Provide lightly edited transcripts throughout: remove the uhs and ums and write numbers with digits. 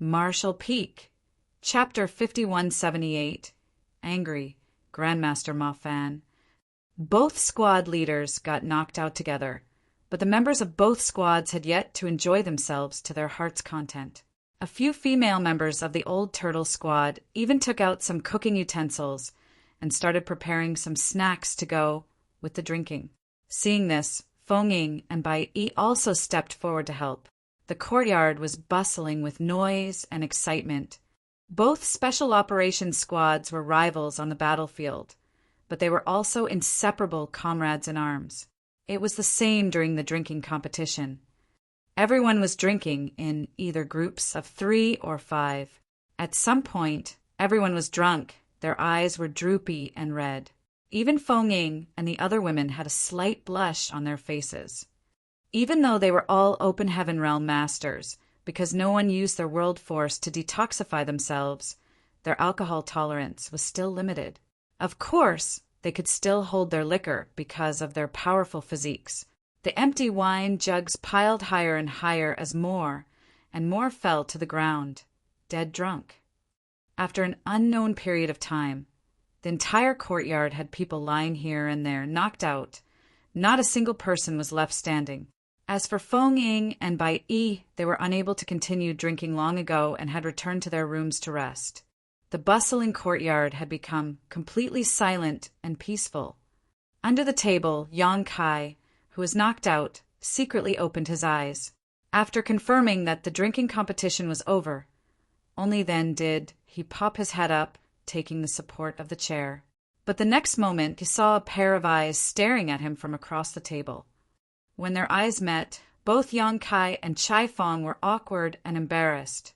Marshall Peak. Chapter 5178. Angry, Grandmaster Moffan. Both squad leaders got knocked out together, but the members of both squads had yet to enjoy themselves to their heart's content. A few female members of the Old Turtle squad even took out some cooking utensils and started preparing some snacks to go with the drinking. Seeing this, Feng Ying and Bai Yi also stepped forward to help. The courtyard was bustling with noise and excitement. Both special operations squads were rivals on the battlefield, but they were also inseparable comrades in arms. It was the same during the drinking competition. Everyone was drinking in either groups of 3 or 5. At some point, everyone was drunk. Their eyes were droopy and red. Even Feng Ying and the other women had a slight blush on their faces. Even though they were all Open Heaven Realm masters, because no one used their world force to detoxify themselves, their alcohol tolerance was still limited. Of course, they could still hold their liquor because of their powerful physiques. The empty wine jugs piled higher and higher as more and more fell to the ground, dead drunk. After an unknown period of time, the entire courtyard had people lying here and there, knocked out. Not a single person was left standing. As for Feng Ying and Bai Yi, they were unable to continue drinking long ago and had returned to their rooms to rest. The bustling courtyard had become completely silent and peaceful. Under the table, Yang Kai, who was knocked out, secretly opened his eyes. After confirming that the drinking competition was over, only then did he pop his head up, taking the support of the chair. But the next moment he saw a pair of eyes staring at him from across the table. When their eyes met, both Yang Kai and Chai Fong were awkward and embarrassed.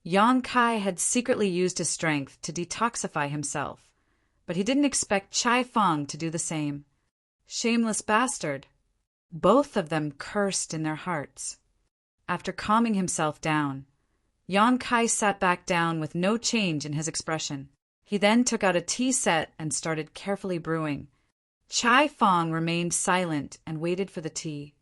Yang Kai had secretly used his strength to detoxify himself, but he didn't expect Chai Fong to do the same. Shameless bastard! Both of them cursed in their hearts. After calming himself down, Yang Kai sat back down with no change in his expression. He then took out a tea set and started carefully brewing. Chai Fong remained silent and waited for the tea.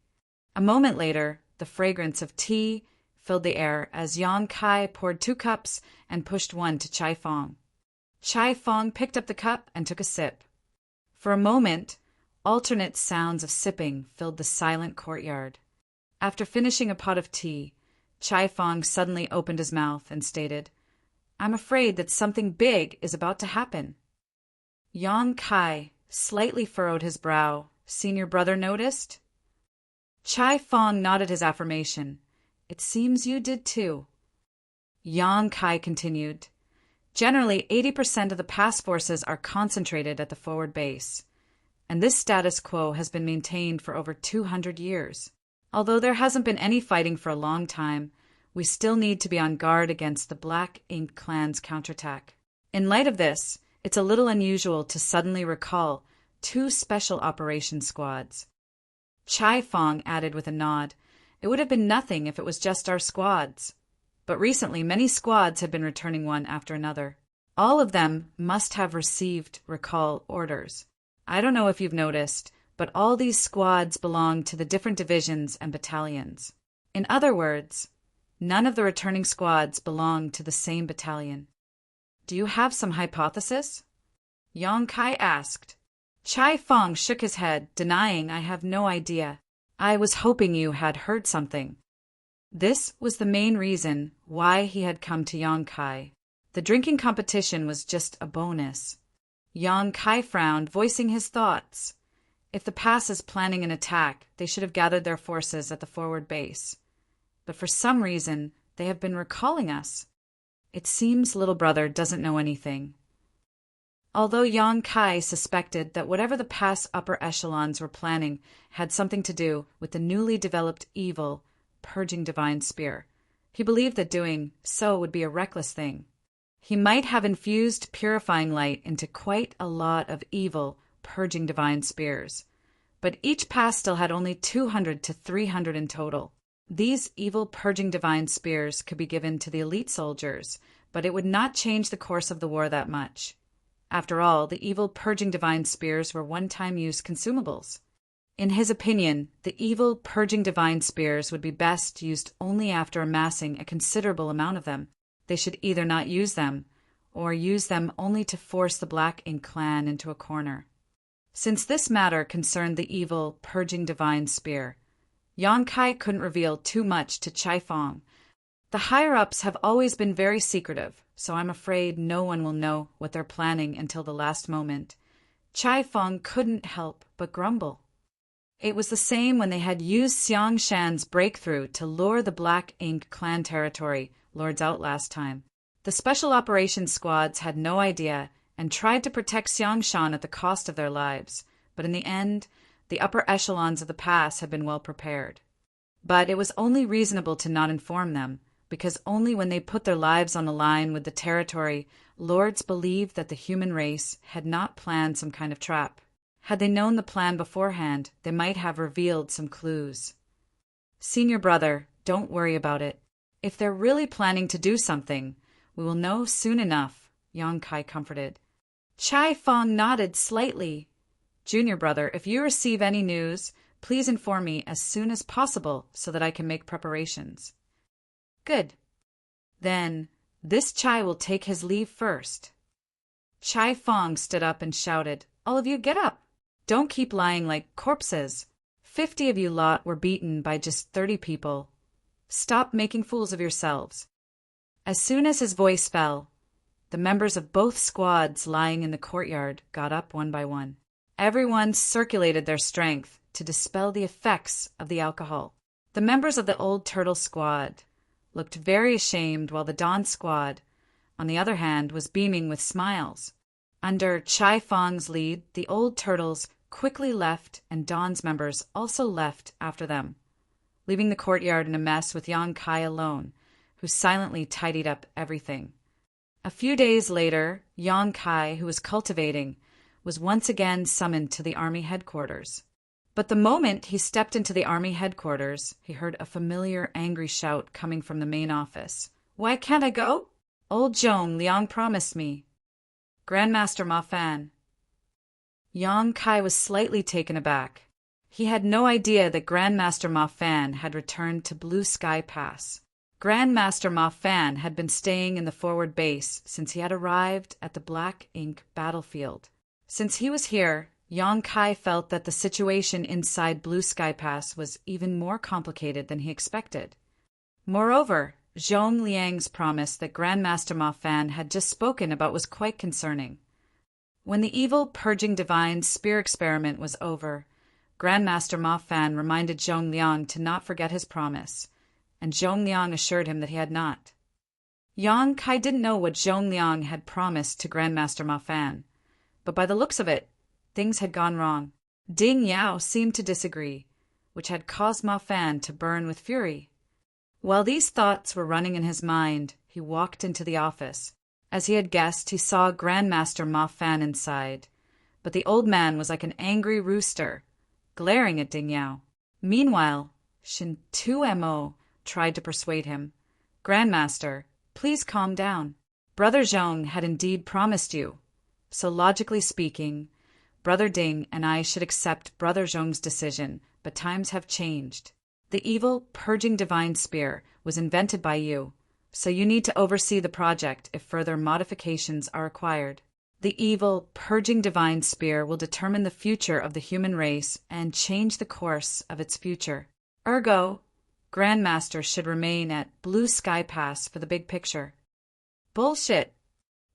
A moment later, the fragrance of tea filled the air as Yang Kai poured 2 cups and pushed one to Chai Fong. Chai Fong picked up the cup and took a sip. For a moment, alternate sounds of sipping filled the silent courtyard. After finishing a pot of tea, Chai Fong suddenly opened his mouth and stated, "I'm afraid that something big is about to happen." Yang Kai slightly furrowed his brow. "Senior brother noticed?" Chai Fong nodded his affirmation. "It seems you did too." Yang Kai continued, "Generally, 80% of the past forces are concentrated at the forward base, and this status quo has been maintained for over 200 years. Although there hasn't been any fighting for a long time, we still need to be on guard against the Black Ink Clan's counterattack. In light of this, it's a little unusual to suddenly recall 2 special operations squads." Chai Fong added with a nod, "It would have been nothing if it was just our squads. But recently many squads have been returning one after another. All of them must have received recall orders. I don't know if you've noticed, but all these squads belong to the different divisions and battalions. In other words, none of the returning squads belong to the same battalion." "Do you have some hypothesis?" Yang Kai asked. Chai Fong shook his head, denying, "I have no idea. I was hoping you had heard something." This was the main reason why he had come to Yang Kai. The drinking competition was just a bonus. Yang Kai frowned, voicing his thoughts. If the pass is planning an attack, they should have gathered their forces at the forward base. But for some reason, they have been recalling us. It seems little brother doesn't know anything. Although Yang Kai suspected that whatever the pass upper echelons were planning had something to do with the newly developed evil, purging divine spear, he believed that doing so would be a reckless thing. He might have infused purifying light into quite a lot of evil, purging divine spears, but each pass still had only 200 to 300 in total. These evil purging divine spears could be given to the elite soldiers, but it would not change the course of the war that much. After all, the evil purging divine spears were one-time use consumables. In his opinion, the evil, purging divine spears would be best used only after amassing a considerable amount of them. They should either not use them, or use them only to force the Black Ink clan into a corner. Since this matter concerned the evil, purging divine spear, Yang Kai couldn't reveal too much to Chai Fong. The higher-ups have always been very secretive, so I'm afraid no one will know what they're planning until the last moment. Chai Fong couldn't help but grumble. It was the same when they had used Xiang Shan's breakthrough to lure the Black Ink clan territory lords out last time. The Special Operations Squads had no idea and tried to protect Xiang Shan at the cost of their lives, but in the end, the upper echelons of the pass had been well prepared. But it was only reasonable to not inform them, because only when they put their lives on the line with the territory, lords believed that the human race had not planned some kind of trap. Had they known the plan beforehand, they might have revealed some clues. Senior brother, don't worry about it. If they're really planning to do something, we will know soon enough, Yang Kai comforted. Chai Fong nodded slightly. Junior brother, if you receive any news, please inform me as soon as possible so that I can make preparations. Good. Then, this Chai will take his leave first. Chai Fong stood up and shouted, All of you get up! Don't keep lying like corpses. 50 of you lot were beaten by just 30 people. Stop making fools of yourselves. As soon as his voice fell, the members of both squads lying in the courtyard got up one by one. Everyone circulated their strength to dispel the effects of the alcohol. The members of the Old Turtle Squad looked very ashamed, while the Dawn Squad, on the other hand, was beaming with smiles. Under Chai Fong's lead, the Old Turtles quickly left, and Dawn's members also left after them, leaving the courtyard in a mess with Yang Kai alone, who silently tidied up everything. A few days later, Yang Kai, who was cultivating, was once again summoned to the army headquarters. But the moment he stepped into the army headquarters, he heard a familiar angry shout coming from the main office. Why can't I go? Old Zhong Liang promised me. Grandmaster Ma Fan. Yang Kai was slightly taken aback. He had no idea that Grandmaster Ma Fan had returned to Blue Sky Pass. Grandmaster Ma Fan had been staying in the forward base since he had arrived at the Black Ink battlefield. Since he was here, Yang Kai felt that the situation inside Blue Sky Pass was even more complicated than he expected. Moreover, Zhong Liang's promise that Grandmaster Ma Fan had just spoken about was quite concerning. When the evil purging divine spear experiment was over, Grandmaster Ma Fan reminded Zhong Liang to not forget his promise, and Zhong Liang assured him that he had not. Yang Kai didn't know what Zhong Liang had promised to Grandmaster Ma Fan, but by the looks of it, things had gone wrong. Ding Yao seemed to disagree, which had caused Ma Fan to burn with fury. While these thoughts were running in his mind, he walked into the office. As he had guessed, he saw Grandmaster Ma Fan inside, but the old man was like an angry rooster, glaring at Ding Yao. Meanwhile, Shin 2Mo tried to persuade him. Grandmaster, please calm down. Brother Zhong had indeed promised you, so logically speaking, Brother Ding and I should accept Brother Zhong's decision, but times have changed. The evil, purging divine spear was invented by you, so you need to oversee the project if further modifications are required. The evil, purging divine spear will determine the future of the human race and change the course of its future. Ergo, Grandmaster should remain at Blue Sky Pass for the big picture. Bullshit!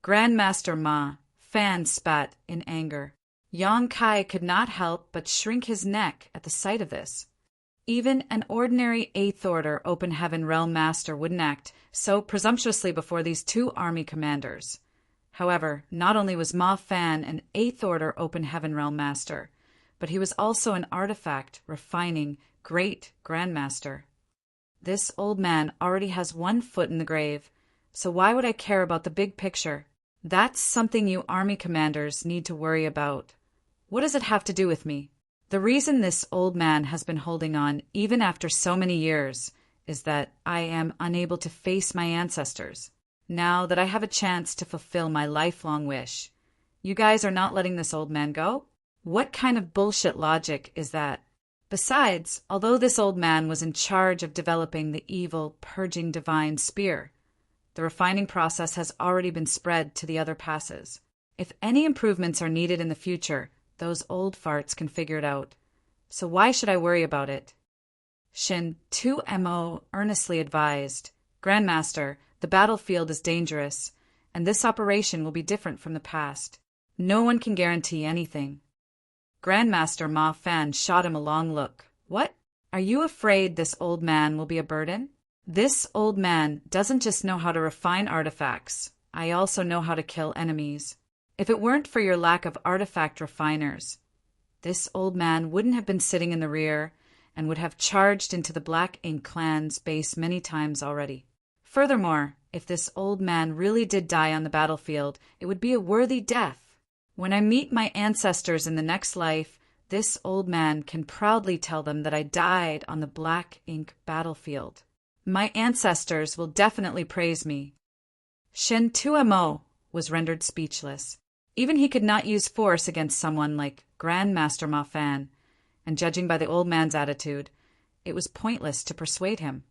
Grandmaster Ma Fan spat in anger. Yang Kai could not help but shrink his neck at the sight of this. Even an ordinary 8th Order Open Heaven Realm Master wouldn't act so presumptuously before these two army commanders. However, not only was Ma Fan an 8th Order Open Heaven Realm Master, but he was also an artifact refining great Grandmaster. This old man already has one foot in the grave, so why would I care about the big picture? That's something you army commanders need to worry about. What does it have to do with me? The reason this old man has been holding on even after so many years is that I am unable to face my ancestors. Now that I have a chance to fulfill my lifelong wish, you guys are not letting this old man go? What kind of bullshit logic is that? Besides, although this old man was in charge of developing the evil, purging divine spear, the refining process has already been spread to the other passes. If any improvements are needed in the future, those old farts can figure it out. So why should I worry about it? Shin 2mo earnestly advised, Grandmaster, the battlefield is dangerous, and this operation will be different from the past. No one can guarantee anything. Grandmaster Ma Fan shot him a long look. What? Are you afraid this old man will be a burden? This old man doesn't just know how to refine artifacts. I also know how to kill enemies. If it weren't for your lack of artifact refiners, this old man wouldn't have been sitting in the rear and would have charged into the Black Ink clan's base many times already. Furthermore, if this old man really did die on the battlefield, it would be a worthy death. When I meet my ancestors in the next life, this old man can proudly tell them that I died on the Black Ink battlefield. My ancestors will definitely praise me. Shen Tuamo was rendered speechless. Even he could not use force against someone like Grandmaster Ma Fan, and judging by the old man's attitude, it was pointless to persuade him.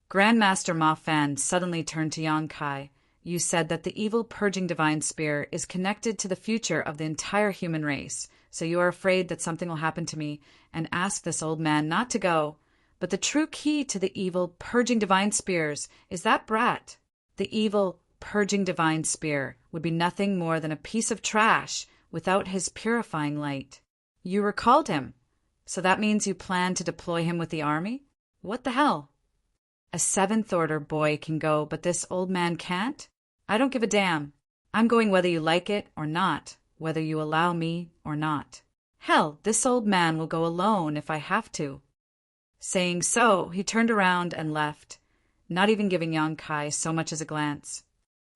Grandmaster Ma Fan suddenly turned to Yang Kai. You said that the evil purging divine spear is connected to the future of the entire human race, so you are afraid that something will happen to me, and ask this old man not to go. But the true key to the evil purging divine spears is that brat. The evil purging divine spear would be nothing more than a piece of trash without his purifying light. You recalled him, so that means you plan to deploy him with the army? What the hell? A 7th order boy can go, but this old man can't? I don't give a damn. I'm going whether you like it or not, whether you allow me or not. Hell, this old man will go alone if I have to. Saying so, he turned around and left, not even giving Yang Kai so much as a glance.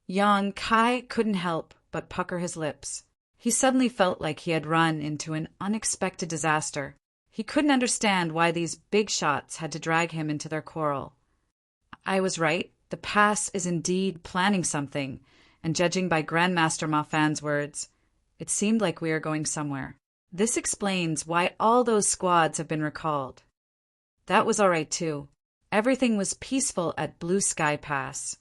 Yang Kai couldn't help but pucker his lips. He suddenly felt like he had run into an unexpected disaster. He couldn't understand why these big shots had to drag him into their quarrel. I was right. The pass is indeed planning something, and judging by Grandmaster Ma Fan's words, it seemed like we are going somewhere. This explains why all those squads have been recalled. That was all right, too. Everything was peaceful at Blue Sky Pass,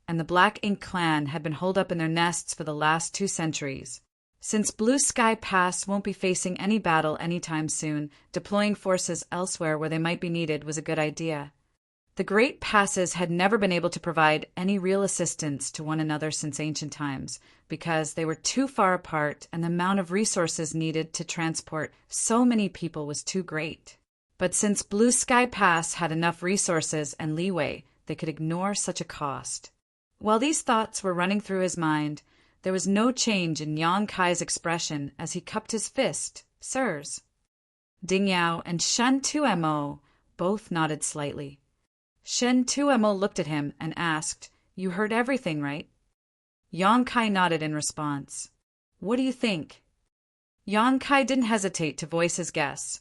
and the Black Ink clan had been holed up in their nests for the last 2 centuries. Since Blue Sky Pass won't be facing any battle anytime soon, deploying forces elsewhere where they might be needed was a good idea. The Great Passes had never been able to provide any real assistance to one another since ancient times, because they were too far apart and the amount of resources needed to transport so many people was too great. But since Blue Sky Pass had enough resources and leeway, they could ignore such a cost. While these thoughts were running through his mind, there was no change in Yang Kai's expression as he cupped his fist. Sirs. Ding Yao and Shen Tuemo both nodded slightly. Shen Tuemo looked at him and asked, You heard everything, right? Yang Kai nodded in response. What do you think? Yang Kai didn't hesitate to voice his guess.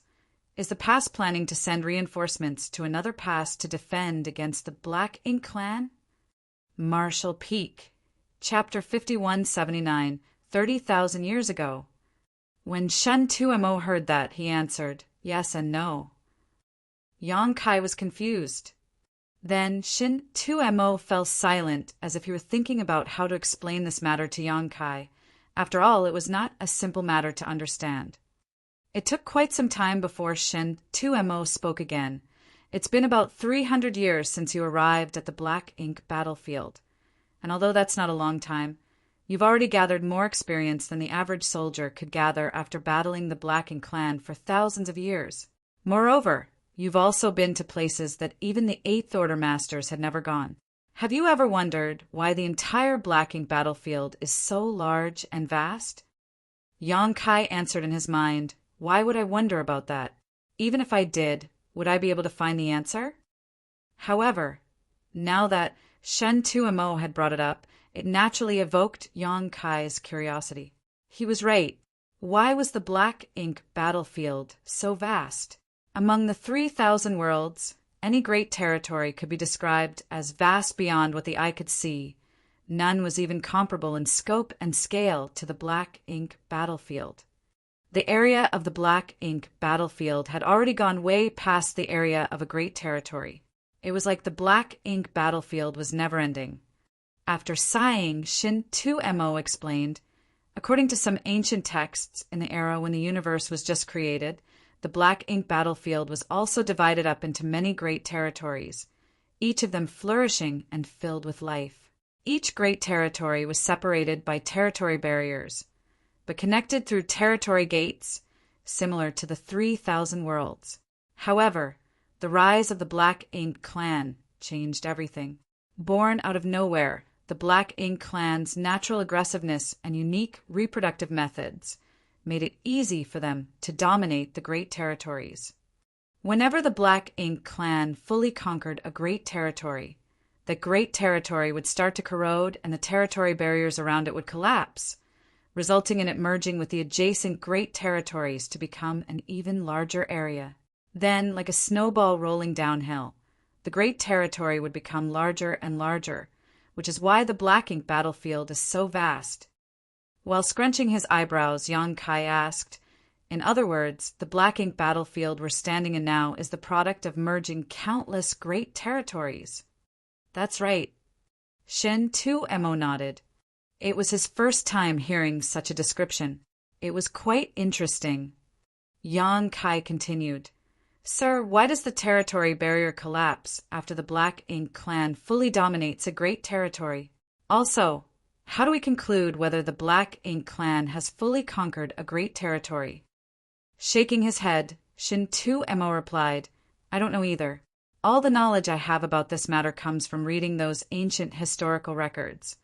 Is the pass planning to send reinforcements to another pass to defend against the Black Ink clan? Marshall Peak, Chapter 5179, 30,000 years ago. When Shen Tuemo heard that, he answered, Yes and no. Yang Kai was confused. Then Shin Tuemo fell silent, as if he were thinking about how to explain this matter to Yang Kai. After all, it was not a simple matter to understand. It took quite some time before Shin Tuemo spoke again. It's been about 300 years since you arrived at the Black Ink battlefield. And although that's not a long time, you've already gathered more experience than the average soldier could gather after battling the Black Ink clan for thousands of years. Moreover, you've also been to places that even the 8th Order Masters had never gone. Have you ever wondered why the entire Black Ink battlefield is so large and vast? Yang Kai answered in his mind, Why would I wonder about that? Even if I did, would I be able to find the answer? However, now that Shen Tuemo had brought it up, it naturally evoked Yang Kai's curiosity. He was right. Why was the Black Ink battlefield so vast? Among the 3,000 worlds, any great territory could be described as vast beyond what the eye could see. None was even comparable in scope and scale to the Black Ink battlefield. The area of the black ink battlefield had already gone way past the area of a great territory. It was like the black ink battlefield was never-ending. After sighing, Shin 2mo explained, according to some ancient texts in the era when the universe was just created, the black ink battlefield was also divided up into many great territories, each of them flourishing and filled with life. Each great territory was separated by territory barriers, but connected through territory gates, similar to the 3,000 worlds. However, the rise of the Black Ink clan changed everything. Born out of nowhere, the Black Ink clan's natural aggressiveness and unique reproductive methods made it easy for them to dominate the great territories. Whenever the Black Ink clan fully conquered a great territory, that great territory would start to corrode and the territory barriers around it would collapse, resulting in it merging with the adjacent great territories to become an even larger area. Then, like a snowball rolling downhill, the great territory would become larger and larger, which is why the Black Ink battlefield is so vast. While scrunching his eyebrows, Yang Kai asked, in other words, the Black Ink battlefield we're standing in now is the product of merging countless great territories. That's right. Shin 2mo nodded. It was his first time hearing such a description. It was quite interesting. Yang Kai continued, Sir, why does the territory barrier collapse after the Black Ink clan fully dominates a great territory? Also, how do we conclude whether the Black Ink clan has fully conquered a great territory? Shaking his head, Shin 2mo replied, I don't know either. All the knowledge I have about this matter comes from reading those ancient historical records.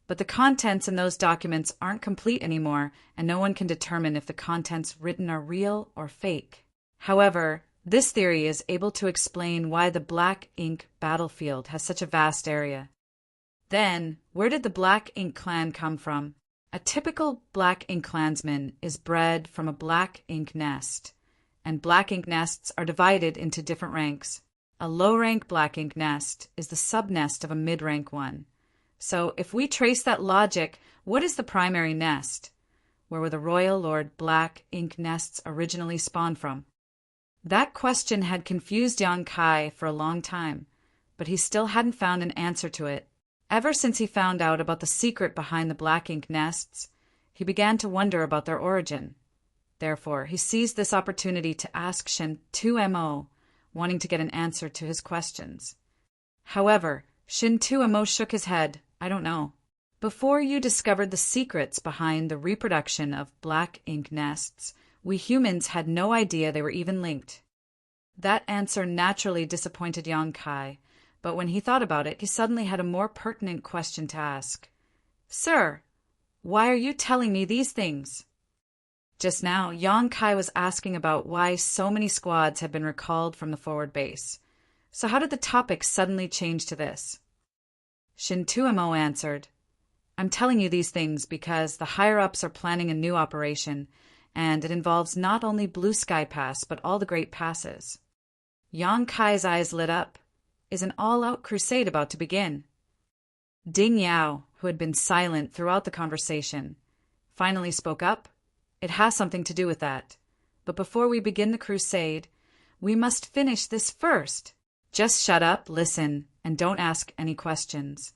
But the contents in those documents aren't complete anymore, and no one can determine if the contents written are real or fake. However, this theory is able to explain why the Black Ink battlefield has such a vast area. Then, where did the Black Ink clan come from? A typical Black Ink clansman is bred from a Black Ink nest, and Black Ink nests are divided into different ranks. A low-rank Black Ink nest is the sub-nest of a mid-rank one. So, if we trace that logic, what is the primary nest? Where were the Royal Lord Black Ink nests originally spawned from? That question had confused Yang Kai for a long time, but he still hadn't found an answer to it. Ever since he found out about the secret behind the Black Ink nests, he began to wonder about their origin. Therefore, he seized this opportunity to ask Shin 2mo, wanting to get an answer to his questions. However, Shin 2mo shook his head. I don't know. Before you discovered the secrets behind the reproduction of Black Ink nests, we humans had no idea they were even linked. That answer naturally disappointed Yang Kai, but when he thought about it, he suddenly had a more pertinent question to ask. Sir, why are you telling me these things? Just now, Yang Kai was asking about why so many squads had been recalled from the forward base. So how did the topic suddenly change to this? Shin 2mo answered, I'm telling you these things because the higher-ups are planning a new operation, and it involves not only Blue Sky Pass, but all the great passes. Yang Kai's eyes lit up. Is an all-out crusade about to begin? Ding Yao, who had been silent throughout the conversation, finally spoke up. It has something to do with that. But before we begin the crusade, we must finish this first. Just shut up, listen, and don't ask any questions.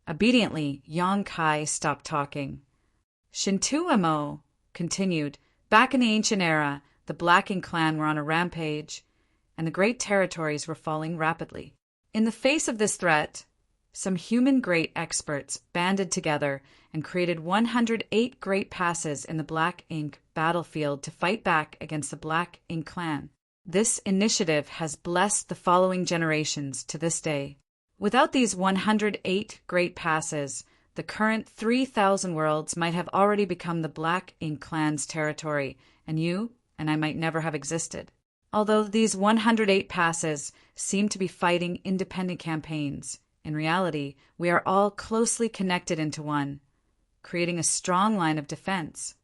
Obediently, Yang Kai stopped talking. Shin 2mo continued, back in the ancient era, the Black Ink clan were on a rampage, and the great territories were falling rapidly. In the face of this threat, some human great experts banded together and created 108 great passes in the Black Ink battlefield to fight back against the Black Ink clan. This initiative has blessed the following generations to this day. Without these 108 great passes, the current 3,000 worlds might have already become the Black Ink clan's territory, and you and I might never have existed. Although these 108 passes seem to be fighting independent campaigns, in reality, we are all closely connected into one, creating a strong line of defense.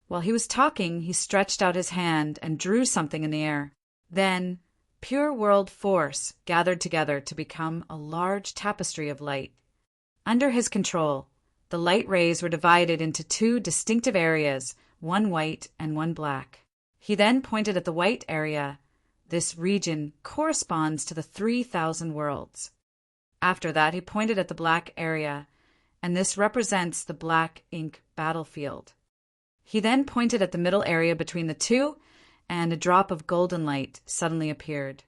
While he was talking, he stretched out his hand and drew something in the air. Then, pure world force gathered together to become a large tapestry of light. Under his control, the light rays were divided into two distinctive areas, one white and one black. He then pointed at the white area. This region corresponds to the 3,000 worlds. After that, he pointed at the black area, and this represents the black ink battlefield. He then pointed at the middle area between the two, and a drop of golden light suddenly appeared.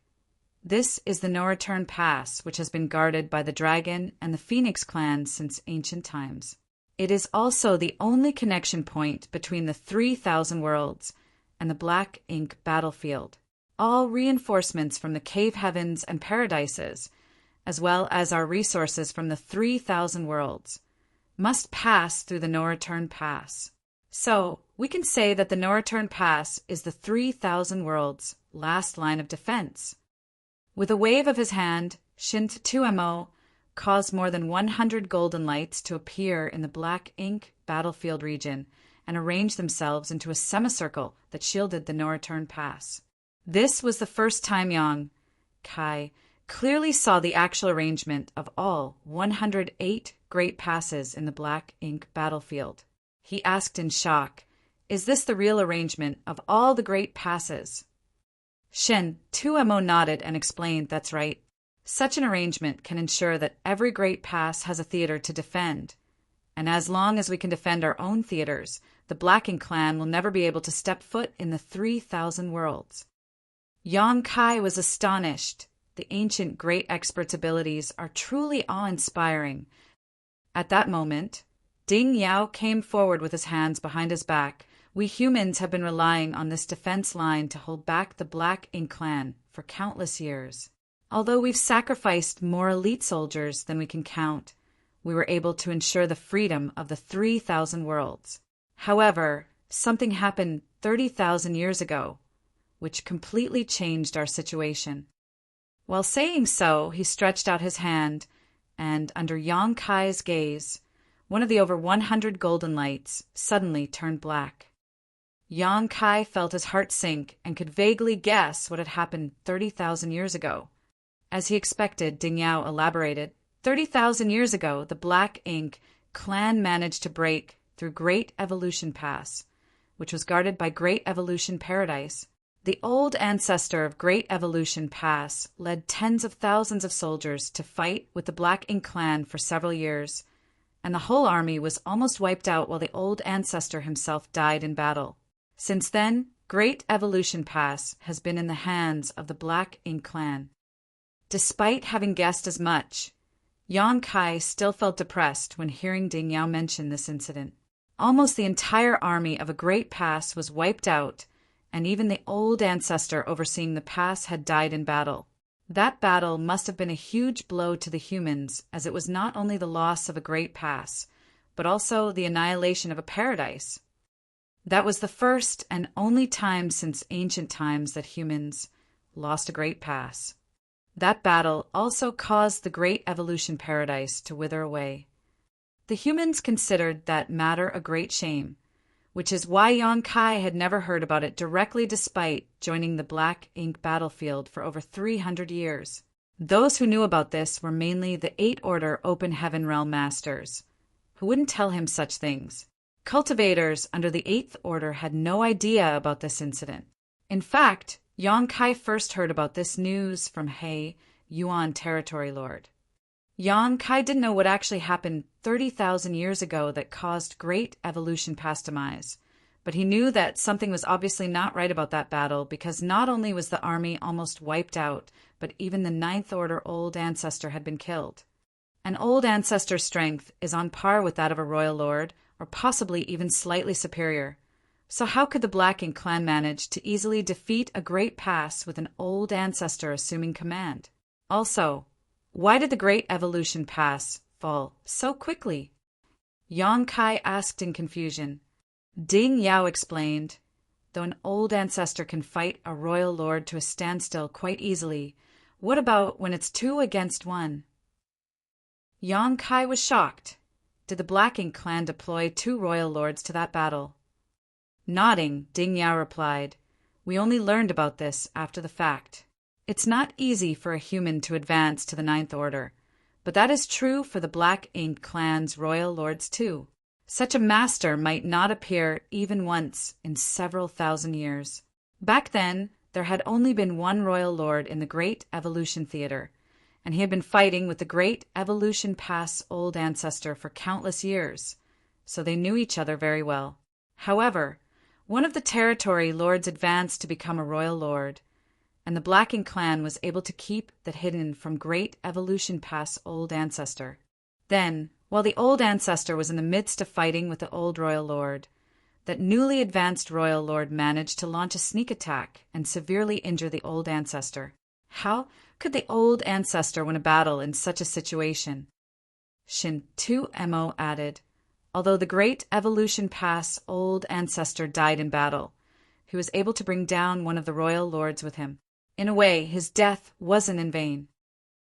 This is the No-Return Pass, which has been guarded by the Dragon and the Phoenix clan since ancient times. It is also the only connection point between the 3,000 worlds and the black ink battlefield. All reinforcements from the cave heavens and paradises, as well as our resources from the 3,000 worlds, must pass through the No-Return Pass. So, we can say that the No-Return Pass is the 3,000 worlds' last line of defense. With a wave of his hand, Shin 2mo caused more than 100 golden lights to appear in the black ink battlefield region and arrange themselves into a semicircle that shielded the No-Return Pass. This was the first time Yang Kai clearly saw the actual arrangement of all 108 great passes in the black ink battlefield. He asked in shock, "Is this the real arrangement of all the great passes?" Shin 2mo nodded and explained, "That's right. Such an arrangement can ensure that every great pass has a theater to defend. And as long as we can defend our own theaters, the Black Ink clan will never be able to step foot in the 3,000 worlds." Yang Kai was astonished. The ancient great expert's abilities are truly awe-inspiring. At that moment, Ding Yao came forward with his hands behind his back. "We humans have been relying on this defense line to hold back the Black Ink clan for countless years. Although we've sacrificed more elite soldiers than we can count, we were able to ensure the freedom of the 3,000 worlds. However, something happened 30,000 years ago, which completely changed our situation." While saying so, he stretched out his hand, and under Yang Kai's gaze, one of the over 100 golden lights suddenly turned black. Yang Kai felt his heart sink and could vaguely guess what had happened 30,000 years ago. As he expected, Ding Yao elaborated, 30,000 years ago, the Black Ink clan managed to break through Great Evolution Pass, which was guarded by Great Evolution Paradise. The old ancestor of Great Evolution Pass led tens of thousands of soldiers to fight with the Black Ink clan for several years, and the whole army was almost wiped out while the old ancestor himself died in battle. Since then, Great Evolution Pass has been in the hands of the Black Ink clan. Despite having guessed as much, Yang Kai still felt depressed when hearing Ding Yao mention this incident. Almost the entire army of a great pass was wiped out, and even the old ancestor overseeing the pass had died in battle. That battle must have been a huge blow to the humans, as it was not only the loss of a great pass, but also the annihilation of a paradise. That was the first and only time since ancient times that humans lost a great pass. That battle also caused the Great Evolution Paradise to wither away. The humans considered that matter a great shame, which is why Yang Kai had never heard about it directly despite joining the Black Ink battlefield for over 300 years. Those who knew about this were mainly the 8 Order Open Heaven Realm Masters, who wouldn't tell him such things. Cultivators under the 8th Order had no idea about this incident. In fact, Yang Kai first heard about this news from He Yuan Territory Lord. Yang Kai didn't know what actually happened 30,000 years ago that caused Great Evolution Pass demise, but he knew that something was obviously not right about that battle because not only was the army almost wiped out, but even the 9th Order Old Ancestor had been killed. An Old Ancestor's strength is on par with that of a Royal Lord, or possibly even slightly superior. So how could the Black Ink clan manage to easily defeat a great pass with an old ancestor assuming command? Also, why did the Great Evolution Pass fall so quickly? Yang Kai asked in confusion. Ding Yao explained, though an old ancestor can fight a royal lord to a standstill quite easily, what about when it's 2 against 1? Yang Kai was shocked. Did the Black Ink clan deploy 2 royal lords to that battle? Nodding, Ding Yao replied, "We only learned about this after the fact. It's not easy for a human to advance to the 9th Order, but that is true for the Black Ink clan's royal lords too. Such a master might not appear even once in several thousand years. Back then, there had only been one royal lord in the Great Evolution Theater, and he had been fighting with the Great Evolution Pass Old Ancestor for countless years, so they knew each other very well. However, one of the territory lords advanced to become a royal lord, and the Blacking clan was able to keep that hidden from Great Evolution Pass Old Ancestor. Then, while the Old Ancestor was in the midst of fighting with the old royal lord, that newly advanced royal lord managed to launch a sneak attack and severely injure the Old Ancestor. How could the Old Ancestor win a battle in such a situation? Shin 2mo added, although the Great Evolution Pass Old Ancestor died in battle, he was able to bring down one of the royal lords with him. In a way, his death wasn't in vain.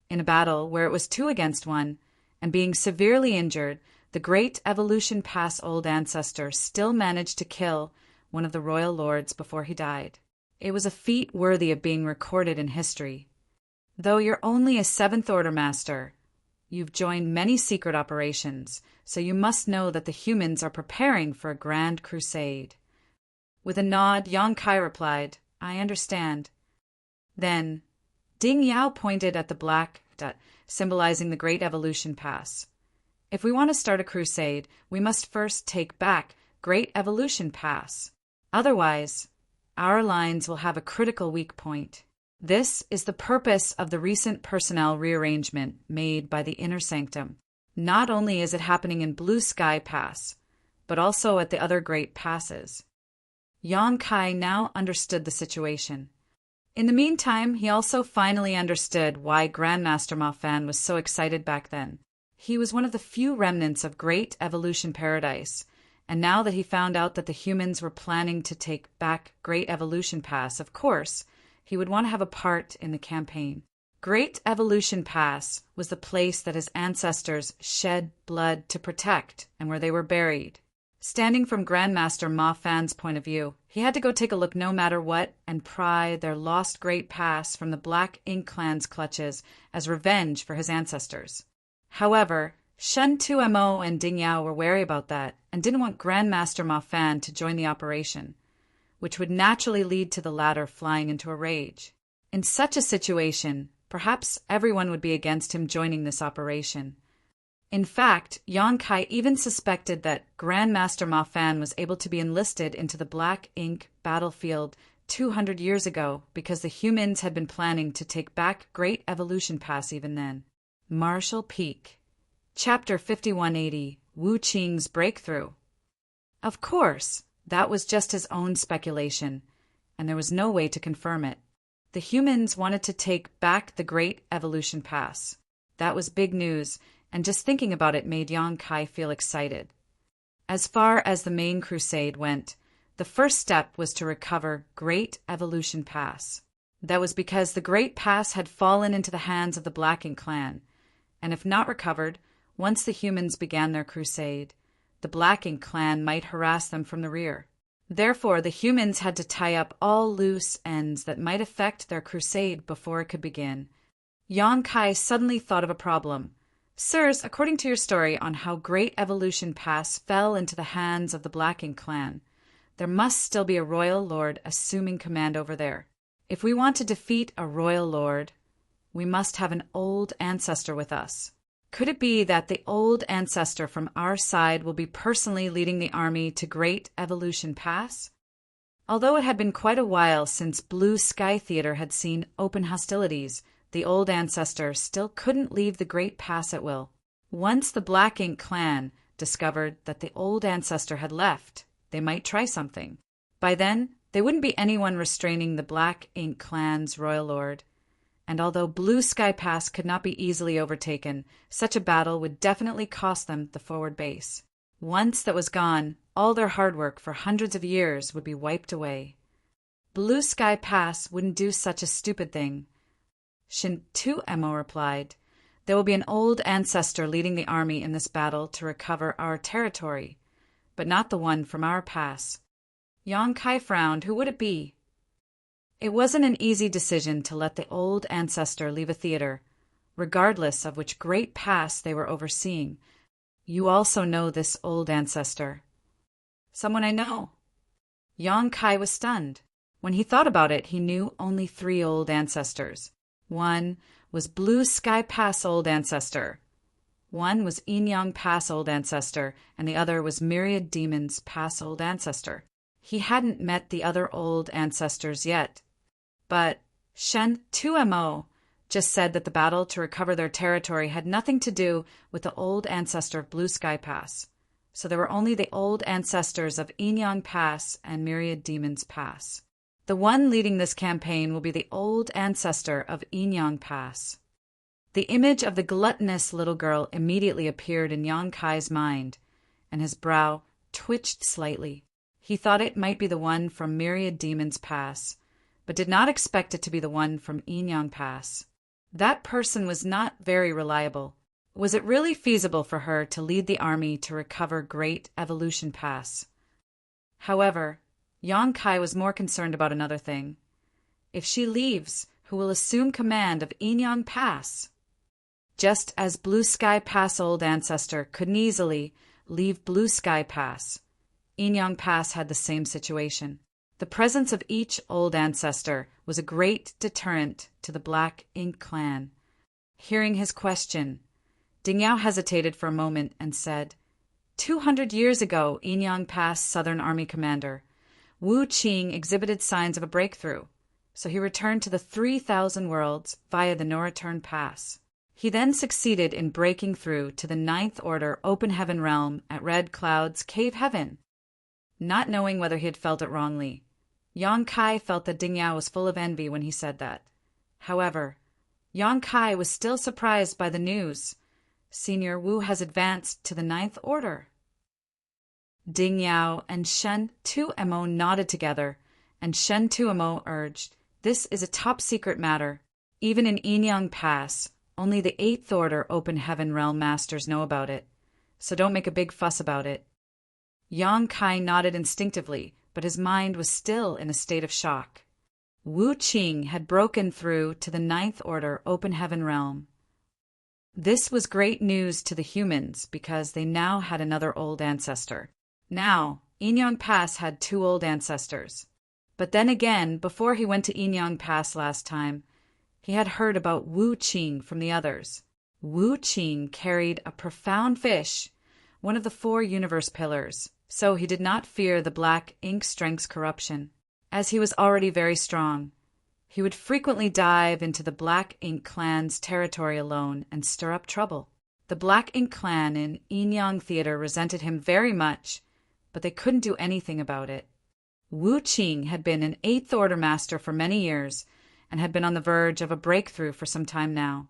In a battle where it was 2 against 1, and being severely injured, the Great Evolution Pass Old Ancestor still managed to kill one of the royal lords before he died. It was a feat worthy of being recorded in history. Though you're only a 7th Order Master, you've joined many secret operations, so you must know that the humans are preparing for a grand crusade. With a nod, Yang Kai replied, I understand. Then, Ding Yao pointed at the black dot, symbolizing the Great Evolution Pass. If we want to start a crusade, we must first take back Great Evolution Pass. Otherwise, our lines will have a critical weak point. This is the purpose of the recent personnel rearrangement made by the Inner Sanctum. Not only is it happening in Blue Sky Pass, but also at the other great passes. Yang Kai now understood the situation. In the meantime, he also finally understood why Grandmaster Ma Fan was so excited back then. He was one of the few remnants of Great Evolution Paradise, and now that he found out that the humans were planning to take back Great Evolution Pass, of course, he would want to have a part in the campaign. Great Evolution Pass was the place that his ancestors shed blood to protect and where they were buried. Standing from Grandmaster Ma Fan's point of view, he had to go take a look no matter what and pry their lost Great Pass from the Black Ink Clan's clutches as revenge for his ancestors. However, Shen 2mo and Ding Yao were wary about that and didn't want Grandmaster Ma Fan to join the operation, which would naturally lead to the latter flying into a rage. In such a situation, perhaps everyone would be against him joining this operation. In fact, Yang Kai even suspected that Grandmaster Ma Fan was able to be enlisted into the Black Ink battlefield 200 years ago because the humans had been planning to take back Great Evolution Pass even then. Marshall Peak. Chapter 5180, Wu Qing's Breakthrough. Of course, that was just his own speculation, and there was no way to confirm it. The humans wanted to take back the Great Evolution Pass. That was big news, and just thinking about it made Yang Kai feel excited. As far as the main crusade went, the first step was to recover Great Evolution Pass. That was because the Great Pass had fallen into the hands of the Blacking clan, and if not recovered, once the humans began their crusade, the Blacking clan might harass them from the rear. Therefore, the humans had to tie up all loose ends that might affect their crusade before it could begin. Yang Kai suddenly thought of a problem. Sirs, according to your story on how Great Evolution Pass fell into the hands of the Blacking clan, there must still be a royal lord assuming command over there. If we want to defeat a royal lord, we must have an old ancestor with us. Could it be that the old ancestor from our side will be personally leading the army to Great Evolution Pass? Although it had been quite a while since Blue Sky Theater had seen open hostilities, the old ancestor still couldn't leave the Great Pass at will. Once the Black Ink clan discovered that the old ancestor had left, they might try something. By then, there wouldn't be anyone restraining the Black Ink clan's royal lord. And although Blue Sky Pass could not be easily overtaken, such a battle would definitely cost them the forward base. Once that was gone, all their hard work for hundreds of years would be wiped away. Blue Sky Pass wouldn't do such a stupid thing. Shin 2mo replied, there will be an old ancestor leading the army in this battle to recover our territory, but not the one from our pass. Yang Kai frowned. Who would it be? It wasn't an easy decision to let the old ancestor leave a theater, regardless of which great pass they were overseeing. You also know this old ancestor. Someone I know. Yang Kai was stunned. When he thought about it, he knew only 3 old ancestors. One was Blue Sky Pass Old Ancestor. One was Inyang Pass Old Ancestor, and the other was Myriad Demons Pass Old Ancestor. He hadn't met the other old ancestors yet. But Shen 2MO just said that the battle to recover their territory had nothing to do with the old ancestor of Blue Sky Pass. So there were only the old ancestors of Inyang Pass and Myriad Demons Pass. The one leading this campaign will be the old ancestor of Inyang Pass. The image of the gluttonous little girl immediately appeared in Yang Kai's mind, and his brow twitched slightly. He thought it might be the one from Myriad Demons Pass, but did not expect it to be the one from Inyang Pass. That person was not very reliable. Was it really feasible for her to lead the army to recover Great Evolution Pass? However, Yang Kai was more concerned about another thing. If she leaves, who will assume command of Inyang Pass? Just as Blue Sky Pass Old Ancestor couldn't easily leave Blue Sky Pass, Inyang Pass had the same situation. The presence of each old ancestor was a great deterrent to the Black Ink clan. Hearing his question, Ding Yao hesitated for a moment and said, 200 years ago, Inyang Pass Southern Army Commander, Wu Qing exhibited signs of a breakthrough, so he returned to the 3,000 worlds via the No-Return Pass. He then succeeded in breaking through to the 9th Order Open Heaven realm at Red Cloud's Cave Heaven. Not knowing whether he had felt it wrongly, Yang Kai felt that Ding Yao was full of envy when he said that. However, Yang Kai was still surprised by the news. Senior Wu has advanced to the 9th Order. Ding Yao and Shen 2MO nodded together, and Shen 2MO urged, this is a top-secret matter. Even in Inyang Pass, only the 8th Order Open Heaven Realm Masters know about it, so don't make a big fuss about it. Yang Kai nodded instinctively, but his mind was still in a state of shock. Wu Qing had broken through to the 9th Order Open Heaven Realm. This was great news to the humans because they now had another old ancestor. Now, Inyang Pass had 2 old ancestors. But then again, before he went to Inyang Pass last time, he had heard about Wu Qing from the others. Wu Qing carried a profound fish, one of the 4 universe pillars, so he did not fear the Black Ink strength's corruption. As he was already very strong, he would frequently dive into the Black Ink clan's territory alone and stir up trouble. The Black Ink clan in Inyang Theater resented him very much, but they couldn't do anything about it. Wu Qing had been an 8th Order master for many years and had been on the verge of a breakthrough for some time now.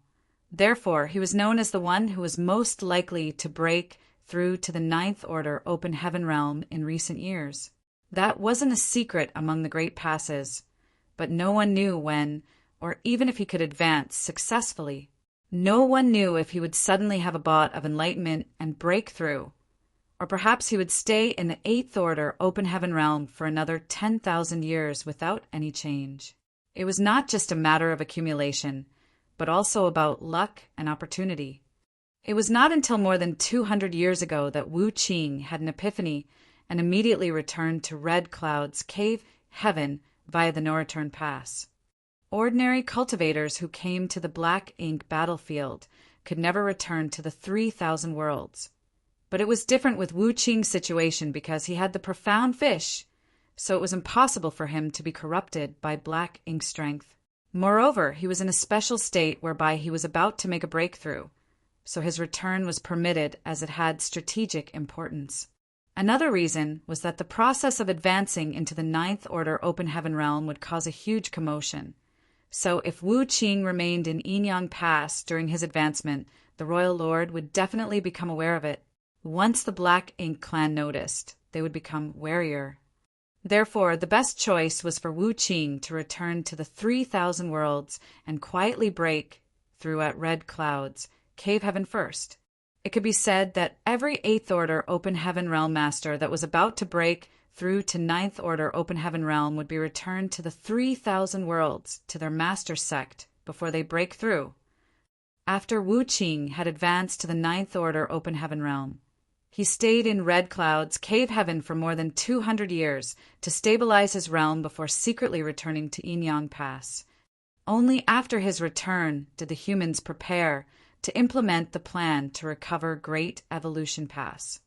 Therefore, he was known as the one who was most likely to break through to the 9th Order Open Heaven realm in recent years. That wasn't a secret among the Great Passes, but no one knew when, or even if he could advance successfully. No one knew if he would suddenly have a bout of enlightenment and break through, or perhaps he would stay in the 8th Order Open Heaven realm for another 10,000 years without any change. It was not just a matter of accumulation, but also about luck and opportunity. It was not until more than 200 years ago that Wu Qing had an epiphany and immediately returned to Red Cloud's Cave Heaven via the No-Return Pass. Ordinary cultivators who came to the Black Ink battlefield could never return to the 3,000 worlds. But it was different with Wu Qing's situation because he had the profound fish, so it was impossible for him to be corrupted by Black Ink strength. Moreover, he was in a special state whereby he was about to make a breakthrough, so his return was permitted as it had strategic importance. Another reason was that the process of advancing into the 9th Order Open Heaven realm would cause a huge commotion. So if Wu Qing remained in Inyang Pass during his advancement, the Royal Lord would definitely become aware of it. Once the Black Ink clan noticed, they would become warier. Therefore, the best choice was for Wu Qing to return to the 3,000 worlds and quietly break through at Red Cloud's Cave Heaven first. It could be said that every 8th Order Open Heaven Realm Master that was about to break through to 9th Order Open Heaven Realm would be returned to the 3,000 worlds to their master sect before they break through. After Wu Qing had advanced to the Ninth Order Open Heaven realm, he stayed in Red Cloud's cave heaven for more than 200 years to stabilize his realm before secretly returning to Yinyang Pass. Only after his return did the humans prepare to implement the plan to recover Great Evolution Pass.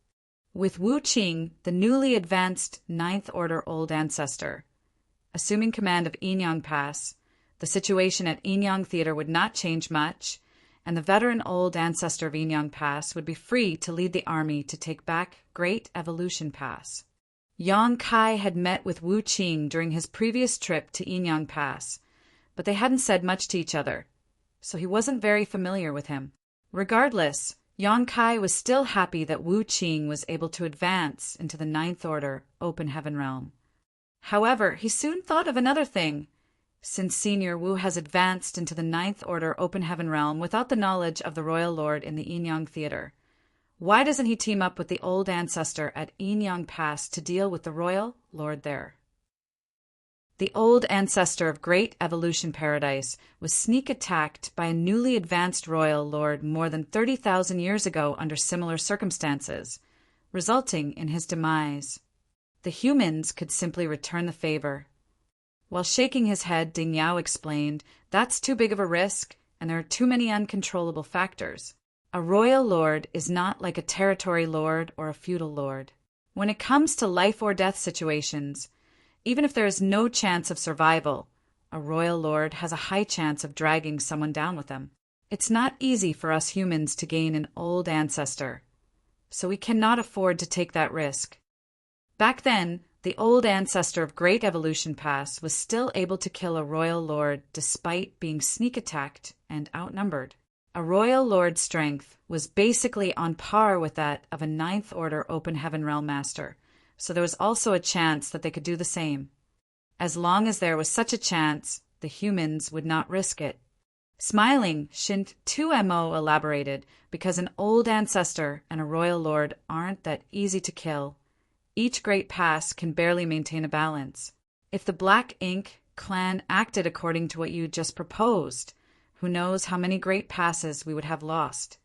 With Wu Qing, the newly advanced Ninth Order Old Ancestor, assuming command of Yinyang Pass, the situation at Yinyang Theater would not change much, and the veteran Old Ancestor of Yinyang Pass would be free to lead the army to take back Great Evolution Pass. Yang Kai had met with Wu Qing during his previous trip to Yinyang Pass, but they hadn't said much to each other, so he wasn't very familiar with him. Regardless, Yang Kai was still happy that Wu Qing was able to advance into the Ninth Order Open Heaven realm. However, he soon thought of another thing. Since Senior Wu has advanced into the Ninth Order Open Heaven realm without the knowledge of the Royal Lord in the Yinyang Theater, why doesn't he team up with the Old Ancestor at Yinyang Pass to deal with the Royal Lord there? The Old Ancestor of Great Evolution Paradise was sneak attacked by a newly advanced Royal Lord more than 30,000 years ago under similar circumstances, resulting in his demise. The humans could simply return the favor. While shaking his head, Ding Yao explained, "That's too big of a risk, and there are too many uncontrollable factors. A Royal Lord is not like a territory lord or a feudal lord. When it comes to life or death situations, even if there is no chance of survival, a Royal Lord has a high chance of dragging someone down with them. It's not easy for us humans to gain an Old Ancestor, so we cannot afford to take that risk." Back then, the Old Ancestor of Great Evolution Pass was still able to kill a Royal Lord despite being sneak attacked and outnumbered. A Royal Lord's strength was basically on par with that of a Ninth Order Open Heaven Realm Master, so there was also a chance that they could do the same. As long as there was such a chance, the humans would not risk it. Smiling, Shin 2mo elaborated, because an Old Ancestor and a Royal Lord aren't that easy to kill. Each great pass can barely maintain a balance. If the Black Ink clan acted according to what you just proposed, who knows how many great passes we would have lost.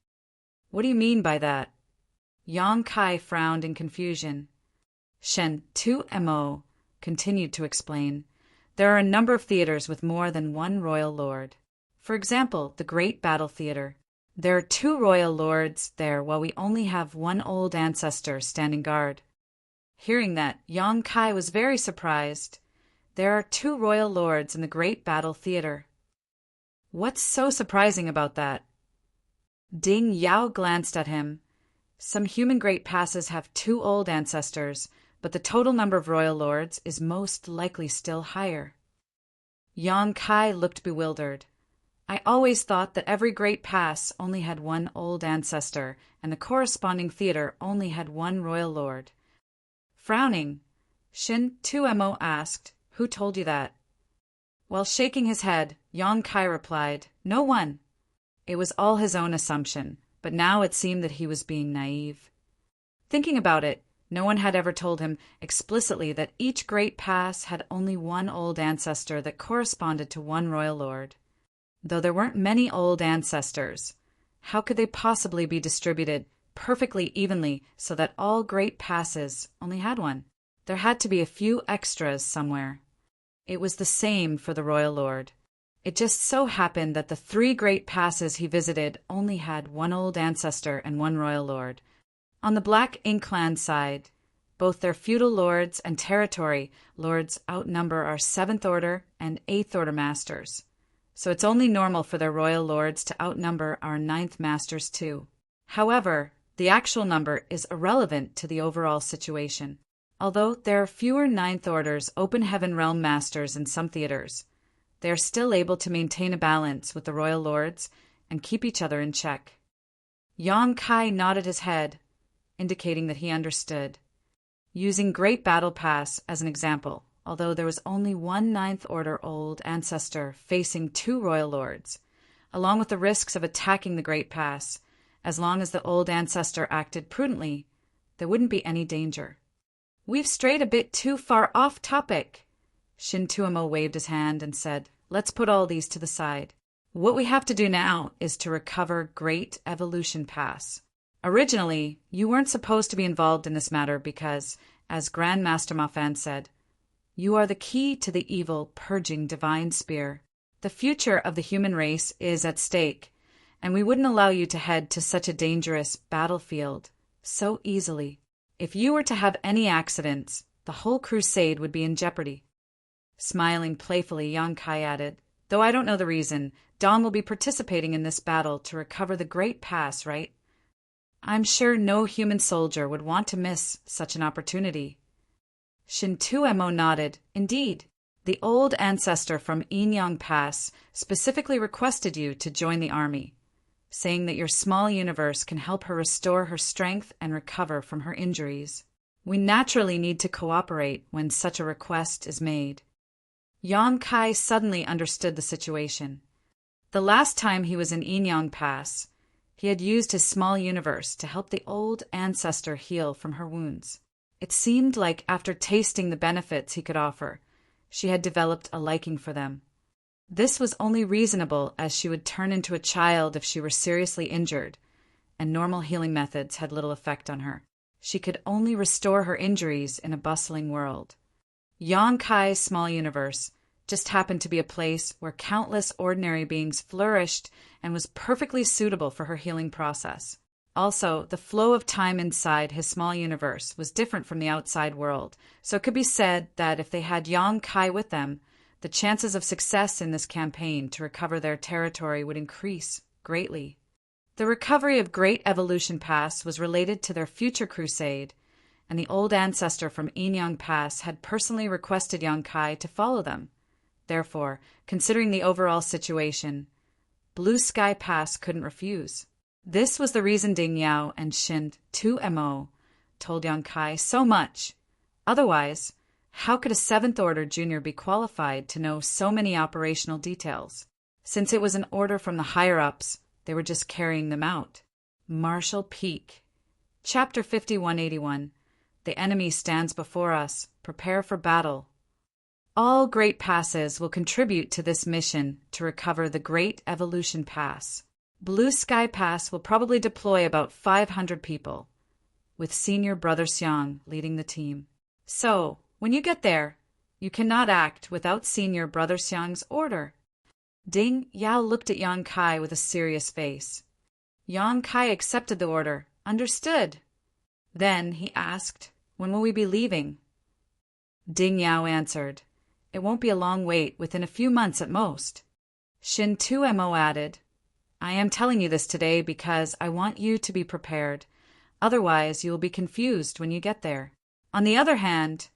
What do you mean by that? Yang Kai frowned in confusion. Shen 2mo continued to explain, "There are a number of theaters with more than one Royal Lord. For example, the Great Battle Theater. There are 2 Royal Lords there while we only have one Old Ancestor standing guard." Hearing that, Yang Kai was very surprised. There are 2 Royal Lords in the Great Battle Theater. What's so surprising about that? Ding Yao glanced at him. Some human great passes have 2 Old Ancestors, but the total number of Royal Lords is most likely still higher. Yang Kai looked bewildered. "I always thought that every great pass only had one Old Ancestor, and the corresponding theater only had one Royal Lord." Frowning, Shin 2mo asked, "Who told you that?" While shaking his head, Yang Kai replied, "No one." It was all his own assumption, but now it seemed that he was being naive. Thinking about it, no one had ever told him explicitly that each great pass had only one Old Ancestor that corresponded to one Royal Lord. Though there weren't many Old Ancestors, how could they possibly be distributed perfectly evenly so that all great passes only had one? There had to be a few extras somewhere. It was the same for the Royal Lord. It just so happened that the 3 great passes he visited only had one Old Ancestor and one Royal Lord. On the Black Ink clan side, both their feudal lords and territory lords outnumber our 7th Order and 8th Order Masters, so it's only normal for their Royal Lords to outnumber our 9th Masters too. However, the actual number is irrelevant to the overall situation. Although there are fewer 9th Orders Open Heaven Realm Masters in some theaters, they are still able to maintain a balance with the Royal Lords and keep each other in check. Yang Kai nodded his head, indicating that he understood. Using Great Battle Pass as an example, although there was only one 9th Order Old Ancestor facing 2 Royal Lords, along with the risks of attacking the Great Pass, as long as the Old Ancestor acted prudently, there wouldn't be any danger. "We've strayed a bit too far off topic." Shin 2mo waved his hand and said, "Let's put all these to the side. What we have to do now is to recover Great Evolution Pass. Originally, you weren't supposed to be involved in this matter because, as Grandmaster Mafan said, you are the key to the evil purging divine spear. The future of the human race is at stake, and we wouldn't allow you to head to such a dangerous battlefield so easily. If you were to have any accidents, the whole crusade would be in jeopardy. Smiling playfully, Yang Kai added, though I don't know the reason, Dawn will be participating in this battle to recover the Great Pass, right? I'm sure no human soldier would want to miss such an opportunity. Shin Tuemo nodded. Indeed, the old ancestor from Inyang Pass specifically requested you to join the army, saying that your small universe can help her restore her strength and recover from her injuries. We naturally need to cooperate when such a request is made. Yang Kai suddenly understood the situation. The last time he was in Inyang Pass, he had used his small universe to help the old ancestor heal from her wounds. It seemed like after tasting the benefits he could offer, she had developed a liking for them. This was only reasonable as she would turn into a child if she were seriously injured, and normal healing methods had little effect on her. She could only restore her injuries in a bustling world. Yang Kai's small universe just happened to be a place where countless ordinary beings flourished and was perfectly suitable for her healing process. Also, the flow of time inside his small universe was different from the outside world, so it could be said that if they had Yang Kai with them, the chances of success in this campaign to recover their territory would increase greatly. The recovery of Great Evolution Pass was related to their future crusade, and the old ancestor from Inyang Pass had personally requested Yang Kai to follow them. Therefore, considering the overall situation, Blue Sky Pass couldn't refuse. This was the reason Ding Yao and Shin Tuemo told Yang Kai so much. Otherwise, how could a 7th Order junior be qualified to know so many operational details? Since it was an order from the higher-ups, they were just carrying them out. Marshall Peak. Chapter 5181. The enemy stands before us. Prepare for battle. All Great Passes will contribute to this mission to recover the Great Evolution Pass. Blue Sky Pass will probably deploy about 500 people, with Senior Brother Xiang leading the team. So, when you get there, you cannot act without Senior Brother Xiang's order. Ding Yao looked at Yang Kai with a serious face. Yang Kai accepted the order. Understood. Then he asked, when will we be leaving? Ding Yao answered, it won't be a long wait, within a few months at most. Shin Tuemo added, I am telling you this today because I want you to be prepared. Otherwise, you will be confused when you get there. On the other hand,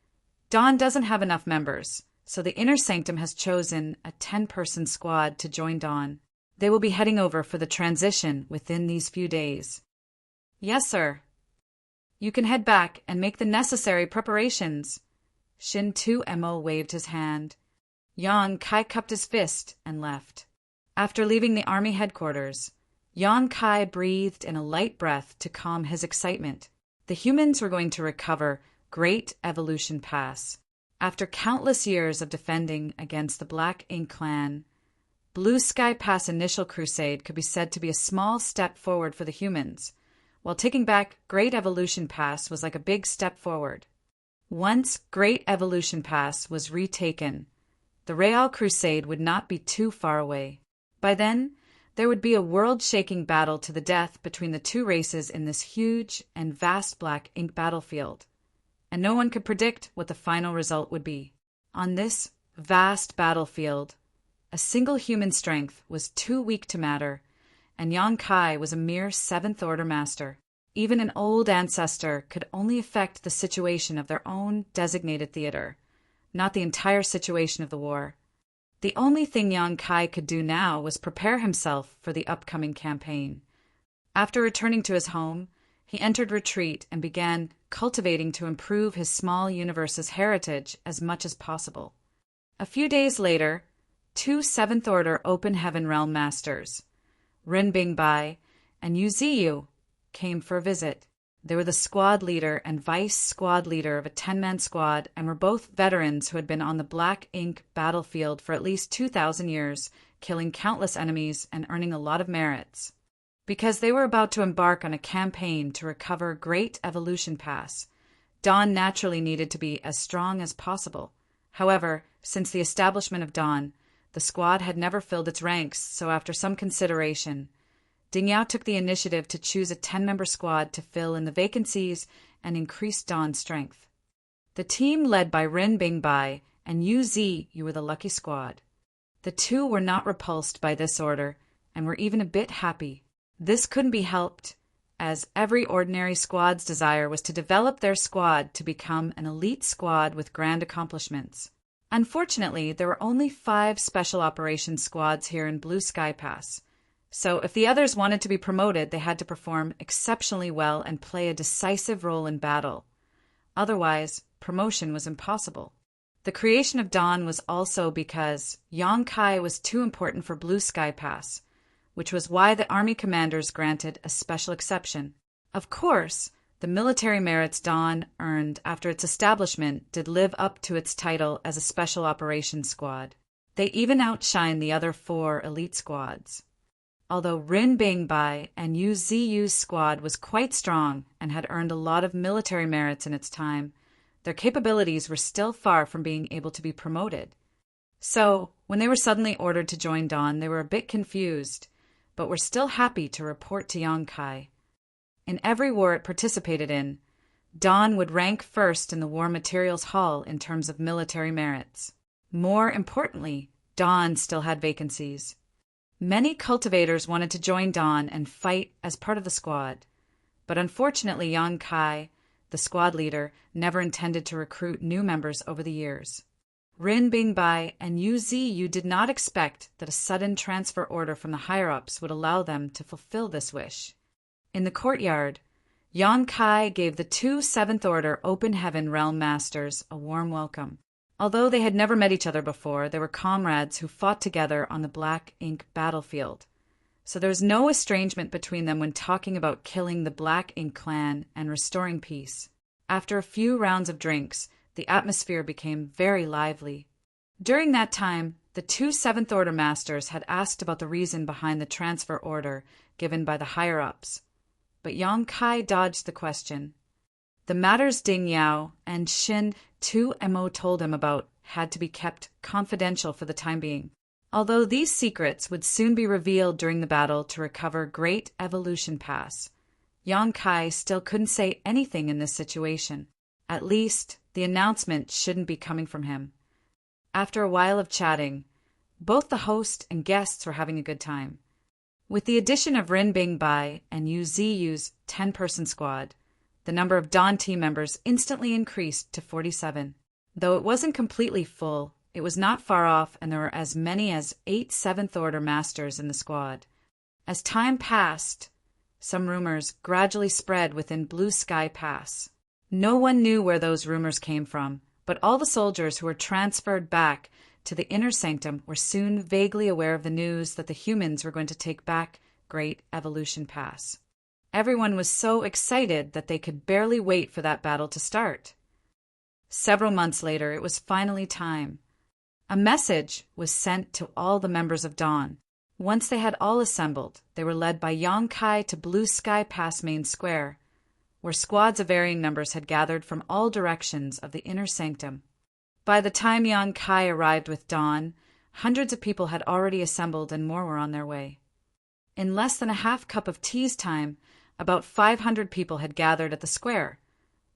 Dawn doesn't have enough members, so the Inner Sanctum has chosen a 10-person squad to join Dawn. They will be heading over for the transition within these few days. Yes, sir. You can head back and make the necessary preparations. Shin Tuemo waved his hand. Yang Kai cupped his fist and left. After leaving the army headquarters, Yang Kai breathed in a light breath to calm his excitement. The humans were going to recover Great Evolution Pass. After countless years of defending against the Black Ink Clan, Blue Sky Pass initial crusade could be said to be a small step forward for the humans, while taking back Great Evolution Pass was like a big step forward. Once Great Evolution Pass was retaken, the Real Crusade would not be too far away. By then, there would be a world-shaking battle to the death between the two races in this huge and vast Black Ink battlefield, and no one could predict what the final result would be. On this vast battlefield, a single human strength was too weak to matter, and Yang Kai was a mere 7th Order master. Even an old ancestor could only affect the situation of their own designated theater, not the entire situation of the war. The only thing Yang Kai could do now was prepare himself for the upcoming campaign. After returning to his home, he entered retreat and began cultivating to improve his small universe's heritage as much as possible. A few days later, 2 7th Order Open Heaven Realm Masters, Ren Bingbai and Yu Ziyu, came for a visit. They were the squad leader and vice squad leader of a 10-man squad and were both veterans who had been on the Black Ink battlefield for at least 2,000 years, killing countless enemies and earning a lot of merits. Because they were about to embark on a campaign to recover Great Evolution Pass, Dawn naturally needed to be as strong as possible. However, since the establishment of Dawn, the squad had never filled its ranks, so after some consideration, Ding Yao took the initiative to choose a 10-member squad to fill in the vacancies and increase Dawn's strength. The team led by Rin Bingbai and Yu Zi were the lucky squad. The two were not repulsed by this order and were even a bit happy. This couldn't be helped, as every ordinary squad's desire was to develop their squad to become an elite squad with grand accomplishments. Unfortunately, there were only 5 special operations squads here in Blue Sky Pass, so if the others wanted to be promoted, they had to perform exceptionally well and play a decisive role in battle. Otherwise, promotion was impossible. The creation of Dawn was also because Yongkai was too important for Blue Sky Pass, which was why the army commanders granted a special exception. Of course, the military merits Dawn earned after its establishment did live up to its title as a special operations squad. They even outshined the other 4 elite squads. Although Rin Bingbai and Yu Ziyu's squad was quite strong and had earned a lot of military merits in its time, their capabilities were still far from being able to be promoted. So, when they were suddenly ordered to join Dawn, they were a bit confused, but were still happy to report to Yongkai. In every war it participated in, Dawn would rank first in the War Materials Hall in terms of military merits. More importantly, Dawn still had vacancies. Many cultivators wanted to join Dawn and fight as part of the squad, but unfortunately Yongkai, the squad leader, never intended to recruit new members over the years. Rin Bingbai and Yu Ziyu did not expect that a sudden transfer order from the higher-ups would allow them to fulfill this wish. In the courtyard, Yongkai gave the 2 Seventh Order Open Heaven Realm Masters a warm welcome. Although they had never met each other before, they were comrades who fought together on the Black Ink battlefield. So there was no estrangement between them when talking about killing the Black Ink clan and restoring peace. After a few rounds of drinks, the atmosphere became very lively. During that time, the 2 Seventh Order Masters had asked about the reason behind the transfer order given by the higher-ups, but Yongkai dodged the question. The matters Ding Yao and Shin 2Mo told him about had to be kept confidential for the time being. Although these secrets would soon be revealed during the battle to recover Great Evolution Pass, Yongkai still couldn't say anything in this situation. At least, the announcement shouldn't be coming from him. After a while of chatting, both the host and guests were having a good time. With the addition of Rin Bingbai and Yu Ziyu's 10-person squad, the number of Dawn team members instantly increased to 47. Though it wasn't completely full, it was not far off, and there were as many as 8 Seventh Order Masters in the squad. As time passed, some rumors gradually spread within Blue Sky Pass. No one knew where those rumors came from, but all the soldiers who were transferred back to the Inner Sanctum were soon vaguely aware of the news that the humans were going to take back Great Evolution Pass. Everyone was so excited that they could barely wait for that battle to start. Several months later, it was finally time. A message was sent to all the members of Dawn. Once they had all assembled, they were led by Yongkai to Blue Sky Pass Main Square, where squads of varying numbers had gathered from all directions of the Inner Sanctum. By the time Yongkai arrived with Dawn, hundreds of people had already assembled and more were on their way. In less than a half cup of tea's time, about 500 people had gathered at the square,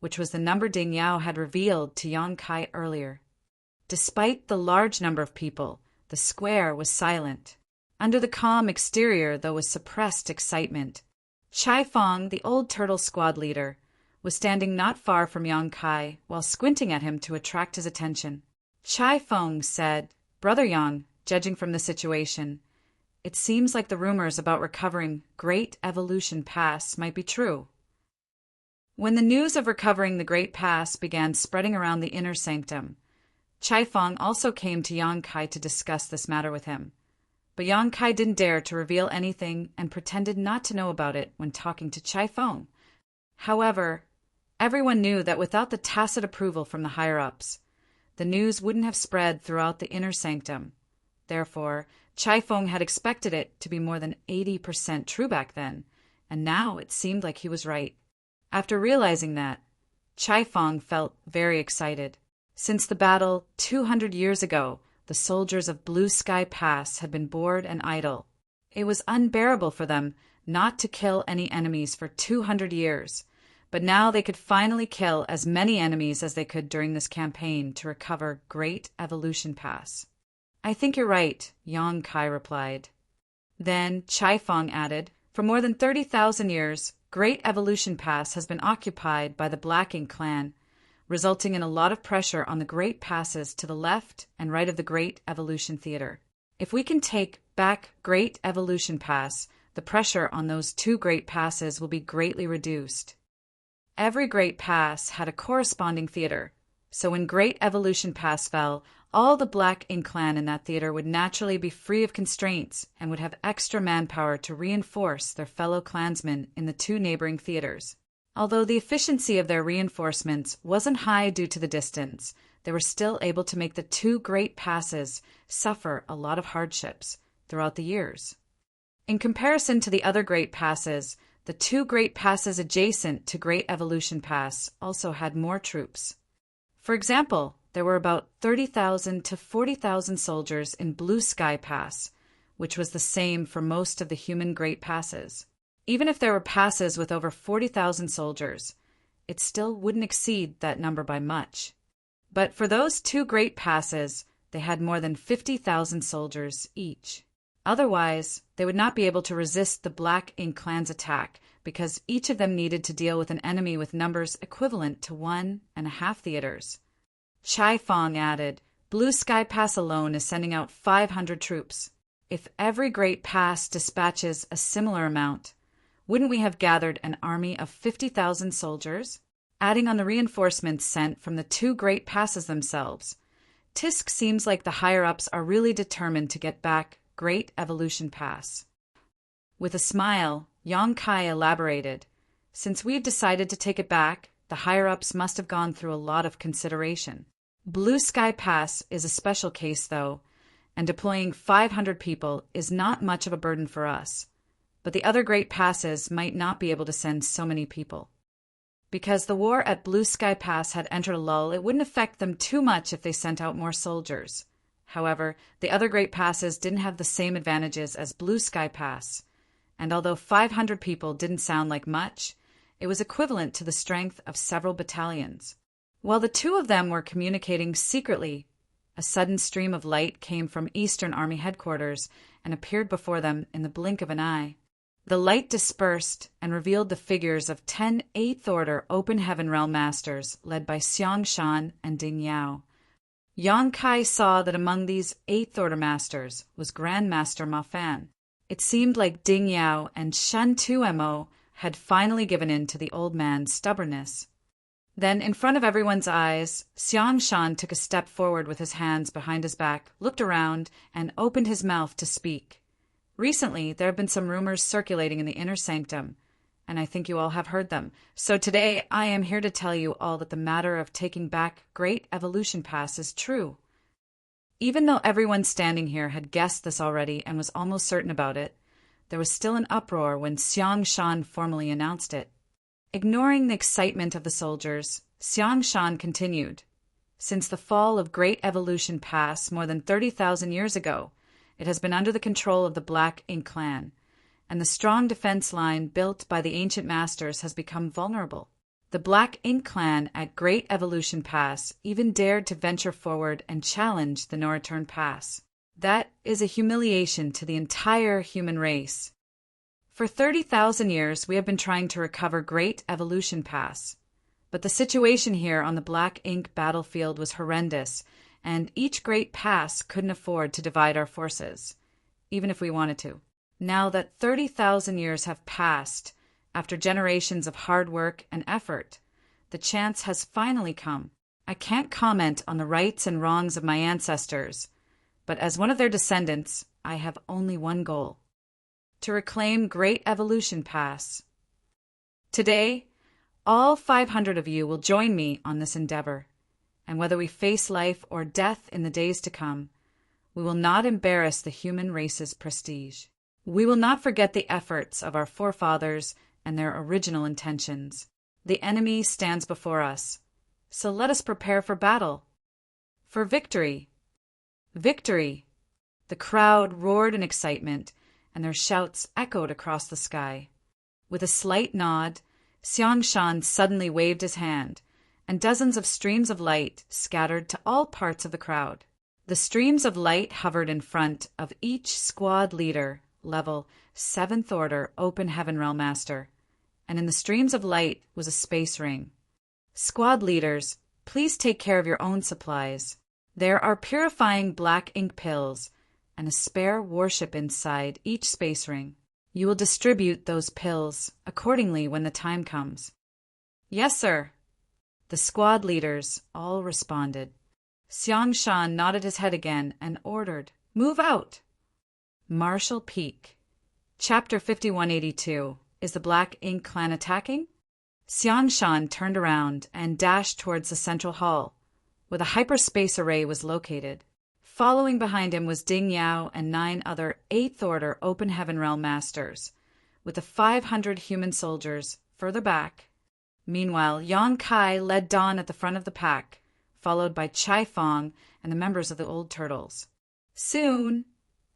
which was the number Ding Yao had revealed to Yongkai earlier. Despite the large number of people, the square was silent. Under the calm exterior, there was suppressed excitement. Chai Fong, the old turtle squad leader, was standing not far from Yongkai while squinting at him to attract his attention. Chai Fong said, "Brother Yang, judging from the situation, it seems like the rumors about recovering Great Evolution Pass might be true." When the news of recovering the Great Pass began spreading around the Inner Sanctum, Chai Fong also came to Yongkai to discuss this matter with him. But Yongkai didn't dare to reveal anything and pretended not to know about it when talking to Chai Fong. However, everyone knew that without the tacit approval from the higher-ups, the news wouldn't have spread throughout the Inner Sanctum. Therefore, Chai Feng had expected it to be more than 80% true back then, and now it seemed like he was right. After realizing that, Chai Feng felt very excited. Since the battle 200 years ago, the soldiers of Blue Sky Pass had been bored and idle. It was unbearable for them not to kill any enemies for 200 years, but now they could finally kill as many enemies as they could during this campaign to recover Great Evolution Pass. I think you're right, Yang Kai replied. Then Chai Feng added, for more than 30,000 years, Great Evolution Pass has been occupied by the Black Ink clan, resulting in a lot of pressure on the Great Passes to the left and right of the Great Evolution Theater. If we can take back Great Evolution Pass, the pressure on those two Great Passes will be greatly reduced. Every Great Pass had a corresponding theater, so when Great Evolution Pass fell, all the Black Ink clan in that theater would naturally be free of constraints and would have extra manpower to reinforce their fellow clansmen in the two neighboring theaters. Although the efficiency of their reinforcements wasn't high due to the distance, they were still able to make the two Great Passes suffer a lot of hardships throughout the years. In comparison to the other Great Passes, the two Great Passes adjacent to Great Evolution Pass also had more troops. For example, there were about 30,000 to 40,000 soldiers in Blue Sky Pass, which was the same for most of the human Great Passes. Even if there were passes with over 40,000 soldiers, it still wouldn't exceed that number by much. But for those two Great Passes, they had more than 50,000 soldiers each. Otherwise, they would not be able to resist the Black Ink clan's attack because each of them needed to deal with an enemy with numbers equivalent to 1.5 theaters. Chai Feng added, Blue Sky Pass alone is sending out 500 troops. If every Great Pass dispatches a similar amount, wouldn't we have gathered an army of 50,000 soldiers? Adding on the reinforcements sent from the two Great Passes themselves, Tisk seems like the higher-ups are really determined to get back Great Evolution Pass. With a smile, Yang Kai elaborated, since we've decided to take it back, the higher-ups must have gone through a lot of consideration. Blue Sky Pass is a special case, though, and deploying 500 people is not much of a burden for us. But the other Great Passes might not be able to send so many people. Because the war at Blue Sky Pass had entered a lull, it wouldn't affect them too much if they sent out more soldiers. However, the other Great Passes didn't have the same advantages as Blue Sky Pass, and although 500 people didn't sound like much, it was equivalent to the strength of several battalions. While the two of them were communicating secretly, a sudden stream of light came from Eastern Army headquarters and appeared before them in the blink of an eye. The light dispersed and revealed the figures of 10 Eighth Order Open Heaven Realm Masters led by Xiang Shan and Ding Yao. Yang Kai saw that among these Eighth Order Masters was Grandmaster Ma Fan. It seemed like Ding Yao and Shan Tuemo had finally given in to the old man's stubbornness. Then, in front of everyone's eyes, Xiang Shan took a step forward with his hands behind his back, looked around, and opened his mouth to speak. Recently, there have been some rumors circulating in the inner sanctum, and I think you all have heard them. So today, I am here to tell you all that the matter of taking back Great Evolution Pass is true. Even though everyone standing here had guessed this already and was almost certain about it, there was still an uproar when Xiang Shan formally announced it. Ignoring the excitement of the soldiers, Xiang Shan continued, Since the fall of Great Evolution Pass more than 30,000 years ago, it has been under the control of the Black Ink clan, and the strong defense line built by the ancient masters has become vulnerable. The Black Ink clan at Great Evolution Pass even dared to venture forward and challenge the No Return Pass. That is a humiliation to the entire human race. For 30,000 years, we have been trying to recover Great Evolution Pass, but the situation here on the Black Ink battlefield was horrendous, and each Great Pass couldn't afford to divide our forces, even if we wanted to. Now that 30,000 years have passed, after generations of hard work and effort, the chance has finally come. I can't comment on the rights and wrongs of my ancestors, but as one of their descendants, I have only one goal: to reclaim Great Evolution Pass. Today, all 500 of you will join me on this endeavor, and whether we face life or death in the days to come, We will not embarrass the human race's prestige. We will not forget the efforts of our forefathers and their original intentions. The enemy stands before us, so let us prepare for battle. For victory. Victory! The crowd roared in excitement, and their shouts echoed across the sky. With a slight nod, Xiangshan suddenly waved his hand, and dozens of streams of light scattered to all parts of the crowd. The streams of light hovered in front of each squad leader, level 7th Order Open Heaven Realm Master, and in the streams of light was a space ring. Squad leaders, please take care of your own supplies. There are purifying black ink pills and a spare warship inside each space ring. You will distribute those pills accordingly when the time comes. Yes, sir. The squad leaders all responded. Xiangshan nodded his head again and ordered, "Move out!" Marshall Peak. Chapter 5182. Is the Black Ink Clan attacking? Xiangshan turned around and dashed towards the central hall, where the hyperspace array was located. Following behind him was Ding Yao and 9 other 8th Order Open Heaven Realm Masters, with the 500 human soldiers further back. Meanwhile, Yang Kai led Dawn at the front of the pack, followed by Chai Fong and the members of the Old Turtles. Soon,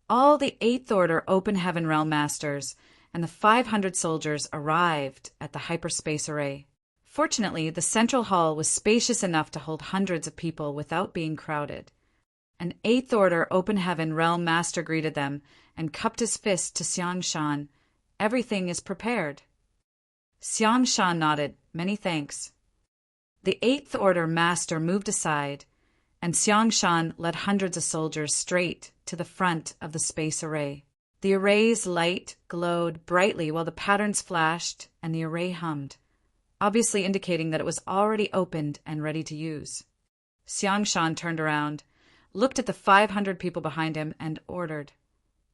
all the 8th Order Open Heaven Realm Masters and the 500 soldiers arrived at the hyperspace array. Fortunately, the central hall was spacious enough to hold hundreds of people without being crowded. An 8th Order Open Heaven Realm Master greeted them and cupped his fist to Xiangshan. "Everything is prepared." Xiangshan nodded. "Many thanks." The 8th Order Master moved aside, and Xiangshan led hundreds of soldiers straight to the front of the space array. The array's light glowed brightly while the patterns flashed and the array hummed, obviously indicating that it was already opened and ready to use. Xiangshan turned around, looked at the 500 people behind him, and ordered,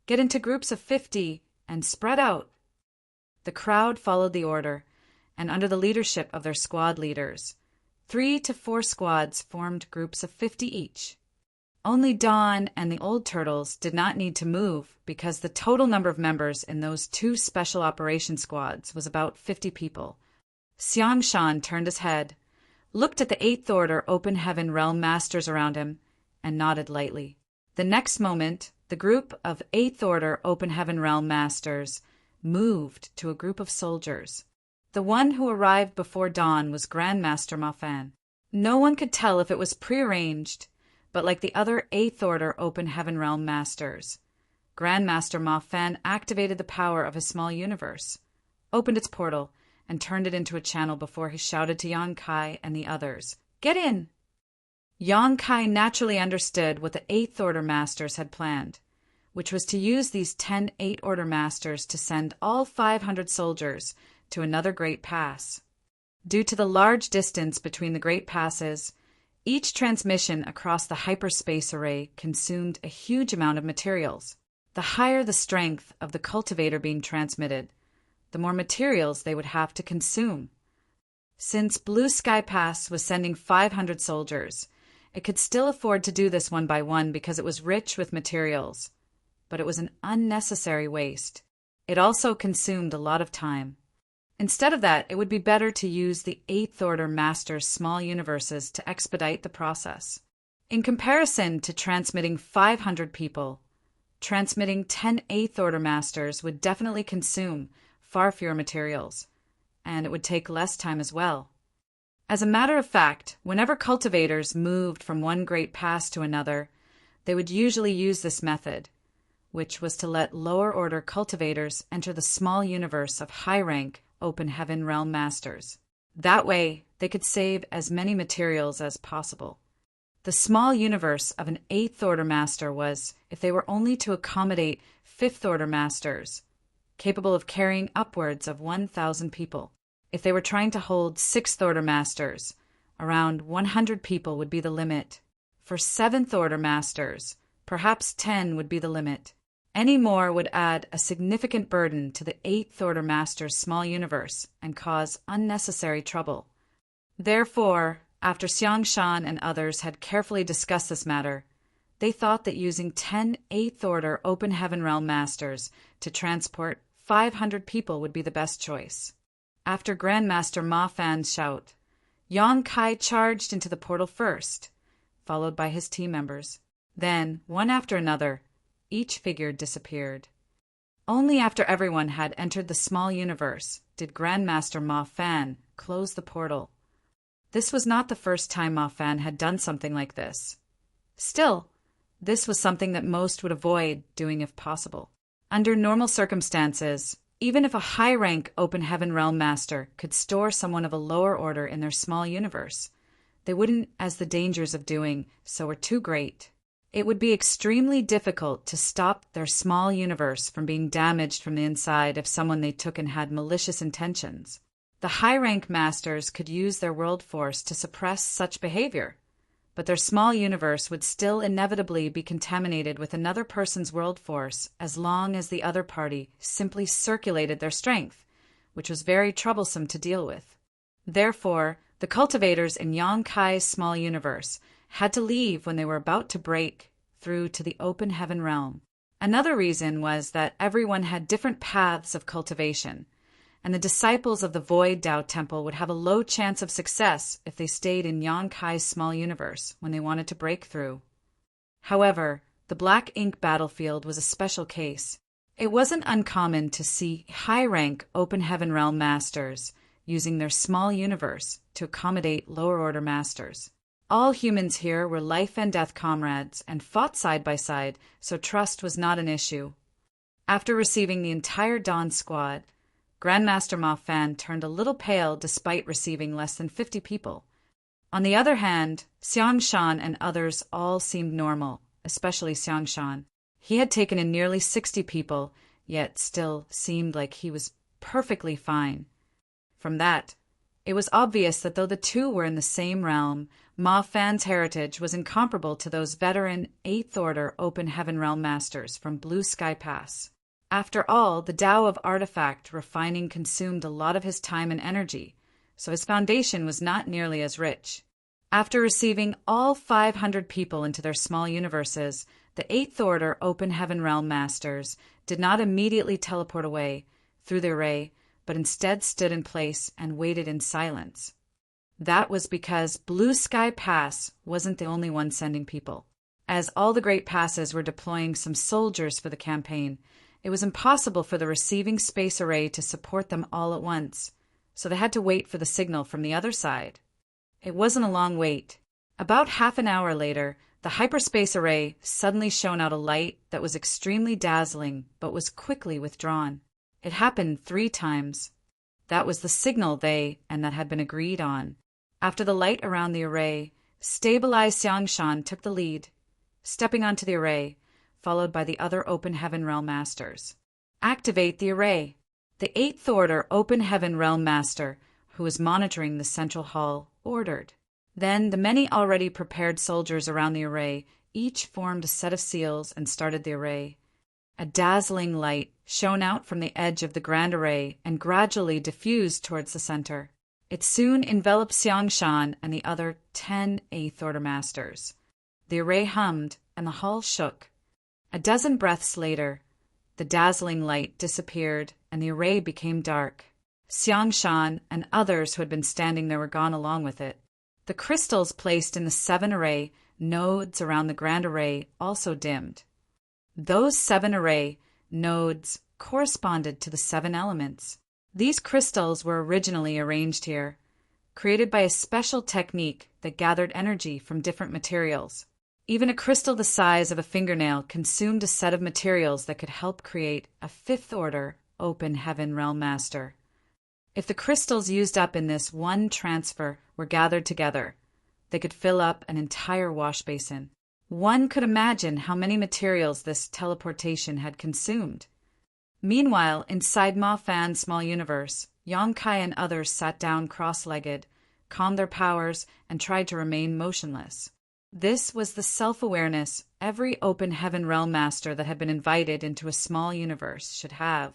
"Get into groups of 50 and spread out." The crowd followed the order, and under the leadership of their squad leaders, 3 to 4 squads formed groups of 50 each. Only Dawn and the Old Turtles did not need to move because the total number of members in those 2 special operation squads was about 50 people. Xiangshan turned his head, looked at the 8th Order Open Heaven Realm Masters around him, and nodded lightly. The next moment, the group of 8th Order Open Heaven Realm Masters moved to a group of soldiers. The one who arrived before Dawn was Grandmaster Ma Fan. No one could tell if it was prearranged, but like the other 8th Order Open Heaven Realm Masters, Grandmaster Ma Fan activated the power of his small universe, opened its portal, and turned it into a channel before he shouted to Yang Kai and the others, "Get in!" Yang Kai naturally understood what the 8th Order Masters had planned, which was to use these 10 8th Order Masters to send all 500 soldiers to another Great Pass. Due to the large distance between the Great Passes, each transmission across the hyperspace array consumed a huge amount of materials. The higher the strength of the cultivator being transmitted, the more materials they would have to consume. Since Blue Sky Pass was sending 500 soldiers, it could still afford to do this one by one because it was rich with materials, but it was an unnecessary waste. It also consumed a lot of time. Instead of that, it would be better to use the 8th Order Masters' small universes to expedite the process. In comparison to transmitting 500 people, transmitting 10 8th Order Masters would definitely consume far fewer materials, and it would take less time as well. As a matter of fact, whenever cultivators moved from one Great Pass to another, they would usually use this method, which was to let lower order cultivators enter the small universe of high-rank Open Heaven Realm Masters. That way, they could save as many materials as possible. The small universe of an 8th Order Master was, if they were only to accommodate 5th Order Masters, capable of carrying upwards of 1,000 people. If they were trying to hold 6th Order Masters, around 100 people would be the limit. For 7th Order Masters, perhaps 10 would be the limit. Any more would add a significant burden to the 8th Order Master's small universe and cause unnecessary trouble. Therefore, after Xiangshan and others had carefully discussed this matter, They thought that using 10 Eighth Order Open Heaven Realm Masters to transport 500 people would be the best choice. After Grandmaster Ma Fan's shout, Yang Kai charged into the portal first, followed by his team members. Then, one after another, each figure disappeared. Only after everyone had entered the small universe did Grandmaster Ma Fan close the portal. This was not the first time Ma Fan had done something like this. Still, this was something that most would avoid doing if possible. Under normal circumstances, even if a high-rank Open Heaven Realm Master could store someone of a lower order in their small universe, they wouldn't, as the dangers of doing so were too great. It would be extremely difficult to stop their small universe from being damaged from the inside if someone they took in had malicious intentions. The high-rank masters could use their world force to suppress such behavior, but their small universe would still inevitably be contaminated with another person's world force as long as the other party simply circulated their strength, which was very troublesome to deal with. Therefore, the cultivators in Yang Kai's small universe had to leave when they were about to break through to the Open Heaven Realm. Another reason was that everyone had different paths of cultivation, and the disciples of the Void Tao Temple would have a low chance of success if they stayed in Yang Kai's small universe when they wanted to break through. However, the Black Ink battlefield was a special case. It wasn't uncommon to see high-rank Open Heaven Realm Masters using their small universe to accommodate lower-order masters. All humans here were life-and-death comrades and fought side by side, so trust was not an issue. After receiving the entire Dawn squad, Grandmaster Ma Fan turned a little pale despite receiving less than 50 people. On the other hand, Xiang Shan and others all seemed normal, especially Xiang Shan. He had taken in nearly 60 people, yet still seemed like he was perfectly fine. From that, it was obvious that though the two were in the same realm, Ma Fan's heritage was incomparable to those veteran Eighth Order Open Heaven Realm Masters from Blue Sky Pass. After all, the Tao of artifact refining consumed a lot of his time and energy, so his foundation was not nearly as rich. After receiving all 500 people into their small universes, the Eighth Order Open Heaven Realm Masters did not immediately teleport away through the array, but instead stood in place and waited in silence. That was because Blue Sky Pass wasn't the only one sending people. As all the Great Passes were deploying some soldiers for the campaign, it was impossible for the receiving space array to support them all at once, so they had to wait for the signal from the other side. It wasn't a long wait. About half an hour later, the hyperspace array suddenly shone out a light that was extremely dazzling but was quickly withdrawn. It happened 3 times. That was the signal that had been agreed on. After the light around the array, stabilized Xiangshan took the lead, stepping onto the array, followed by the other Open Heaven Realm Masters. Activate the array. The Eighth Order Open Heaven Realm Master, who was monitoring the central hall, ordered. Then the many already prepared soldiers around the array each formed a set of seals and started the array. A dazzling light shone out from the edge of the grand array and gradually diffused towards the center. It soon enveloped Xiangshan and the other 10 Eighth Order Masters. The array hummed and the hall shook. A dozen breaths later, the dazzling light disappeared and the array became dark. Xiangshan and others who had been standing there were gone along with it. The crystals placed in the 7 array nodes around the grand array also dimmed. Those 7 array nodes corresponded to the 7 elements. These crystals were originally arranged here, created by a special technique that gathered energy from different materials. Even a crystal the size of a fingernail consumed a set of materials that could help create a 5th Order Open Heaven Realm Master. If the crystals used up in this one transfer were gathered together, they could fill up an entire wash basin. One could imagine how many materials this teleportation had consumed. Meanwhile, inside Ma Fan's small universe, Yang Kai and others sat down cross-legged, calmed their powers, and tried to remain motionless. This was the self-awareness every Open Heaven Realm Master that had been invited into a small universe should have.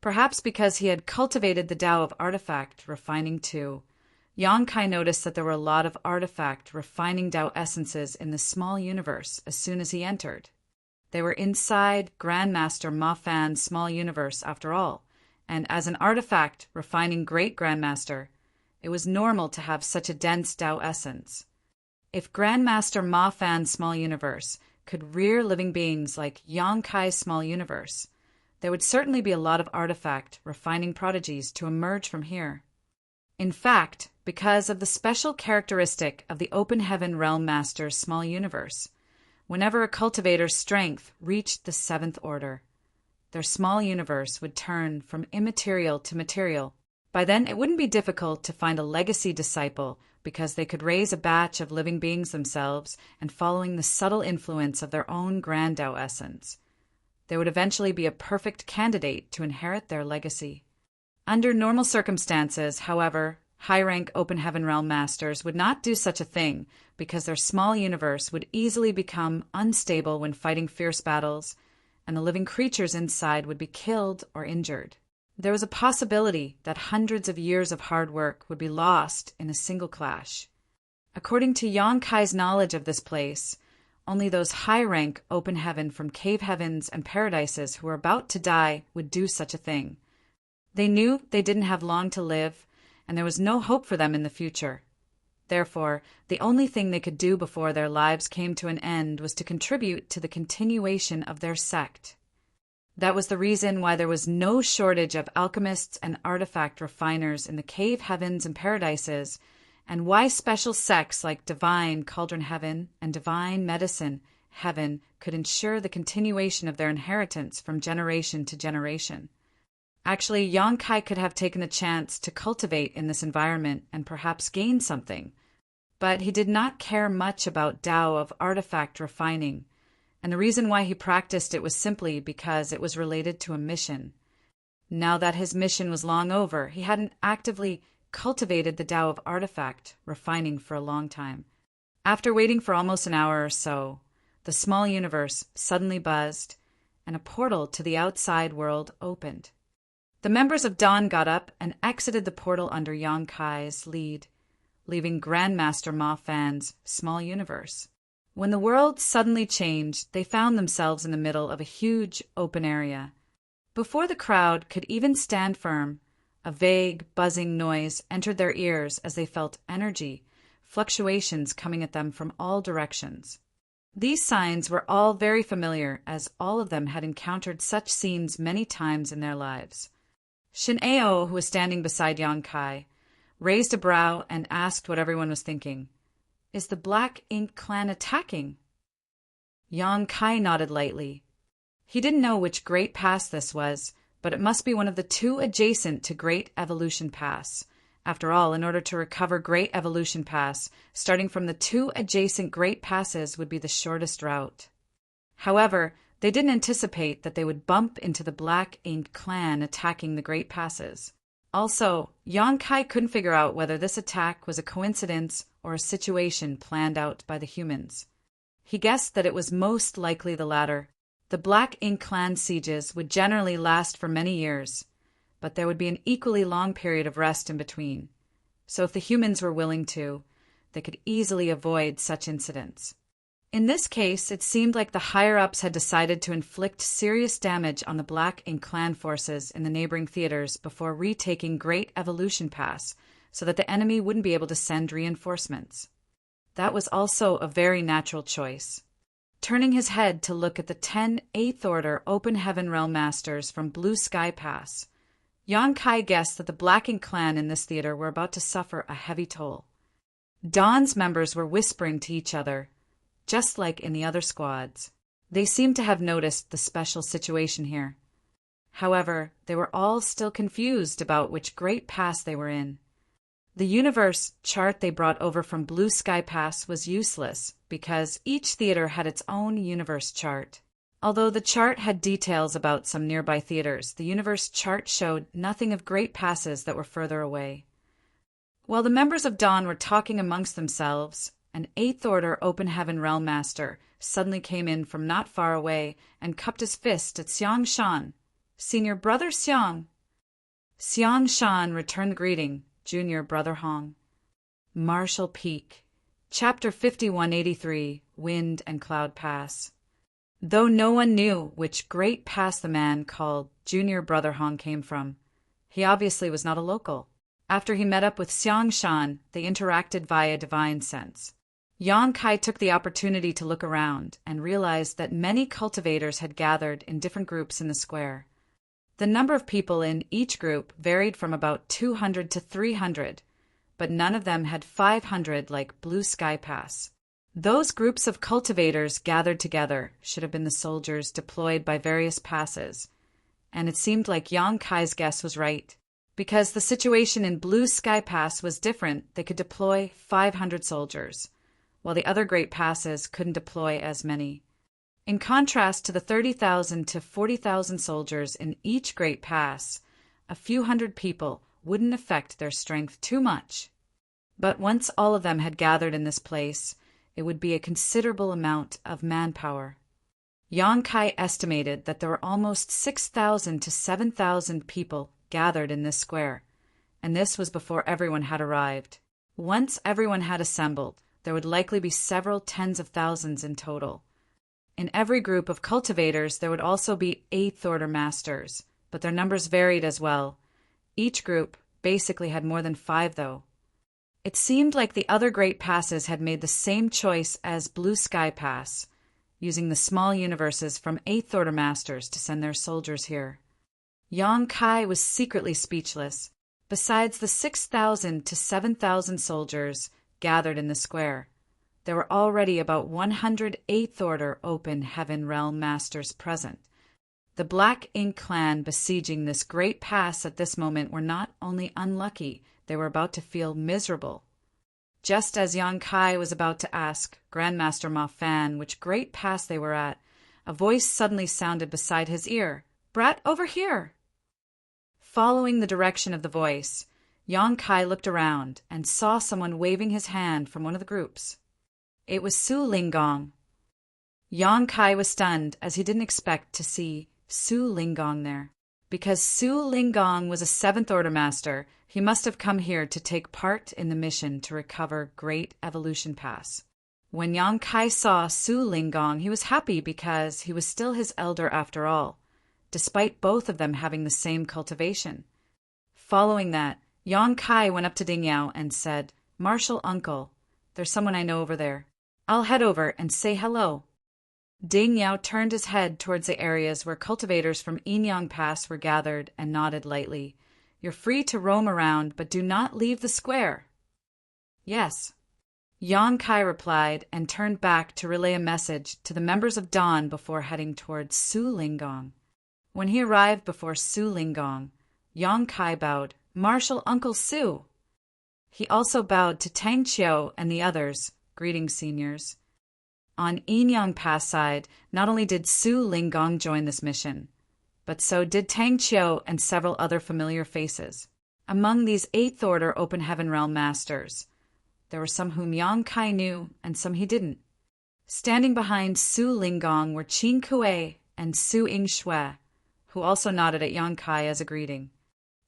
Perhaps because he had cultivated the Tao of artifact refining too, Yang Kai noticed that there were a lot of artifact refining Tao essences in the small universe as soon as he entered. They were inside Grandmaster Ma Fan's small universe after all, and as an artifact refining Great Grandmaster, it was normal to have such a dense Tao essence. If Grandmaster Ma Fan's small universe could rear living beings like Yang Kai's small universe, there would certainly be a lot of artifact refining prodigies to emerge from here. In fact, because of the special characteristic of the Open Heaven Realm Master's small universe, whenever a cultivator's strength reached the 7th order, their small universe would turn from immaterial to material. By then, it wouldn't be difficult to find a legacy disciple because they could raise a batch of living beings themselves and following the subtle influence of their own grand Tao essence. They would eventually be a perfect candidate to inherit their legacy. Under normal circumstances, however, high-rank Open Heaven Realm Masters would not do such a thing because their small universe would easily become unstable when fighting fierce battles, and the living creatures inside would be killed or injured. There was a possibility that hundreds of years of hard work would be lost in a single clash. According to Yang Kai's knowledge of this place, only those high-rank Open Heaven from cave heavens and paradises who were about to die would do such a thing. They knew they didn't have long to live, and there was no hope for them in the future. Therefore, the only thing they could do before their lives came to an end was to contribute to the continuation of their sect. That was the reason why there was no shortage of alchemists and artifact refiners in the cave heavens and paradises, and why special sects like Divine Cauldron Heaven and Divine Medicine Heaven could ensure the continuation of their inheritance from generation to generation. Actually, Yang Kai could have taken the chance to cultivate in this environment and perhaps gain something, but he did not care much about Tao of artifact refining, and the reason why he practiced it was simply because it was related to a mission. Now that his mission was long over, he hadn't actively cultivated the Tao of artifact refining for a long time. After waiting for almost an hour or so, the small universe suddenly buzzed, and a portal to the outside world opened. The members of Dawn got up and exited the portal under Yang Kai's lead, leaving Grandmaster Ma Fan's small universe. When the world suddenly changed, they found themselves in the middle of a huge open area. Before the crowd could even stand firm, a vague, buzzing noise entered their ears as they felt energy, fluctuations coming at them from all directions. These signs were all very familiar, as all of them had encountered such scenes many times in their lives. Shin-Ao, who was standing beside Yang Kai, raised a brow and asked what everyone was thinking. "Is the Black Ink Clan attacking?" Yang Kai nodded lightly. He didn't know which Great Pass this was, but it must be one of the two adjacent to Great Evolution Pass. After all, in order to recover Great Evolution Pass, starting from the two adjacent Great Passes would be the shortest route. However, they didn't anticipate that they would bump into the Black Ink Clan attacking the Great Passes. Also, Yang Kai couldn't figure out whether this attack was a coincidence or a situation planned out by the humans. He guessed that it was most likely the latter. The Black Ink Clan sieges would generally last for many years, but there would be an equally long period of rest in between. So if the humans were willing to, they could easily avoid such incidents. In this case, it seemed like the higher-ups had decided to inflict serious damage on the Black Ink Clan forces in the neighboring theaters before retaking Great Evolution Pass, so that the enemy wouldn't be able to send reinforcements. That was also a very natural choice. Turning his head to look at the 10 8th Order Open Heaven Realm Masters from Blue Sky Pass, Yang Kai guessed that the Black Ink Clan in this theater were about to suffer a heavy toll. Dawn's members were whispering to each other, just like in the other squads. They seemed to have noticed the special situation here. However, they were all still confused about which Great Pass they were in. The universe chart they brought over from Blue Sky Pass was useless because each theater had its own universe chart. Although the chart had details about some nearby theaters, the universe chart showed nothing of Great Passes that were further away. While the members of Dawn were talking amongst themselves, an 8th Order Open Heaven Realm Master suddenly came in from not far away and cupped his fist at Xiang Shan. "Senior Brother Xiang." Xiang Shan returned the greeting, "Junior Brother Hong." Marshall Peak. Chapter 5183, Wind and Cloud Pass. Though no one knew which great pass the man called Junior Brother Hong came from, he obviously was not a local. After he met up with Xiang Shan, they interacted via divine sense. Yang Kai took the opportunity to look around and realized that many cultivators had gathered in different groups in the square. The number of people in each group varied from about 200 to 300, but none of them had 500 like Blue Sky Pass. Those groups of cultivators gathered together should have been the soldiers deployed by various passes, and it seemed like Yang Kai's guess was right. Because the situation in Blue Sky Pass was different, they could deploy 500 soldiers, while the other great passes couldn't deploy as many. In contrast to the 30,000 to 40,000 soldiers in each great pass, a few hundred people wouldn't affect their strength too much. But once all of them had gathered in this place, it would be a considerable amount of manpower. Yang Kai estimated that there were almost 6,000 to 7,000 people gathered in this square, and this was before everyone had arrived. Once everyone had assembled, there would likely be several tens of thousands in total. In every group of cultivators, there would also be 8th Order Masters, but their numbers varied as well. Each group basically had more than 5, though. It seemed like the other great passes had made the same choice as Blue Sky Pass, using the small universes from 8th Order Masters to send their soldiers here. Yang Kai was secretly speechless. Besides the 6,000 to 7,000 soldiers gathered in the square, there were already about 100 8th Order Open Heaven Realm Masters present. The Black Ink clan besieging this great pass at this moment were not only unlucky, they were about to feel miserable. Just as Yang Kai was about to ask Grandmaster Ma Fan which great pass they were at, a voice suddenly sounded beside his ear. "Brat, over here!" Following the direction of the voice, Yang Kai looked around and saw someone waving his hand from one of the groups. It was Su Linggong. Yang Kai was stunned as he didn't expect to see Su Linggong there. Because Su Linggong was a 7th Order Master, he must have come here to take part in the mission to recover Great Evolution Pass. When Yang Kai saw Su Linggong, he was happy because he was still his elder after all, despite both of them having the same cultivation. Following that, Yang Kai went up to Ding Yao and said, "Marshal Uncle, there's someone I know over there. I'll head over and say hello." Ding Yao turned his head towards the areas where cultivators from Yinyang Pass were gathered and nodded lightly. "You're free to roam around, but do not leave the square." "Yes." Yang Kai replied and turned back to relay a message to the members of Dawn before heading towards Su Linggong. When he arrived before Su Linggong, Yang Kai bowed, "Marshal Uncle Su." He also bowed to Tang Qiu and the others, "Greetings, seniors." On Yinyang Pass side, not only did Su Linggong join this mission, but so did Tang Qiu and several other familiar faces. Among these 8th Order Open Heaven Realm Masters, there were some whom Yang Kai knew and some he didn't. Standing behind Su Linggong were Qin Kuei and Su Ing Shui, who also nodded at Yang Kai as a greeting.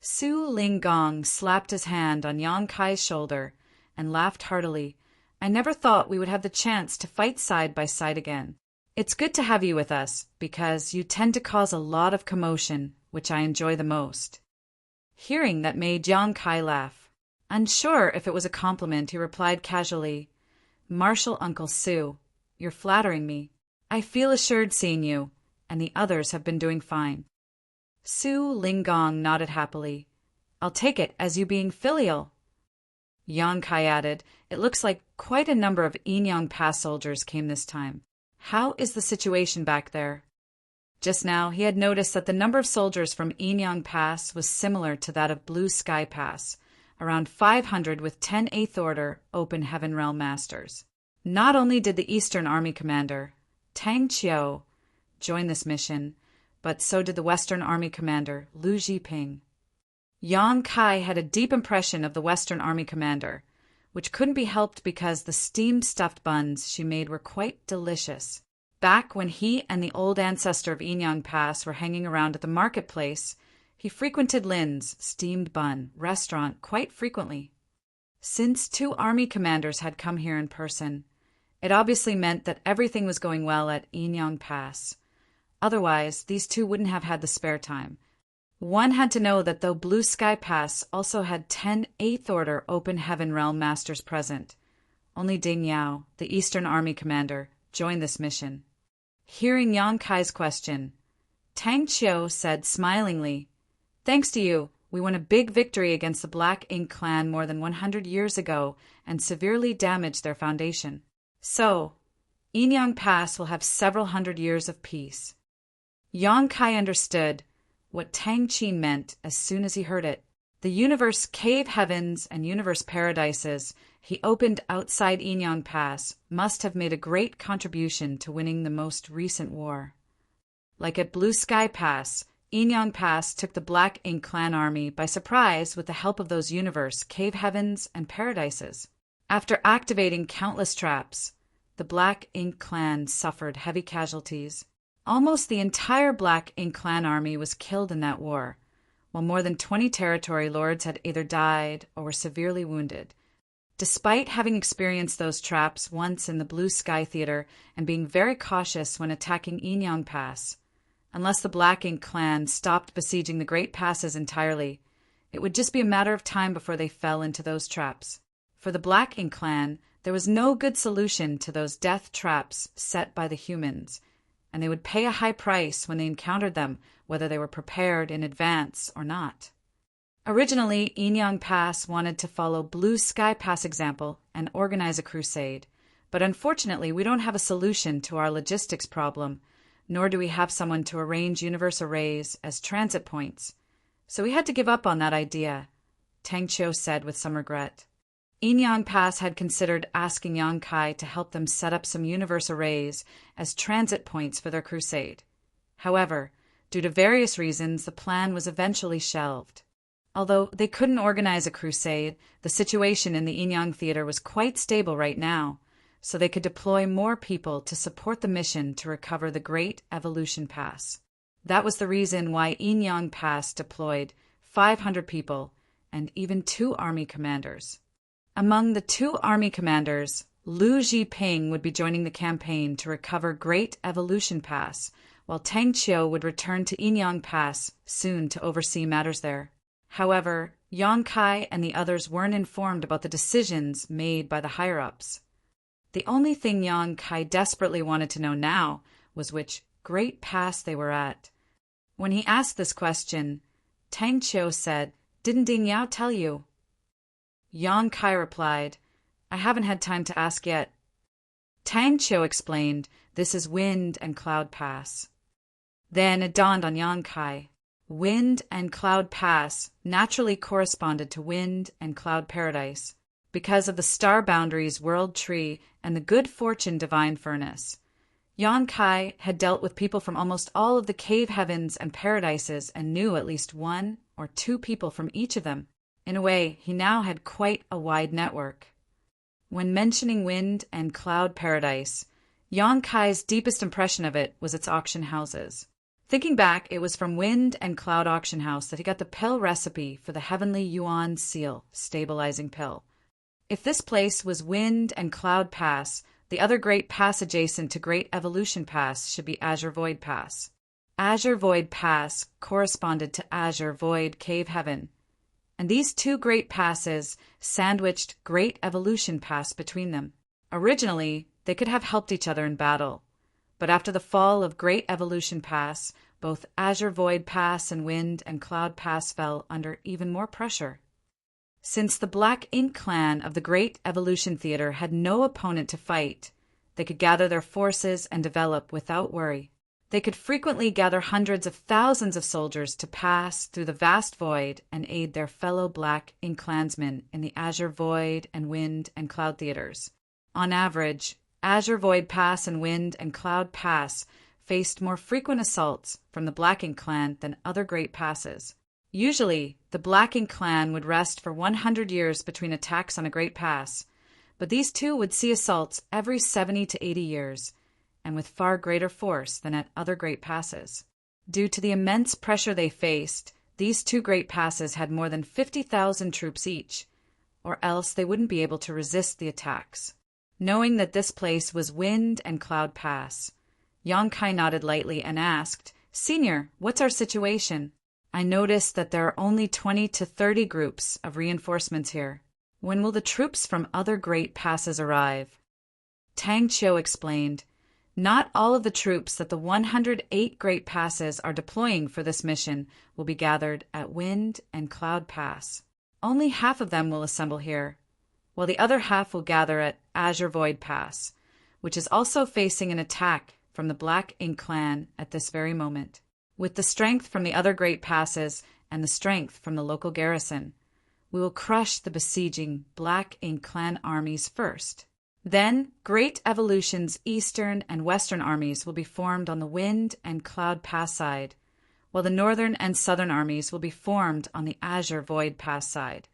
Su Linggong slapped his hand on Yang Kai's shoulder and laughed heartily. "I never thought we would have the chance to fight side by side again. It's good to have you with us, because you tend to cause a lot of commotion, which I enjoy the most." Hearing that made Yang Kai laugh. Unsure if it was a compliment, he replied casually, "Marshal Uncle Su, you're flattering me. I feel assured seeing you, and the others have been doing fine." Su Linggong nodded happily. "I'll take it as you being filial." Yang Kai added, "It looks like quite a number of Yinyang Pass soldiers came this time. How is the situation back there?" Just now, he had noticed that the number of soldiers from Yinyang Pass was similar to that of Blue Sky Pass, around 500 with 10 8th Order Open Heaven Realm Masters. Not only did the Eastern Army Commander, Tang Qiu, join this mission, but so did the Western Army Commander, Lu Jiping. Yang Kai had a deep impression of the Western Army Commander, which couldn't be helped because the steamed stuffed buns she made were quite delicious. Back when he and the old ancestor of Yinyang Pass were hanging around at the marketplace, he frequented Lin's steamed bun restaurant quite frequently. Since 2 army commanders had come here in person, it obviously meant that everything was going well at Inyang Pass. Otherwise, these two wouldn't have had the spare time. One had to know that though Blue Sky Pass also had 10 8th Order Open Heaven Realm Masters present, only Ding Yao, the Eastern Army commander, joined this mission. Hearing Yang Kai's question, Tang Qiu said smilingly, "Thanks to you, we won a big victory against the Black Ink clan more than 100 years ago and severely damaged their foundation. So, Inyang Pass will have several hundred years of peace." Yang Kai understood what Tang Qi meant as soon as he heard it. The universe cave heavens and universe paradises he opened outside Inyang Pass must have made a great contribution to winning the most recent war. Like at Blue Sky Pass, Inyang Pass took the Black Ink clan army by surprise with the help of those universe cave heavens and paradises. After activating countless traps, the Black Ink clan suffered heavy casualties. Almost the entire Black Ink clan army was killed in that war, while more than 20 territory lords had either died or were severely wounded. Despite having experienced those traps once in the Blue Sky Theater and being very cautious when attacking Inyang Pass, unless the Black Ink clan stopped besieging the Great Passes entirely, it would just be a matter of time before they fell into those traps. For the Black Ink clan, there was no good solution to those death traps set by the humans, and they would pay a high price when they encountered them, whether they were prepared in advance or not. Originally, Inyang Pass wanted to follow Blue Sky Pass example and organize a crusade, but unfortunately we don't have a solution to our logistics problem, nor do we have someone to arrange universe arrays as transit points, so we had to give up on that idea, Tang Qiu said with some regret. Inyang Pass had considered asking Yang Kai to help them set up some universe arrays as transit points for their crusade. However, due to various reasons, the plan was eventually shelved. Although they couldn't organize a crusade, the situation in the Inyang Theater was quite stable right now, so they could deploy more people to support the mission to recover the Great Evolution Pass. That was the reason why Inyang Pass deployed 500 people and even 2 army commanders. Among the 2 army commanders, Lu Zhiping would be joining the campaign to recover Great Evolution Pass, while Tang Qiu would return to Inyang Pass soon to oversee matters there. However, Yang Kai and the others weren't informed about the decisions made by the higher-ups. The only thing Yang Kai desperately wanted to know now was which Great Pass they were at. When he asked this question, Tang Qiu said, "Didn't Ding Yao tell you?" Yang Kai replied, "I haven't had time to ask yet." Tang Qiu explained, "This is Wind and Cloud Pass." Then it dawned on Yang Kai. Wind and Cloud Pass naturally corresponded to Wind and Cloud Paradise because of the Star Boundaries World Tree and the Good Fortune Divine Furnace. Yang Kai had dealt with people from almost all of the cave heavens and paradises and knew at least 1 or 2 people from each of them. In a way, he now had quite a wide network. When mentioning Wind and Cloud Paradise, Yang Kai's deepest impression of it was its auction houses. Thinking back, it was from Wind and Cloud Auction House that he got the pill recipe for the Heavenly Yuan Seal stabilizing pill. If this place was Wind and Cloud Pass, the other great pass adjacent to Great Evolution Pass should be Azure Void Pass. Azure Void Pass corresponded to Azure Void Cave Heaven, and these 2 great passes sandwiched Great Evolution Pass between them. Originally, they could have helped each other in battle, but after the fall of Great Evolution Pass, both Azure Void Pass and Wind and Cloud Pass fell under even more pressure. Since the Black Ink clan of the Great Evolution Theater had no opponent to fight, they could gather their forces and develop without worry. They could frequently gather hundreds of thousands of soldiers to pass through the vast void and aid their fellow Black Ink clansmen in the Azure Void and Wind and Cloud theaters. On average, Azure Void Pass and Wind and Cloud Pass faced more frequent assaults from the Black Ink clan than other great passes. Usually, the Black Ink clan would rest for 100 years between attacks on a great pass, but these 2 would see assaults every 70 to 80 years, and with far greater force than at other great passes. Due to the immense pressure they faced, these 2 great passes had more than 50,000 troops each, or else they wouldn't be able to resist the attacks. Knowing that this place was Wind and Cloud Pass, Yang Kai nodded lightly and asked, "Senior, what's our situation? I noticed that there are only 20 to 30 groups of reinforcements here. When will the troops from other great passes arrive?" Tang Qiu explained, "Not all of the troops that the 108 great passes are deploying for this mission will be gathered at Wind and Cloud Pass. Only half of them will assemble here, while the other half will gather at Azure Void Pass, which is also facing an attack from the Black Ink clan at this very moment. With the strength from the other great passes and the strength from the local garrison, we will crush the besieging Black Ink clan armies first. Then, Great Evolution's Eastern and Western armies will be formed on the Wind and Cloud Pass side, while the Northern and Southern armies will be formed on the Azure Void Pass side.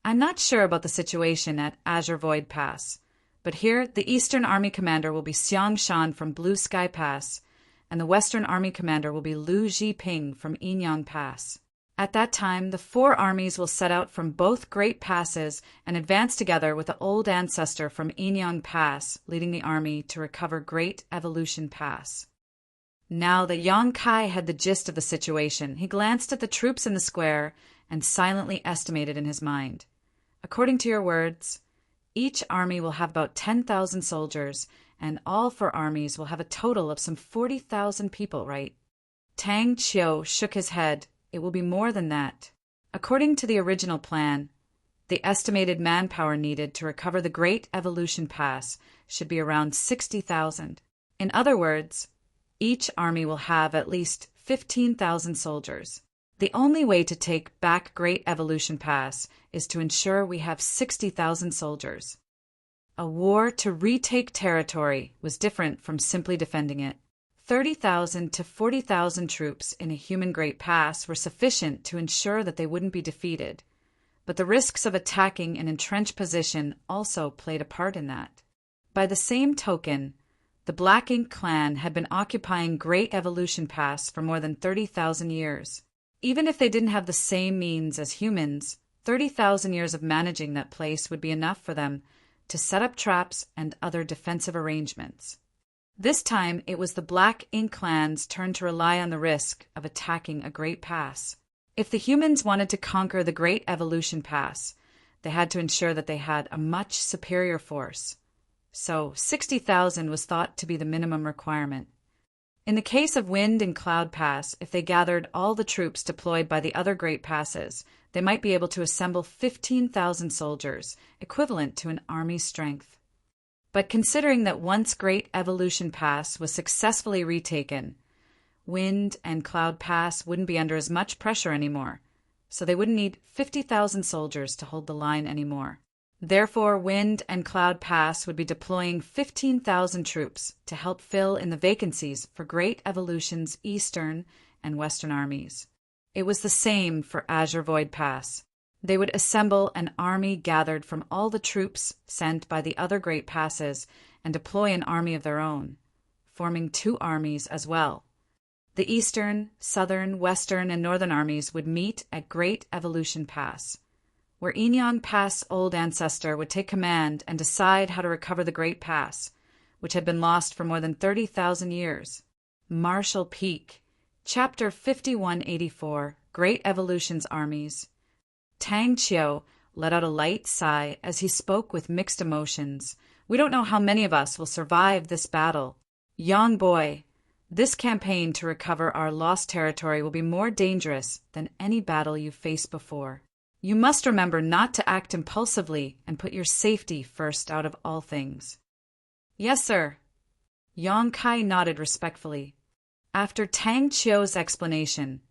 I'm not sure about the situation at Azure Void Pass, but here the Eastern Army commander will be Xiang Shan from Blue Sky Pass, and the Western Army commander will be Lu Zhiping from Yinyang Pass. At that time, the four armies will set out from both great passes and advance together with the old ancestor from Yinyang Pass, leading the army to recover Great Evolution Pass." Now that Yang Kai had the gist of the situation, he glanced at the troops in the square and silently estimated in his mind. "According to your words, each army will have about 10,000 soldiers, and all four armies will have a total of some 40,000 people, right?" Tang Qiu shook his head. "It will be more than that. According to the original plan, the estimated manpower needed to recover the Great Evolution Pass should be around 60,000. In other words, each army will have at least 15,000 soldiers. The only way to take back Great Evolution Pass is to ensure we have 60,000 soldiers. A war to retake territory was different from simply defending it. 30,000 to 40,000 troops in a human Great Pass were sufficient to ensure that they wouldn't be defeated, but the risks of attacking an entrenched position also played a part in that. By the same token, the Black Ink clan had been occupying Great Evolution Pass for more than 30,000 years. Even if they didn't have the same means as humans, 30,000 years of managing that place would be enough for them to set up traps and other defensive arrangements. This time, it was the Black Ink clan's turn to rely on the risk of attacking a Great Pass. If the humans wanted to conquer the Great Evolution Pass, they had to ensure that they had a much superior force. So 60,000 was thought to be the minimum requirement. In the case of Wind and Cloud Pass, if they gathered all the troops deployed by the other Great Passes, they might be able to assemble 15,000 soldiers, equivalent to an army's strength. But considering that once Great Evolution Pass was successfully retaken, Wind and Cloud Pass wouldn't be under as much pressure anymore, so they wouldn't need 50,000 soldiers to hold the line anymore. Therefore, Wind and Cloud Pass would be deploying 15,000 troops to help fill in the vacancies for Great Evolution's Eastern and Western armies. It was the same for Azure Void Pass. They would assemble an army gathered from all the troops sent by the other Great Passes and deploy an army of their own, forming two armies as well. The Eastern, Southern, Western, and Northern armies would meet at Great Evolution Pass, where Yinyang Pass' old ancestor would take command and decide how to recover the Great Pass, which had been lost for more than 30,000 years. Marshall Peak, Chapter 5184, Great Evolution's Armies. Tang Qiu let out a light sigh as he spoke with mixed emotions. "We don't know how many of us will survive this battle. Young boy, this campaign to recover our lost territory will be more dangerous than any battle you've faced before. You must remember not to act impulsively and put your safety first out of all things." "Yes, sir." Yang Kai nodded respectfully. After Tang Qiu's explanation,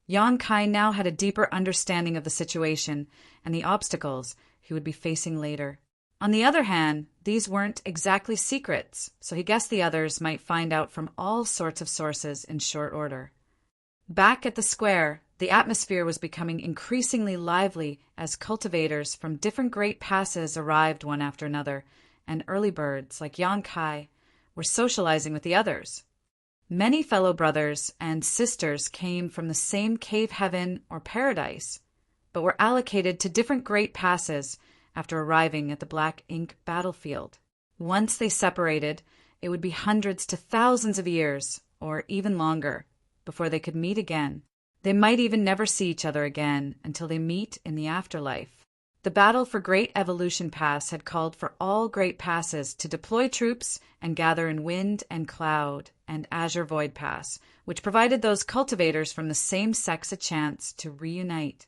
Yang Kai now had a deeper understanding of the situation and the obstacles he would be facing later. On the other hand, these weren't exactly secrets, so he guessed the others might find out from all sorts of sources in short order. Back at the square, the atmosphere was becoming increasingly lively as cultivators from different Great Passes arrived one after another, and early birds, like Yang Kai, were socializing with the others. Many fellow brothers and sisters came from the same cave heaven or paradise, but were allocated to different great passes after arriving at the Black Ink battlefield. Once they separated, it would be hundreds to thousands of years, or even longer, before they could meet again. They might even never see each other again until they meet in the afterlife. The battle for Great Evolution Pass had called for all Great Passes to deploy troops and gather in Wind and Cloud and Azure Void Pass, which provided those cultivators from the same sex a chance to reunite.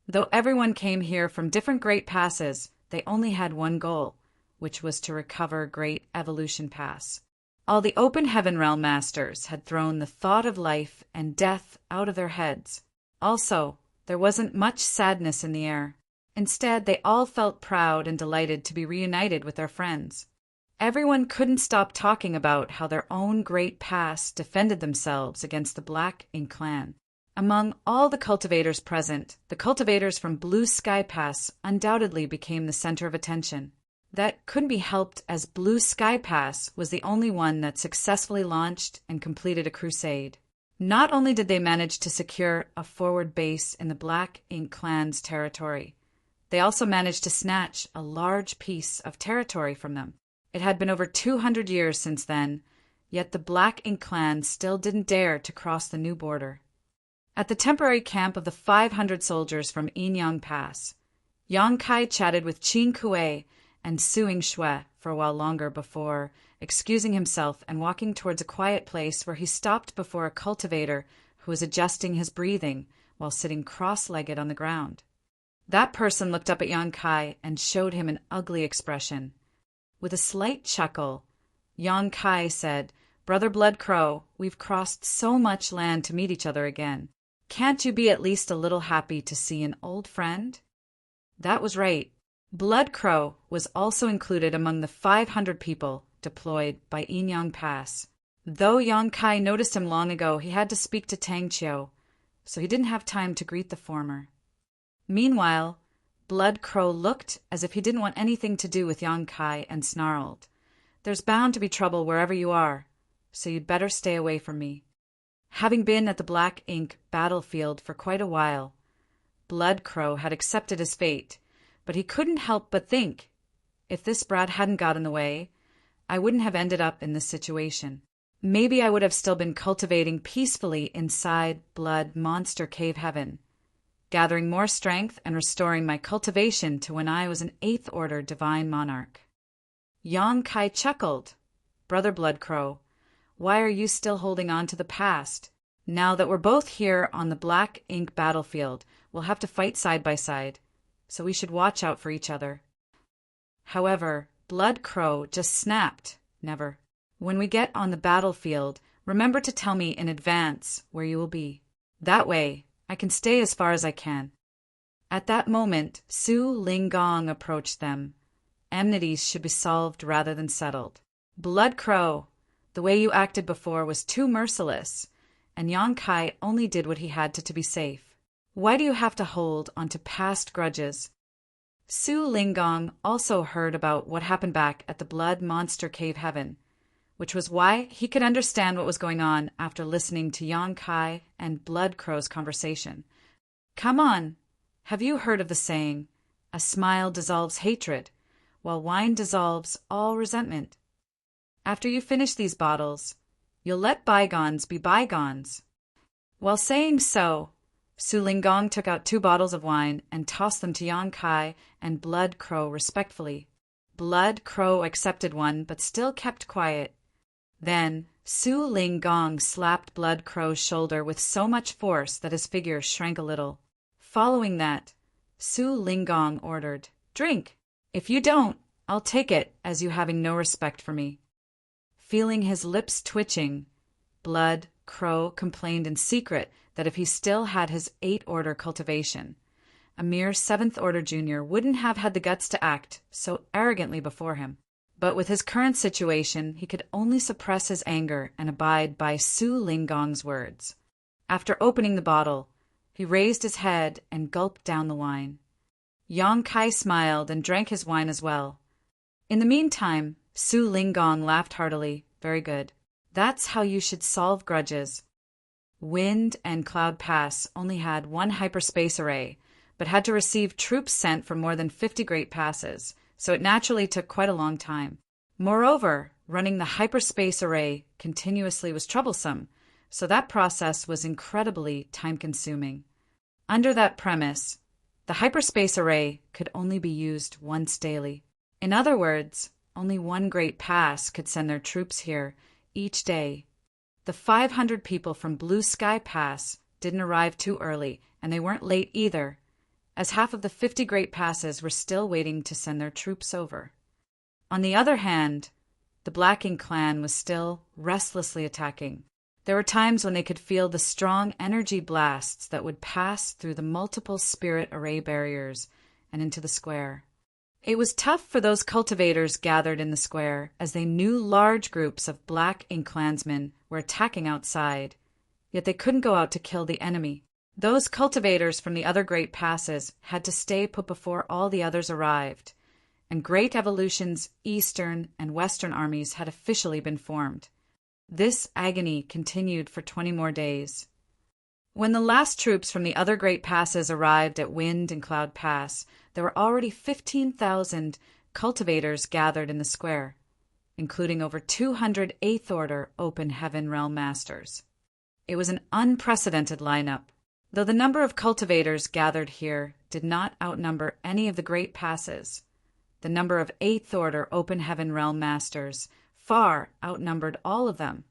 Though everyone came here from different Great Passes, they only had one goal, which was to recover Great Evolution Pass. All the Open Heaven Realm Masters had thrown the thought of life and death out of their heads. Also, there wasn't much sadness in the air. Instead, they all felt proud and delighted to be reunited with their friends. Everyone couldn't stop talking about how their own great pass defended themselves against the Black Ink clan. Among all the cultivators present, the cultivators from Blue Sky Pass undoubtedly became the center of attention. That couldn't be helped, as Blue Sky Pass was the only one that successfully launched and completed a crusade. Not only did they manage to secure a forward base in the Black Ink clan's territory, they also managed to snatch a large piece of territory from them. It had been over 200 years since then, yet the Black Ink clan still didn't dare to cross the new border. At the temporary camp of the 500 soldiers from Inyang Pass, Yang Kai chatted with Qin Kuei and Suing Shui for a while longer before excusing himself and walking towards a quiet place where he stopped before a cultivator who was adjusting his breathing while sitting cross-legged on the ground. That person looked up at Yang Kai and showed him an ugly expression. With a slight chuckle, Yang Kai said, "Brother Blood Crow, we've crossed so much land to meet each other again. Can't you be at least a little happy to see an old friend?" That was right. Blood Crow was also included among the 500 people deployed by Inyang Pass. Though Yang Kai noticed him long ago, he had to speak to Tang Chiu, so he didn't have time to greet the former. Meanwhile, Blood Crow looked as if he didn't want anything to do with Yang Kai and snarled, "There's bound to be trouble wherever you are, so you'd better stay away from me." Having been at the Black Ink battlefield for quite a while, Blood Crow had accepted his fate, but he couldn't help but think, if this brat hadn't got in the way, I wouldn't have ended up in this situation. Maybe I would have still been cultivating peacefully inside Blood Monster Cave Heaven, gathering more strength and restoring my cultivation to when I was an 8th Order Divine Monarch. Yang Kai chuckled. "Brother Blood Crow, why are you still holding on to the past? Now that we're both here on the Black Ink battlefield, we'll have to fight side by side, so we should watch out for each other." However, Blood Crow just snapped, "Never. When we get on the battlefield, remember to tell me in advance where you will be. That way, I can stay as far as I can." At that moment, Su Linggong approached them. Enmities should be solved rather than settled. "Blood Crow, the way you acted before was too merciless, and Yang Kai only did what he had to be safe. Why do you have to hold onto past grudges?" Su Linggong also heard about what happened back at the Blood Monster Cave Heaven, which was why he could understand what was going on after listening to Yang Kai and Blood Crow's conversation. "Come on, have you heard of the saying, 'A smile dissolves hatred, while wine dissolves all resentment'? After you finish these bottles, you'll let bygones be bygones." While saying so, Su Linggong took out 2 bottles of wine and tossed them to Yang Kai and Blood Crow respectfully. Blood Crow accepted one, but still kept quiet. Then Su Linggong slapped Blood Crow's shoulder with so much force that his figure shrank a little. Following that, Su Linggong ordered, "Drink. If you don't, I'll take it as you having no respect for me." Feeling his lips twitching, Blood Crow complained in secret that if he still had his 8th Order cultivation, a mere 7th Order junior wouldn't have had the guts to act so arrogantly before him. But with his current situation, he could only suppress his anger and abide by Su Linggong's words. After opening the bottle, he raised his head and gulped down the wine. Yang Kai smiled and drank his wine as well. In the meantime, Su Linggong laughed heartily. "Very good. That's how you should solve grudges." Wind and Cloud Pass only had one hyperspace array, but had to receive troops sent from more than 50 great passes, so it naturally took quite a long time. Moreover, running the hyperspace array continuously was troublesome, so that process was incredibly time-consuming. Under that premise, the hyperspace array could only be used once daily. In other words, only one great pass could send their troops here each day. The 500 people from Blue Sky Pass didn't arrive too early, and they weren't late either, as half of the 50 great passes were still waiting to send their troops over. On the other hand, the Black Ink clan was still restlessly attacking. There were times when they could feel the strong energy blasts that would pass through the multiple spirit array barriers and into the square. It was tough for those cultivators gathered in the square, as they knew large groups of Black Ink clansmen were attacking outside, yet they couldn't go out to kill the enemy. Those cultivators from the other great passes had to stay put before all the others arrived, and Great Evolution's Eastern and Western armies had officially been formed. This agony continued for 20 more days. When the last troops from the other great passes arrived at Wind and Cloud Pass, there were already 15,000 cultivators gathered in the square, including over 200 Eighth Order Open Heaven Realm Masters. It was an unprecedented lineup. Though the number of cultivators gathered here did not outnumber any of the great passes, the number of Eighth Order Open Heaven Realm Masters far outnumbered all of them.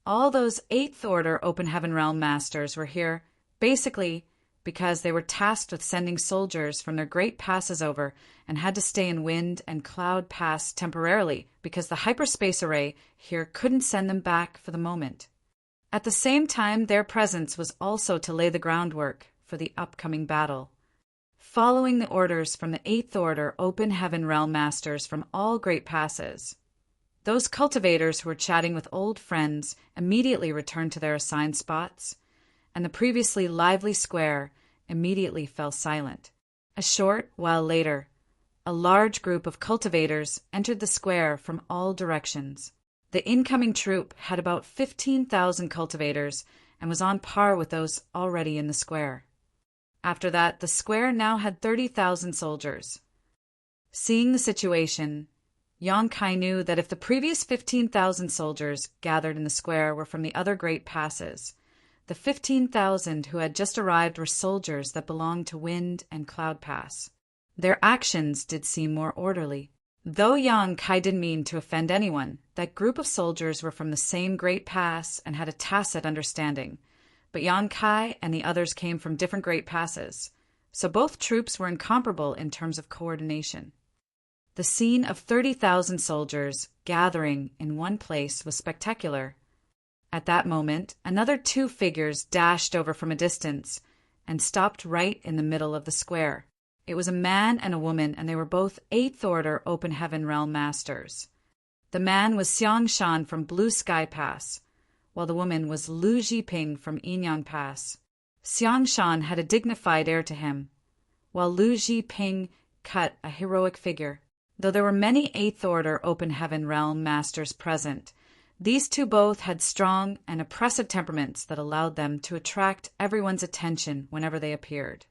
All those Eighth Order Open Heaven Realm Masters were here basically because they were tasked with sending soldiers from their great passes over and had to stay in Wind and Cloud Pass temporarily because the hyperspace array here couldn't send them back for the moment. At the same time, their presence was also to lay the groundwork for the upcoming battle. Following the orders from the Eighth Order Open Heaven Realm Masters from all great passes, those cultivators who were chatting with old friends immediately returned to their assigned spots, and the previously lively square immediately fell silent. A short while later, a large group of cultivators entered the square from all directions. The incoming troop had about 15,000 cultivators and was on par with those already in the square. After that, the square now had 30,000 soldiers. Seeing the situation, Yang Kai knew that if the previous 15,000 soldiers gathered in the square were from the other great passes, the 15,000 who had just arrived were soldiers that belonged to Wind and Cloud Pass. Their actions did seem more orderly. Though Yang Kai didn't mean to offend anyone, that group of soldiers were from the same great pass and had a tacit understanding, but Yang Kai and the others came from different great passes, so both troops were incomparable in terms of coordination. The scene of 30,000 soldiers gathering in one place was spectacular. At that moment, another two figures dashed over from a distance and stopped right in the middle of the square. It was a man and a woman, and they were both Eighth Order Open Heaven Realm Masters. The man was Xiang Shan from Blue Sky Pass, while the woman was Lu Jiping from Yinyang Pass. Xiang Shan had a dignified air to him, while Lu Jiping cut a heroic figure. Though there were many Eighth Order Open Heaven Realm Masters present, these two both had strong and oppressive temperaments that allowed them to attract everyone's attention whenever they appeared.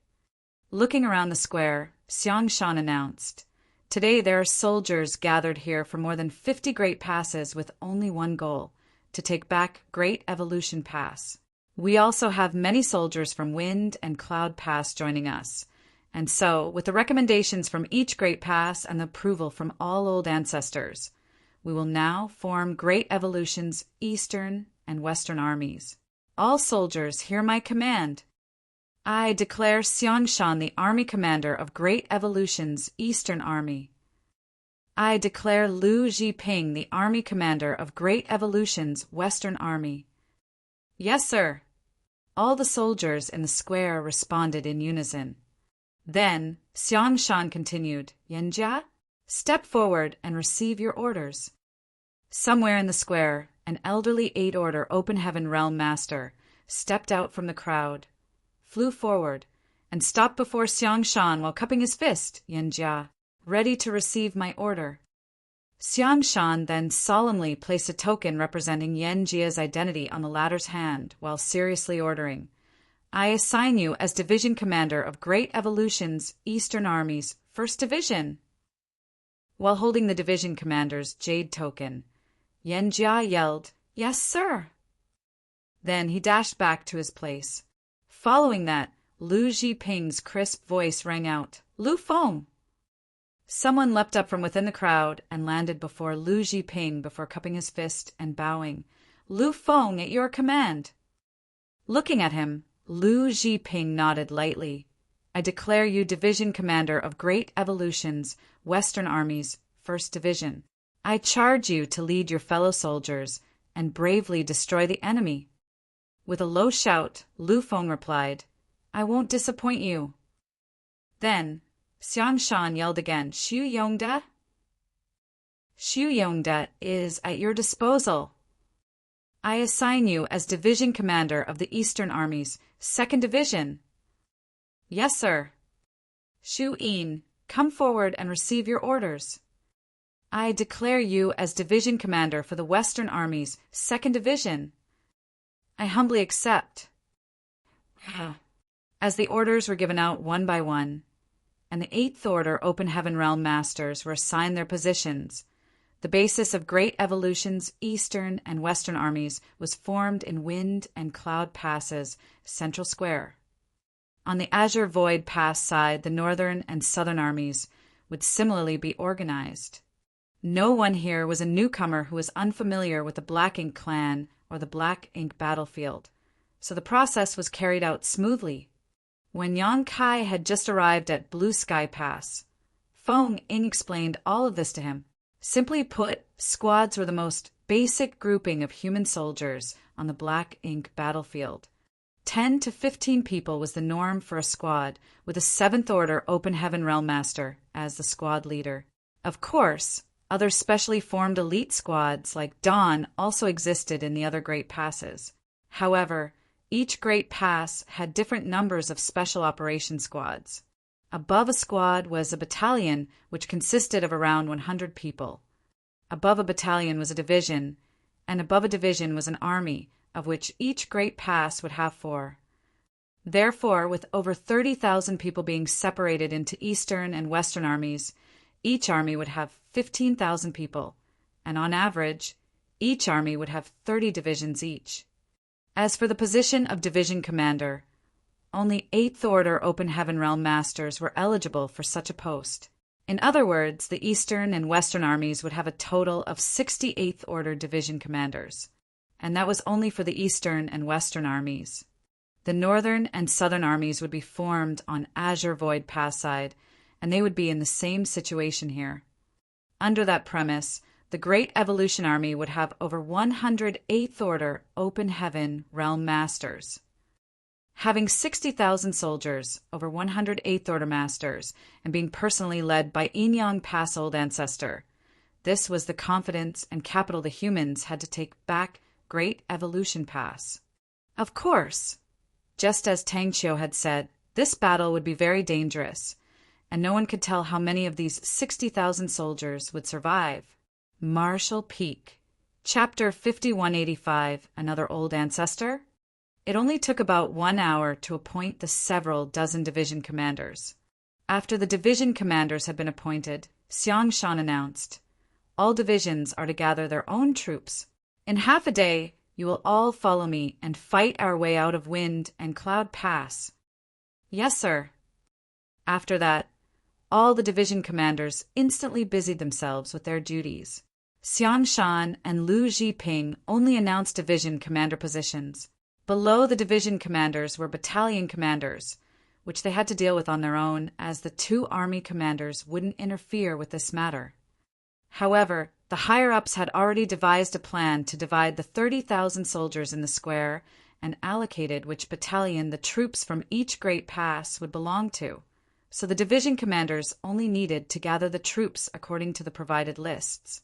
Looking around the square, Xiang Shan announced, "Today there are soldiers gathered here for more than 50 great passes with only one goal, to take back Great Evolution Pass. We also have many soldiers from Wind and Cloud Pass joining us. And so, with the recommendations from each great pass and the approval from all old ancestors, we will now form Great Evolution's Eastern and Western armies. All soldiers hear my command. I declare Xiang Shan the army commander of Great Evolution's Eastern Army. I declare Lu Jiping the army commander of Great Evolution's Western Army." "Yes, sir." All the soldiers in the square responded in unison. Then Xiang Shan continued, "Yanjia, step forward and receive your orders." Somewhere in the square, an elderly Eighth Order Open Heaven Realm Master stepped out from the crowd, flew forward, and stopped before Xiang Shan while cupping his fist, "Yanjia, ready to receive my order." Xiang Shan then solemnly placed a token representing Yan Jia's identity on the latter's hand while seriously ordering, I assign you as Division Commander of Great Evolution's Eastern Army's 1st Division." While holding the division commander's jade token, Yan Jia yelled, "Yes, sir." Then he dashed back to his place. Following that, Lu Zhiping's crisp voice rang out, "Lu Feng!" Someone leapt up from within the crowd and landed before Lu Zhiping before cupping his fist and bowing. "Lu Feng, at your command." Looking at him, Lu Zhiping nodded lightly. "I declare you Division Commander of Great Evolution's Western Army's 1st Division. I charge you to lead your fellow soldiers and bravely destroy the enemy." With a low shout, Lu Feng replied, "I won't disappoint you." Then, Xiang Shan yelled again, "Xu Yongda?" "Xu Yongda is at your disposal. I assign you as Division Commander of the Eastern Army's 2nd Division." "Yes, sir." "Xu Yin, come forward and receive your orders." "I declare you as Division Commander for the Western Army's 2nd Division." "I humbly accept." As the orders were given out one by one, and the 8th Order Open Heaven Realm Masters were assigned their positions, the basis of Great Evolution's Eastern and Western armies was formed in Wind and Cloud Pass's central square. On the Azure Void Pass side, the Northern and Southern armies would similarly be organized. No one here was a newcomer who was unfamiliar with the Black Ink clan or the Black Ink battlefield, so the process was carried out smoothly. When Yang Kai had just arrived at Blue Sky Pass, Feng Ying explained all of this to him. Simply put, squads were the most basic grouping of human soldiers on the Black Ink battlefield. 10 to 15 people was the norm for a squad, with a 7th Order Open Heaven Realm Master as the squad leader. Of course, other specially formed elite squads like Dawn also existed in the other Great Passes. However, each Great Pass had different numbers of special operation squads. Above a squad was a battalion, which consisted of around 100 people. Above a battalion was a division, and above a division was an army, of which each Great Pass would have 4. Therefore, with over 30,000 people being separated into Eastern and Western armies, each army would have 15,000 people, and on average, each army would have 30 divisions each. As for the position of Division Commander, only 8th Order Open Heaven Realm Masters were eligible for such a post. In other words, the Eastern and Western armies would have a total of 68th Order Division Commanders, and that was only for the Eastern and Western armies. The Northern and Southern armies would be formed on Azure Void Pass side, and they would be in the same situation here. Under that premise, the Great Evolution Army would have over 100 8th Order Open Heaven Realm Masters. Having 60,000 soldiers, over 100 8th Order Masters, and being personally led by Inyang Pass Old Ancestor, this was the confidence and capital the humans had to take back Great Evolution Pass. Of course, just as Tang Qiu had said, this battle would be very dangerous, and no one could tell how many of these 60,000 soldiers would survive. Marshall Peak, Chapter 5185, Another Old Ancestor? It only took about 1 hour to appoint the several dozen division commanders. After the division commanders had been appointed, Xiang Shan announced, "All divisions are to gather their own troops. In half a day, you will all follow me and fight our way out of Wind and Cloud Pass." "Yes, sir." After that, all the division commanders instantly busied themselves with their duties. Xiang Shan and Lu Zhiping only announced division commander positions. Below the division commanders were battalion commanders, which they had to deal with on their own, as the 2 army commanders wouldn't interfere with this matter. However, the higher-ups had already devised a plan to divide the 30,000 soldiers in the square and allocated which battalion the troops from each Great Pass would belong to, so the division commanders only needed to gather the troops according to the provided lists.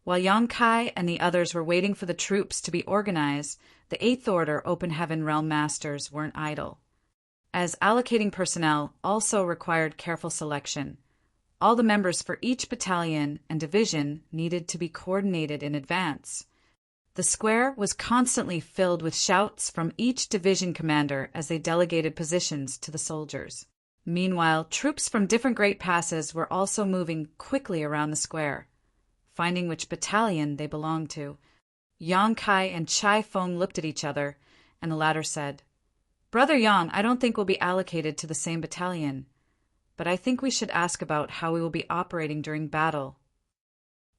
While Yang Kai and the others were waiting for the troops to be organized, the 8th Order Open Heaven Realm Masters weren't idle. As allocating personnel also required careful selection, all the members for each battalion and division needed to be coordinated in advance. The square was constantly filled with shouts from each division commander as they delegated positions to the soldiers. Meanwhile, troops from different great passes were also moving quickly around the square, finding which battalion they belonged to. Yang Kai and Chai Feng looked at each other, and the latter said, "Brother Yang, I don't think we'll be allocated to the same battalion, but I think we should ask about how we will be operating during battle."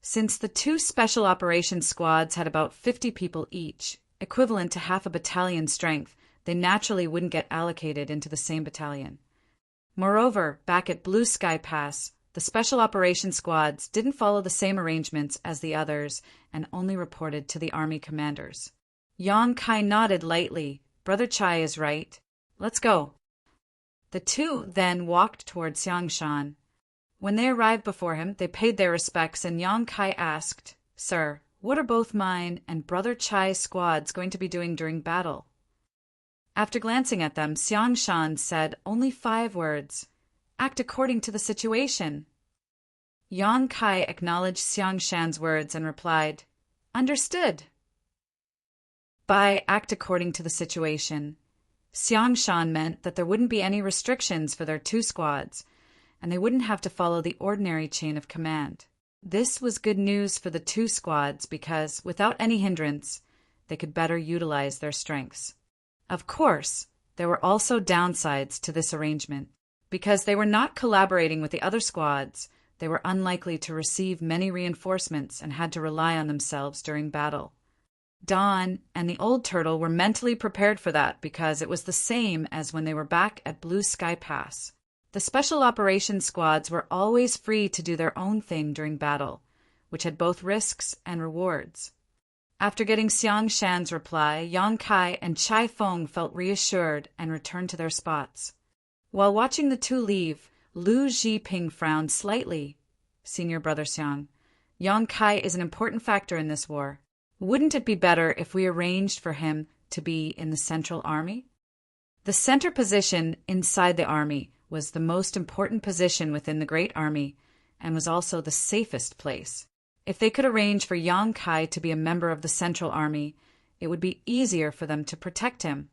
Since the two special operations squads had about 50 people each, equivalent to half a battalion strength, they naturally wouldn't get allocated into the same battalion. Moreover, back at Blue Sky Pass, the special operations squads didn't follow the same arrangements as the others and only reported to the army commanders. Yang Kai nodded lightly. "Brother Chai is right. Let's go." The two then walked toward Xiang Shan. When they arrived before him, they paid their respects, and Yang Kai asked, "Sir, what are both mine and Brother Chai's squads going to be doing during battle?" After glancing at them, Xiang Shan said only 5 words, "Act according to the situation." Yang Kai acknowledged Xiang Shan's words and replied, "Understood." By act according to the situation, Xiang Shan meant that there wouldn't be any restrictions for their 2 squads, and they wouldn't have to follow the ordinary chain of command. This was good news for the 2 squads because, without any hindrance, they could better utilize their strengths. Of course, there were also downsides to this arrangement. Because they were not collaborating with the other squads, they were unlikely to receive many reinforcements and had to rely on themselves during battle. Dawn and the Old Turtle were mentally prepared for that because it was the same as when they were back at Blue Sky Pass. The special operations squads were always free to do their own thing during battle, which had both risks and rewards. After getting Xiang Shan's reply, Yang Kai and Chai Feng felt reassured and returned to their spots. While watching the 2 leave, Lu Zhiping frowned slightly. "Senior Brother Xiang, Yang Kai is an important factor in this war. Wouldn't it be better if we arranged for him to be in the Central Army?" The center position inside the army was the most important position within the Great Army and was also the safest place. If they could arrange for Yang Kai to be a member of the Central Army, it would be easier for them to protect him.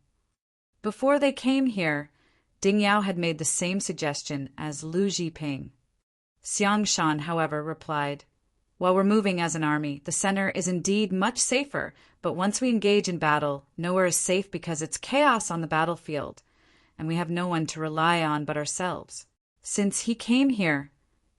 Before they came here, Ding Yao had made the same suggestion as Lu Zhiping. Xiang Shan, however, replied, "While we're moving as an army, the center is indeed much safer, but once we engage in battle, nowhere is safe because it's chaos on the battlefield, and we have no one to rely on but ourselves. Since he came here,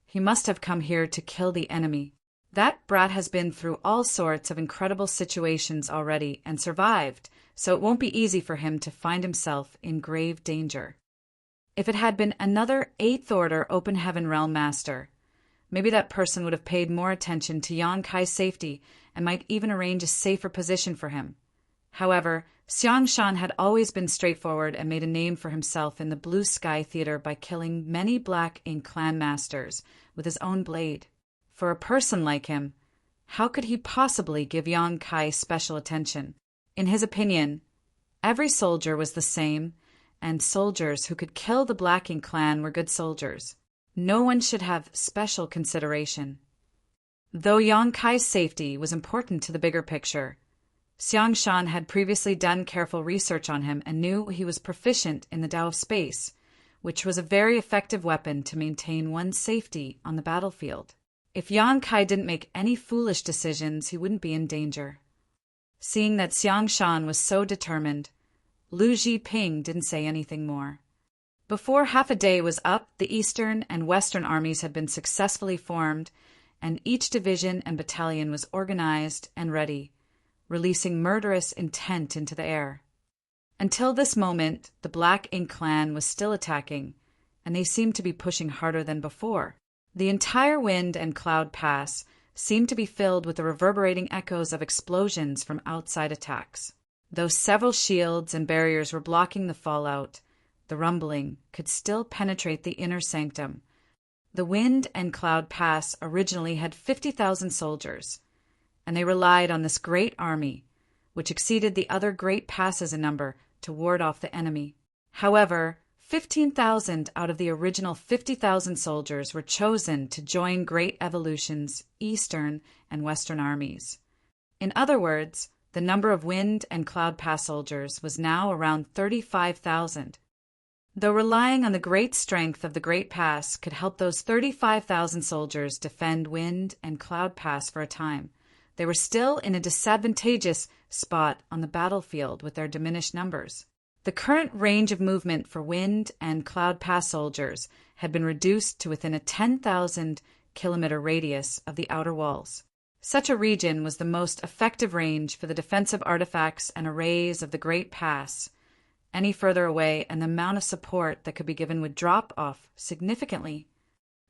he must have come here to kill the enemy. That brat has been through all sorts of incredible situations already and survived, so it won't be easy for him to find himself in grave danger. If it had been another 8th Order Open Heaven Realm Master, maybe that person would have paid more attention to Yang Kai's safety and might even arrange a safer position for him. However, Xiang Shan had always been straightforward and made a name for himself in the Blue Sky Theater by killing many Black Ink clan masters with his own blade. For a person like him, how could he possibly give Yang Kai special attention? In his opinion, every soldier was the same, and soldiers who could kill the Black Ink clan were good soldiers. No one should have special consideration. Though Yang Kai's safety was important to the bigger picture, Xiang Shan had previously done careful research on him and knew he was proficient in the Tao of Space, which was a very effective weapon to maintain one's safety on the battlefield. If Yang Kai didn't make any foolish decisions, he wouldn't be in danger. Seeing that Xiang Shan was so determined, Lu Zhiping didn't say anything more. Before half a day was up, the Eastern and Western armies had been successfully formed, and each division and battalion was organized and ready, releasing murderous intent into the air. Until this moment, the Black Ink clan was still attacking, and they seemed to be pushing harder than before. The entire Wind and Cloud Pass seemed to be filled with the reverberating echoes of explosions from outside attacks. Though several shields and barriers were blocking the fallout, the rumbling could still penetrate the inner sanctum. The Wind and Cloud Pass originally had 50,000 soldiers, and they relied on this great army, which exceeded the other great passes in number, to ward off the enemy. However, 15,000 out of the original 50,000 soldiers were chosen to join Great Evolution's Eastern and Western armies. In other words, The number of Wind and Cloud Pass soldiers was now around 35,000. Though relying on the great strength of the Great Pass could help those 35,000 soldiers defend Wind and Cloud Pass for a time, they were still in a disadvantageous spot on the battlefield with their diminished numbers. The current range of movement for Wind and Cloud Pass soldiers had been reduced to within a 10,000-kilometer radius of the outer walls. Such a region was the most effective range for the defensive artifacts and arrays of the Great Pass. Any further away, and the amount of support that could be given would drop off significantly.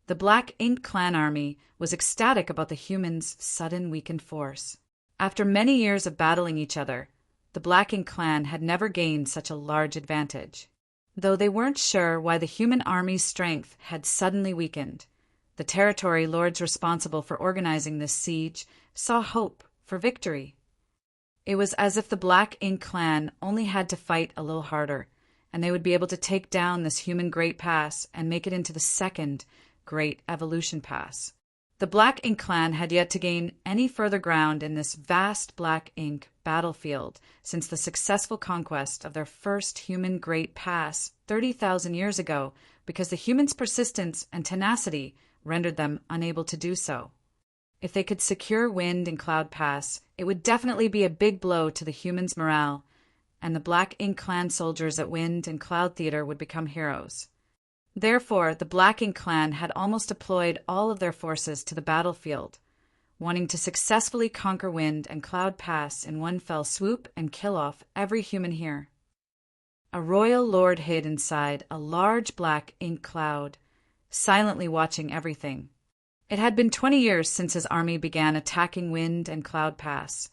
The Black Ink Clan army was ecstatic about the humans' sudden weakened force. After many years of battling each other, the Black Ink Clan had never gained such a large advantage. Though they weren't sure why the human army's strength had suddenly weakened, the territory lords responsible for organizing this siege saw hope for victory. It was as if the Black Ink Clan only had to fight a little harder, and they would be able to take down this human Great Pass and make it into the second Great Evolution Pass. The Black Ink Clan had yet to gain any further ground in this vast Black Ink battlefield since the successful conquest of their first human Great Pass 30,000 years ago, because the humans' persistence and tenacity rendered them unable to do so. If they could secure Wind and Cloud Pass, it would definitely be a big blow to the humans' morale, and the Black Ink Clan soldiers at Wind and Cloud Theater would become heroes. Therefore, the Black Ink Clan had almost deployed all of their forces to the battlefield, wanting to successfully conquer Wind and Cloud Pass in one fell swoop and kill off every human here. A royal lord hid inside a large black ink cloud, silently watching everything. It had been 20 years since his army began attacking Wind and Cloud Pass,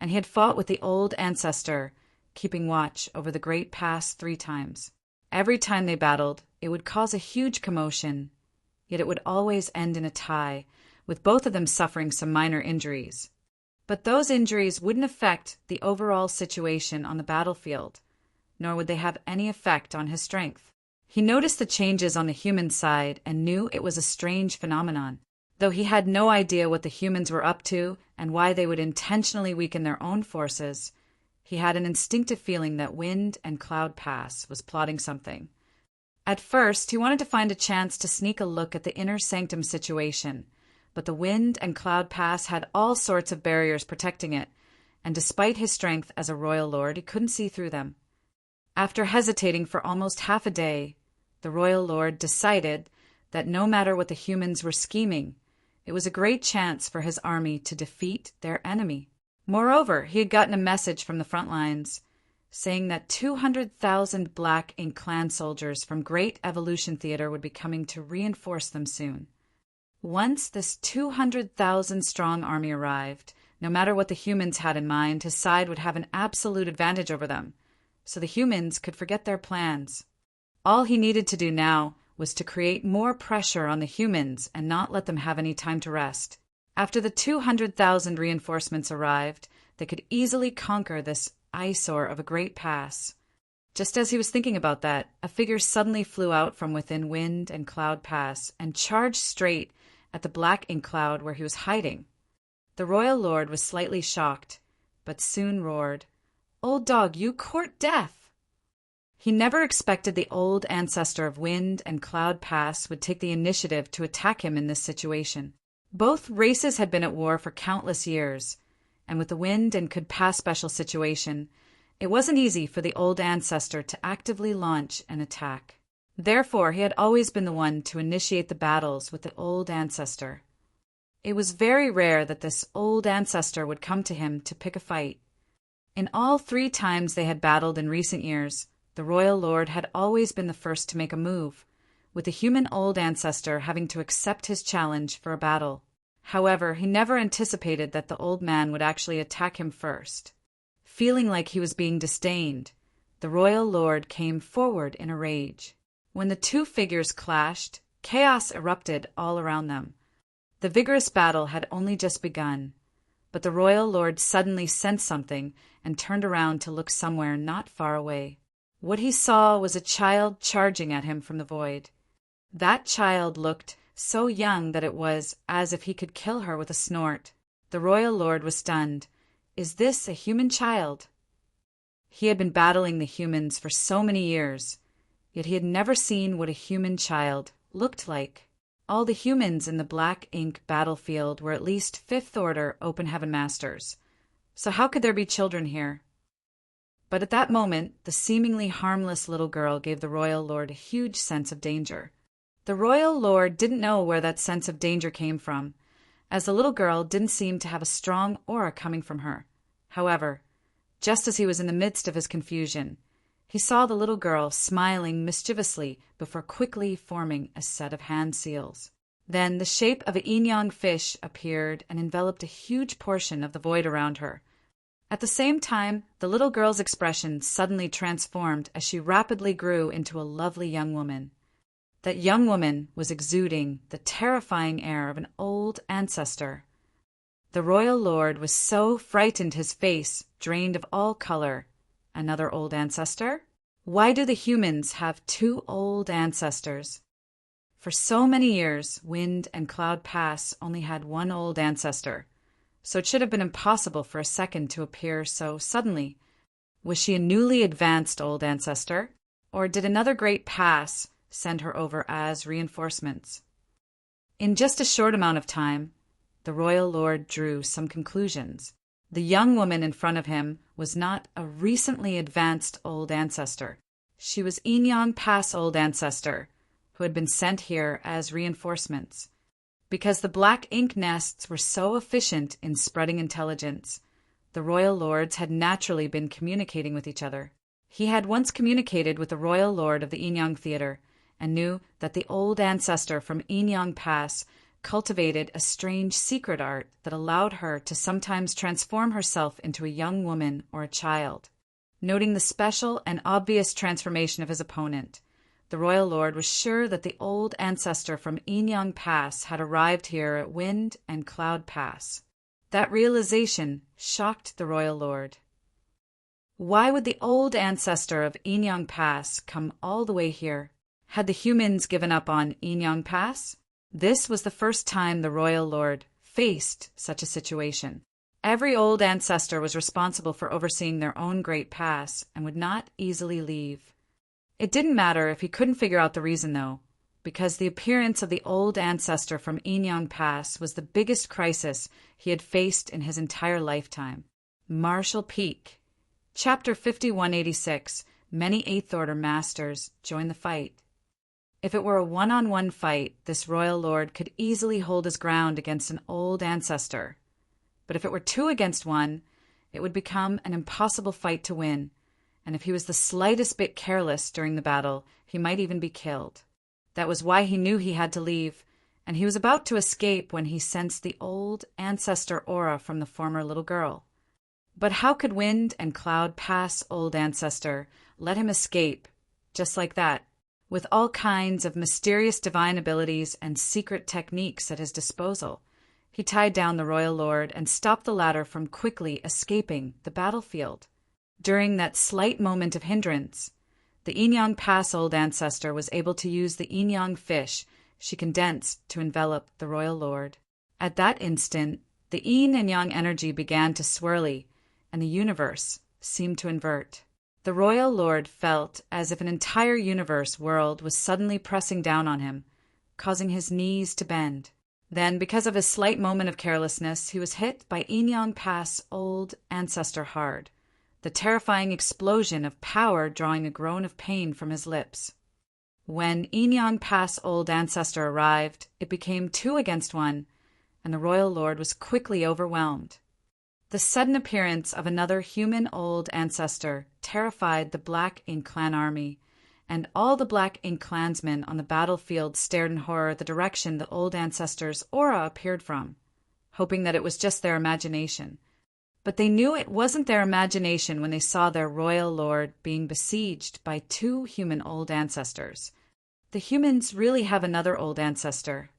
and he had fought with the old ancestor, keeping watch over the Great Pass 3 times. Every time they battled, it would cause a huge commotion, yet it would always end in a tie, with both of them suffering some minor injuries. But those injuries wouldn't affect the overall situation on the battlefield, nor would they have any effect on his strength. He noticed the changes on the human side and knew it was a strange phenomenon. Though he had no idea what the humans were up to and why they would intentionally weaken their own forces, he had an instinctive feeling that Wind and Cloud Pass was plotting something. At first, he wanted to find a chance to sneak a look at the inner sanctum situation, but the Wind and Cloud Pass had all sorts of barriers protecting it, and despite his strength as a royal lord, he couldn't see through them. After hesitating for almost half a day, the royal lord decided that no matter what the humans were scheming, it was a great chance for his army to defeat their enemy. Moreover, he had gotten a message from the front lines saying that 200,000 Black Ink Clan soldiers from Great Evolution Theater would be coming to reinforce them soon. Once this 200,000-strong army arrived, no matter what the humans had in mind, his side would have an absolute advantage over them, so the humans could forget their plans. All he needed to do now was to create more pressure on the humans and not let them have any time to rest. After the 200,000 reinforcements arrived, they could easily conquer this eyesore of a Great Pass. Just as he was thinking about that, a figure suddenly flew out from within Wind and Cloud Pass and charged straight at the Black Ink Cloud where he was hiding. The royal lord was slightly shocked, but soon roared, "Old dog, you court death!" He never expected the old ancestor of Wind and Cloud Pass would take the initiative to attack him in this situation. Both races had been at war for countless years, and with the Wind and Could Pass special situation, it wasn't easy for the old ancestor to actively launch an attack. Therefore, he had always been the one to initiate the battles with the old ancestor. It was very rare that this old ancestor would come to him to pick a fight. In all 3 times they had battled in recent years, the royal lord had always been the first to make a move, with the human old ancestor having to accept his challenge for a battle. However, he never anticipated that the old man would actually attack him first. Feeling like he was being disdained, the royal lord came forward in a rage. When the 2 figures clashed, chaos erupted all around them. The vigorous battle had only just begun, but the royal lord suddenly sensed something and turned around to look somewhere not far away. What he saw was a child charging at him from the void. That child looked so young that it was as if he could kill her with a snort. The royal lord was stunned. Is this a human child? He had been battling the humans for so many years, yet he had never seen what a human child looked like. All the humans in the black ink battlefield were at least Fifth Order Open Heaven Masters, so how could there be children here? But at that moment, the seemingly harmless little girl gave the Royal Lord a huge sense of danger. The Royal Lord didn't know where that sense of danger came from, as the little girl didn't seem to have a strong aura coming from her. However, just as he was in the midst of his confusion, he saw the little girl smiling mischievously before quickly forming a set of hand seals. Then the shape of a yin-yang fish appeared and enveloped a huge portion of the void around her. At the same time, the little girl's expression suddenly transformed as she rapidly grew into a lovely young woman. That young woman was exuding the terrifying air of an old ancestor. The Royal Lord was so frightened his face drained of all color. Another old ancestor? Why do the humans have two old ancestors? For so many years, Wind and Cloud Pass only had one old ancestor, so it should have been impossible for a second to appear so suddenly. Was she a newly advanced old ancestor, or did another great pass send her over as reinforcements? In just a short amount of time, the Royal Lord drew some conclusions. The young woman in front of him was not a recently advanced old ancestor. She was Yin-Yang Pass old ancestor, who had been sent here as reinforcements. Because the black ink nests were so efficient in spreading intelligence, the Royal Lords had naturally been communicating with each other. He had once communicated with the Royal Lord of the Yin-Yang Theater and knew that the old ancestor from Yin-Yang Pass cultivated a strange secret art that allowed her to sometimes transform herself into a young woman or a child. Noting the special and obvious transformation of his opponent, the Royal Lord was sure that the old ancestor from Yin-Yang Pass had arrived here at Wind and Cloud Pass. That realization shocked the Royal Lord. Why would the old ancestor of Yin-Yang Pass come all the way here? Had the humans given up on Yin-Yang Pass? This was the first time the Royal Lord faced such a situation. Every old ancestor was responsible for overseeing their own great pass and would not easily leave. It didn't matter if he couldn't figure out the reason, though, because the appearance of the old ancestor from Yin-Yang Pass was the biggest crisis he had faced in his entire lifetime. Marshall Peak. Chapter 5186. Many Eighth Order Masters join the fight. If it were a one-on-one fight, this Royal Lord could easily hold his ground against an old ancestor. But if it were 2 against 1, it would become an impossible fight to win, and if he was the slightest bit careless during the battle, he might even be killed. That was why he knew he had to leave, and he was about to escape when he sensed the old ancestor aura from the former little girl. But how could Wind and Cloud Pass old ancestor let him escape just like that? With all kinds of mysterious divine abilities and secret techniques at his disposal, he tied down the Royal Lord and stopped the latter from quickly escaping the battlefield. During that slight moment of hindrance, the Yin-Yang Pass old ancestor was able to use the yin-yang fish she condensed to envelop the Royal Lord. At that instant, the yin and yang energy began to swirly, and the universe seemed to invert. The Royal Lord felt as if an entire universe world was suddenly pressing down on him, causing his knees to bend. Then, because of his slight moment of carelessness, he was hit by Yin-Yang Pass old ancestor hard, the terrifying explosion of power drawing a groan of pain from his lips. When Yin-Yang Pass old ancestor arrived, it became 2 against 1, and the Royal Lord was quickly overwhelmed. The sudden appearance of another human old ancestor terrified the Black Ink Clan army, and all the Black Ink clansmen on the battlefield stared in horror the direction the old ancestor's aura appeared from, hoping that it was just their imagination. But they knew it wasn't their imagination when they saw their Royal Lord being besieged by 2 human old ancestors. The humans really have another old ancestor.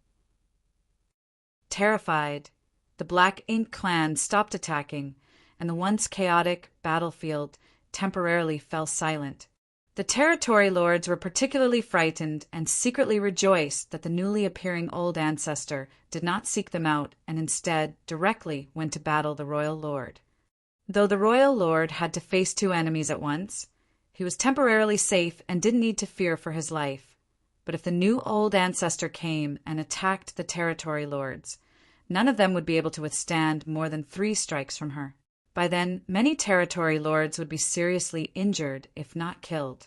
Terrified, the Black Ink Clan stopped attacking, and the once chaotic battlefield temporarily fell silent. The Territory Lords were particularly frightened and secretly rejoiced that the newly appearing old ancestor did not seek them out and instead directly went to battle the Royal Lord. Though the royal lord had to face two enemies at once, he was temporarily safe and didn't need to fear for his life. But if the new old ancestor came and attacked the territory lords, none of them would be able to withstand more than 3 strikes from her. By then, many territory lords would be seriously injured, if not killed.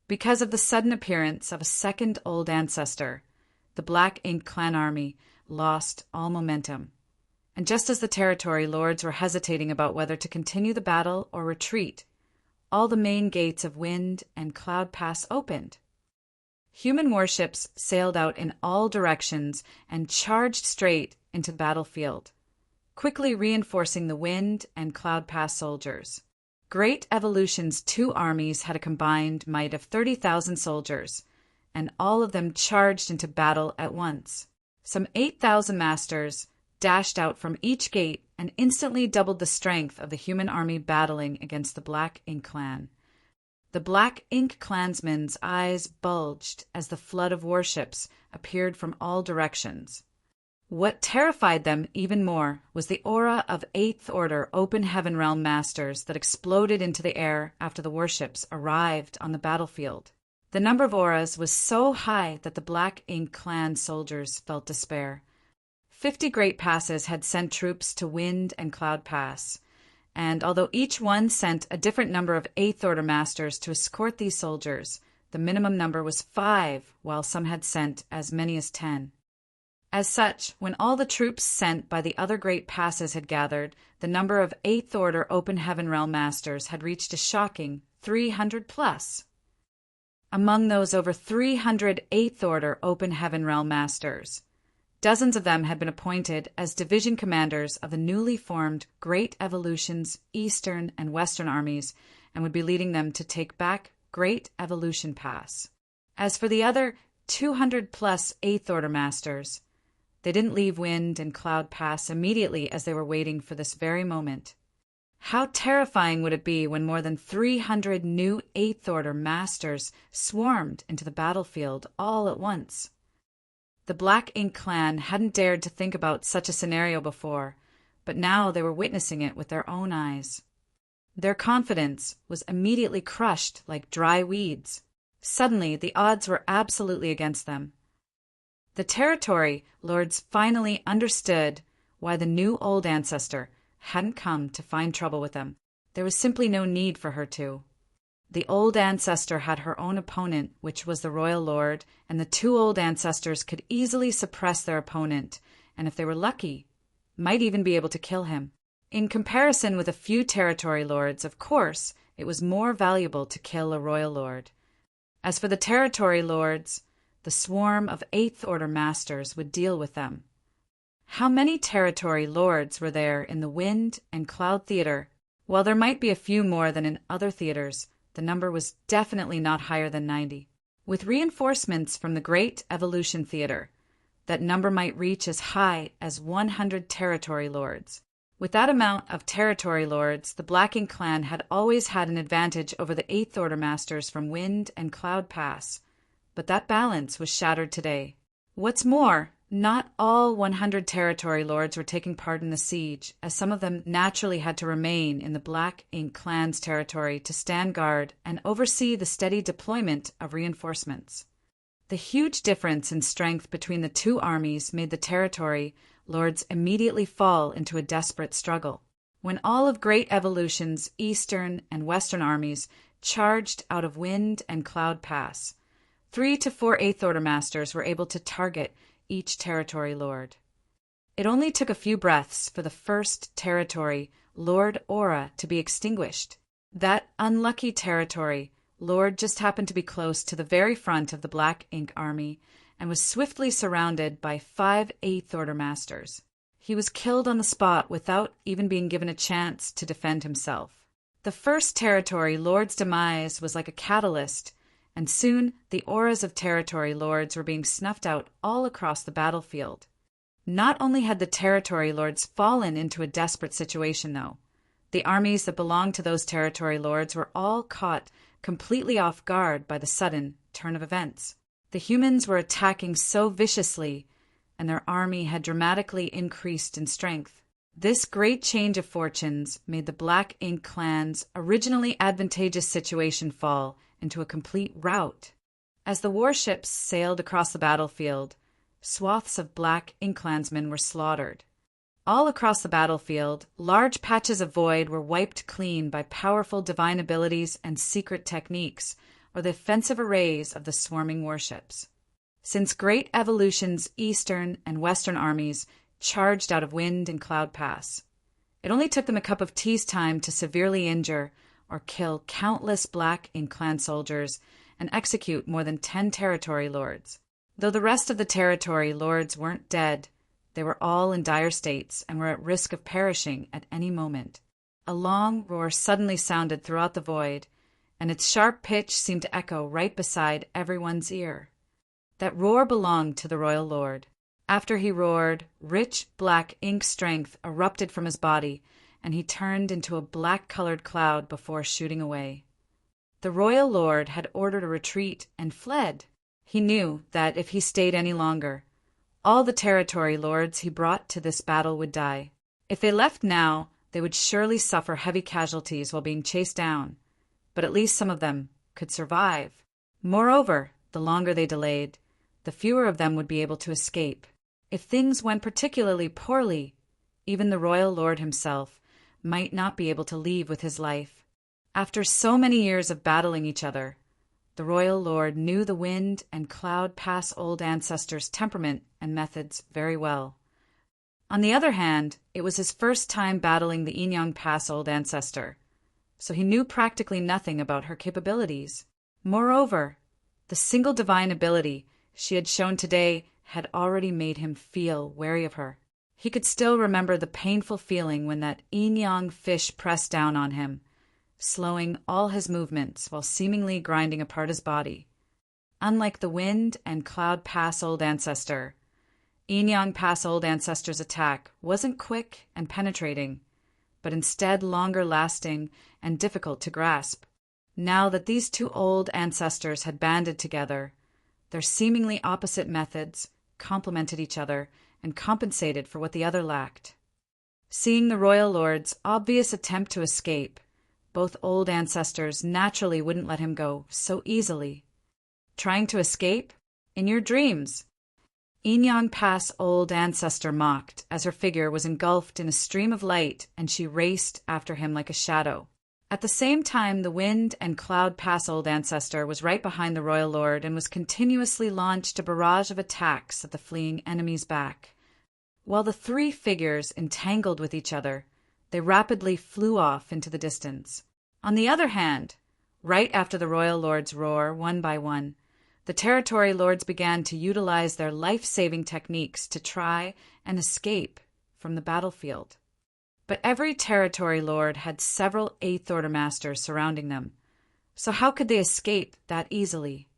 Because of the sudden appearance of a second old ancestor, the Black Ink clan army lost all momentum. And just as the territory lords were hesitating about whether to continue the battle or retreat, all the main gates of Wind and Cloud Pass opened. Human warships sailed out in all directions and charged straight into the battlefield, quickly reinforcing the Wind and Cloud Pass soldiers. Great Evolution's 2 armies had a combined might of 30,000 soldiers, and all of them charged into battle at once. Some 8,000 masters dashed out from each gate and instantly doubled the strength of the human army battling against the Black Ink clan. The Black Ink clansmen's eyes bulged as the flood of warships appeared from all directions. What terrified them even more was the aura of 8th Order Open Heaven Realm masters that exploded into the air after the warships arrived on the battlefield. The number of auras was so high that the Black Ink clan soldiers felt despair. 50 Great Passes had sent troops to Wind and Cloud Pass, and although each one sent a different number of 8th Order masters to escort these soldiers, the minimum number was 5, while some had sent as many as 10. As such, when all the troops sent by the other Great Passes had gathered, the number of 8th Order Open Heaven Realm masters had reached a shocking 300 plus. Among those over 300 8th Order Open Heaven Realm masters, dozens of them had been appointed as division commanders of the newly formed Great Evolution's Eastern and Western armies and would be leading them to take back Great Evolution Pass. As for the other 200-plus 8th Order masters, they didn't leave Wind and Cloud Pass immediately as they were waiting for this very moment. How terrifying would it be when more than 300 new 8th Order masters swarmed into the battlefield all at once? The Black Ink clan hadn't dared to think about such a scenario before, but now they were witnessing it with their own eyes. Their confidence was immediately crushed like dry weeds. Suddenly, the odds were absolutely against them. The territory lords finally understood why the new old ancestor hadn't come to find trouble with them. There was simply no need for her to. The old ancestor had her own opponent, which was the royal lord, and the 2 old ancestors could easily suppress their opponent, and if they were lucky, might even be able to kill him. In comparison with a few territory lords, of course, it was more valuable to kill a royal lord. As for the territory lords, the swarm of 8th Order masters would deal with them. How many territory lords were there in the Wind and Cloud Theater? While there might be a few more than in other theaters, the number was definitely not higher than 90. With reinforcements from the Great Evolution Theater, that number might reach as high as 100 territory lords. With that amount of territory lords, the Black Ink clan had always had an advantage over the 8th Order masters from Wind and Cloud Pass, but that balance was shattered today. What's more, not all 100 territory lords were taking part in the siege, as some of them naturally had to remain in the Black Ink clan's territory to stand guard and oversee the steady deployment of reinforcements. The huge difference in strength between the 2 armies made the territory lords immediately fall into a desperate struggle. When all of Great Evolution's Eastern and Western armies charged out of Wind and Cloud Pass, 3 to 4 8th Order masters were able to target each territory lord. It only took a few breaths for the first territory Lord Aura to be extinguished. That unlucky territory Lord just happened to be close to the very front of the Black Ink army and was swiftly surrounded by 5 8th Order masters. He was killed on the spot without even being given a chance to defend himself. The first territory lord's demise was like a catalyst, and soon the auras of territory lords were being snuffed out all across the battlefield. Not only had the territory lords fallen into a desperate situation, though. The armies that belonged to those territory lords were all caught completely off guard by the sudden turn of events. The humans were attacking so viciously, and their army had dramatically increased in strength. This great change of fortunes made the Black Ink clan's originally advantageous situation fall into a complete rout. As the warships sailed across the battlefield, swaths of Black Ink clansmen were slaughtered. All across the battlefield, large patches of void were wiped clean by powerful divine abilities and secret techniques, or the offensive arrays of the swarming warships. Since Great Evolution's eastern and western armies charged out of Wind and Cloud Pass, it only took them a cup of tea's time to severely injure or kill countless Black Ink clan soldiers and execute more than 10 territory lords. Though the rest of the territory lords weren't dead, they were all in dire states and were at risk of perishing at any moment. A long roar suddenly sounded throughout the void, and its sharp pitch seemed to echo right beside everyone's ear. That roar belonged to the royal lord. After he roared, rich black ink strength erupted from his body, and he turned into a black-colored cloud before shooting away. The royal lord had ordered a retreat and fled. He knew that if he stayed any longer, all the territory lords he brought to this battle would die. If they left now, they would surely suffer heavy casualties while being chased down, but at least some of them could survive. Moreover, the longer they delayed, the fewer of them would be able to escape. If things went particularly poorly, even the royal lord himself might not be able to leave with his life. After so many years of battling each other, the royal lord knew the Wind and Cloud Pass old ancestors' temperament and methods very well. On the other hand, it was his first time battling the Inyang Pass old ancestor, so he knew practically nothing about her capabilities. Moreover, the single divine ability she had shown today had already made him feel wary of her. He could still remember the painful feeling when that Inyang fish pressed down on him, slowing all his movements while seemingly grinding apart his body. Unlike the Wind and Cloud Pass old ancestor, Inyang Pass old ancestor's attack wasn't quick and penetrating, but instead longer lasting and difficult to grasp. Now that these two old ancestors had banded together, their seemingly opposite methods complemented each other and compensated for what the other lacked. Seeing the royal lord's obvious attempt to escape, both old ancestors naturally wouldn't let him go so easily. Trying to escape? In your dreams. Inyang Pass old ancestor mocked as her figure was engulfed in a stream of light and she raced after him like a shadow. At the same time, the Wind and Cloud Pass old ancestor was right behind the royal lord and was continuously launched a barrage of attacks at the fleeing enemy's back. While the three figures entangled with each other, they rapidly flew off into the distance. On the other hand, right after the royal lord's roar, one by one, the territory lords began to utilize their life-saving techniques to try and escape from the battlefield. But every territory lord had several Eighth Order masters surrounding them, so how could they escape that easily?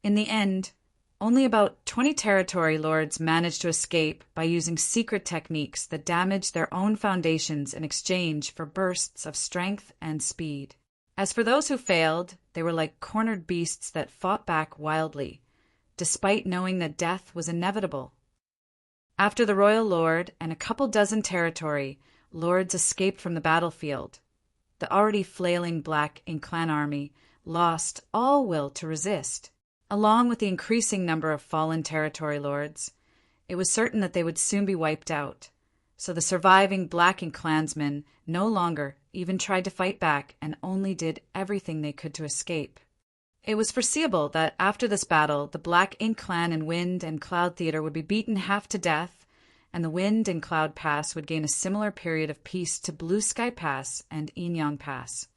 In the end, only about 20 territory lords managed to escape by using secret techniques that damaged their own foundations in exchange for bursts of strength and speed. As for those who failed, they were like cornered beasts that fought back wildly, despite knowing that death was inevitable. After the royal lord and a couple dozen territory lords escaped from the battlefield, the already flailing Black Ink clan army lost all will to resist. Along with the increasing number of fallen territory lords, it was certain that they would soon be wiped out, so the surviving Black Ink clansmen no longer even tried to fight back and only did everything they could to escape. It was foreseeable that after this battle, the Black Ink clan in Wind and Cloud Theater would be beaten half to death, and the Wind and Cloud Pass would gain a similar period of peace to Blue Sky Pass and Inyang Pass.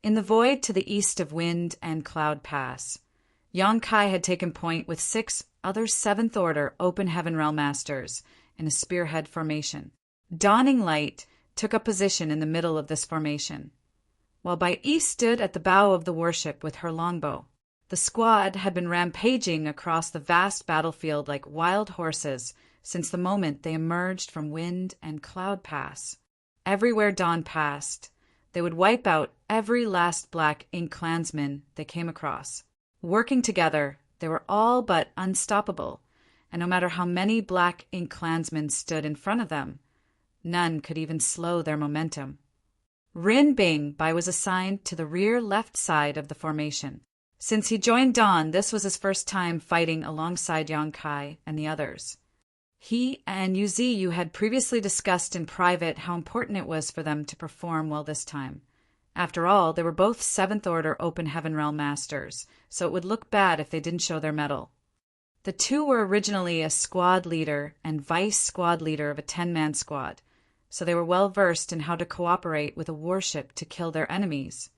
In the void to the east of Wind and Cloud Pass, Yongkai had taken point with 6 other 7th Order Open Heaven Realm Masters in a spearhead formation. Dawning Light took up position in the middle of this formation, while Bai Yi stood at the bow of the warship with her longbow. The squad had been rampaging across the vast battlefield like wild horses since the moment they emerged from Wind and Cloud Pass. Everywhere Dawn passed, they would wipe out every last Black Ink clansman they came across. Working together, they were all but unstoppable, and no matter how many Black Ink clansmen stood in front of them, None could even slow their momentum. Rin Bing Bai was assigned to the rear left side of the formation. Since he joined Dawn, this was his first time fighting alongside Yang Kai and the others. He and Yu Ziyu had previously discussed in private how important it was for them to perform well this time. After all, they were both 7th Order Open Heaven Realm Masters, so it would look bad if they didn't show their mettle. The two were originally a squad leader and vice squad leader of a 10-man squad, so they were well versed in how to cooperate with a warship to kill their enemies.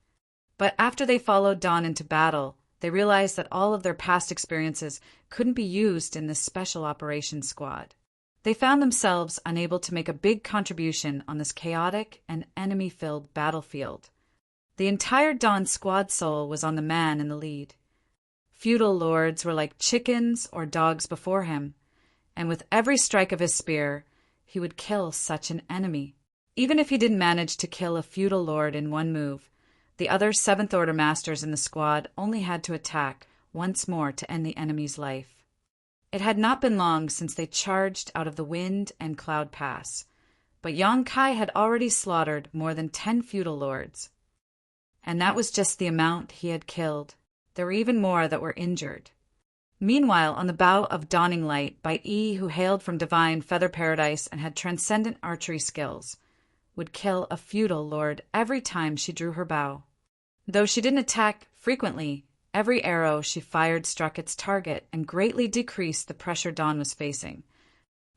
But after they followed Dawn into battle, they realized that all of their past experiences couldn't be used in this special operations squad. They found themselves unable to make a big contribution on this chaotic and enemy-filled battlefield. The entire Dawn squad soul was on the man in the lead. Feudal lords were like chickens or dogs before him, and with every strike of his spear, he would kill such an enemy. Even if he didn't manage to kill a feudal lord in one move, the other 7th Order Masters in the squad only had to attack once more to end the enemy's life. It had not been long since they charged out of the Wind and Cloud Pass, but Yang Kai had already slaughtered more than 10 feudal lords. And that was just the amount he had killed. There were even more that were injured. Meanwhile, on the bow of Dawning Light, Bai Yi, who hailed from divine Feather Paradise and had transcendent archery skills, would kill a feudal lord every time she drew her bow. Though she didn't attack frequently, every arrow she fired struck its target and greatly decreased the pressure Dawn was facing.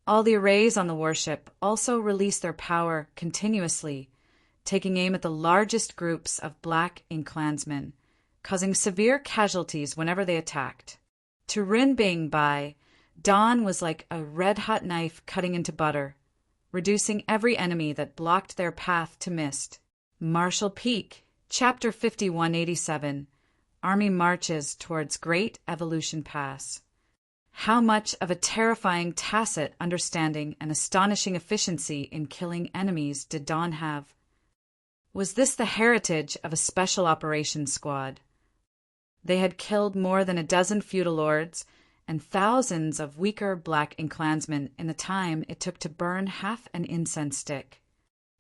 All the arrays on the warship also released their power continuously, taking aim at the largest groups of Black Ink clansmen, causing severe casualties whenever they attacked. To Rin Bing Bai, Dawn was like a red-hot knife cutting into butter, reducing every enemy that blocked their path to mist. Marshall Peak, Chapter 5187, Army Marches Towards Great Evolution Pass. How much of a terrifying tacit understanding and astonishing efficiency in killing enemies did Dawn have? Was this the heritage of a special operations squad? They had killed more than a dozen feudal lords and thousands of weaker Black Ink clansmen in the time it took to burn half an incense stick.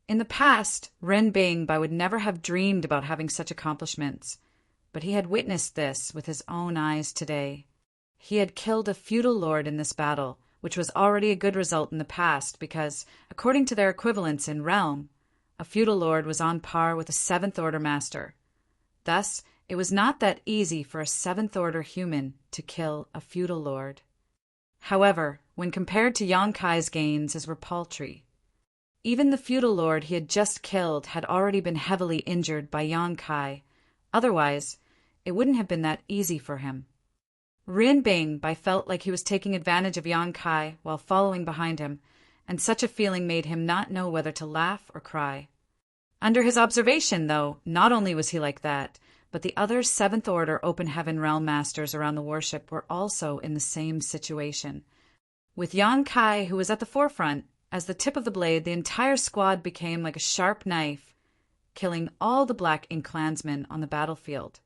In the past, Ren Bing Bai would never have dreamed about having such accomplishments, but he had witnessed this with his own eyes today. He had killed a feudal lord in this battle, which was already a good result in the past because, according to their equivalents in realm, a feudal lord was on par with a 7th Order master. Thus, it was not that easy for a 7th Order human to kill a feudal lord. However, when compared to Yang Kai's gains, his were paltry. Even the feudal lord he had just killed had already been heavily injured by Yang Kai. Otherwise, it wouldn't have been that easy for him. Rin Bing Bai felt like he was taking advantage of Yang Kai while following behind him, and such a feeling made him not know whether to laugh or cry. Under his observation, though, not only was he like that, but the other 7th Order Open Heaven Realm Masters around the warship were also in the same situation. With Yang Kai, who was at the forefront, as the tip of the blade, the entire squad became like a sharp knife, killing all the Black Ink clansmen on the battlefield.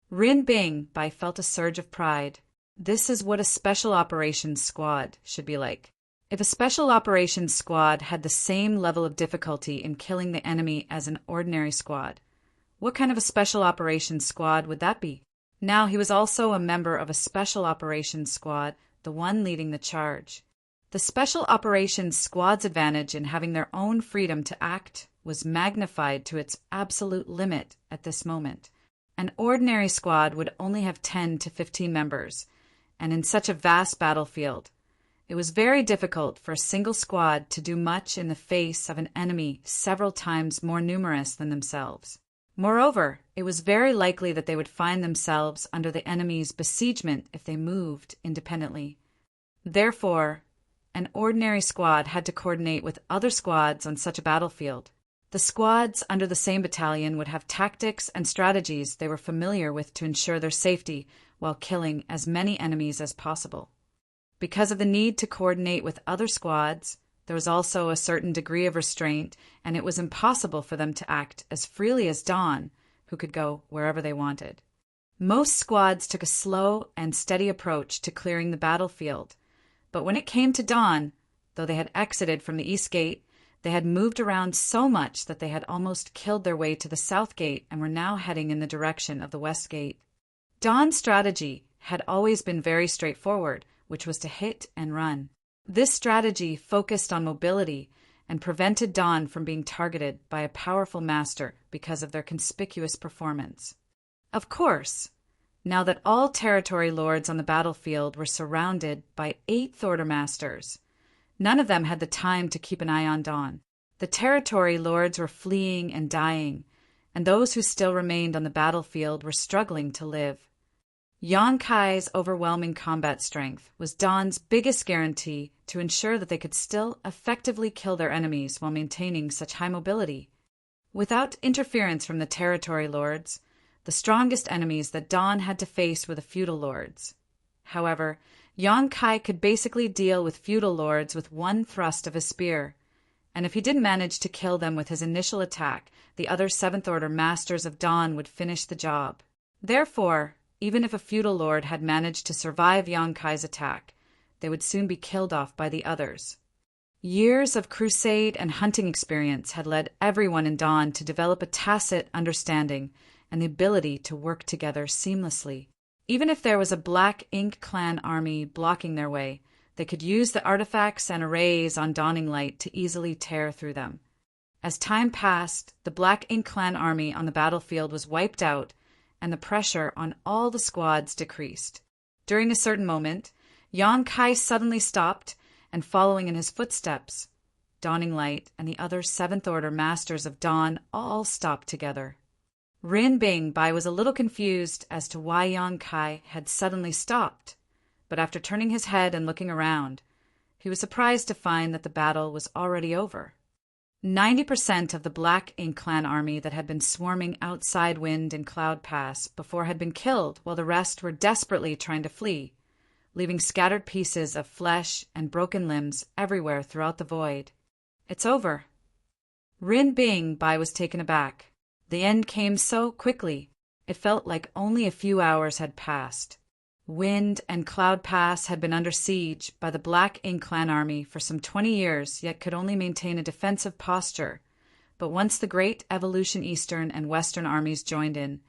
Rin Bing Bai felt a surge of pride. This is what a special operations squad should be like. If a special operations squad had the same level of difficulty in killing the enemy as an ordinary squad, what kind of a special operations squad would that be? Now he was also a member of a special operations squad, the one leading the charge. The special operations squad's advantage in having their own freedom to act was magnified to its absolute limit at this moment. An ordinary squad would only have 10 to 15 members, and in such a vast battlefield, it was very difficult for a single squad to do much in the face of an enemy several times more numerous than themselves. Moreover, it was very likely that they would find themselves under the enemy's besiegement if they moved independently. Therefore, an ordinary squad had to coordinate with other squads on such a battlefield. The squads under the same battalion would have tactics and strategies they were familiar with to ensure their safety while killing as many enemies as possible. Because of the need to coordinate with other squads, there was also a certain degree of restraint, and it was impossible for them to act as freely as Dawn, who could go wherever they wanted. Most squads took a slow and steady approach to clearing the battlefield, but when it came to Dawn, though they had exited from the East Gate, They had moved around so much that they had almost killed their way to the south gate and were now heading in the direction of the west gate. Dawn's strategy had always been very straightforward, which was to hit and run. This strategy focused on mobility and prevented Dawn from being targeted by a powerful master because of their conspicuous performance. Of course, now that all territory lords on the battlefield were surrounded by 8th Order masters, none of them had the time to keep an eye on Dawn. The territory lords were fleeing and dying, and those who still remained on the battlefield were struggling to live. Yonkai's overwhelming combat strength was Dawn's biggest guarantee to ensure that they could still effectively kill their enemies while maintaining such high mobility. Without interference from the territory lords, the strongest enemies that Dawn had to face were the feudal lords. However, Yonkai could basically deal with feudal lords with one thrust of a spear, and if he didn't manage to kill them with his initial attack, the other 7th Order Masters of Dawn would finish the job. Therefore, even if a feudal lord had managed to survive Yonkai's attack, they would soon be killed off by the others. Years of crusade and hunting experience had led everyone in Dawn to develop a tacit understanding and the ability to work together seamlessly. Even if there was a Black Ink clan army blocking their way, they could use the artifacts and arrays on Dawning Light to easily tear through them. As time passed, the Black Ink clan army on the battlefield was wiped out, and the pressure on all the squads decreased. During a certain moment, Yonkai suddenly stopped, and following in his footsteps, Dawning Light and the other 7th Order Masters of Dawn all stopped together. Rin Bing Bai was a little confused as to why Yonkai had suddenly stopped, but after turning his head and looking around, he was surprised to find that the battle was already over. 90% of the Black Ink clan army that had been swarming outside Wind and Cloud Pass before had been killed, while the rest were desperately trying to flee, leaving scattered pieces of flesh and broken limbs everywhere throughout the void. It's over. Rin Bing Bai was taken aback. The end came so quickly. It felt like only a few hours had passed. Wind and Cloud Pass had been under siege by the Black Ink clan army for some 20 years, yet could only maintain a defensive posture. But once the great Evolution Eastern and Western armies joined in,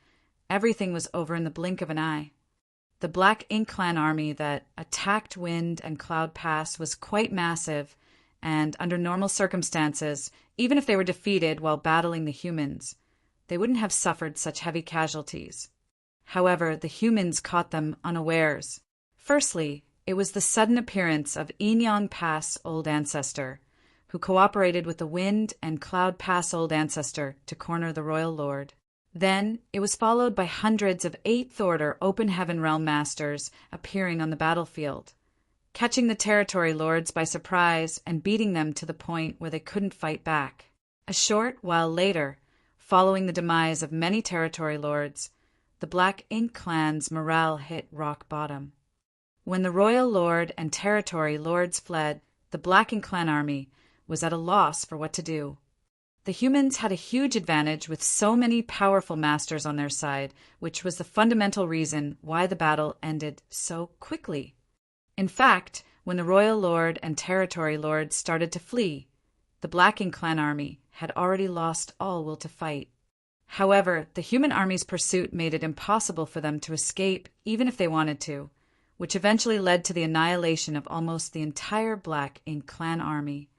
everything was over in the blink of an eye. The Black Ink clan army that attacked Wind and Cloud Pass was quite massive, and under normal circumstances, even if they were defeated while battling the humans, they wouldn't have suffered such heavy casualties. However, the humans caught them unawares. Firstly, it was the sudden appearance of Enyang Pass Old Ancestor, who cooperated with the Wind and Cloud Pass Old Ancestor to corner the Royal Lord. Then, it was followed by hundreds of 8th Order Open Heaven Realm Masters appearing on the battlefield, catching the territory lords by surprise and beating them to the point where they couldn't fight back. A short while later, following the demise of many territory lords, the Black Ink clan's morale hit rock bottom. When the Royal Lord and Territory Lords fled, the Black Ink clan army was at a loss for what to do. The humans had a huge advantage with so many powerful masters on their side, which was the fundamental reason why the battle ended so quickly. In fact, when the Royal Lord and Territory Lords started to flee, the Black Ink clan army had already lost all will to fight. However, the human army's pursuit made it impossible for them to escape even if they wanted to, which eventually led to the annihilation of almost the entire Black Ink clan army.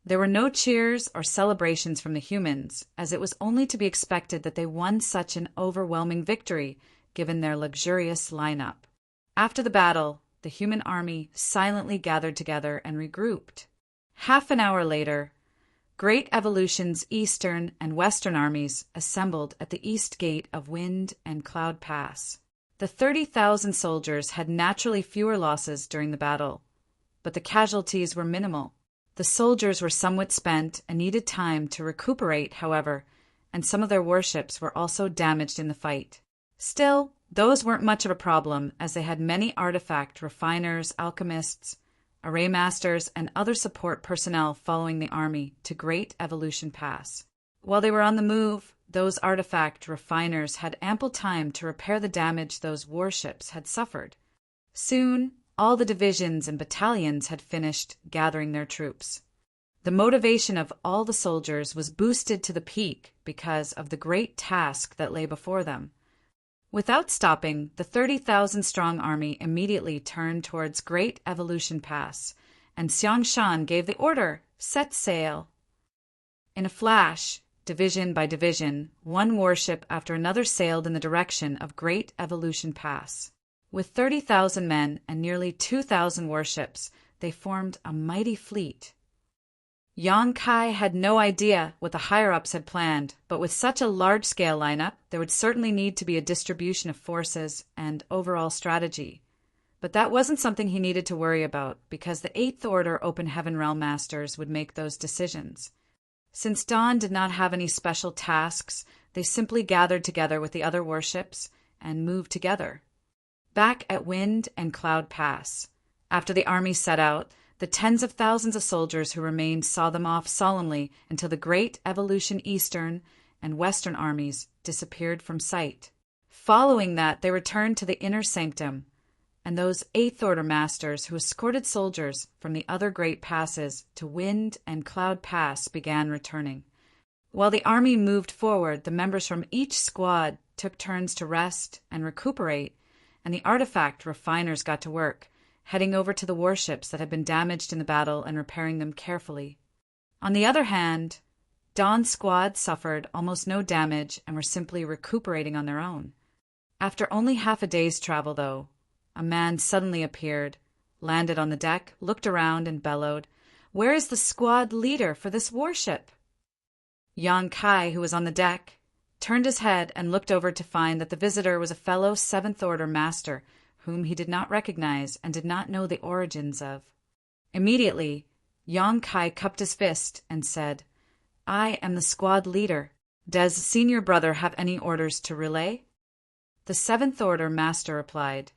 There were no cheers or celebrations from the humans, as it was only to be expected that they won such an overwhelming victory, given their luxurious lineup. After the battle, the human army silently gathered together and regrouped. Half an hour later, Great Evolution's Eastern and Western armies assembled at the east gate of Wind and Cloud Pass. The 30,000 soldiers had naturally fewer losses during the battle, but the casualties were minimal. The soldiers were somewhat spent and needed time to recuperate, however, and some of their warships were also damaged in the fight. Still, those weren't much of a problem, as they had many artifact refiners, alchemists, array masters, and other support personnel following the army to Great Evolution Pass. While they were on the move, those artifact refiners had ample time to repair the damage those warships had suffered. Soon, all the divisions and battalions had finished gathering their troops. The motivation of all the soldiers was boosted to the peak because of the great task that lay before them. Without stopping, the 30,000-strong army immediately turned towards Great Evolution Pass, and Xiangshan gave the order, "Set sail." In a flash, division by division, one warship after another sailed in the direction of Great Evolution Pass. With 30,000 men and nearly 2,000 warships, they formed a mighty fleet. Yang Kai had no idea what the higher-ups had planned, but with such a large-scale lineup, there would certainly need to be a distribution of forces and overall strategy. But that wasn't something he needed to worry about, because the Eighth Order Open Heaven Realm Masters would make those decisions. Since Dawn did not have any special tasks, they simply gathered together with the other warships and moved together. Back at Wind and Cloud Pass, after the army set out, the tens of thousands of soldiers who remained saw them off solemnly until the Great Evolution Eastern and Western armies disappeared from sight. Following that, they returned to the Inner Sanctum, and those Eighth Order Masters who escorted soldiers from the other great passes to Wind and Cloud Pass began returning. While the army moved forward, the members from each squad took turns to rest and recuperate, and the artifact refiners got to work, heading over to the warships that had been damaged in the battle and repairing them carefully. On the other hand, Dawn's squad suffered almost no damage and were simply recuperating on their own. After only half a day's travel, though, a man suddenly appeared, landed on the deck, looked around, and bellowed, "Where is the squad leader for this warship?" Yang Kai, who was on the deck, turned his head and looked over to find that the visitor was a fellow Seventh Order master whom he did not recognize and did not know the origins of. Immediately, Yang Kai cupped his fist and said, "I am the squad leader. Does senior brother have any orders to relay?" The Seventh Order master replied,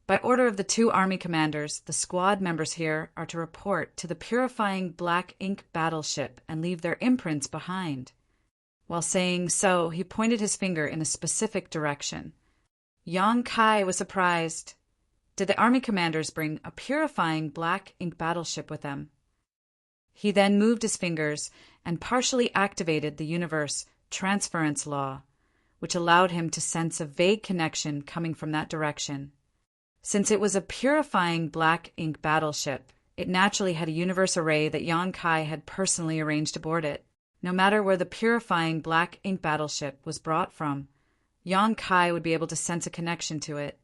"By order of the two army commanders, the squad members here are to report to the purifying black ink battleship and leave their imprints behind." While saying so, he pointed his finger in a specific direction. Yang Kai was surprised. Did the army commanders bring a purifying black ink battleship with them? He then moved his fingers and partially activated the universe transference law, which allowed him to sense a vague connection coming from that direction. Since it was a purifying black ink battleship, it naturally had a universe array that Yang Kai had personally arranged aboard it. No matter where the purifying black ink battleship was brought from, Yang Kai would be able to sense a connection to it.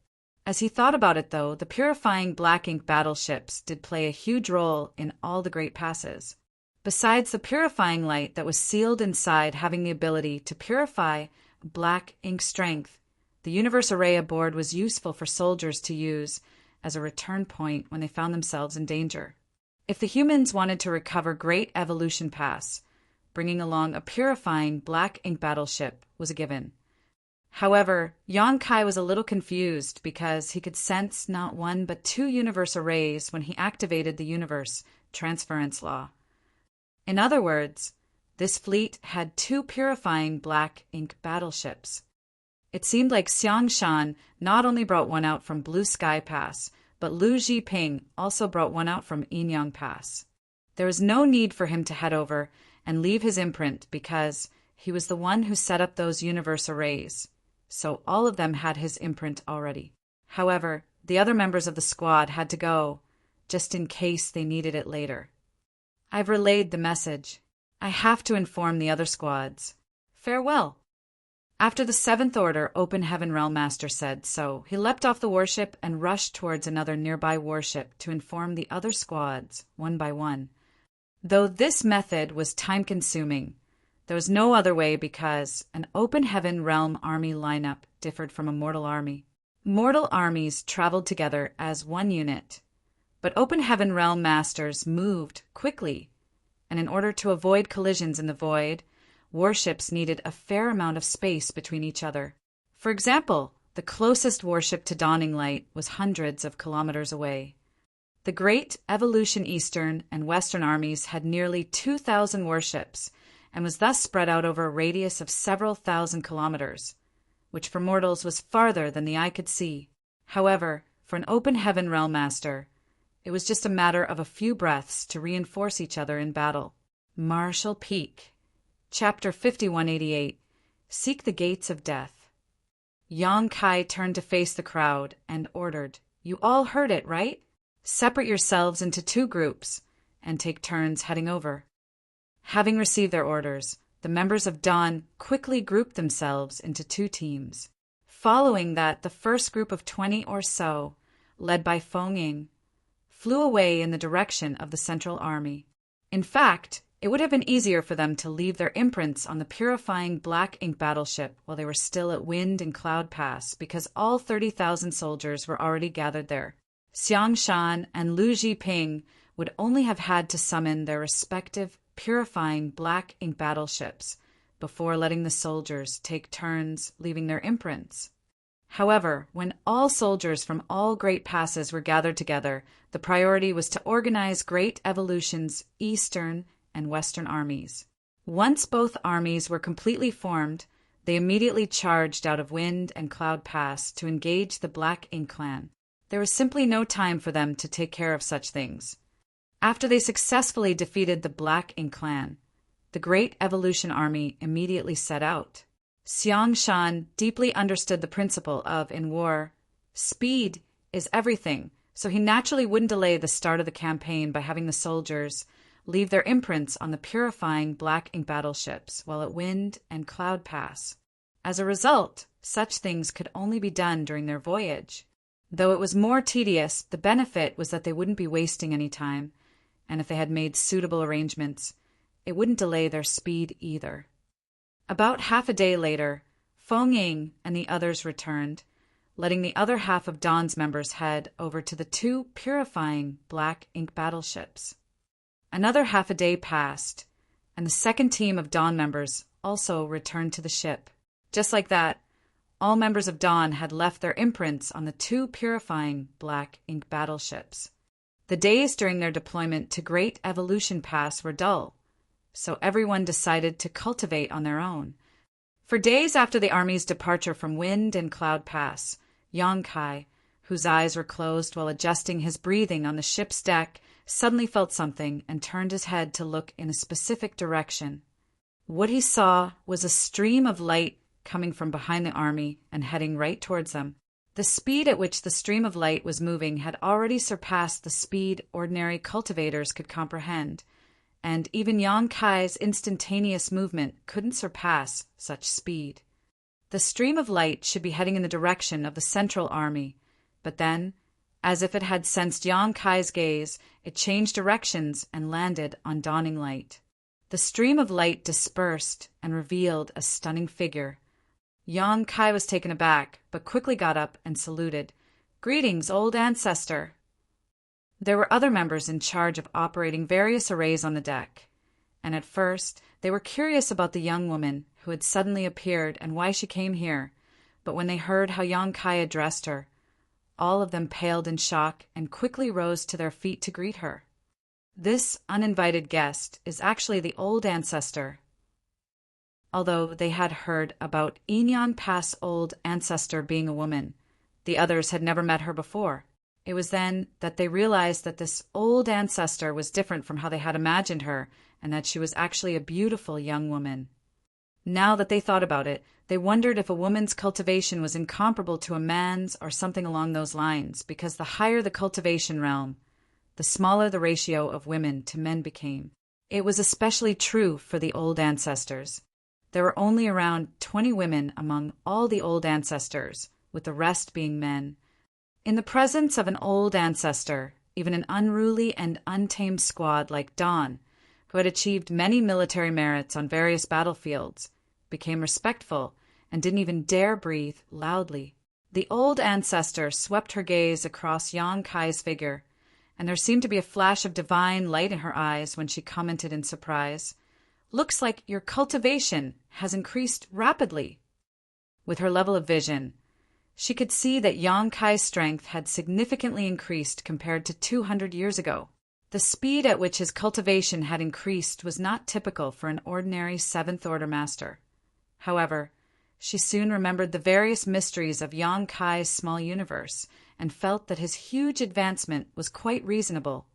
As he thought about it, though, the purifying black ink battleships did play a huge role in all the great passes. Besides the purifying light that was sealed inside having the ability to purify black ink strength, the universe array aboard was useful for soldiers to use as a return point when they found themselves in danger. If the humans wanted to recover Great Evolution Pass, bringing along a purifying black ink battleship was a given. However, Yang Kai was a little confused because he could sense not one but two universe arrays when he activated the universe transference law. In other words, this fleet had two purifying black ink battleships. It seemed like Xiangshan not only brought one out from Blue Sky Pass, but Lu Zhiping also brought one out from Yinyang Pass. There was no need for him to head over and leave his imprint because he was the one who set up those universe arrays, so all of them had his imprint already. However, the other members of the squad had to go, just in case they needed it later. I've relayed the message. I have to inform the other squads. Farewell. After the Seventh Order Open Heaven Realm Master said so, he leapt off the warship and rushed towards another nearby warship to inform the other squads, one by one. Though this method was time-consuming, there was no other way because an Open Heaven Realm army lineup differed from a mortal army. Mortal armies traveled together as one unit, but Open Heaven Realm Masters moved quickly, and in order to avoid collisions in the void, warships needed a fair amount of space between each other. For example, the closest warship to Dawning Light was hundreds of kilometers away. The Great Evolution Eastern and Western armies had nearly 2,000 warships, and was thus spread out over a radius of several thousand kilometers, which for mortals was farther than the eye could see. However, for an Open Heaven Realm Master, it was just a matter of a few breaths to reinforce each other in battle. Marshall Peak. Chapter 5188. Seek the Gates of Death. Yang Kai turned to face the crowd and ordered, "You all heard it, right? Separate yourselves into 2 groups and take turns heading over." Having received their orders, the members of Dawn quickly grouped themselves into 2 teams. Following that, the first group of 20 or so, led by Feng Ying, flew away in the direction of the Central Army. In fact, it would have been easier for them to leave their imprints on the purifying black ink battleship while they were still at Wind and Cloud Pass, because all 30,000 soldiers were already gathered there. Xiang Shan and Lu Jiping would only have had to summon their respective purifying black ink battleships before letting the soldiers take turns leaving their imprints. However, when all soldiers from all great passes were gathered together, the priority was to organize Great Evolution's Eastern and Western armies. Once both armies were completely formed, they immediately charged out of Wind and Cloud Pass to engage the Black Ink Clan. There was simply no time for them to take care of such things. After they successfully defeated the Black Ink Clan, the Great Evolution Army immediately set out. Xiang Shan deeply understood the principle of, in war, speed is everything, so he naturally wouldn't delay the start of the campaign by having the soldiers leave their imprints on the purifying black ink battleships while at Wind and Cloud Pass. As a result, such things could only be done during their voyage. Though it was more tedious, the benefit was that they wouldn't be wasting any time, and if they had made suitable arrangements, it wouldn't delay their speed either. About half a day later, Feng Ying and the others returned, letting the other half of Dawn's members head over to the 2 purifying black ink battleships. Another half a day passed, and the second team of Dawn members also returned to the ship. Just like that, all members of Dawn had left their imprints on the 2 purifying black ink battleships. The days during their deployment to Great Evolution Pass were dull, so everyone decided to cultivate on their own. For days after the army's departure from Wind and Cloud Pass, Yang Kai, whose eyes were closed while adjusting his breathing on the ship's deck, suddenly felt something and turned his head to look in a specific direction. What he saw was a stream of light coming from behind the army and heading right towards them. The speed at which the stream of light was moving had already surpassed the speed ordinary cultivators could comprehend, and even Yang Kai's instantaneous movement couldn't surpass such speed. The stream of light should be heading in the direction of the Central Army, but then, as if it had sensed Yang Kai's gaze, it changed directions and landed on Dawning Light. The stream of light dispersed and revealed a stunning figure. Yang Kai was taken aback, but quickly got up and saluted. "Greetings, old ancestor." There were other members in charge of operating various arrays on the deck, and at first they were curious about the young woman who had suddenly appeared and why she came here, but when they heard how Yang Kai addressed her, all of them paled in shock and quickly rose to their feet to greet her. This uninvited guest is actually the old ancestor. Although they had heard about Inyan Pass old ancestor being a woman, the others had never met her before. It was then that they realized that this old ancestor was different from how they had imagined her, and that she was actually a beautiful young woman. Now that they thought about it, they wondered if a woman's cultivation was incomparable to a man's or something along those lines, because the higher the cultivation realm, the smaller the ratio of women to men became. It was especially true for the old ancestors. There were only around 20 women among all the old ancestors, with the rest being men. In the presence of an old ancestor, even an unruly and untamed squad like Dawn, who had achieved many military merits on various battlefields, became respectful and didn't even dare breathe loudly. The old ancestor swept her gaze across Yang Kai's figure, and there seemed to be a flash of divine light in her eyes when she commented in surprise, "Looks like your cultivation has increased rapidly." With her level of vision, she could see that Yang Kai's strength had significantly increased compared to 200 years ago. The speed at which his cultivation had increased was not typical for an ordinary Seventh Order Master. However, she soon remembered the various mysteries of Yang Kai's small universe and felt that his huge advancement was quite reasonable.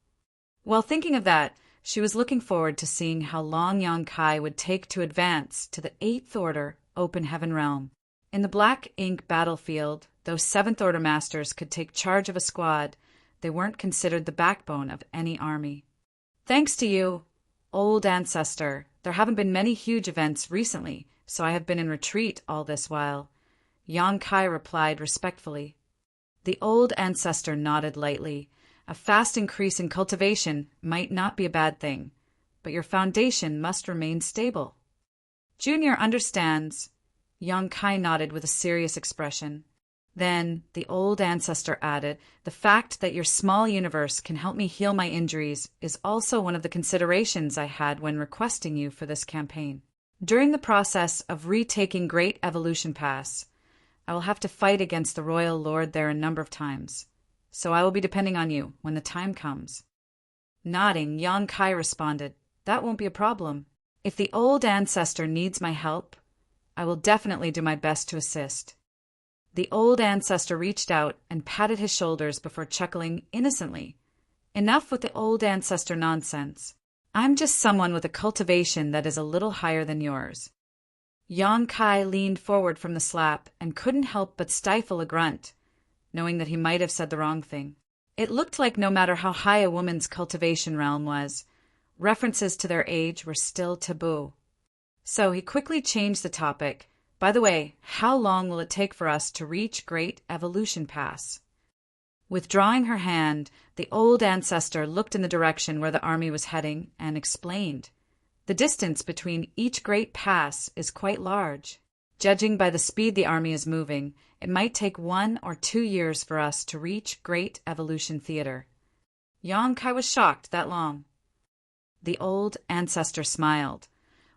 While thinking of that, She was looking forward to seeing how long Yang Kai would take to advance to the 8th Order Open Heaven realm. In the Black Ink battlefield, though 7th Order Masters could take charge of a squad, they weren't considered the backbone of any army. Thanks to you, old ancestor, there haven't been many huge events recently, so I have been in retreat all this while, Yang Kai replied respectfully. The old ancestor nodded lightly. A fast increase in cultivation might not be a bad thing, but your foundation must remain stable. Junior understands. Yang Kai nodded with a serious expression. Then, the old ancestor added, the fact that your small universe can help me heal my injuries is also one of the considerations I had when requesting you for this campaign. During the process of retaking Great Evolution Pass, I will have to fight against the Royal Lord there a number of times, so I will be depending on you when the time comes. Nodding, Yang Kai responded, that won't be a problem. If the old ancestor needs my help, I will definitely do my best to assist. The old ancestor reached out and patted his shoulders before chuckling innocently. Enough with the old ancestor nonsense. I'm just someone with a cultivation that is a little higher than yours. Yang Kai leaned forward from the slap and couldn't help but stifle a grunt, knowing that he might have said the wrong thing. It looked like no matter how high a woman's cultivation realm was, references to their age were still taboo. So he quickly changed the topic. By the way, how long will it take for us to reach Great Evolution Pass? Withdrawing her hand, the old ancestor looked in the direction where the army was heading and explained. The distance between each great pass is quite large. Judging by the speed the army is moving, it might take 1 or 2 years for us to reach Great Evolution Theater. Yang Kai was shocked that long. The old ancestor smiled.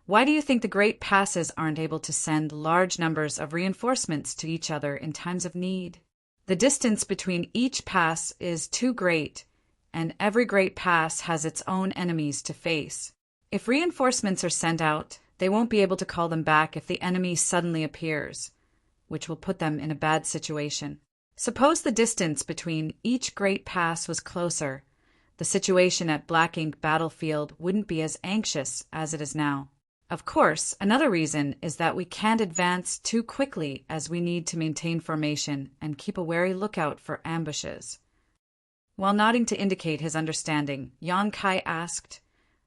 Why do you think the great passes aren't able to send large numbers of reinforcements to each other in times of need? The distance between each pass is too great, and every great pass has its own enemies to face. If reinforcements are sent out, they won't be able to call them back if the enemy suddenly appears, which will put them in a bad situation. Suppose the distance between each great pass was closer. The situation at Black Ink battlefield wouldn't be as anxious as it is now. Of course, another reason is that we can't advance too quickly as we need to maintain formation and keep a wary lookout for ambushes. While nodding to indicate his understanding, Yang Kai asked,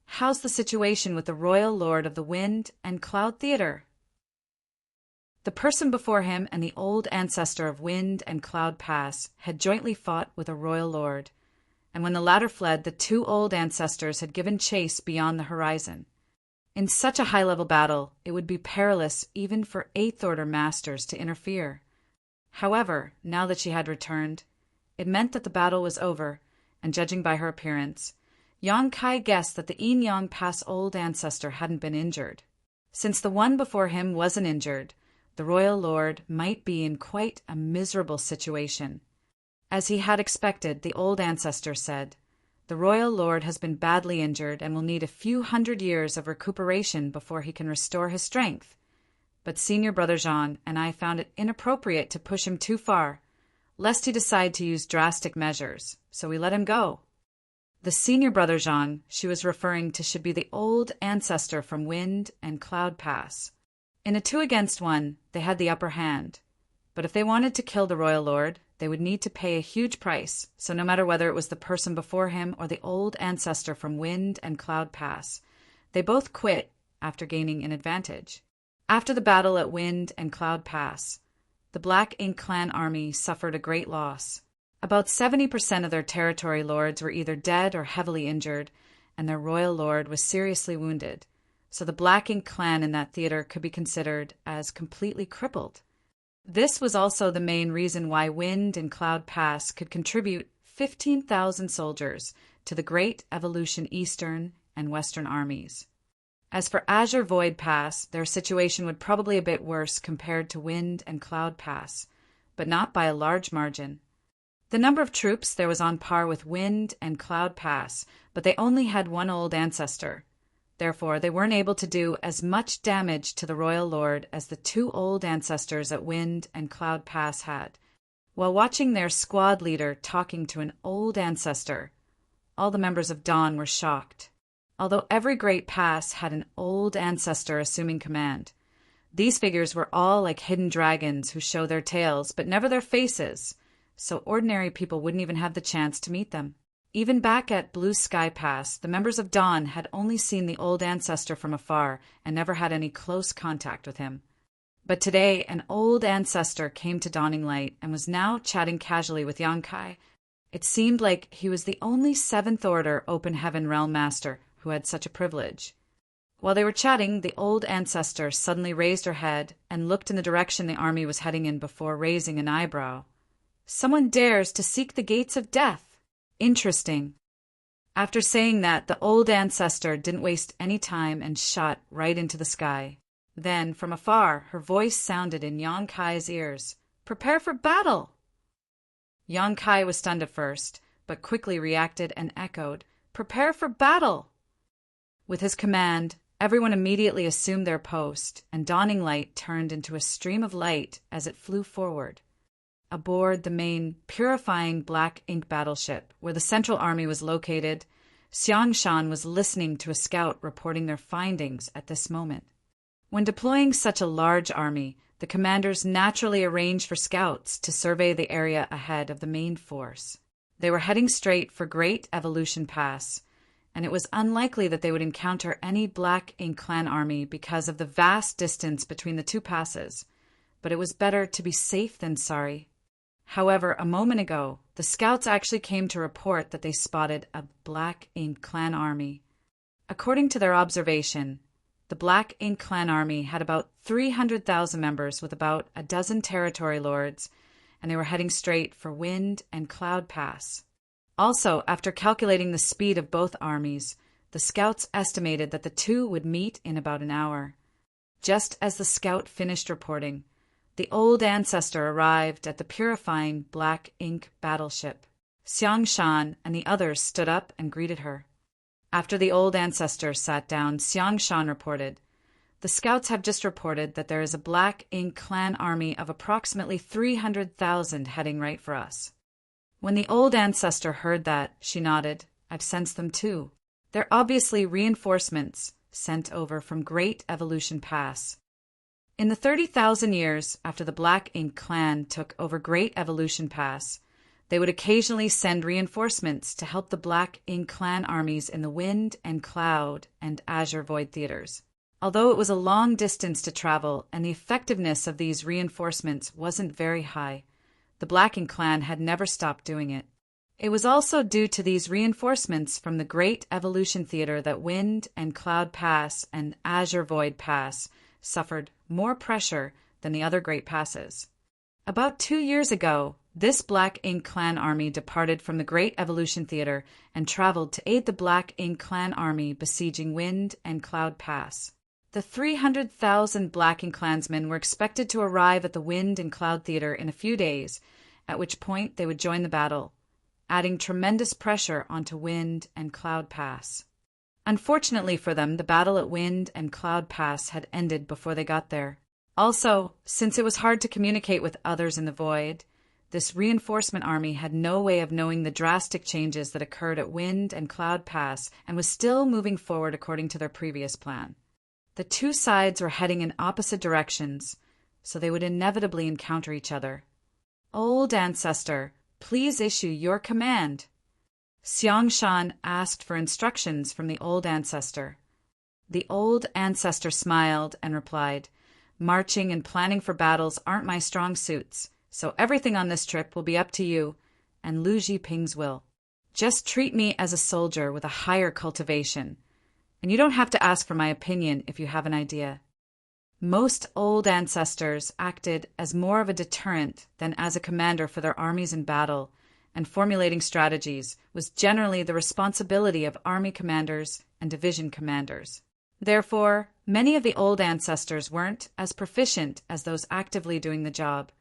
how's the situation with the Royal Lord of the Wind and Cloud Theater? The person before him and the old ancestor of Wind and Cloud Pass had jointly fought with a Royal Lord, and when the latter fled, the 2 old ancestors had given chase beyond the horizon. In such a high-level battle, it would be perilous even for 8th Order Masters to interfere. However, now that she had returned, it meant that the battle was over, and judging by her appearance, Yang Kai guessed that the Yin-Yang Pass old ancestor hadn't been injured. Since the one before him wasn't injured, the Royal Lord might be in quite a miserable situation. As he had expected, the old ancestor said, the Royal Lord has been badly injured and will need a few hundred years of recuperation before he can restore his strength. But Senior Brother Jean and I found it inappropriate to push him too far, lest he decide to use drastic measures, so we let him go. The Senior Brother Jean she was referring to should be the old ancestor from Wind and Cloud Pass. In a 2-against-1, they had the upper hand, but if they wanted to kill the Royal Lord, they would need to pay a huge price, so no matter whether it was the person before him or the old ancestor from Wind and Cloud Pass, they both quit after gaining an advantage. After the battle at Wind and Cloud Pass, the Black Ink clan army suffered a great loss. About 70% of their territory lords were either dead or heavily injured, and their royal lord was seriously wounded, so the Black Ink clan in that theater could be considered as completely crippled. This was also the main reason why Wind and Cloud Pass could contribute 15,000 soldiers to the Great Evolution Eastern and Western armies. As for Azure Void Pass, their situation would probably be a bit worse compared to Wind and Cloud Pass, but not by a large margin. The number of troops there was on par with Wind and Cloud Pass, but they only had 1 old ancestor. Therefore, they weren't able to do as much damage to the Royal Lord as the 2 old ancestors at Wind and Cloud Pass had. While watching their squad leader talking to an old ancestor, all the members of Dawn were shocked. although every great pass had an old ancestor assuming command. These figures were all like hidden dragons who show their tails but never their faces, so ordinary people wouldn't even have the chance to meet them. Even back at Blue Sky Pass, the members of Dawn had only seen the old ancestor from afar and never had any close contact with him. But today, an old ancestor came to Dawning Light and was now chatting casually with Yonkai. It seemed like he was the only Seventh Order Open Heaven Realm Master who had such a privilege. While they were chatting, the old ancestor suddenly raised her head and looked in the direction the army was heading in before raising an eyebrow. "Someone dares to seek the gates of death. Interesting." After saying that, the old ancestor didn't waste any time and shot right into the sky. Then, from afar, her voice sounded in Yonkai's ears. "Prepare for battle!" Yonkai was stunned at first, but quickly reacted and echoed, "Prepare for battle!" With his command, everyone immediately assumed their post, and Dawning Light turned into a stream of light as it flew forward. Aboard the main, purifying black ink battleship, where the Central Army was located, Xiangshan was listening to a scout reporting their findings at this moment. When deploying such a large army, the commanders naturally arranged for scouts to survey the area ahead of the main force. They were heading straight for Great Evolution Pass, and it was unlikely that they would encounter any Black Ink Clan army because of the vast distance between the two passes, but it was better to be safe than sorry. However, a moment ago, the scouts actually came to report that they spotted a Black Ink Clan army. According to their observation, the Black Ink Clan army had about 300,000 members with about a dozen territory lords, and they were heading straight for Wind and Cloud Pass. Also, after calculating the speed of both armies, the scouts estimated that the two would meet in about an hour. Just as the scout finished reporting, the old ancestor arrived at the purifying black ink battleship. Xiangshan and the others stood up and greeted her. After the old ancestor sat down, Xiangshan reported, "The scouts have just reported that there is a Black Ink Clan army of approximately 300,000 heading right for us." When the old ancestor heard that, she nodded. "I've sensed them too. They're obviously reinforcements sent over from Great Evolution Pass." In the 30,000 years after the Black Ink Clan took over Great Evolution Pass, they would occasionally send reinforcements to help the Black Ink Clan armies in the Wind and Cloud and Azure Void theaters. Although it was a long distance to travel and the effectiveness of these reinforcements wasn't very high, the Black Ink Clan had never stopped doing it. It was also due to these reinforcements from the Great Evolution Theater that Wind and Cloud Pass and Azure Void Pass suffered more pressure than the other great passes. About 2 years ago, this Black Ink Clan army departed from the Great Evolution Theater and traveled to aid the Black Ink Clan army besieging Wind and Cloud Pass. The 300,000 Black Ink Clansmen were expected to arrive at the Wind and Cloud Theater in a few days, at which point they would join the battle, adding tremendous pressure onto Wind and Cloud Pass. Unfortunately for them, the battle at Wind and Cloud Pass had ended before they got there. Also, since it was hard to communicate with others in the Void, this reinforcement army had no way of knowing the drastic changes that occurred at Wind and Cloud Pass and was still moving forward according to their previous plan. The two sides were heading in opposite directions, so they would inevitably encounter each other. "Old Ancestor, please issue your command." Xiangshan asked for instructions from the old ancestor. The old ancestor smiled and replied, "Marching and planning for battles aren't my strong suits, so everything on this trip will be up to you, and Lu Jiping's will. Just treat me as a soldier with a higher cultivation, and you don't have to ask for my opinion if you have an idea." Most old ancestors acted as more of a deterrent than as a commander for their armies in battle, and formulating strategies was generally the responsibility of army commanders and division commanders. Therefore, many of the old ancestors weren't as proficient as those actively doing the job,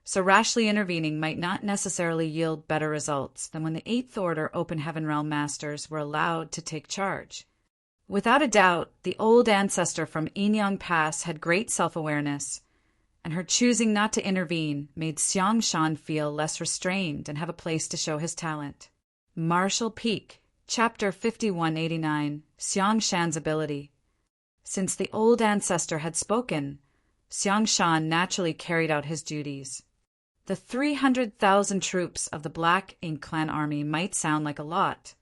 so rashly intervening might not necessarily yield better results than when the Eighth Order Open Heaven Realm Masters were allowed to take charge. Without a doubt, the old ancestor from Inyang Pass had great self-awareness, and her choosing not to intervene made Xiangshan feel less restrained and have a place to show his talent. Marshal Peak, Chapter 5189, Xiangshan's Ability. Since the old ancestor had spoken, Xiangshan naturally carried out his duties. The 300,000 troops of the Black Ink Clan army might sound like a lot,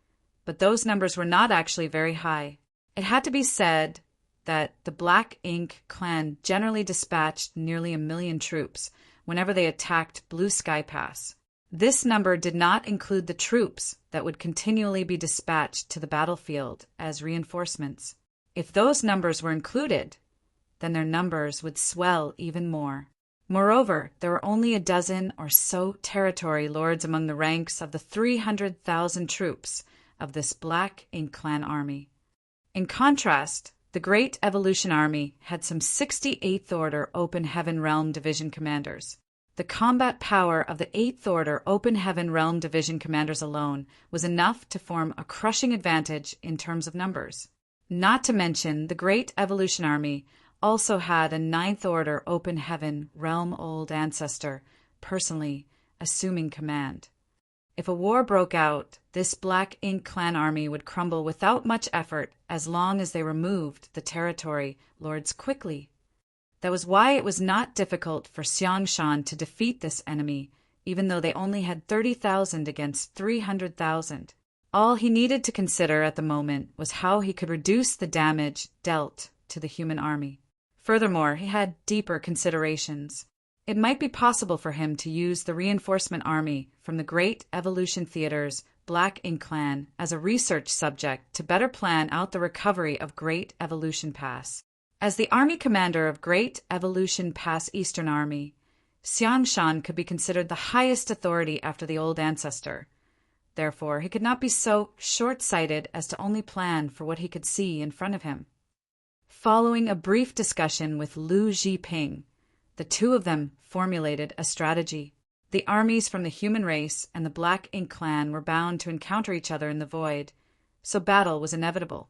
but those numbers were not actually very high. It had to be said that the Black Ink Clan generally dispatched nearly 1 million troops whenever they attacked Blue Sky Pass. This number did not include the troops that would continually be dispatched to the battlefield as reinforcements. If those numbers were included, then their numbers would swell even more. Moreover, there were only a dozen or so territory lords among the ranks of the 300,000 troops of this Black Ink Clan army. In contrast, the Great Evolution Army had some 68th Order Open Heaven Realm Division commanders. The combat power of the 8th Order Open Heaven Realm Division commanders alone was enough to form a crushing advantage in terms of numbers. Not to mention, the Great Evolution Army also had a 9th Order Open Heaven Realm Old Ancestor personally assuming command. If a war broke out, this Black Ink Clan army would crumble without much effort as long as they removed the territory lords quickly. That was why it was not difficult for Xiangshan to defeat this enemy, even though they only had 30,000 against 300,000. All he needed to consider at the moment was how he could reduce the damage dealt to the human army. Furthermore, he had deeper considerations. It might be possible for him to use the reinforcement army from the Great Evolution Theater's Black Ink Clan as a research subject to better plan out the recovery of Great Evolution Pass. As the army commander of Great Evolution Pass Eastern Army, Xiangshan could be considered the highest authority after the old ancestor. Therefore, he could not be so short-sighted as to only plan for what he could see in front of him. Following a brief discussion with Lu Zhiping, the two of them formulated a strategy. The armies from the human race and the Black Ink Clan were bound to encounter each other in the void, so battle was inevitable.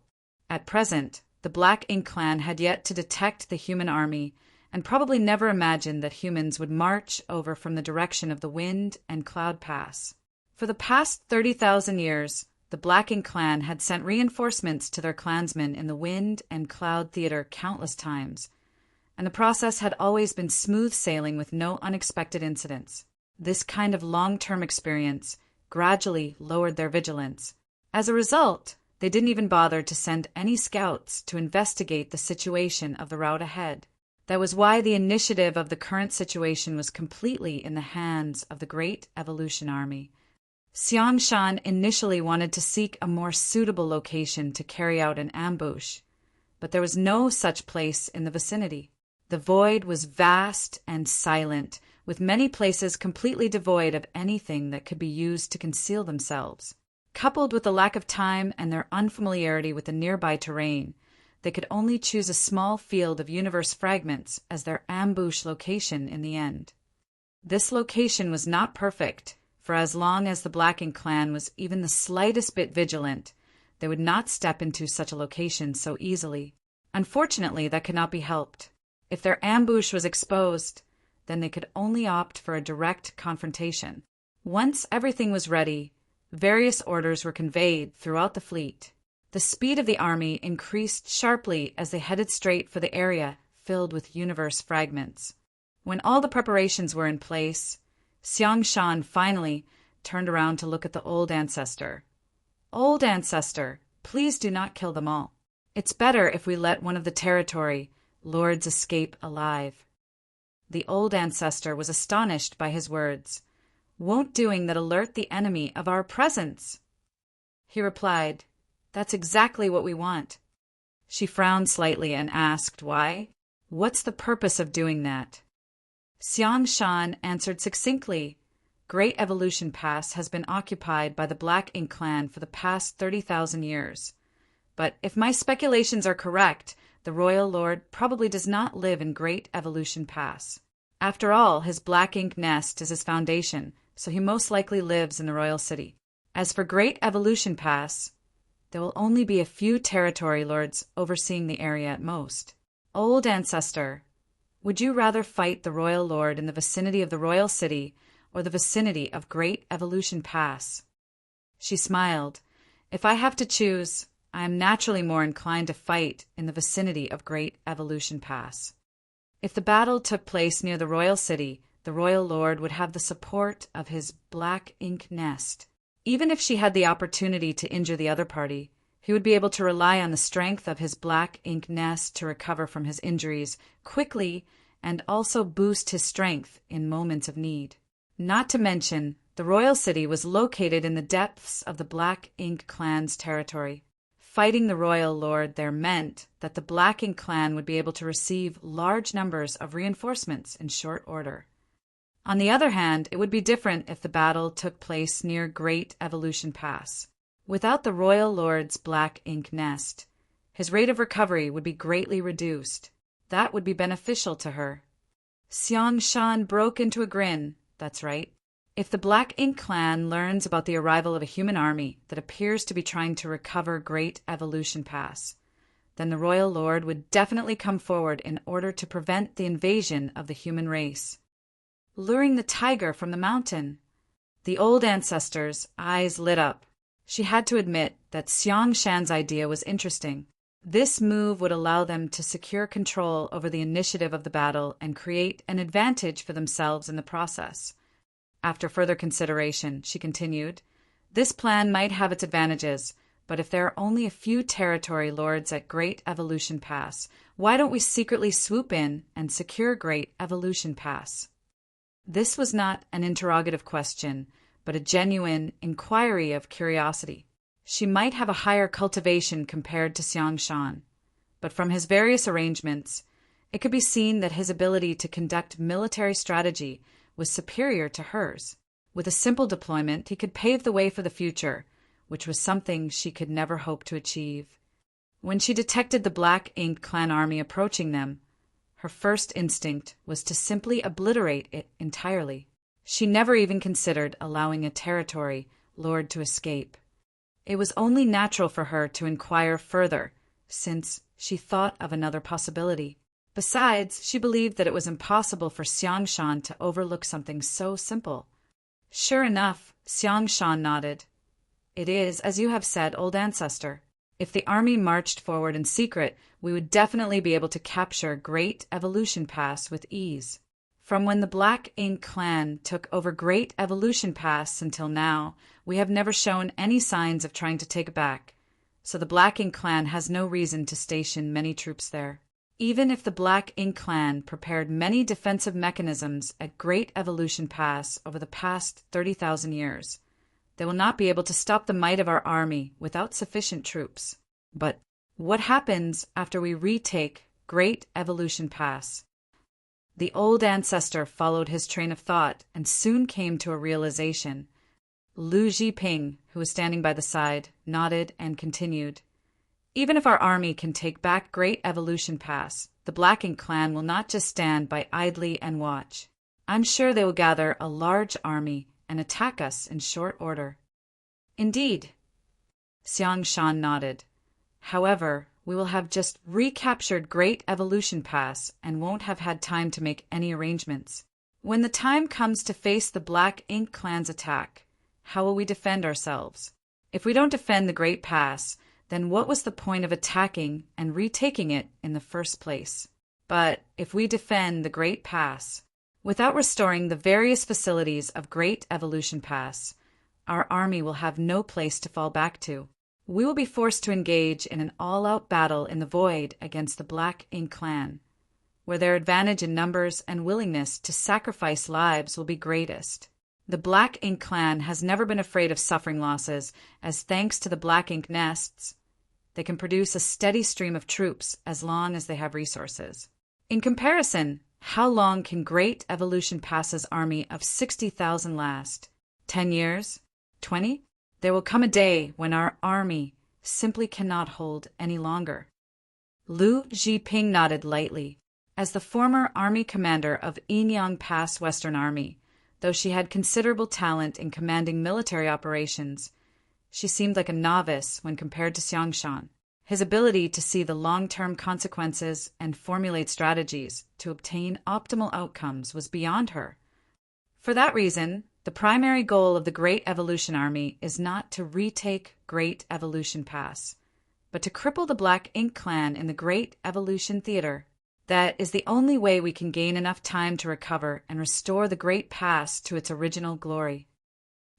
At present, the Black Ink Clan had yet to detect the human army and probably never imagined that humans would march over from the direction of the Wind and Cloud Pass. For the past 30,000 years, the Black Ink Clan had sent reinforcements to their clansmen in the Wind and Cloud Theater countless times, and the process had always been smooth sailing with no unexpected incidents. This kind of long-term experience gradually lowered their vigilance. As a result, they didn't even bother to send any scouts to investigate the situation of the route ahead. That was why the initiative of the current situation was completely in the hands of the Great Evolution Army. Xiangshan initially wanted to seek a more suitable location to carry out an ambush, but there was no such place in the vicinity. The void was vast and silent, with many places completely devoid of anything that could be used to conceal themselves. Coupled with the lack of time and their unfamiliarity with the nearby terrain, they could only choose a small field of universe fragments as their ambush location in the end. This location was not perfect, for as long as the Black Ink Clan was even the slightest bit vigilant, they would not step into such a location so easily. Unfortunately, that could not be helped. If their ambush was exposed, then they could only opt for a direct confrontation. Once everything was ready, various orders were conveyed throughout the fleet. The speed of the army increased sharply as they headed straight for the area filled with universe fragments. When all the preparations were in place, Xiangshan finally turned around to look at the old ancestor. "Old ancestor, please do not kill them all. It's better if we let one of the territory lords escape alive." The old ancestor was astonished by his words. "Won't doing that alert the enemy of our presence?" He replied, "That's exactly what we want." She frowned slightly and asked why. "What's the purpose of doing that?" Xiangshan answered succinctly, "Great Evolution Pass has been occupied by the Black Ink Clan for the past 30,000 years. But if my speculations are correct, the Royal Lord probably does not live in Great Evolution Pass. After all, his Black Ink Nest is his foundation, so he most likely lives in the Royal City. As for Great Evolution Pass, there will only be a few territory lords overseeing the area at most. Old ancestor, would you rather fight the Royal Lord in the vicinity of the Royal City or the vicinity of Great Evolution Pass?" She smiled, If I have to choose, I am naturally more inclined to fight in the vicinity of Great Evolution Pass. If the battle took place near the royal city, the royal lord would have the support of his black ink nest. Even if she had the opportunity to injure the other party, he would be able to rely on the strength of his black ink nest to recover from his injuries quickly and also boost his strength in moments of need. Not to mention, the royal city was located in the depths of the Black Ink clan's territory. Fighting the royal lord there meant that the Black Ink clan would be able to receive large numbers of reinforcements in short order. On the other hand, it would be different if the battle took place near Great Evolution Pass. Without the royal lord's black ink nest, his rate of recovery would be greatly reduced. That would be beneficial to her. Xiang Shan broke into a grin. That's right. If the Black Ink clan learns about the arrival of a human army that appears to be trying to recover Great Evolution Pass, then the royal lord would definitely come forward in order to prevent the invasion of the human race. Luring the tiger from the mountain. The old ancestor's eyes lit up. She had to admit that Xiang Shan's idea was interesting. This move would allow them to secure control over the initiative of the battle and create an advantage for themselves in the process. After further consideration, she continued, this plan might have its advantages, but if there are only a few territory lords at Great Evolution Pass, why don't we secretly swoop in and secure Great Evolution Pass? This was not an interrogative question, but a genuine inquiry of curiosity. She might have a higher cultivation compared to Xiang Shan, but from his various arrangements, it could be seen that his ability to conduct military strategy was superior to hers. With a simple deployment, he could pave the way for the future, which was something she could never hope to achieve. When she detected the Black Ink clan army approaching them, her first instinct was to simply obliterate it entirely. She never even considered allowing a territory lord to escape. It was only natural for her to inquire further, since she thought of another possibility. Besides, she believed that it was impossible for Xiang Shan to overlook something so simple. Sure enough, Xiang Shan nodded. It is, as you have said, old ancestor. If the army marched forward in secret, we would definitely be able to capture Great Evolution Pass with ease. From when the Black Ink clan took over Great Evolution Pass until now, we have never shown any signs of trying to take it back, so the Black Ink clan has no reason to station many troops there. Even if the Black Ink clan prepared many defensive mechanisms at Great Evolution Pass over the past 30,000 years, they will not be able to stop the might of our army without sufficient troops. But what happens after we retake Great Evolution Pass? The old ancestor followed his train of thought and soon came to a realization. Lu Zhiping, who was standing by the side, nodded and continued. Even if our army can take back Great Evolution Pass, the Black Ink clan will not just stand by idly and watch. I'm sure they will gather a large army and attack us in short order. Indeed. Xiang Shan nodded. However, we will have just recaptured Great Evolution Pass and won't have had time to make any arrangements. When the time comes to face the Black Ink clan's attack, how will we defend ourselves? If we don't defend the Great Pass, then what was the point of attacking and retaking it in the first place? But if we defend the Great Pass, without restoring the various facilities of Great Evolution Pass, our army will have no place to fall back to. We will be forced to engage in an all-out battle in the void against the Black Ink clan, where their advantage in numbers and willingness to sacrifice lives will be greatest. The Black Ink clan has never been afraid of suffering losses, as thanks to the Black Ink nests, they can produce a steady stream of troops as long as they have resources. In comparison, how long can Great Evolution Pass's army of 60,000 last? 10 years? 20? There will come a day when our army simply cannot hold any longer. Lu Zhiping nodded lightly. As the former army commander of Yinyang Pass Western Army, though she had considerable talent in commanding military operations, she seemed like a novice when compared to Xiang Shan. His ability to see the long-term consequences and formulate strategies to obtain optimal outcomes was beyond her. For that reason, The primary goal of the Great Evolution Army is not to retake Great Evolution Pass, but to cripple the Black Ink Clan in the Great Evolution Theater. That is the only way we can gain enough time to recover and restore the Great Pass to its original glory.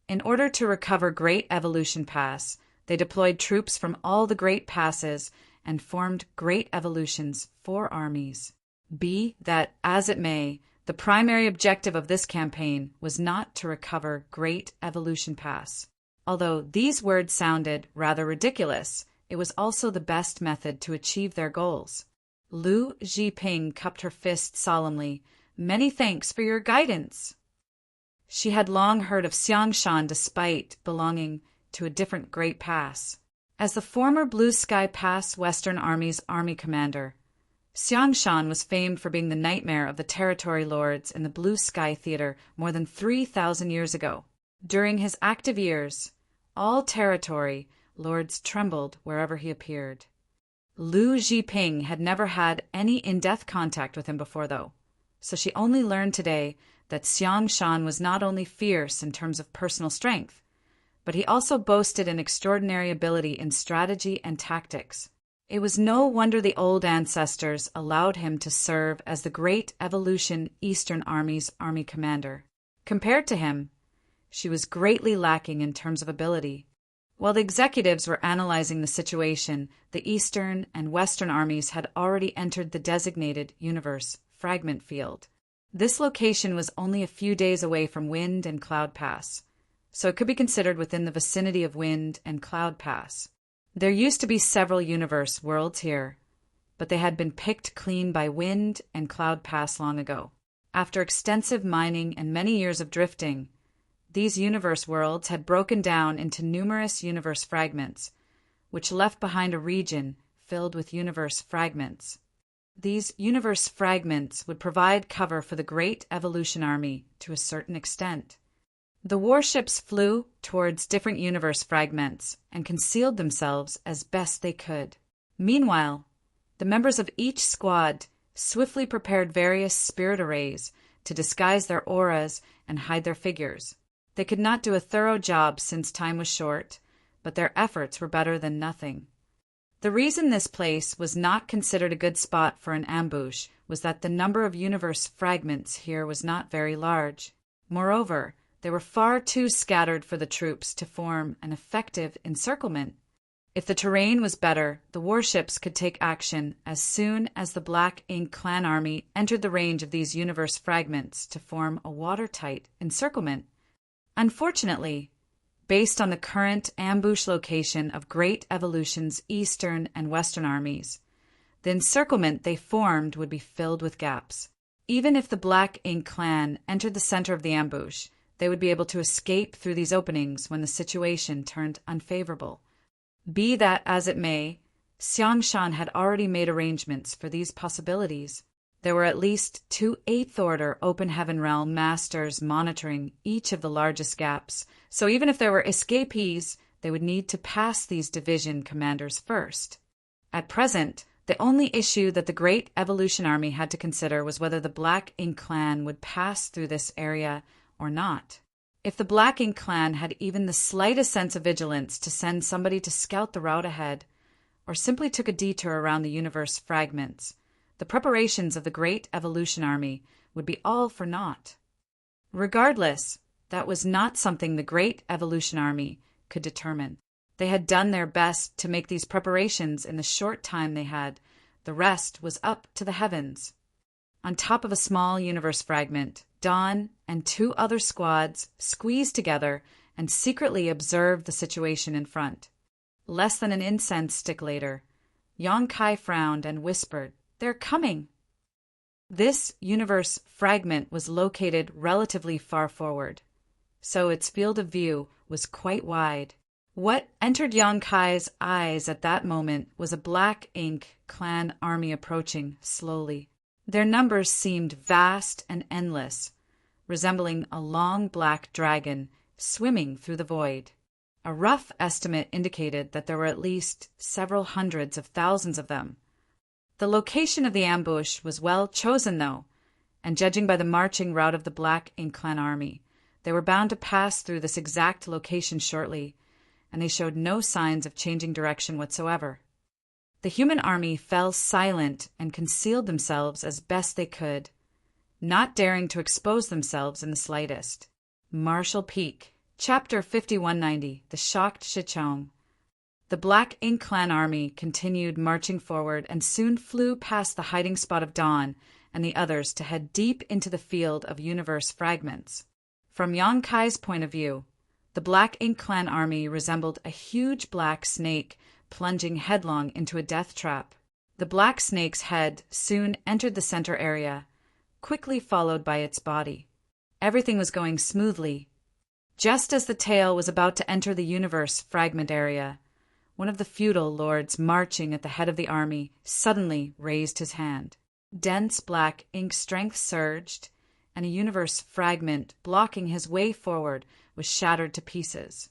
In order to recover Great Evolution Pass, they deployed troops from all the Great Passes and formed Great Evolution's 4 armies. Be that as it may, the primary objective of this campaign was not to recover Great Evolution Pass. Although these words sounded rather ridiculous, it was also the best method to achieve their goals. Lu Zhiping cupped her fist solemnly. "Many thanks for your guidance." She had long heard of Xiangshan despite belonging to a different Great Pass. As the former Blue Sky Pass Western Army's army commander, Xiangshan was famed for being the nightmare of the territory lords in the Blue Sky Theater more than 3,000 years ago. During his active years, all territory lords trembled wherever he appeared. Lu Zhiping had never had any in-depth contact with him before, though, so she only learned today that Xiangshan was not only fierce in terms of personal strength, but he also boasted an extraordinary ability in strategy and tactics. It was no wonder the old ancestors allowed him to serve as the Great Evolution Eastern Army's army commander. Compared to him, she was greatly lacking in terms of ability. While the executives were analyzing the situation, the Eastern and Western armies had already entered the designated universe fragment field. This location was only a few days away from Wind and Cloud Pass, so it could be considered within the vicinity of Wind and Cloud Pass. There used to be several universe worlds here, but they had been picked clean by Wind and Cloud Pass long ago. After extensive mining and many years of drifting, these universe worlds had broken down into numerous universe fragments, which left behind a region filled with universe fragments. These universe fragments would provide cover for the Great Evolution Army to a certain extent. The warships flew towards different universe fragments and concealed themselves as best they could. Meanwhile, the members of each squad swiftly prepared various spirit arrays to disguise their auras and hide their figures. They could not do a thorough job since time was short, but their efforts were better than nothing. The reason this place was not considered a good spot for an ambush was that the number of universe fragments here was not very large. Moreover, they were far too scattered for the troops to form an effective encirclement. If the terrain was better, the warships could take action as soon as the Black Ink Clan army entered the range of these universe fragments to form a watertight encirclement. Unfortunately, based on the current ambush location of Great Evolution's Eastern and Western armies, the encirclement they formed would be filled with gaps. Even if the Black Ink Clan entered the center of the ambush, they would be able to escape through these openings when the situation turned unfavorable. Be that as it may, Xiangshan had already made arrangements for these possibilities. There were at least 2 8th-order Open Heaven Realm masters monitoring each of the largest gaps, so even if there were escapees, they would need to pass these division commanders first. At present, the only issue that the Great Evolution Army had to consider was whether the Black Ink Clan would pass through this area or not. If the Black Ink Clan had even the slightest sense of vigilance to send somebody to scout the route ahead, or simply took a detour around the universe fragments, the preparations of the Great Evolution Army would be all for naught. Regardless, that was not something the Great Evolution Army could determine. They had done their best to make these preparations in the short time they had. The rest was up to the heavens. On top of a small universe fragment, Dawn and 2 other squads squeezed together and secretly observed the situation in front. Less than an incense stick later, Yongkai frowned and whispered, "They're coming." This universe fragment was located relatively far forward, so its field of view was quite wide. What entered Yongkai's eyes at that moment was a Black Ink Clan army approaching slowly. Their numbers seemed vast and endless, resembling a long black dragon swimming through the void. A rough estimate indicated that there were at least several hundreds of thousands of them. The location of the ambush was well chosen, though, and judging by the marching route of the Black Ink Clan army, They were bound to pass through this exact location shortly, and they showed no signs of changing direction whatsoever. The human army fell silent and concealed themselves as best they could, not daring to expose themselves in the slightest. Marshall Peak. Chapter 5190. The Shocked Shechong. The Black Ink Clan army continued marching forward and soon flew past the hiding spot of Dawn and the others to head deep into the field of universe fragments. From Yonkai's point of view, the Black Ink Clan army resembled a huge black snake plunging headlong into a death trap. The black snake's head soon entered the center area, quickly followed by its body. Everything was going smoothly. Just as the tail was about to enter the universe fragment area, one of the feudal lords marching at the head of the army suddenly raised his hand. Dense black ink strength surged, and a universe fragment blocking his way forward was shattered to pieces.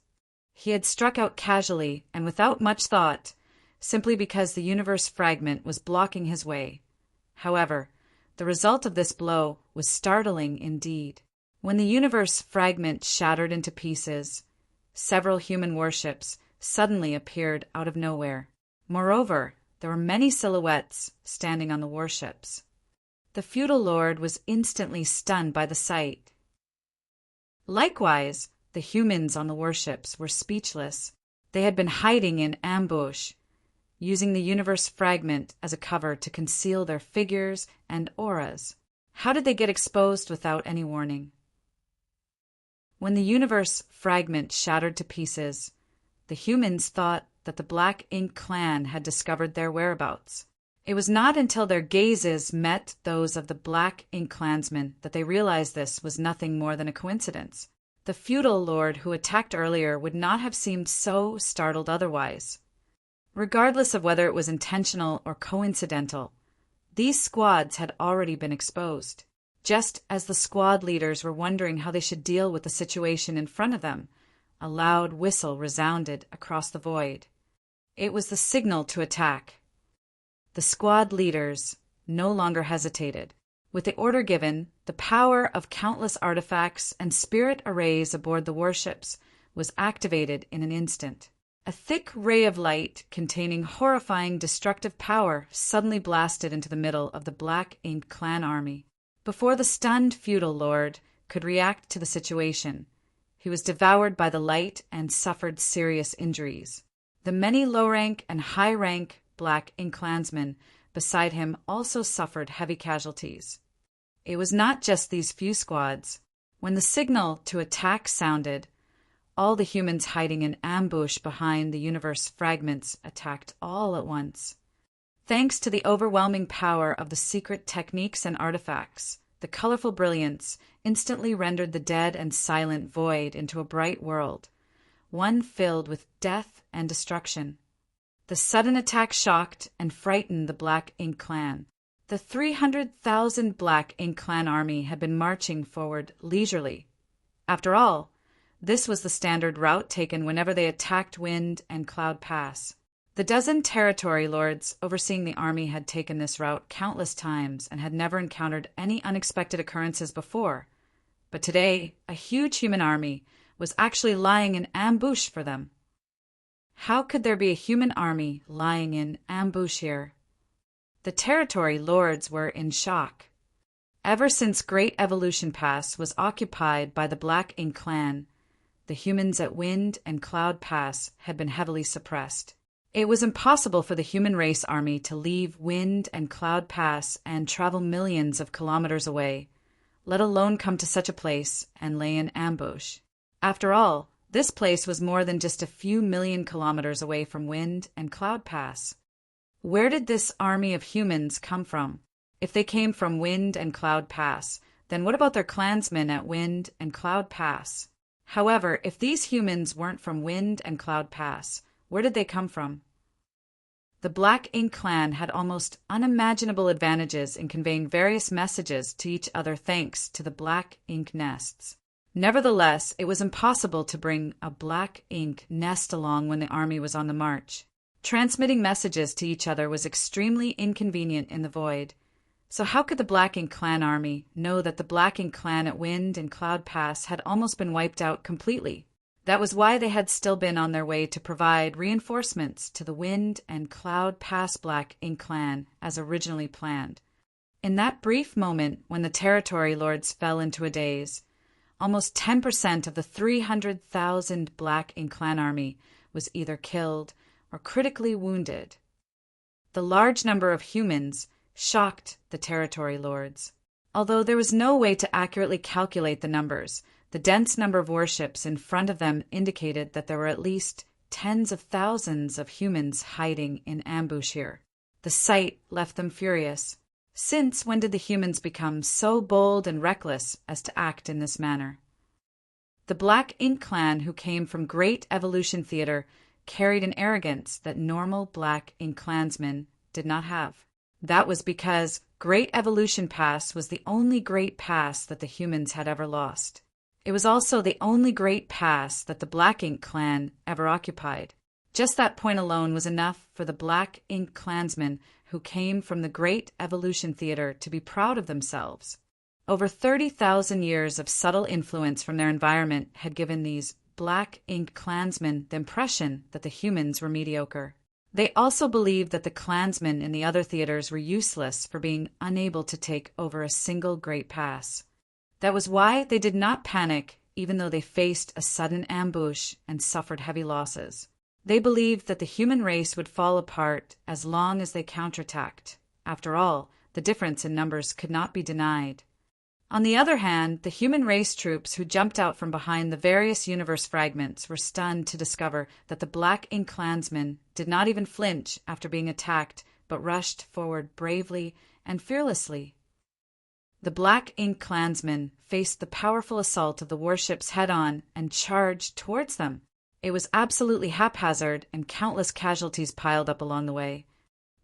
He had struck out casually and without much thought, simply because the universe fragment was blocking his way. However, the result of this blow was startling indeed. When the universe fragment shattered into pieces, several human warships suddenly appeared out of nowhere. Moreover, there were many silhouettes standing on the warships. The feudal lord was instantly stunned by the sight. Likewise, the humans on the warships were speechless. They had been hiding in ambush, using the universe fragment as a cover to conceal their figures and auras. How did they get exposed without any warning? When the universe fragment shattered to pieces, the humans thought that the Black Ink Clan had discovered their whereabouts. It was not until their gazes met those of the Black Ink Clansmen that they realized this was nothing more than a coincidence. The feudal lord who attacked earlier would not have seemed so startled otherwise. Regardless of whether it was intentional or coincidental, these squads had already been exposed. Just as the squad leaders were wondering how they should deal with the situation in front of them, a loud whistle resounded across the void. It was the signal to attack. The squad leaders no longer hesitated. With the order given, the power of countless artifacts and spirit arrays aboard the warships was activated in an instant. A thick ray of light containing horrifying destructive power suddenly blasted into the middle of the Black Ink Clan army. Before the stunned feudal lord could react to the situation, he was devoured by the light and suffered serious injuries. The many low-rank and high-rank Black Ink Clansmen beside him also suffered heavy casualties. It was not just these few squads. When the signal to attack sounded, all the humans hiding in ambush behind the universe fragments attacked all at once. Thanks to the overwhelming power of the secret techniques and artifacts, the colorful brilliance instantly rendered the dead and silent void into a bright world, one filled with death and destruction. The sudden attack shocked and frightened the Black Ink Clan. The 300,000 Black Ink Clan army had been marching forward leisurely. After all, this was the standard route taken whenever they attacked Wind and Cloud Pass. The dozen territory lords overseeing the army had taken this route countless times and had never encountered any unexpected occurrences before. But today, a huge human army was actually lying in ambush for them. How could there be a human army lying in ambush here? The territory lords were in shock. Ever since Great Evolution Pass was occupied by the Black Ink Clan, the humans at Wind and Cloud Pass had been heavily suppressed. It was impossible for the human race army to leave Wind and Cloud Pass and travel millions of kilometers away, let alone come to such a place and lay in ambush. After all, this place was more than just a few million kilometers away from Wind and Cloud Pass. Where did this army of humans come from? If they came from Wind and Cloud Pass, then what about their clansmen at Wind and Cloud Pass? However, if these humans weren't from Wind and Cloud Pass, where did they come from? The Black Ink Clan had almost unimaginable advantages in conveying various messages to each other thanks to the black ink nests. Nevertheless, it was impossible to bring a black ink nest along when the army was on the march. Transmitting messages to each other was extremely inconvenient in the void. So how could the Black Ink Clan army know that the Black Ink Clan at Wind and Cloud Pass had almost been wiped out completely? That was why they had still been on their way to provide reinforcements to the Wind and Cloud Pass Black Ink Clan as originally planned. In that brief moment when the territory lords fell into a daze, almost 10% of the 300,000 Black Ink Clan army was either killed or critically wounded. The large number of humans shocked the territory lords. Although there was no way to accurately calculate the numbers, the dense number of warships in front of them indicated that there were at least tens of thousands of humans hiding in ambush here. The sight left them furious. Since when did the humans become so bold and reckless as to act in this manner? The Black Ink Clan who came from Great Evolution Theater carried an arrogance that normal Black Ink Clansmen did not have. That was because Great Evolution Pass was the only great pass that the humans had ever lost. It was also the only great pass that the Black Ink Clan ever occupied. Just that point alone was enough for the Black Ink Clansmen who came from the Great Evolution Theater to be proud of themselves. Over 30,000 years of subtle influence from their environment had given these Black Ink Clansmen the impression that the humans were mediocre. They also believed that the clansmen in the other theaters were useless for being unable to take over a single great pass. That was why they did not panic, even though they faced a sudden ambush and suffered heavy losses. They believed that the human race would fall apart as long as they counterattacked. After all, the difference in numbers could not be denied. On the other hand, the human race troops who jumped out from behind the various universe fragments were stunned to discover that the Black Ink Clansmen did not even flinch after being attacked, but rushed forward bravely and fearlessly. The Black Ink Clansmen faced the powerful assault of the warships head-on and charged towards them. It was absolutely haphazard, and countless casualties piled up along the way.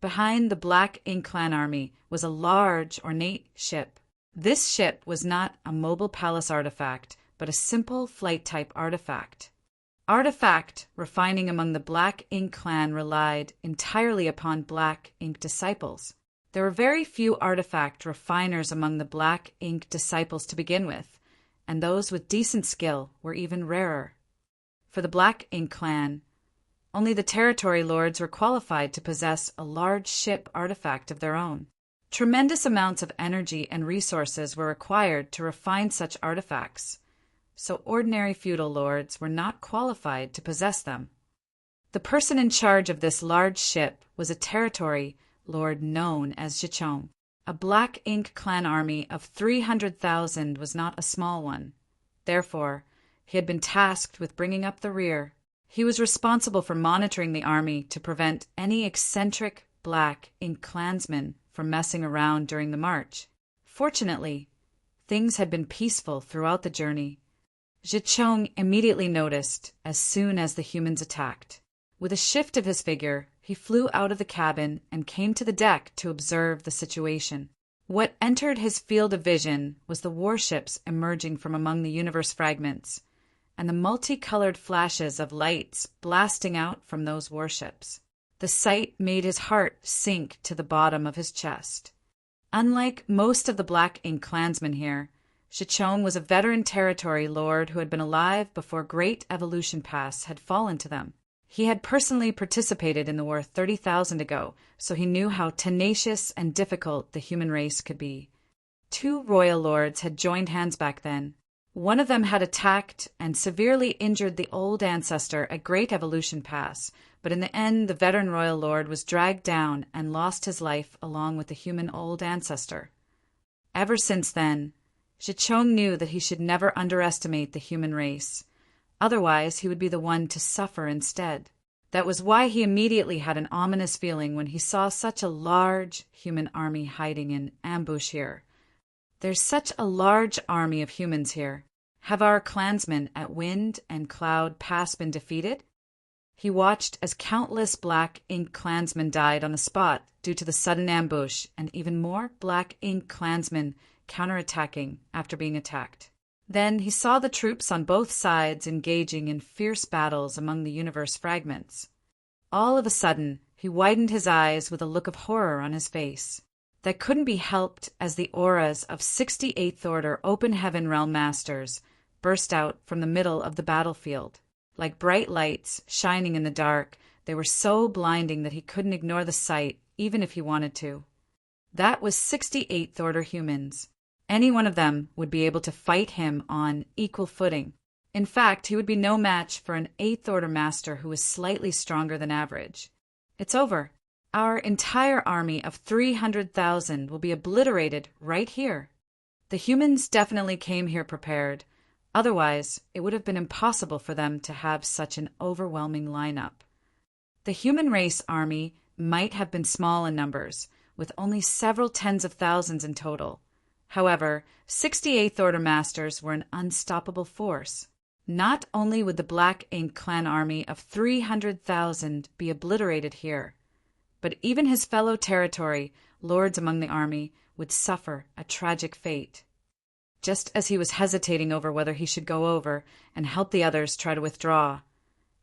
Behind the Black Ink Clan army was a large, ornate ship. This ship was not a mobile palace artifact, but a simple flight-type artifact. Artifact refining among the Black Ink Clan relied entirely upon Black Ink disciples. There were very few artifact refiners among the Black Ink disciples to begin with, and those with decent skill were even rarer. For the Black Ink Clan, only the territory lords were qualified to possess a large ship artifact of their own. Tremendous amounts of energy and resources were required to refine such artifacts, so ordinary feudal lords were not qualified to possess them. The person in charge of this large ship was a territory lord known as Jichong. A Black Ink Clan army of 300,000 was not a small one. Therefore, he had been tasked with bringing up the rear. He was responsible for monitoring the army to prevent any eccentric Black Ink Clansmen from messing around during the march. Fortunately, things had been peaceful throughout the journey. Jichong immediately noticed as soon as the humans attacked. With a shift of his figure, he flew out of the cabin and came to the deck to observe the situation. What entered his field of vision was the warships emerging from among the universe fragments, and the multicolored flashes of lights blasting out from those warships. The sight made his heart sink to the bottom of his chest. Unlike most of the Black Ink Clansmen here, Jichong was a veteran territory lord who had been alive before Great Evolution Pass had fallen to them. He had personally participated in the war 30,000 ago, so he knew how tenacious and difficult the human race could be. 2 royal lords had joined hands back then. One of them had attacked and severely injured the old ancestor at Great Evolution Pass, but in the end the veteran royal lord was dragged down and lost his life along with the human old ancestor. Ever since then, Jichong knew that he should never underestimate the human race. Otherwise, he would be the one to suffer instead. That was why he immediately had an ominous feeling when he saw such a large human army hiding in ambush here. There's such a large army of humans here. Have our clansmen at Wind and Cloud Pass been defeated? He watched as countless Black Ink Clansmen died on the spot due to the sudden ambush, and even more Black Ink Clansmen counterattacking after being attacked. Then he saw the troops on both sides engaging in fierce battles among the universe fragments. All of a sudden, he widened his eyes with a look of horror on his face. that couldn't be helped as the auras of 68th Order Open Heaven Realm Masters burst out from the middle of the battlefield. Like bright lights shining in the dark, they were so blinding that he couldn't ignore the sight, even if he wanted to. That was 68th Order humans. Any one of them would be able to fight him on equal footing. In fact, he would be no match for an 8th Order Master who was slightly stronger than average. It's over. Our entire army of 300,000 will be obliterated right here. The humans definitely came here prepared. Otherwise, it would have been impossible for them to have such an overwhelming lineup. The human race army might have been small in numbers, with only several tens of thousands in total. However, 68th Order Masters were an unstoppable force. Not only would the Black Ink clan army of 300,000 be obliterated here, but even his fellow territory lords among the army would suffer a tragic fate. Just as he was hesitating over whether he should go over and help the others try to withdraw,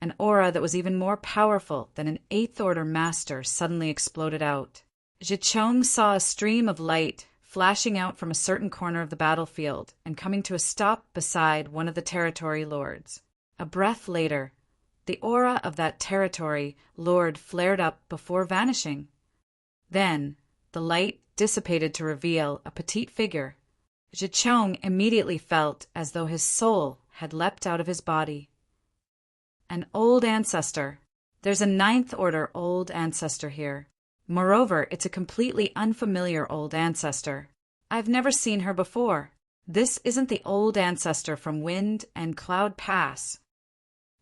an aura that was even more powerful than an 8th Order Master suddenly exploded out. Zhicheng saw a stream of light flashing out from a certain corner of the battlefield and coming to a stop beside one of the territory lords. A breath later, the aura of that territory lord flared up before vanishing. Then, the light dissipated to reveal a petite figure. Zhicheng immediately felt as though his soul had leapt out of his body. An old ancestor. There's a 9th Order old ancestor here. Moreover, it's a completely unfamiliar old ancestor. I've never seen her before. This isn't the old ancestor from Wind and Cloud Pass.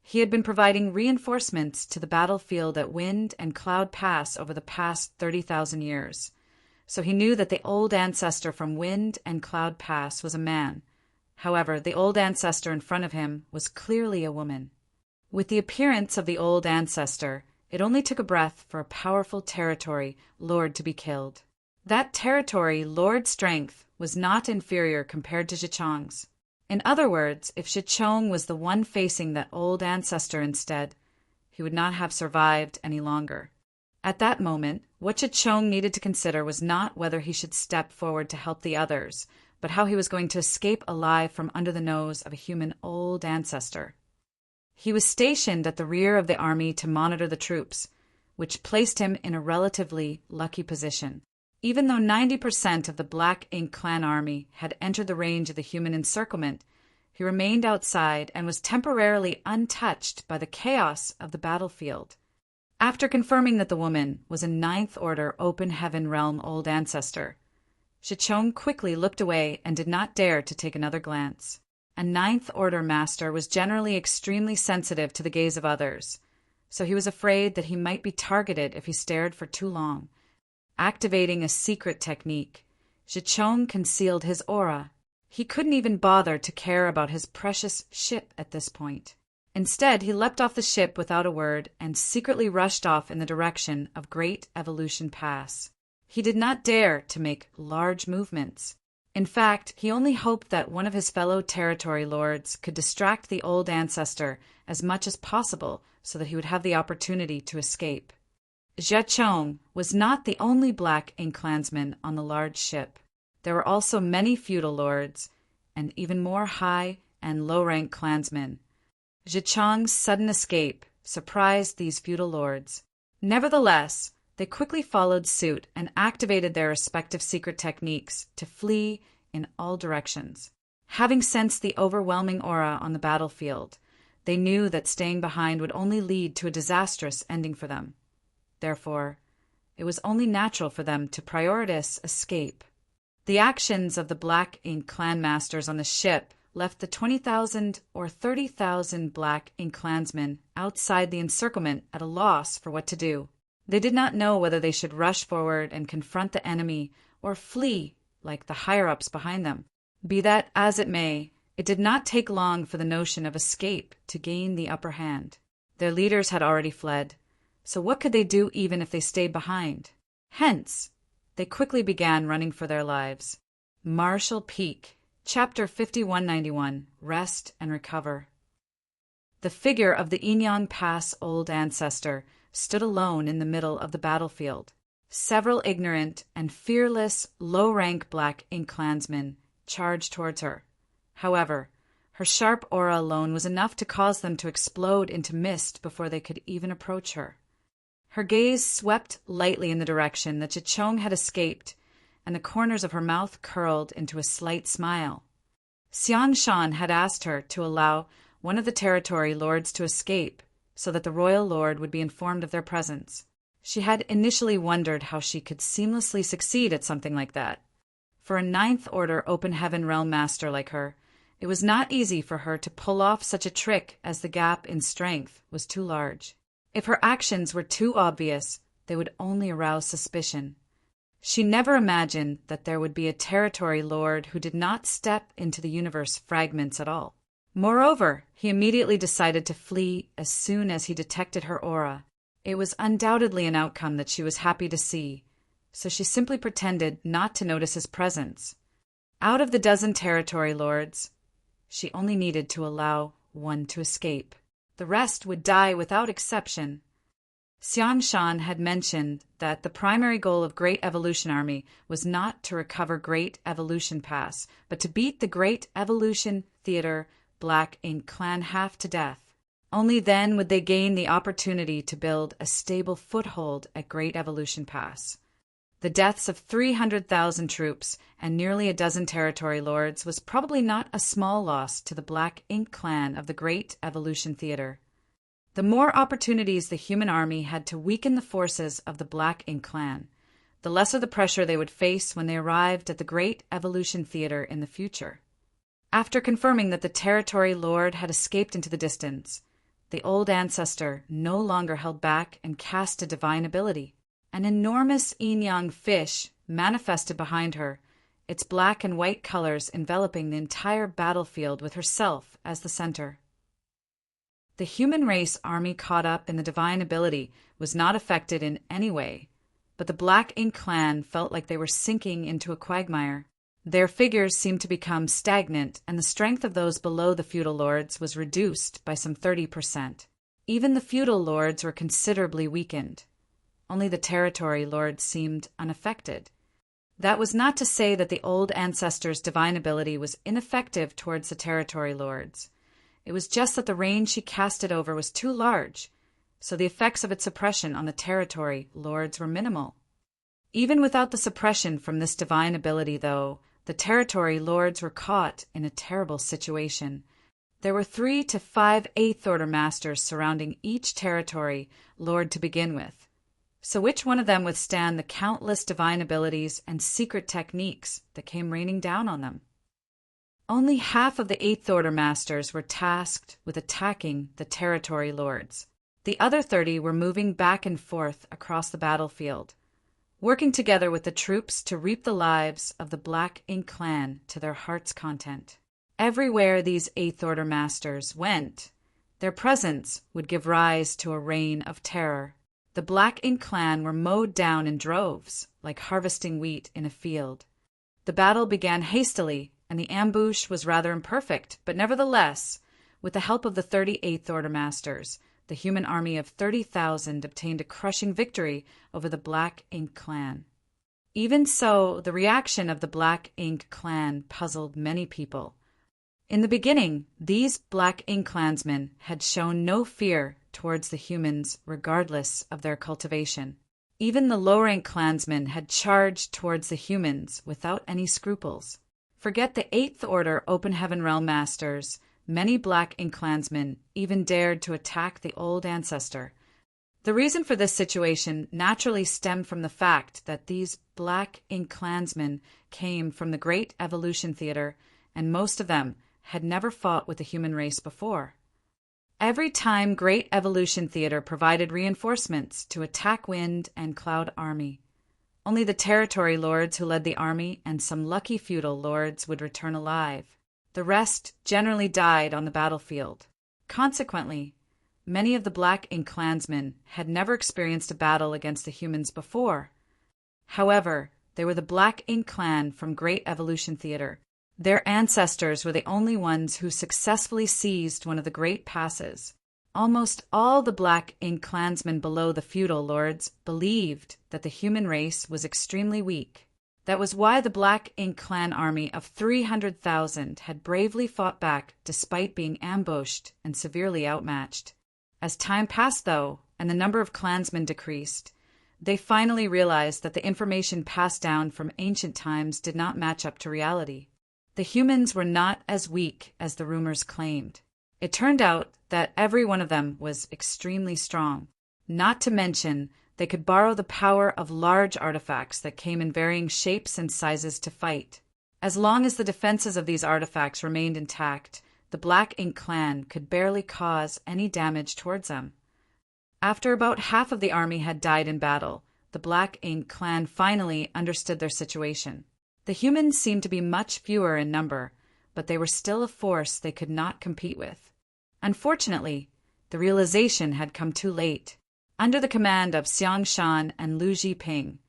He had been providing reinforcements to the battlefield at Wind and Cloud Pass over the past 30,000 years. So he knew that the old ancestor from Wind and Cloud Pass was a man. However, the old ancestor in front of him was clearly a woman. With the appearance of the old ancestor, it only took a breath for a powerful territory lord to be killed. That territory lord's strength was not inferior compared to Zhicheng's. In other words, if Zhicheng was the one facing that old ancestor instead, he would not have survived any longer. At that moment, what Zhicheng needed to consider was not whether he should step forward to help the others, but how he was going to escape alive from under the nose of a human old ancestor. He was stationed at the rear of the army to monitor the troops, which placed him in a relatively lucky position. Even though 90% of the Black Ink clan army had entered the range of the human encirclement, he remained outside and was temporarily untouched by the chaos of the battlefield. After confirming that the woman was a 9th Order Open Heaven Realm old ancestor, Zhicheng quickly looked away and did not dare to take another glance. A 9th Order Master was generally extremely sensitive to the gaze of others, so he was afraid that he might be targeted if he stared for too long. Activating a secret technique, Zhicheng concealed his aura. He couldn't even bother to care about his precious ship at this point. Instead, he leapt off the ship without a word and secretly rushed off in the direction of Great Evolution Pass. He did not dare to make large movements. In fact, he only hoped that one of his fellow territory lords could distract the old ancestor as much as possible so that he would have the opportunity to escape. Zhicheng was not the only Black Ink clansman on the large ship. There were also many feudal lords, and even more high and low-rank clansmen. Zhicheng's sudden escape surprised these feudal lords. Nevertheless, they quickly followed suit and activated their respective secret techniques to flee in all directions. Having sensed the overwhelming aura on the battlefield, they knew that staying behind would only lead to a disastrous ending for them. Therefore, it was only natural for them to prioritize escape. The actions of the Black Ink clan masters on the ship left the 20,000 or 30,000 Black Ink clansmen outside the encirclement at a loss for what to do. They did not know whether they should rush forward and confront the enemy or flee like the higher-ups behind them. Be that as it may, it did not take long for the notion of escape to gain the upper hand. Their leaders had already fled, so what could they do even if they stayed behind? Hence, they quickly began running for their lives. Marshall Peak, Chapter 5191, Rest and Recover. The figure of the Inyang Pass old ancestor stood alone in the middle of the battlefield. Several ignorant and fearless, low-rank Black Ink clansmen charged towards her. However, her sharp aura alone was enough to cause them to explode into mist before they could even approach her. Her gaze swept lightly in the direction that Chichong had escaped, and the corners of her mouth curled into a slight smile. Xian Shan had asked her to allow one of the territory lords to escape so that the royal lord would be informed of their presence. She had initially wondered how she could seamlessly succeed at something like that. For a Ninth Order Open Heaven Realm Master like her, it was not easy for her to pull off such a trick, as the gap in strength was too large. If her actions were too obvious, they would only arouse suspicion. She never imagined that there would be a territory lord who did not step into the universe fragments at all. Moreover, he immediately decided to flee as soon as he detected her aura. It was undoubtedly an outcome that she was happy to see, so she simply pretended not to notice his presence. Out of the dozen territory lords, she only needed to allow one to escape. The rest would die without exception. Xian Shan had mentioned that the primary goal of Great Evolution Army was not to recover Great Evolution Pass, but to beat the Great Evolution Theater Black Ink clan half to death. Only then would they gain the opportunity to build a stable foothold at Great Evolution Pass. The deaths of 300,000 troops and nearly a dozen territory lords was probably not a small loss to the Black Ink clan of the Great Evolution Theater. The more opportunities the human army had to weaken the forces of the Black Ink clan, the lesser the pressure they would face when they arrived at the Great Evolution Theater in the future. After confirming that the territory lord had escaped into the distance, the old ancestor no longer held back and cast a divine ability. An enormous yin-yang fish manifested behind her, its black and white colors enveloping the entire battlefield with herself as the center. The human race army caught up in the divine ability was not affected in any way, but the Black Ink clan felt like they were sinking into a quagmire. Their figures seemed to become stagnant, and the strength of those below the feudal lords was reduced by some 30%. Even the feudal lords were considerably weakened. Only the territory lords seemed unaffected. That was not to say that the old ancestor's divine ability was ineffective towards the territory lords. It was just that the range she cast it over was too large, so the effects of its suppression on the territory lords were minimal. Even without the suppression from this divine ability, though, the territory lords were caught in a terrible situation. There were 3 to 5 Eighth Order masters surrounding each territory lord to begin with. So which one of them would stand the countless divine abilities and secret techniques that came raining down on them? Only half of the Eighth Order masters were tasked with attacking the territory lords. The other 30 were moving back and forth across the battlefield, working together with the troops to reap the lives of the Black Ink clan to their heart's content. Everywhere these Eighth Order masters went, their presence would give rise to a reign of terror. The Black Ink clan were mowed down in droves, like harvesting wheat in a field. The battle began hastily, and the ambush was rather imperfect, but nevertheless, with the help of the 38th Order masters, the human army of 30,000 obtained a crushing victory over the Black Ink clan. Even so, the reaction of the Black Ink clan puzzled many people. In the beginning, these Black Ink clansmen had shown no fear towards the humans regardless of their cultivation. Even the low-rank clansmen had charged towards the humans without any scruples. Forget the Eighth Order Open Heaven Realm Masters, many Black Ink clansmen even dared to attack the old ancestor. The reason for this situation naturally stemmed from the fact that these Black Ink clansmen came from the Great Evolution Theater, and most of them had never fought with the human race before. Every time Great Evolution Theater provided reinforcements to attack Wind and Cloud Army, only the territory lords who led the army and some lucky feudal lords would return alive. The rest generally died on the battlefield. Consequently, many of the Black Ink clansmen had never experienced a battle against the humans before. However, they were the Black Ink clan from Great Evolution Theater. Their ancestors were the only ones who successfully seized one of the great passes. Almost all the black ink clansmen below the feudal lords believed that the human race was extremely weak. That was why the black ink clan army of 300,000 had bravely fought back despite being ambushed and severely outmatched. As time passed, though, and the number of clansmen decreased, they finally realized that the information passed down from ancient times did not match up to reality. The humans were not as weak as the rumors claimed. It turned out that every one of them was extremely strong. Not to mention, they could borrow the power of large artifacts that came in varying shapes and sizes to fight. As long as the defenses of these artifacts remained intact, the Black Ink clan could barely cause any damage towards them. After about half of the army had died in battle, the Black Ink clan finally understood their situation. The humans seemed to be much fewer in number, but they were still a force they could not compete with. Unfortunately, the realization had come too late. Under the command of Xiang Shan and Lu Jiping,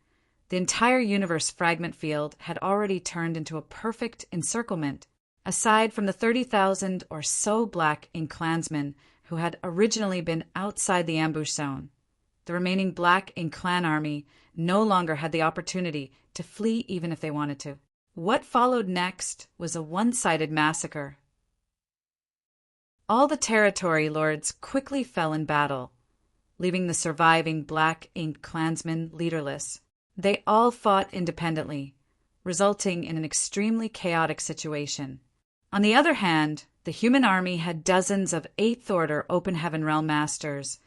the entire universe fragment field had already turned into a perfect encirclement. Aside from the 30,000 or so Black Ink clansmen who had originally been outside the ambush zone, the remaining Black Ink clan army no longer had the opportunity to flee even if they wanted to. What followed next was a one-sided massacre. All the territory lords quickly fell in battle, leaving the surviving Black Ink clansmen leaderless. They all fought independently, resulting in an extremely chaotic situation. On the other hand, the human army had dozens of Eighth Order Open Heaven Realm Masters,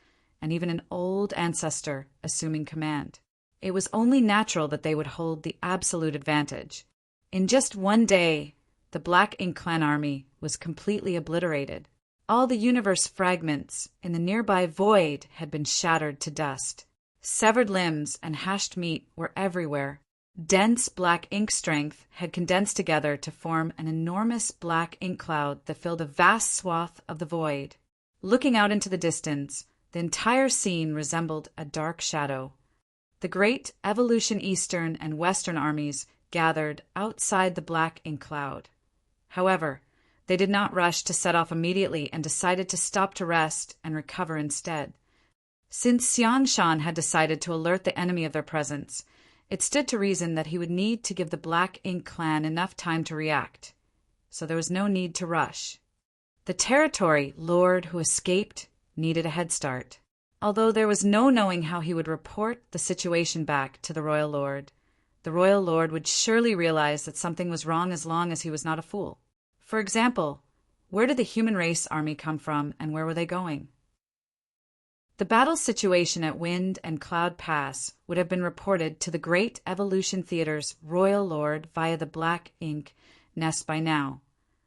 and even an old ancestor assuming command. It was only natural that they would hold the absolute advantage. In just one day, the Black Ink clan army was completely obliterated. All the universe fragments in the nearby void had been shattered to dust. Severed limbs and hashed meat were everywhere. Dense black ink strength had condensed together to form an enormous black ink cloud that filled a vast swath of the void. Looking out into the distance, the entire scene resembled a dark shadow. The great Evolution Eastern and Western armies gathered outside the black ink cloud. However, they did not rush to set off immediately and decided to stop to rest and recover instead. Since Xiang Shan had decided to alert the enemy of their presence, it stood to reason that he would need to give the Black Ink clan enough time to react, so there was no need to rush. The territory lord who escaped needed a head start. Although there was no knowing how he would report the situation back to the royal lord, the royal lord would surely realize that something was wrong as long as he was not a fool. For example, where did the human race army come from and where were they going? The battle situation at Wind and Cloud Pass would have been reported to the Great Evolution Theater's royal lord via the Black Ink nest by now.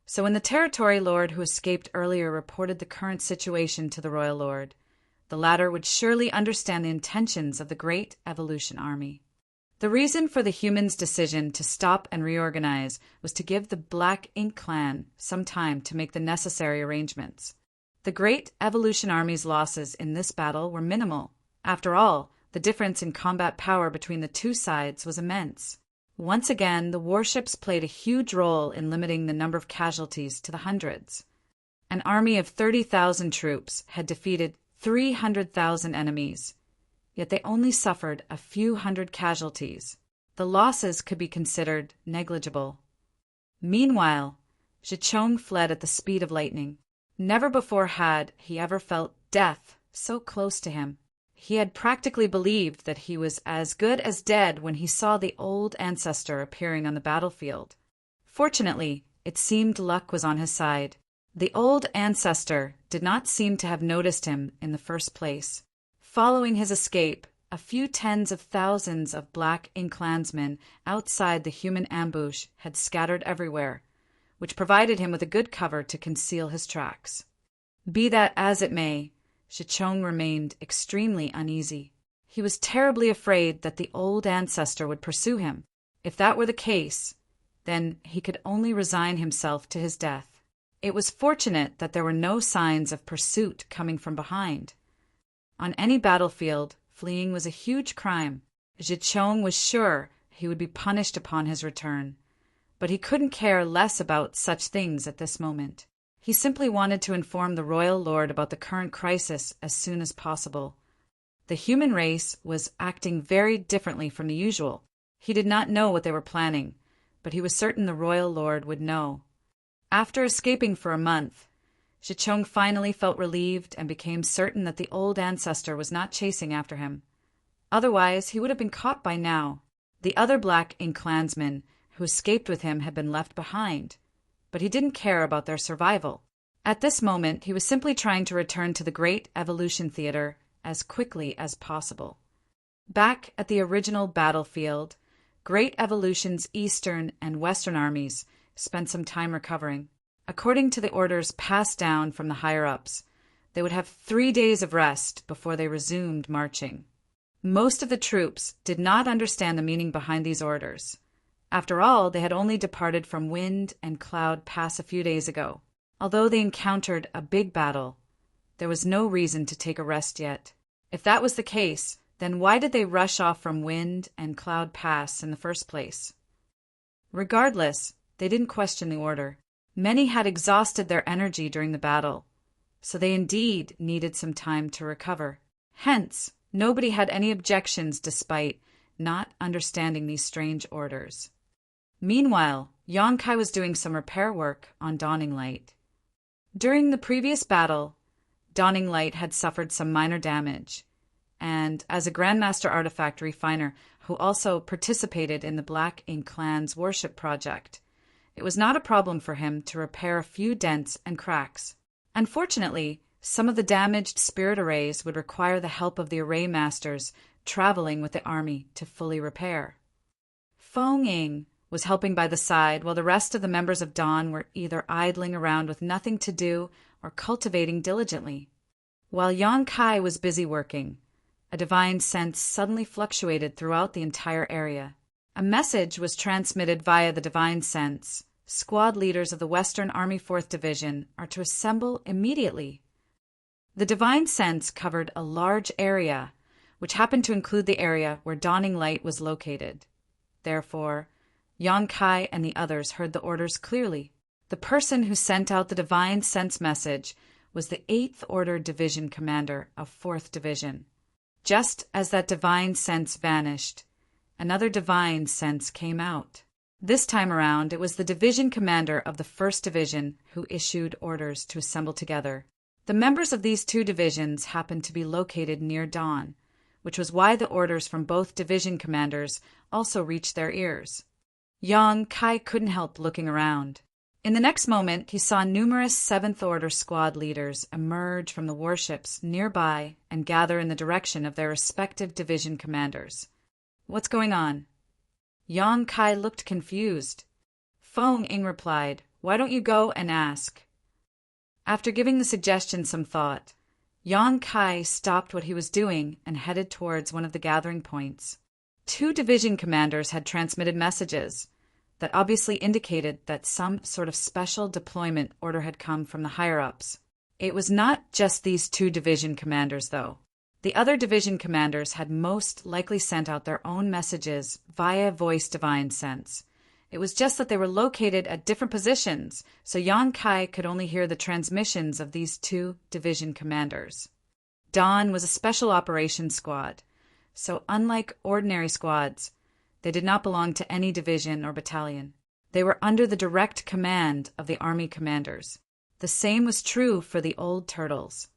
So when the territory lord who escaped earlier reported the current situation to the royal lord, the latter would surely understand the intentions of the Great Evolution Army. The reason for the humans' decision to stop and reorganize was to give the Black Ink clan some time to make the necessary arrangements. The Great Evolution Army's losses in this battle were minimal. After all, the difference in combat power between the two sides was immense. Once again, the warships played a huge role in limiting the number of casualties to the hundreds. An army of 30,000 troops had defeated 300,000 enemies, yet they only suffered a few hundred casualties. The losses could be considered negligible. Meanwhile, Zhichong fled at the speed of lightning. Never before had he ever felt death so close to him. He had practically believed that he was as good as dead when he saw the old ancestor appearing on the battlefield. Fortunately, it seemed luck was on his side. The old ancestor did not seem to have noticed him in the first place. Following his escape, a few tens of thousands of Black Ink clansmen outside the human ambush had scattered everywhere, which provided him with a good cover to conceal his tracks. Be that as it may, Zhichong remained extremely uneasy. He was terribly afraid that the old ancestor would pursue him. If that were the case, then he could only resign himself to his death. It was fortunate that there were no signs of pursuit coming from behind. On any battlefield, fleeing was a huge crime. Zhichong was sure he would be punished upon his return, but he couldn't care less about such things at this moment. He simply wanted to inform the royal lord about the current crisis as soon as possible. The human race was acting very differently from the usual. He did not know what they were planning, but he was certain the royal lord would know. After escaping for a month, Xicheng finally felt relieved and became certain that the old ancestor was not chasing after him. Otherwise, he would have been caught by now. The other Black Ink clansmen who escaped with him had been left behind, but he didn't care about their survival. At this moment, he was simply trying to return to the Great Evolution Theater as quickly as possible. Back at the original battlefield, Great Evolution's Eastern and Western armies spent some time recovering. According to the orders passed down from the higher-ups, they would have 3 days of rest before they resumed marching. Most of the troops did not understand the meaning behind these orders. After all, they had only departed from Wind and Cloud Pass a few days ago. Although they encountered a big battle, there was no reason to take a rest yet. If that was the case, then why did they rush off from Wind and Cloud Pass in the first place? Regardless, they didn't question the order. Many had exhausted their energy during the battle, so they indeed needed some time to recover. Hence, nobody had any objections despite not understanding these strange orders. Meanwhile, Yang Kai was doing some repair work on Dawning Light. During the previous battle, Dawning Light had suffered some minor damage, and as a Grandmaster Artifact Refiner who also participated in the Black Ink Clan's worship project, it was not a problem for him to repair a few dents and cracks. Unfortunately, some of the damaged spirit arrays would require the help of the array masters traveling with the army to fully repair. Feng Ying was helping by the side while the rest of the members of Dawn were either idling around with nothing to do or cultivating diligently. While Yang Kai was busy working, a divine sense suddenly fluctuated throughout the entire area. A message was transmitted via the divine sense. Squad leaders of the Western Army 4th Division are to assemble immediately. The divine sense covered a large area, which happened to include the area where Dawning Light was located. Therefore, Yang Kai and the others heard the orders clearly. The person who sent out the divine sense message was the 8th Order Division Commander of 4th Division. Just as that divine sense vanished, another divine sense came out. This time around, it was the division commander of the 1st Division who issued orders to assemble together. The members of these two divisions happened to be located near Dawn, which was why the orders from both division commanders also reached their ears. Yang Kai couldn't help looking around. In the next moment, he saw numerous 7th Order squad leaders emerge from the warships nearby and gather in the direction of their respective division commanders. "What's going on?" Yang Kai looked confused. Feng Ying replied, "Why don't you go and ask?" After giving the suggestion some thought, Yang Kai stopped what he was doing and headed towards one of the gathering points. 2 division commanders had transmitted messages that obviously indicated that some sort of special deployment order had come from the higher-ups. It was not just these 2 division commanders, though. The other division commanders had most likely sent out their own messages via voice divine sense. It was just that they were located at different positions, so Yang Kai could only hear the transmissions of these 2 division commanders. Dawn was a special operations squad, so unlike ordinary squads, they did not belong to any division or battalion. They were under the direct command of the army commanders. The same was true for the Old Turtles.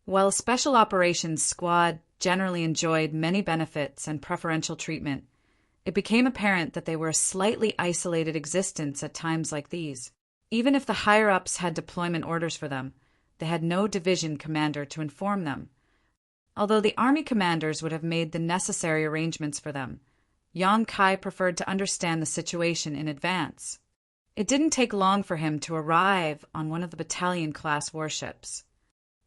While a special operations squad generally enjoyed many benefits and preferential treatment, it became apparent that they were a slightly isolated existence at times like these. Even if the higher-ups had deployment orders for them, they had no division commander to inform them. Although the army commanders would have made the necessary arrangements for them, Yang Kai preferred to understand the situation in advance. It didn't take long for him to arrive on one of the battalion-class warships.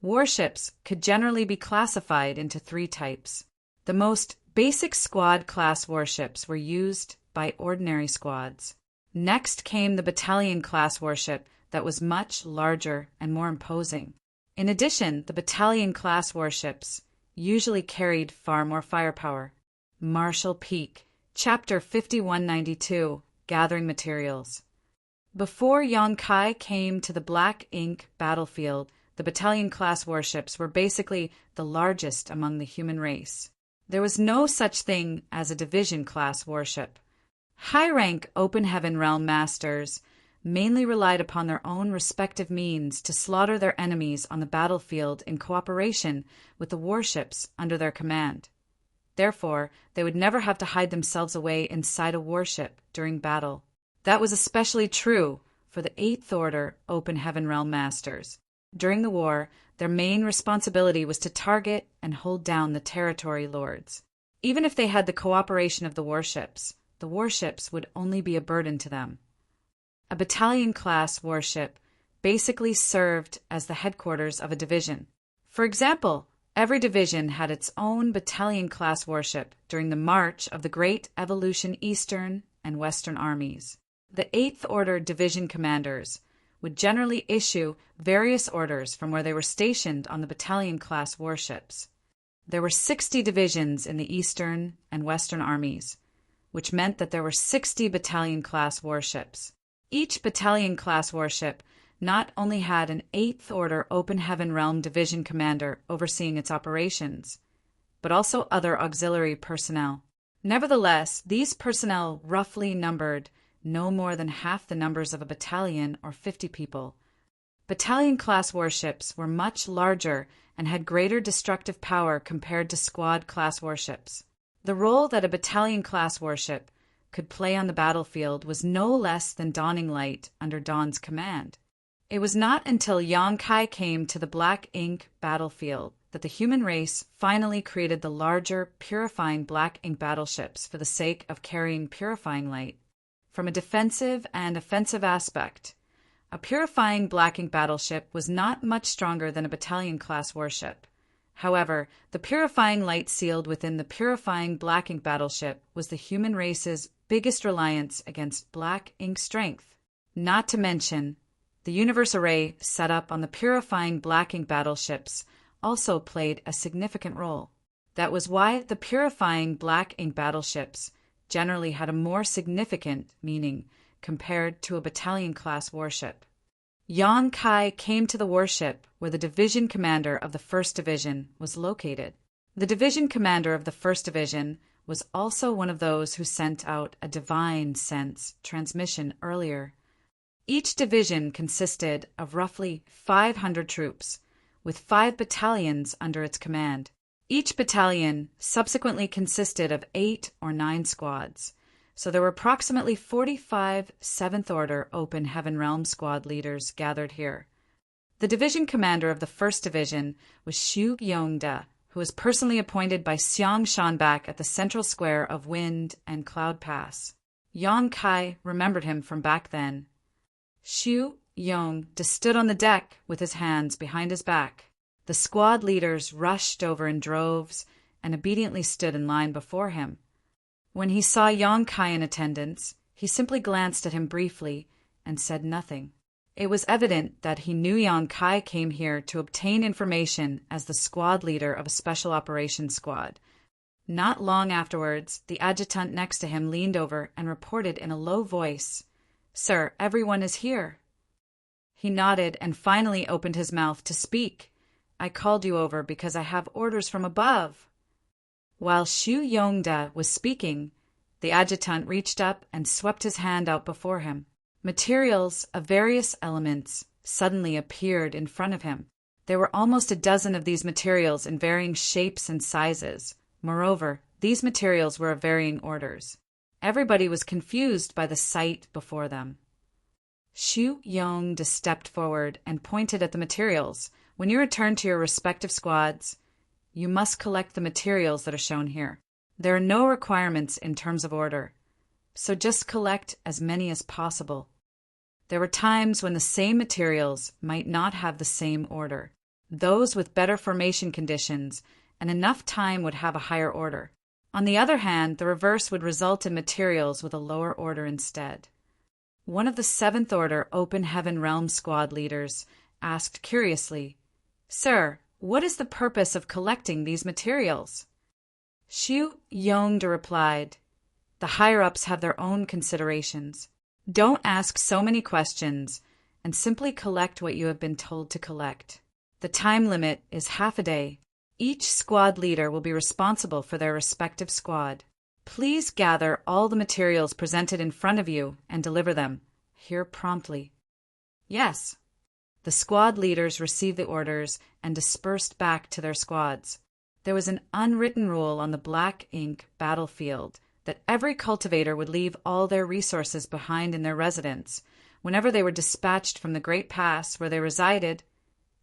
Warships could generally be classified into 3 types. The most basic squad-class warships were used by ordinary squads. Next came the battalion-class warship that was much larger and more imposing. In addition, the battalion-class warships usually carried far more firepower. Marshall Peak, Chapter 5192, Gathering Materials. Before Yonkai came to the Black Ink battlefield, the battalion-class warships were basically the largest among the human race. There was no such thing as a division-class warship. High-rank Open Heaven Realm masters mainly relied upon their own respective means to slaughter their enemies on the battlefield in cooperation with the warships under their command. Therefore, they would never have to hide themselves away inside a warship during battle. That was especially true for the Eighth Order Open Heaven Realm masters. During the war, their main responsibility was to target and hold down the territory lords. Even if they had the cooperation of the warships would only be a burden to them. A battalion-class warship basically served as the headquarters of a division. For example, every division had its own battalion-class warship during the march of the Great Evolution Eastern and Western armies. The Eighth Order division commanders would generally issue various orders from where they were stationed on the battalion-class warships. There were 60 divisions in the Eastern and Western armies, which meant that there were 60 battalion-class warships. Each battalion-class warship not only had an Eighth Order Open Heaven Realm division commander overseeing its operations, but also other auxiliary personnel. Nevertheless, these personnel roughly numbered no more than half the numbers of a battalion or 50 people. Battalion-class warships were much larger and had greater destructive power compared to squad-class warships. The role that a battalion-class warship could play on the battlefield was no less than dawning light under Dawn's command. It was not until Yonkai came to the Black Ink battlefield that the human race finally created the larger, purifying Black Ink battleships for the sake of carrying purifying light. From a defensive and offensive aspect, a purifying Black Ink battleship was not much stronger than a battalion-class warship. However, the purifying light sealed within the purifying Black Ink battleship was the human race's biggest reliance against Black Ink strength. Not to mention, the universe array set up on the purifying Black Ink battleships also played a significant role. That was why the purifying Black Ink battleships generally had a more significant meaning compared to a battalion-class warship. Yonkai came to the warship where the division commander of the 1st Division was located. The division commander of the 1st Division was also one of those who sent out a divine sense transmission earlier. Each division consisted of roughly 500 troops, with 5 battalions under its command. Each battalion subsequently consisted of 8 or 9 squads, so there were approximately 45 7th Order Open Heaven Realm squad leaders gathered here. The division commander of the 1st Division was Xu Yongda, who was personally appointed by Xiang Shanbak at the central square of Wind and Cloud Pass. Yonkai remembered him from back then. Xu Yongda stood on the deck with his hands behind his back. The squad leaders rushed over in droves and obediently stood in line before him. When he saw Yonkai in attendance, he simply glanced at him briefly and said nothing. It was evident that he knew Yonkai came here to obtain information as the squad leader of a special operations squad. Not long afterwards, the adjutant next to him leaned over and reported in a low voice, "Sir, everyone is here." He nodded and finally opened his mouth to speak. "I called you over because I have orders from above." While Xu Yongda was speaking, the adjutant reached up and swept his hand out before him. Materials of various elements suddenly appeared in front of him. There were almost a dozen of these materials in varying shapes and sizes. Moreover, these materials were of varying orders. Everybody was confused by the sight before them. Xu Yongda stepped forward and pointed at the materials. "When you return to your respective squads, you must collect the materials that are shown here. There are no requirements in terms of order, so just collect as many as possible." There were times when the same materials might not have the same order. Those with better formation conditions and enough time would have a higher order. On the other hand, the reverse would result in materials with a lower order instead. One of the 7th Order Open Heaven Realm squad leaders asked curiously, "Sir, what is the purpose of collecting these materials?" Xu Yongda replied, "The higher-ups have their own considerations. Don't ask so many questions and simply collect what you have been told to collect. The time limit is half a day. Each squad leader will be responsible for their respective squad. Please gather all the materials presented in front of you and deliver them here promptly. Yes. The squad leaders received the orders and dispersed back to their squads. There was an unwritten rule on the black ink battlefield that every cultivator would leave all their resources behind in their residence whenever they were dispatched from the Great Pass where they resided,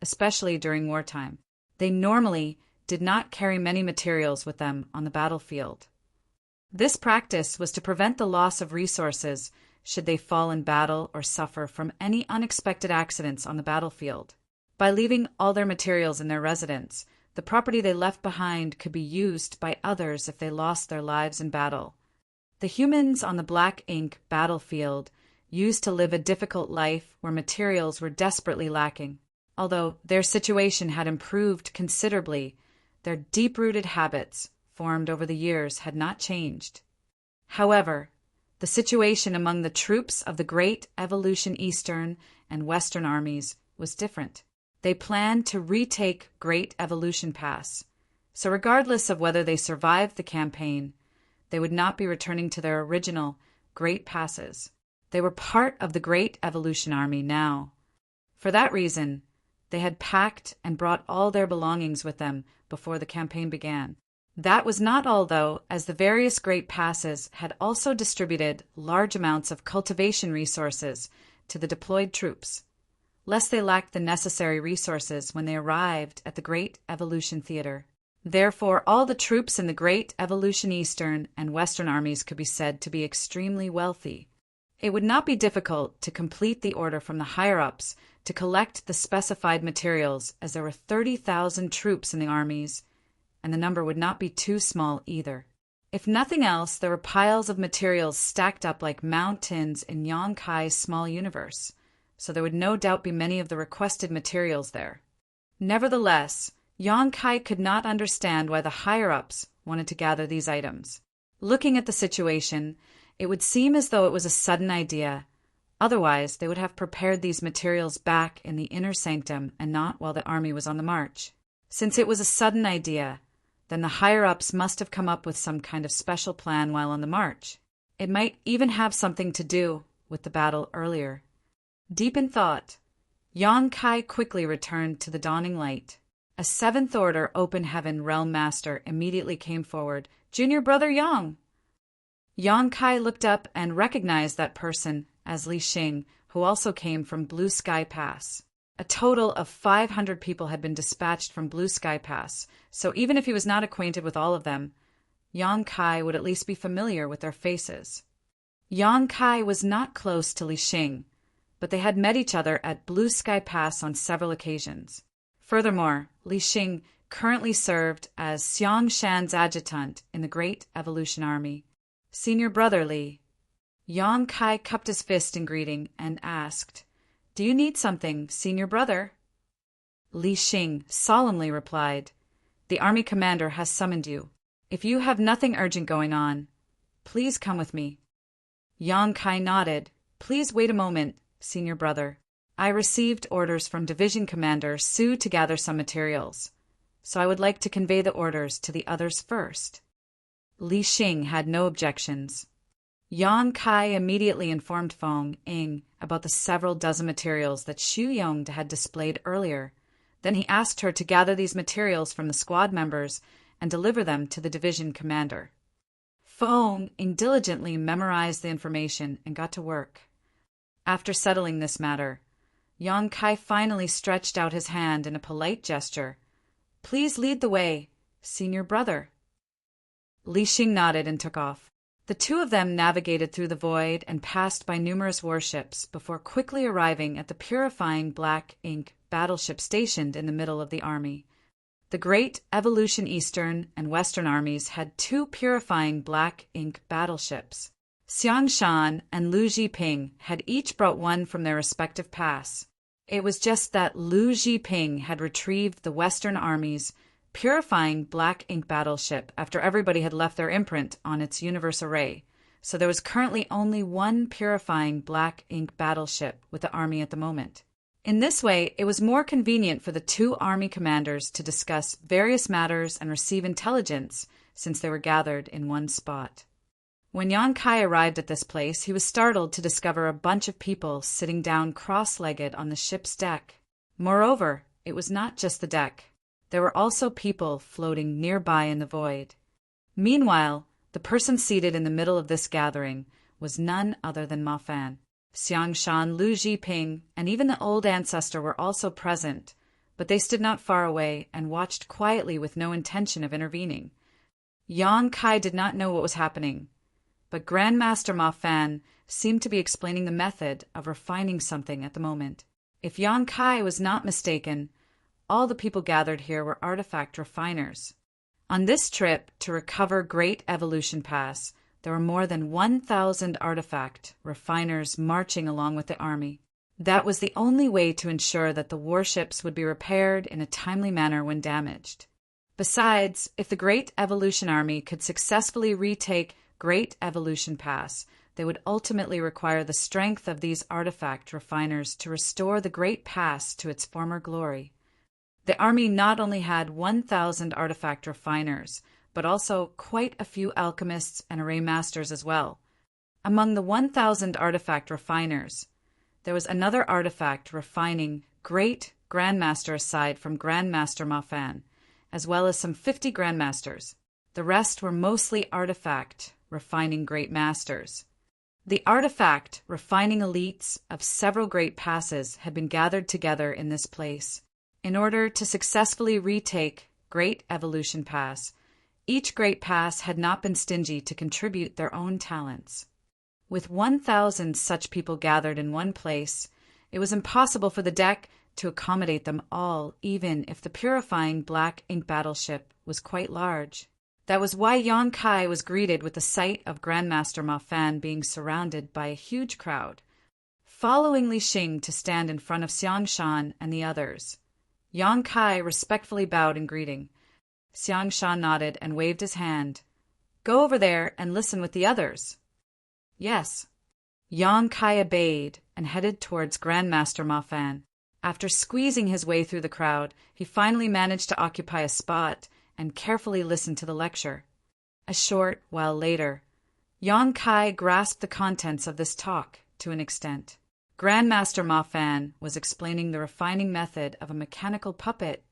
especially during wartime. They normally did not carry many materials with them on the battlefield. This practice was to prevent the loss of resources should they fall in battle or suffer from any unexpected accidents on the battlefield. By leaving all their materials in their residence, the property they left behind could be used by others if they lost their lives in battle. The humans on the black ink battlefield used to live a difficult life where materials were desperately lacking. Although their situation had improved considerably, their deep-rooted habits, formed over the years, had not changed. However, the situation among the troops of the Great Evolution Eastern and Western armies was different. They planned to retake Great Evolution Pass, so regardless of whether they survived the campaign, they would not be returning to their original Great Passes. They were part of the Great Evolution Army now. For that reason, they had packed and brought all their belongings with them before the campaign began. That was not all, though, as the various Great Passes had also distributed large amounts of cultivation resources to the deployed troops, lest they lacked the necessary resources when they arrived at the Great Evolution Theater. Therefore, all the troops in the Great Evolution Eastern and Western armies could be said to be extremely wealthy. It would not be difficult to complete the order from the higher-ups to collect the specified materials, as there were 30,000 troops in the armies, and the number would not be too small either. If nothing else, there were piles of materials stacked up like mountains in Yonkai's small universe, so there would no doubt be many of the requested materials there. Nevertheless, Yonkai could not understand why the higher-ups wanted to gather these items. Looking at the situation, it would seem as though it was a sudden idea. Otherwise, they would have prepared these materials back in the inner sanctum and not while the army was on the march. Since it was a sudden idea, then the higher-ups must have come up with some kind of special plan while on the march. It might even have something to do with the battle earlier. Deep in thought, Yonkai quickly returned to the dawning light. A Seventh Order Open Heaven Realm Master immediately came forward. "Junior Brother Yang!" Yonkai looked up and recognized that person as Li Xing, who also came from Blue Sky Pass. A total of 500 people had been dispatched from Blue Sky Pass, so even if he was not acquainted with all of them, Yonkai would at least be familiar with their faces. Yonkai was not close to Li Xing, but they had met each other at Blue Sky Pass on several occasions. Furthermore, Li Xing currently served as Xiang Shan's adjutant in the Great Evolution Army. "Senior Brother Li." Yonkai cupped his fist in greeting and asked, "Do you need something, Senior Brother?" Li Xing solemnly replied, "The army commander has summoned you. If you have nothing urgent going on, please come with me." Yonkai nodded. "Please wait a moment, Senior Brother. I received orders from Division Commander Su to gather some materials, so I would like to convey the orders to the others first." Li Xing had no objections. Yonkai immediately informed Feng Ying about the several dozen materials that Xu Yong had displayed earlier. Then he asked her to gather these materials from the squad members and deliver them to the division commander. Feng Ying diligently memorized the information and got to work. After settling this matter, Yonkai finally stretched out his hand in a polite gesture. "Please lead the way, Senior Brother." Li Xing nodded and took off. The two of them navigated through the void and passed by numerous warships before quickly arriving at the purifying black ink battleship stationed in the middle of the army. The Great Evolution Eastern and Western armies had two purifying black ink battleships. Xiangshan and Lu Jiping had each brought one from their respective pass. It was just that Lu Jiping had retrieved the Western Army's purifying black ink battleship after everybody had left their imprint on its universe array, so there was currently only one purifying black ink battleship with the army at the moment. In this way, it was more convenient for the two army commanders to discuss various matters and receive intelligence, since they were gathered in one spot. When Yang Kai arrived at this place, he was startled to discover a bunch of people sitting down cross-legged on the ship's deck. Moreover, it was not just the deck. There were also people floating nearby in the void. Meanwhile, the person seated in the middle of this gathering was none other than Ma Fan. Xiang Shan, Lu Jiping, and even the old ancestor were also present, but they stood not far away and watched quietly with no intention of intervening. Yang Kai did not know what was happening, but Grandmaster Ma Fan seemed to be explaining the method of refining something at the moment. If Yang Kai was not mistaken, all the people gathered here were artifact refiners. On this trip to recover Great Evolution Pass, there were more than 1,000 artifact refiners marching along with the army. That was the only way to ensure that the warships would be repaired in a timely manner when damaged. Besides, if the Great Evolution Army could successfully retake Great Evolution Pass, they would ultimately require the strength of these artifact refiners to restore the Great Pass to its former glory. The army not only had 1,000 artifact refiners, but also quite a few alchemists and array masters as well. Among the 1,000 artifact refiners, there was another artifact refining great grandmaster aside from Grandmaster Ma Fan, as well as some 50 grandmasters. The rest were mostly artifact refining great masters. The artifact refining elites of several great passes had been gathered together in this place. In order to successfully retake Great Evolution Pass, each Great Pass had not been stingy to contribute their own talents. With 1,000 such people gathered in one place, it was impossible for the deck to accommodate them all, even if the purifying black ink battleship was quite large. That was why Yang Kai was greeted with the sight of Grandmaster Ma Fan being surrounded by a huge crowd, following Li Xing to stand in front of Xiang Shan and the others. Yang Kai respectfully bowed in greeting. Xiang Shan nodded and waved his hand. "Go over there and listen with the others." "Yes." Yang Kai obeyed and headed towards Grandmaster Ma Fan. After squeezing his way through the crowd, he finally managed to occupy a spot and carefully listened to the lecture. A short while later, Yang Kai grasped the contents of this talk to an extent. Grandmaster Ma Fan was explaining the refining method of a mechanical puppet.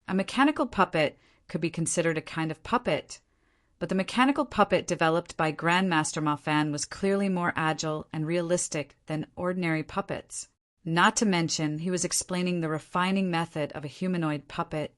A mechanical puppet could be considered a kind of puppet, but the mechanical puppet developed by Grandmaster Ma Fan was clearly more agile and realistic than ordinary puppets. Not to mention, he was explaining the refining method of a humanoid puppet.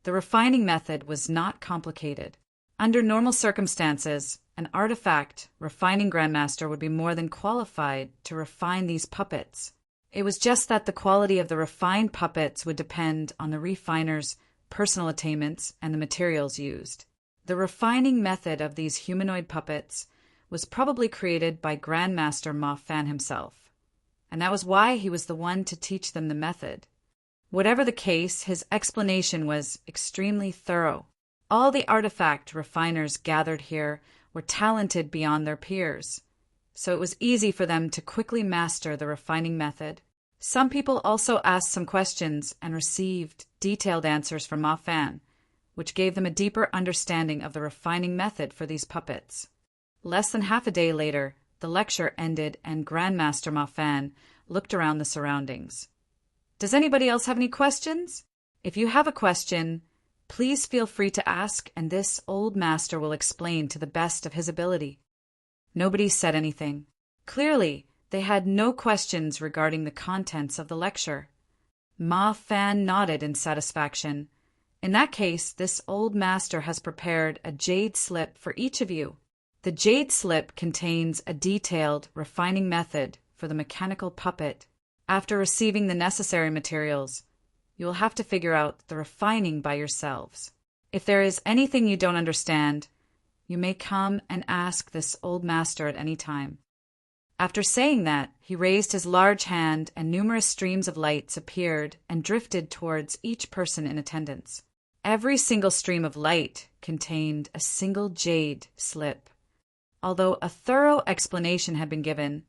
The refining method was not complicated. Under normal circumstances, an artifact refining grandmaster would be more than qualified to refine these puppets. It was just that the quality of the refined puppets would depend on the refiner's personal attainments and the materials used. The refining method of these humanoid puppets was probably created by Grandmaster Ma Fan himself, and that was why he was the one to teach them the method. Whatever the case, his explanation was extremely thorough. All the artifact refiners gathered here were talented beyond their peers, so it was easy for them to quickly master the refining method. Some people also asked some questions and received detailed answers from Ma Fan, which gave them a deeper understanding of the refining method for these puppets. Less than half a day later, the lecture ended and Grandmaster Ma Fan looked around the surroundings. "Does anybody else have any questions? If you have a question, please feel free to ask, and this old master will explain to the best of his ability." Nobody said anything. Clearly, they had no questions regarding the contents of the lecture. Ma Fan nodded in satisfaction. "In that case, this old master has prepared a jade slip for each of you. The jade slip contains a detailed refining method for the mechanical puppet. After receiving the necessary materials, you will have to figure out the refining by yourselves. If there is anything you don't understand, you may come and ask this old master at any time." After saying that, he raised his large hand and numerous streams of lights appeared and drifted towards each person in attendance. Every single stream of light contained a single jade slip. Although a thorough explanation had been given,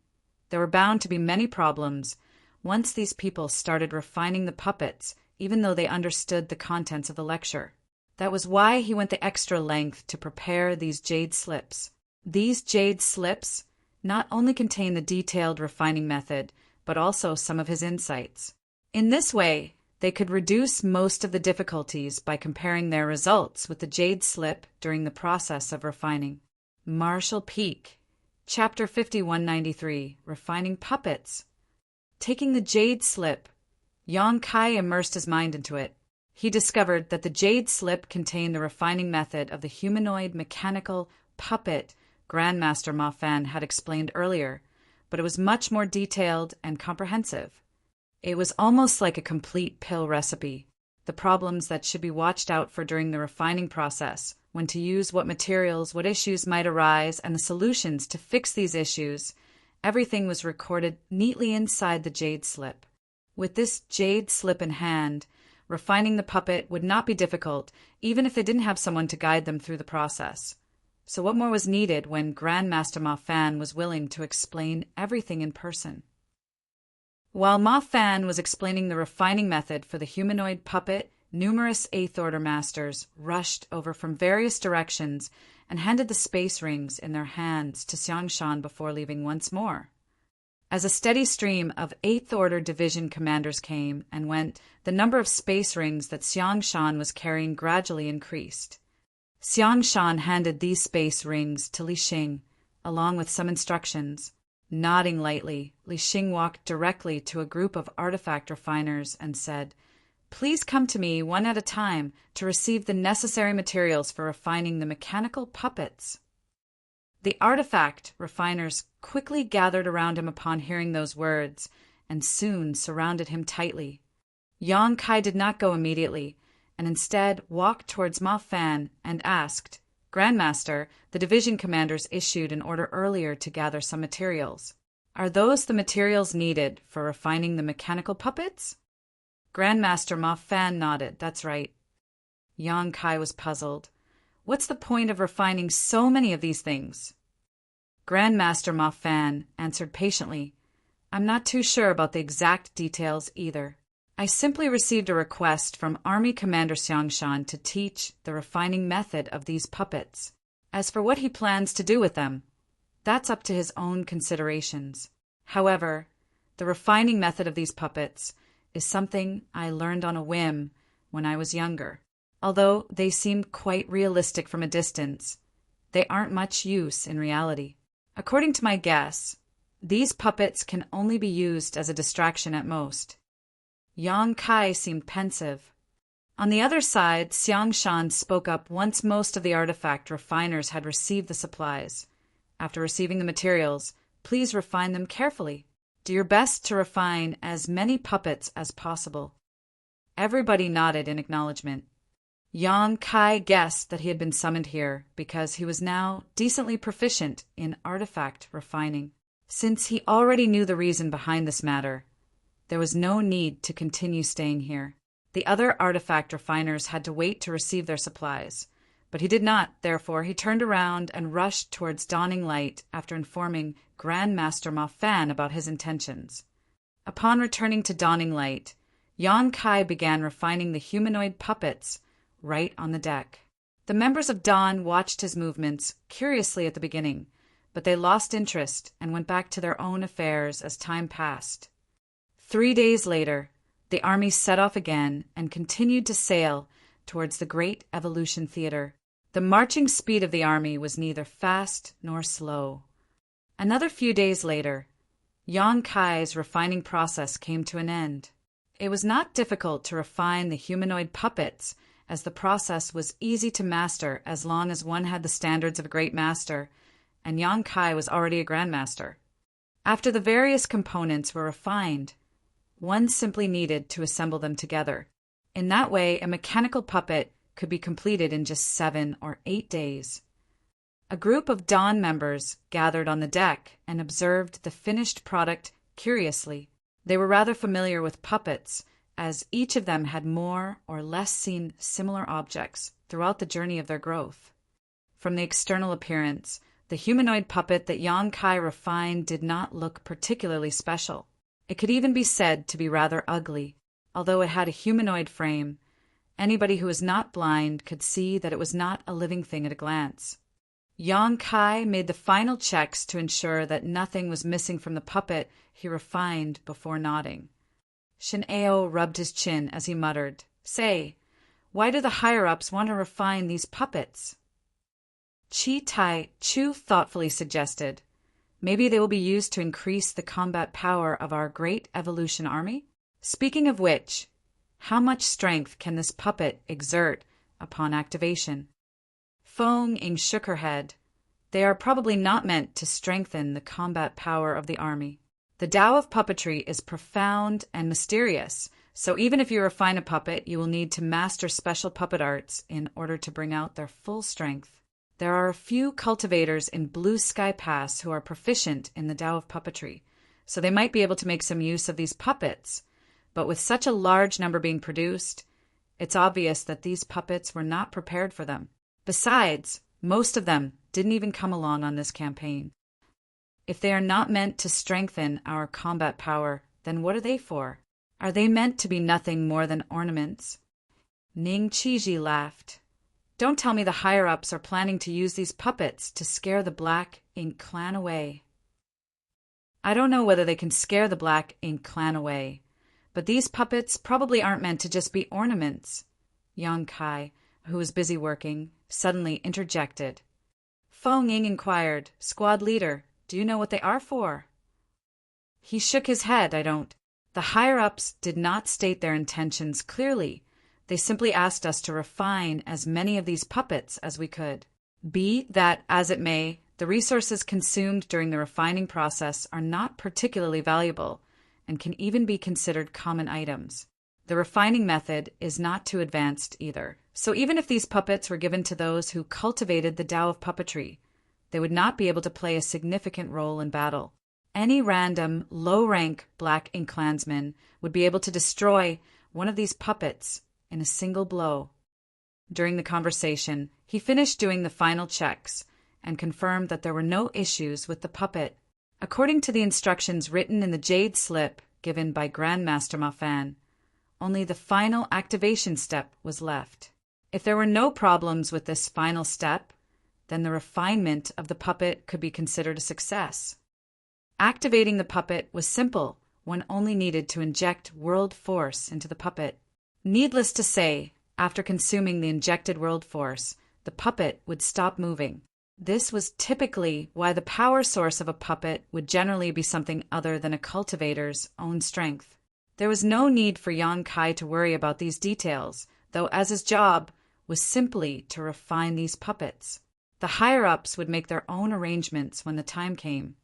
there were bound to be many problems once these people started refining the puppets, even though they understood the contents of the lecture. That was why he went the extra length to prepare these jade slips. These jade slips not only contain the detailed refining method, but also some of his insights. In this way, they could reduce most of the difficulties by comparing their results with the jade slip during the process of refining. Marshall Peak, Chapter 5193, Refining Puppets. Taking the jade slip, Yang Kai immersed his mind into it. He discovered that the jade slip contained the refining method of the humanoid mechanical puppet Grandmaster Ma Fan had explained earlier, but it was much more detailed and comprehensive. It was almost like a complete pill recipe. The problems that should be watched out for during the refining process, when to use what materials, what issues might arise, and the solutions to fix these issues, everything was recorded neatly inside the jade slip. With this jade slip in hand, refining the puppet would not be difficult, even if they didn't have someone to guide them through the process. So what more was needed when Grandmaster Ma Fan was willing to explain everything in person? While Ma Fan was explaining the refining method for the humanoid puppet, numerous 8th Order masters rushed over from various directions and handed the space rings in their hands to Xiangshan before leaving once more. As a steady stream of 8th Order division commanders came and went, the number of space rings that Xiangshan was carrying gradually increased. Xiangshan handed these space rings to Li Xing, along with some instructions. Nodding lightly, Li Xing walked directly to a group of artifact refiners and said, "Please come to me one at a time to receive the necessary materials for refining the mechanical puppets." The artifact refiners quickly gathered around him upon hearing those words, and soon surrounded him tightly. Yang Kai did not go immediately, and instead walked towards Ma Fan and asked, "Grandmaster, the division commanders issued an order earlier to gather some materials. Are those the materials needed for refining the mechanical puppets?" Grandmaster Ma Fan nodded. "That's right." Yang Kai was puzzled. "What's the point of refining so many of these things?" Grandmaster Ma Fan answered patiently, "I'm not too sure about the exact details either. I simply received a request from Army Commander Xiangshan to teach the refining method of these puppets. As for what he plans to do with them, that's up to his own considerations. However, the refining method of these puppets is something I learned on a whim when I was younger. Although they seem quite realistic from a distance, they aren't much use in reality. According to my guess, these puppets can only be used as a distraction at most." Yang Kai seemed pensive. On the other side, Xiangshan spoke up once most of the artifact refiners had received the supplies. "After receiving the materials, please refine them carefully. Do your best to refine as many puppets as possible." Everybody nodded in acknowledgement. Yang Kai guessed that he had been summoned here because he was now decently proficient in artifact refining. Since he already knew the reason behind this matter, there was no need to continue staying here. The other artifact refiners had to wait to receive their supplies, but he did not. Therefore, he turned around and rushed towards Dawning Light after informing Grandmaster Ma Fan about his intentions. Upon returning to Dawning Light, Yang Kai began refining the humanoid puppets right on the deck. The members of Dawn watched his movements curiously at the beginning, but they lost interest and went back to their own affairs as time passed. 3 days later, the army set off again and continued to sail towards the Great Evolution Theater. The marching speed of the army was neither fast nor slow. Another few days later, Yang Kai's refining process came to an end. It was not difficult to refine the humanoid puppets, as the process was easy to master as long as one had the standards of a great master, and Yang Kai was already a grandmaster. After the various components were refined, one simply needed to assemble them together. In that way, a mechanical puppet could be completed in just 7 or 8 days. A group of Dawn members gathered on the deck and observed the finished product curiously. They were rather familiar with puppets, as each of them had more or less seen similar objects throughout the journey of their growth. From the external appearance, The humanoid puppet that Yang Kai refined did not look particularly special. It could even be said to be rather ugly. Although it had a humanoid frame, anybody who was not blind could see that it was not a living thing at a glance. Yang Kai made the final checks to ensure that nothing was missing from the puppet he refined before nodding. Shin-Eo rubbed his chin as he muttered, "Say, why do the higher-ups want to refine these puppets?" Chi-Tai-Chu thoughtfully suggested, "Maybe they will be used to increase the combat power of our great evolution army? Speaking of which, how much strength can this puppet exert upon activation?" Feng Ying shook her head. "They are probably not meant to strengthen the combat power of the army. The Tao of puppetry is profound and mysterious, so even if you refine a puppet, you will need to master special puppet arts in order to bring out their full strength. There are a few cultivators in Blue Sky Pass who are proficient in the Tao of puppetry, so they might be able to make some use of these puppets, but with such a large number being produced, it's obvious that these puppets were not prepared for them. Besides, most of them didn't even come along on this campaign. If they are not meant to strengthen our combat power, then what are they for? Are they meant to be nothing more than ornaments?" Ning Chiji laughed. "Don't tell me the higher-ups are planning to use these puppets to scare the Black Ink Clan away." "I don't know whether they can scare the Black Ink Clan away, but these puppets probably aren't meant to just be ornaments." Yang Kai, who was busy working, suddenly interjected. Feng Ying inquired, "Squad leader, do you know what they are for?" He shook his head. "I don't. The higher-ups did not state their intentions clearly. They simply asked us to refine as many of these puppets as we could. Be that as it may, the resources consumed during the refining process are not particularly valuable and can even be considered common items. The refining method is not too advanced either. So even if these puppets were given to those who cultivated the Tao of puppetry, they would not be able to play a significant role in battle. Any random, low-rank Black Ink Clansman would be able to destroy one of these puppets in a single blow." During the conversation, he finished doing the final checks and confirmed that there were no issues with the puppet. According to the instructions written in the jade slip given by Grandmaster Mafan, only the final activation step was left. If there were no problems with this final step, then the refinement of the puppet could be considered a success. Activating the puppet was simple. One only needed to inject world force into the puppet. Needless to say, after consuming the injected world force, the puppet would stop moving. This was typically why the power source of a puppet would generally be something other than a cultivator's own strength. There was no need for Yang Kai to worry about these details, though as his job was simply to refine these puppets. The higher-ups would make their own arrangements when the time came.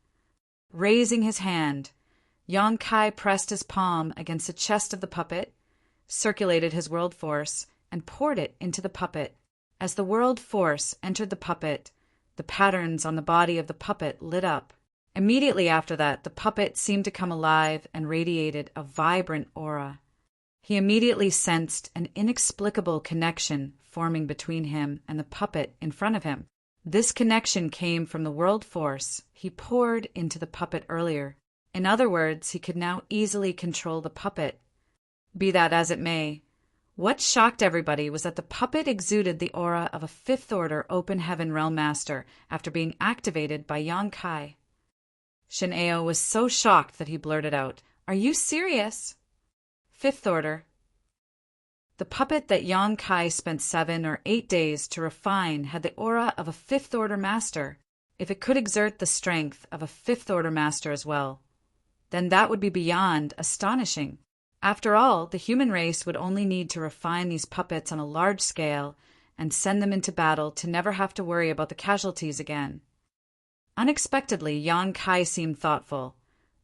Raising his hand, Yang Kai pressed his palm against the chest of the puppet, circulated his world force, and poured it into the puppet. As the world force entered the puppet, the patterns on the body of the puppet lit up. Immediately after that, the puppet seemed to come alive and radiated a vibrant aura. He immediately sensed an inexplicable connection forming between him and the puppet in front of him. This connection came from the world force he poured into the puppet earlier. In other words, he could now easily control the puppet. Be that as it may, what shocked everybody was that the puppet exuded the aura of a fifth-order open heaven realm master after being activated by Yang Kai. Shin-Eo was so shocked that he blurted out, "Are you serious?" Fifth order. The puppet that Yang Kai spent 7 or 8 days to refine had the aura of a fifth-order master. If it could exert the strength of a fifth-order master as well, then that would be beyond astonishing. After all, the human race would only need to refine these puppets on a large scale and send them into battle to never have to worry about the casualties again. Unexpectedly, Yang Kai seemed thoughtful.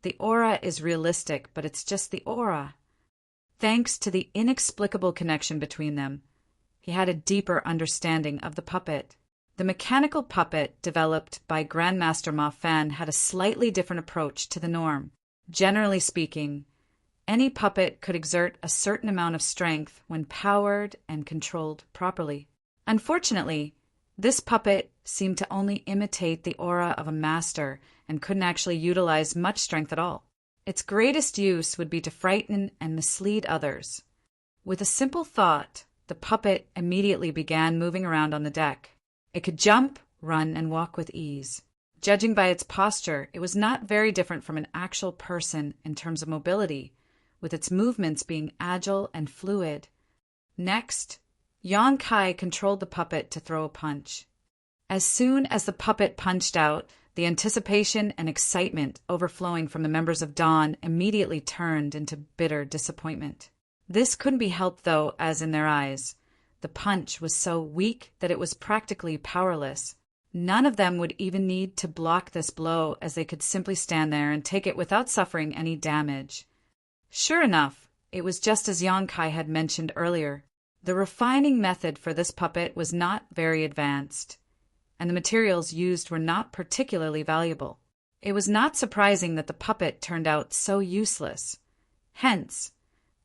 The aura is realistic, but it's just the aura. Thanks to the inexplicable connection between them, he had a deeper understanding of the puppet. The mechanical puppet developed by Grandmaster Ma Fan had a slightly different approach to the norm. Generally speaking, any puppet could exert a certain amount of strength when powered and controlled properly. Unfortunately, This puppet seemed to only imitate the aura of a master and couldn't actually utilize much strength at all. Its greatest use would be to frighten and mislead others. With a simple thought, the puppet immediately began moving around on the deck. It could jump, run, and walk with ease. Judging by its posture, it was not very different from an actual person in terms of mobility, with its movements being agile and fluid. Next, Yan Kai controlled the puppet to throw a punch. As soon as the puppet punched out, the anticipation and excitement overflowing from the members of Dawn immediately turned into bitter disappointment. This couldn't be helped, though, as in their eyes, the punch was so weak that it was practically powerless. None of them would even need to block this blow, as they could simply stand there and take it without suffering any damage. Sure enough, it was just as Yan Kai had mentioned earlier. The refining method for this puppet was not very advanced, and the materials used were not particularly valuable. It was not surprising that the puppet turned out so useless. Hence,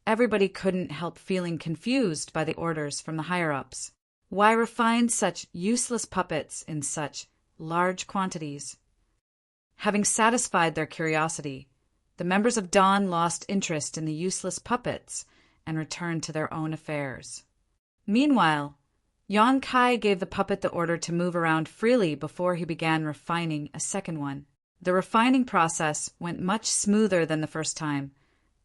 everybody couldn't help feeling confused by the orders from the higher-ups. Why refine such useless puppets in such large quantities? Having satisfied their curiosity, the members of Dawn lost interest in the useless puppets and returned to their own affairs. Meanwhile, Yan Kai gave the puppet the order to move around freely before he began refining a second one. The refining process went much smoother than the first time,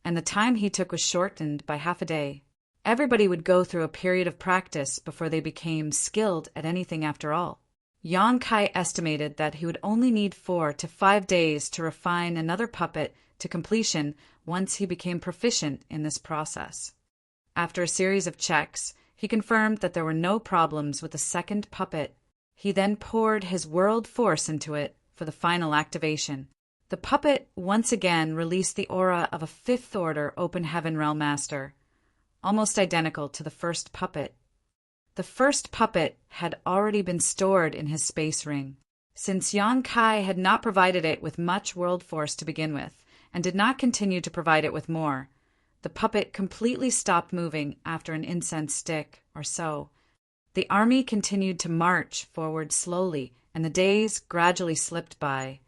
and the time he took was shortened by half a day. Everybody would go through a period of practice before they became skilled at anything after all. Yan Kai estimated that he would only need 4 to 5 days to refine another puppet to completion once he became proficient in this process. After a series of checks, he confirmed that there were no problems with the second puppet. He then poured his world force into it for the final activation. The puppet once again released the aura of a 5th Order Open Heaven Realm Master, almost identical to the first puppet. The first puppet had already been stored in his space ring. Since Yan Kai had not provided it with much world force to begin with, and did not continue to provide it with more, the puppet completely stopped moving after an incense stick or so. The army continued to march forward slowly, and the days gradually slipped by.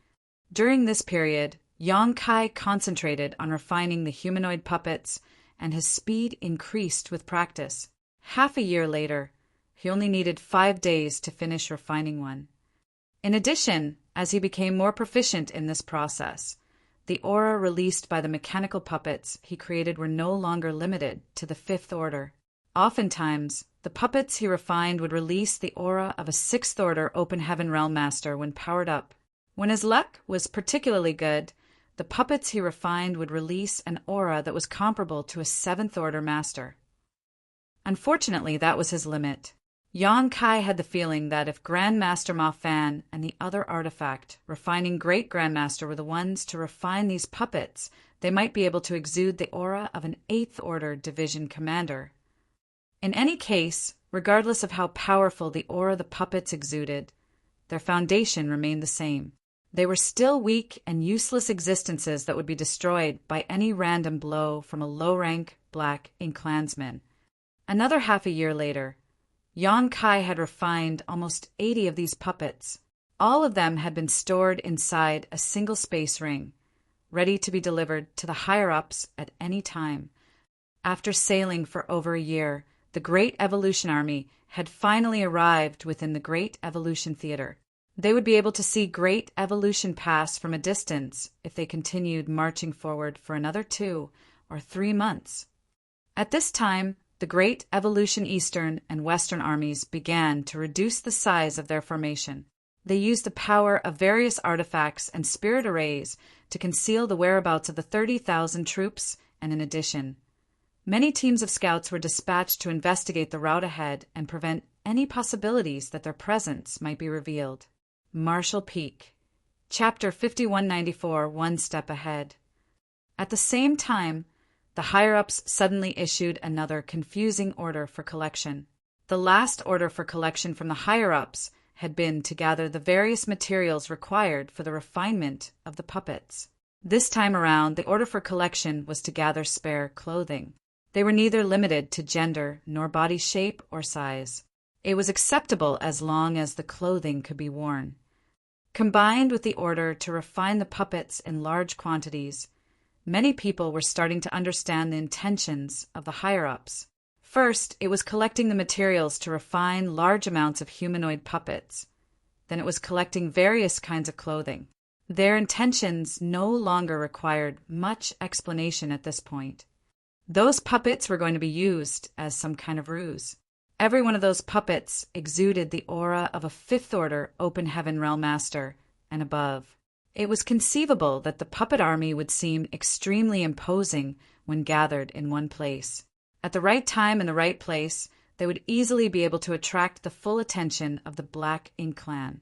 During this period, Yan Kai concentrated on refining the humanoid puppets, and his speed increased with practice. Half a year later, he only needed 5 days to finish refining one. In addition, as he became more proficient in this process, the aura released by the mechanical puppets he created were no longer limited to the 5th Order. Oftentimes, the puppets he refined would release the aura of a 6th Order Open Heaven Realm Master when powered up. When his luck was particularly good, the puppets he refined would release an aura that was comparable to a 7th Order Master. Unfortunately, that was his limit. Yan Kai had the feeling that if Grandmaster Ma Fan and the other artifact, refining Great Grandmaster, were the ones to refine these puppets, they might be able to exude the aura of an 8th Order Division Commander. In any case, regardless of how powerful the aura the puppets exuded, their foundation remained the same. They were still weak and useless existences that would be destroyed by any random blow from a low-rank black inclansman. Another half a year later, Yan Kai had refined almost 80 of these puppets. All of them had been stored inside a single space ring, ready to be delivered to the higher-ups at any time. After sailing for over a year, the Great Evolution Army had finally arrived within the Great Evolution Theater. They would be able to see Great Evolution pass from a distance if they continued marching forward for another 2 or 3 months. At this time, the Great Evolution Eastern and Western armies began to reduce the size of their formation. They used the power of various artifacts and spirit arrays to conceal the whereabouts of the 30,000 troops, and in addition, many teams of scouts were dispatched to investigate the route ahead and prevent any possibilities that their presence might be revealed. Marshall Peak, Chapter 5194, One Step Ahead. At the same time, the higher-ups suddenly issued another confusing order for collection. The last order for collection from the higher-ups had been to gather the various materials required for the refinement of the puppets. This time around, the order for collection was to gather spare clothing. They were neither limited to gender nor body shape or size. It was acceptable as long as the clothing could be worn. Combined with the order to refine the puppets in large quantities, many people were starting to understand the intentions of the higher-ups. First, it was collecting the materials to refine large amounts of humanoid puppets. Then it was collecting various kinds of clothing. Their intentions no longer required much explanation at this point. Those puppets were going to be used as some kind of ruse. Every one of those puppets exuded the aura of a fifth-order open heaven realm master and above. It was conceivable that the puppet army would seem extremely imposing when gathered in one place. At the right time and the right place, they would easily be able to attract the full attention of the Black Ink clan.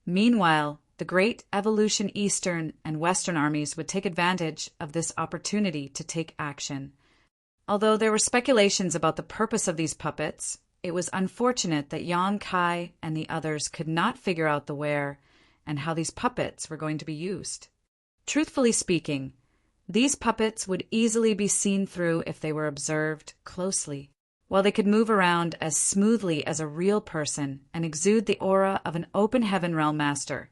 Meanwhile, the Great Evolution Eastern and Western armies would take advantage of this opportunity to take action. Although there were speculations about the purpose of these puppets, it was unfortunate that Yang Kai and the others could not figure out the where and how these puppets were going to be used. Truthfully speaking, these puppets would easily be seen through if they were observed closely. While they could move around as smoothly as a real person and exude the aura of an open heaven realm master,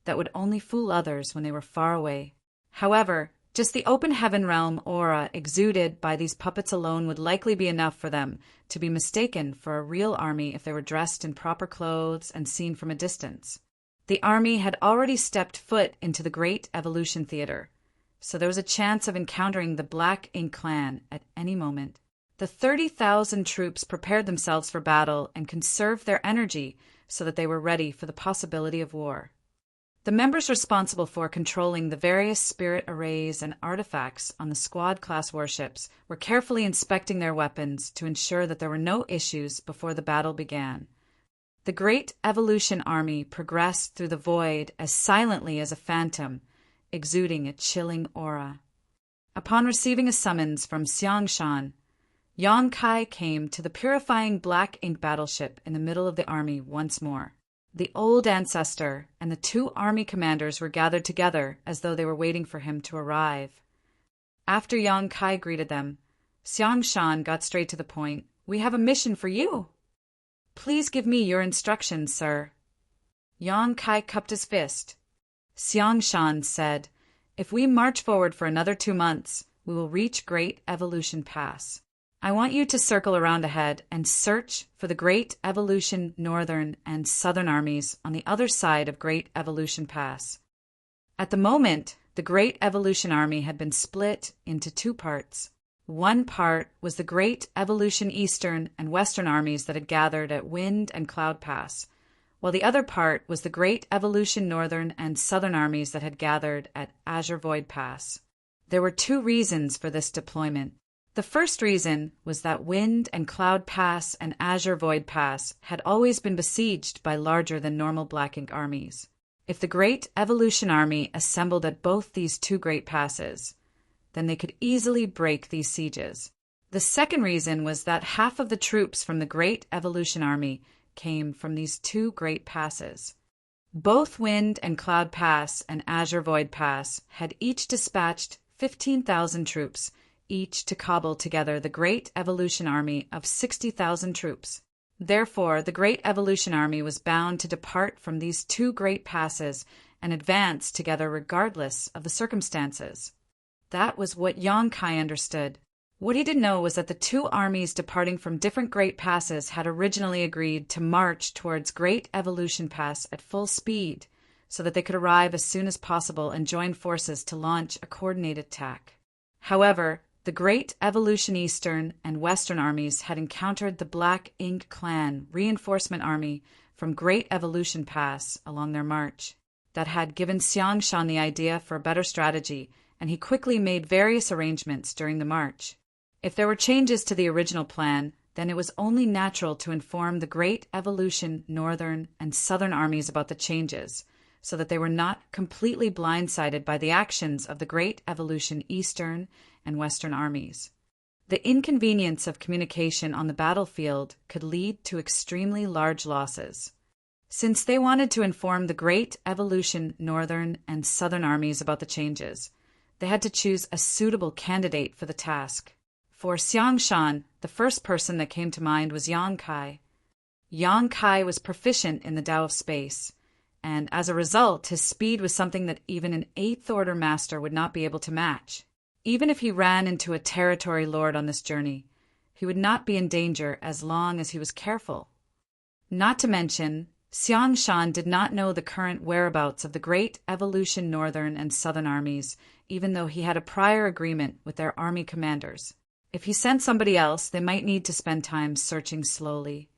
that would only fool others when they were far away. However, just the open heaven realm aura exuded by these puppets alone would likely be enough for them to be mistaken for a real army if they were dressed in proper clothes and seen from a distance. The army had already stepped foot into the Great Evolution Theater, so there was a chance of encountering the Black Ink clan at any moment. The 30,000 troops prepared themselves for battle and conserved their energy so that they were ready for the possibility of war. The members responsible for controlling the various spirit arrays and artifacts on the squad-class warships were carefully inspecting their weapons to ensure that there were no issues before the battle began. The Great Evolution Army progressed through the void as silently as a phantom, exuding a chilling aura. Upon receiving a summons from Xiangshan, Yang Kai came to the purifying Black Ink battleship in the middle of the army once more. The old ancestor and the two army commanders were gathered together as though they were waiting for him to arrive. After Yang Kai greeted them, Xiangshan got straight to the point. "We have a mission for you." "Please give me your instructions, sir." Yang Kai cupped his fist. Xiangshan said, "If we march forward for another 2 months, we will reach Great Evolution Pass. I want you to circle around ahead and search for the Great Evolution Northern and Southern armies on the other side of Great Evolution Pass." At the moment, the Great Evolution Army had been split into 2 parts. One part was the Great Evolution Eastern and Western armies that had gathered at Wind and Cloud Pass, while the other part was the Great Evolution Northern and Southern armies that had gathered at Azure Void Pass. There were 2 reasons for this deployment. The first reason was that Wind and Cloud Pass and Azure Void Pass had always been besieged by larger than normal Black Ink armies. If the Great Evolution Army assembled at both these 2 great passes, then they could easily break these sieges. The second reason was that half of the troops from the Great Evolution Army came from these 2 great passes. Both Wind and Cloud Pass and Azure Void Pass had each dispatched 15,000 troops, each to cobble together the Great Evolution Army of 60,000 troops. Therefore, the Great Evolution Army was bound to depart from these 2 great passes and advance together regardless of the circumstances. That was what Yang Kai understood. What he didn't know was that the 2 armies departing from different great passes had originally agreed to march towards Great Evolution Pass at full speed so that they could arrive as soon as possible and join forces to launch a coordinated attack. However, the Great Evolution Eastern and Western armies had encountered the Black Ink clan reinforcement army from Great Evolution Pass along their march. That had given Xiangshan the idea for a better strategy, and he quickly made various arrangements during the march. If there were changes to the original plan, then it was only natural to inform the Great Evolution Northern and Southern armies about the changes, so that they were not completely blindsided by the actions of the Great Evolution Eastern and Western armies. The inconvenience of communication on the battlefield could lead to extremely large losses. Since they wanted to inform the Great Evolution Northern and Southern armies about the changes, they had to choose a suitable candidate for the task. For Xiangshan, the first person that came to mind was Yang Kai. Yang Kai was proficient in the Tao of space, and as a result, his speed was something that even an 8th Order master would not be able to match. Even if he ran into a territory lord on this journey, he would not be in danger as long as he was careful. Not to mention, Xiang Shan did not know the current whereabouts of the Great Evolution Northern and Southern armies, even though he had a prior agreement with their army commanders. If he sent somebody else, they might need to spend time searching slowly.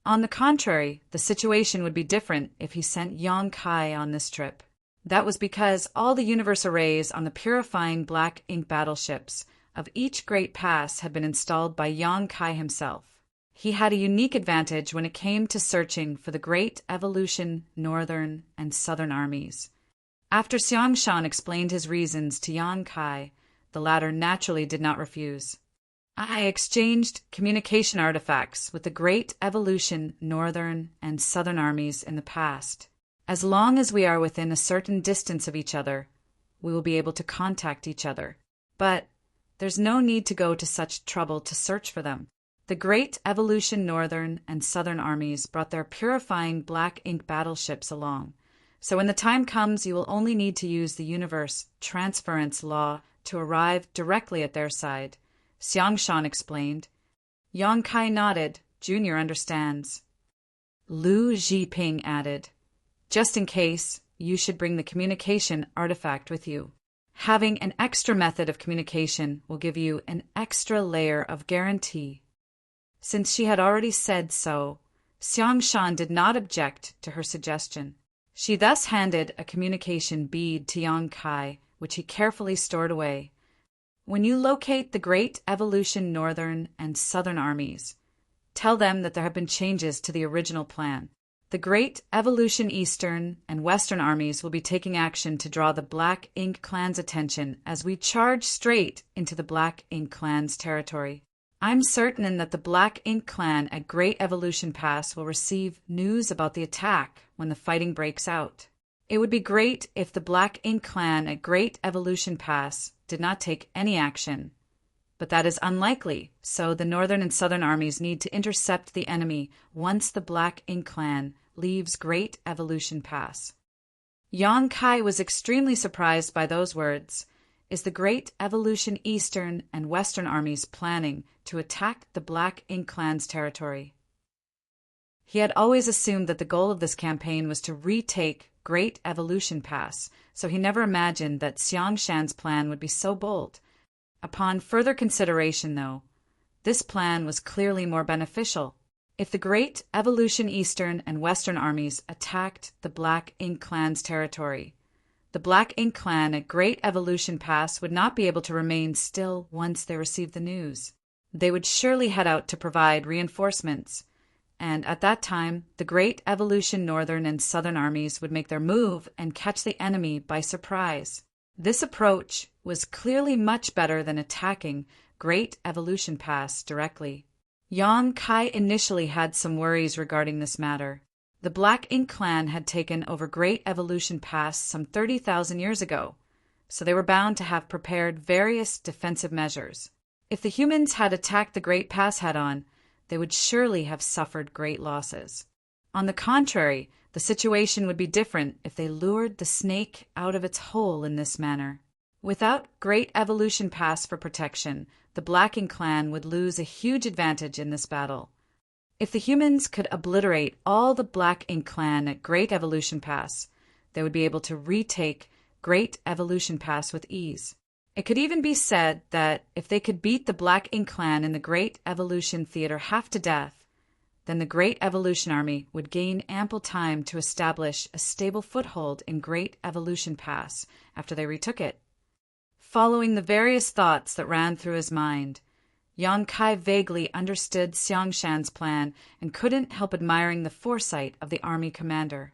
On the contrary, the situation would be different if he sent Yang Kai on this trip. That was because all the universe arrays on the purifying black ink battleships of each great pass had been installed by Yang Kai himself. He had a unique advantage when it came to searching for the Great Evolution Northern and Southern armies. After Xiang Shan explained his reasons to Yang Kai, the latter naturally did not refuse. I exchanged communication artifacts with the Great Evolution Northern and Southern armies in the past. As long as we are within a certain distance of each other, we will be able to contact each other. But there's no need to go to such trouble to search for them. The Great Evolution Northern and Southern armies brought their purifying black ink battleships along. So when the time comes, you will only need to use the universe transference law to arrive directly at their side, Xiang Shan explained. Yang Kai nodded. Junior understands. Lu Zhiping added, just in case, you should bring the communication artifact with you. Having an extra method of communication will give you an extra layer of guarantee. Since she had already said so, Xiang Shan did not object to her suggestion. She thus handed a communication bead to Yang Kai, which he carefully stored away. When you locate the Great Evolution Northern and Southern armies, tell them that there have been changes to the original plan. The Great Evolution Eastern and Western armies will be taking action to draw the Black Ink Clan's attention as we charge straight into the Black Ink Clan's territory. I'm certain that the Black Ink Clan at Great Evolution Pass will receive news about the attack when the fighting breaks out. It would be great if the Black Ink Clan at Great Evolution Pass did not take any action. But that is unlikely, so the Northern and Southern armies need to intercept the enemy once the Black Ink Clan leaves Great Evolution Pass. Yang Kai was extremely surprised by those words. Is the Great Evolution Eastern and Western armies planning to attack the Black Ink Clan's territory? He had always assumed that the goal of this campaign was to retake Great Evolution Pass, so he never imagined that Xiang Shan's plan would be so bold. Upon further consideration, though, this plan was clearly more beneficial. If the Great Evolution Eastern and Western armies attacked the Black Ink Clan's territory, the Black Ink Clan at Great Evolution Pass would not be able to remain still once they received the news. They would surely head out to provide reinforcements, and at that time, the Great Evolution Northern and Southern armies would make their move and catch the enemy by surprise. This approach was clearly much better than attacking Great Evolution Pass directly. Yang Kai initially had some worries regarding this matter. The Black Ink Clan had taken over Great Evolution Pass some 30,000 years ago, so they were bound to have prepared various defensive measures. If the humans had attacked the Great Pass head-on, they would surely have suffered great losses. On the contrary, the situation would be different if they lured the snake out of its hole in this manner. Without Great Evolution Pass for protection, the Black Ink Clan would lose a huge advantage in this battle. If the humans could obliterate all the Black Ink Clan at Great Evolution Pass, they would be able to retake Great Evolution Pass with ease. It could even be said that if they could beat the Black Ink Clan in the Great Evolution Theater half to death, then the Great Evolution Army would gain ample time to establish a stable foothold in Great Evolution Pass after they retook it. Following the various thoughts that ran through his mind, Yang Kai vaguely understood Xiang Shan's plan and couldn't help admiring the foresight of the army commander.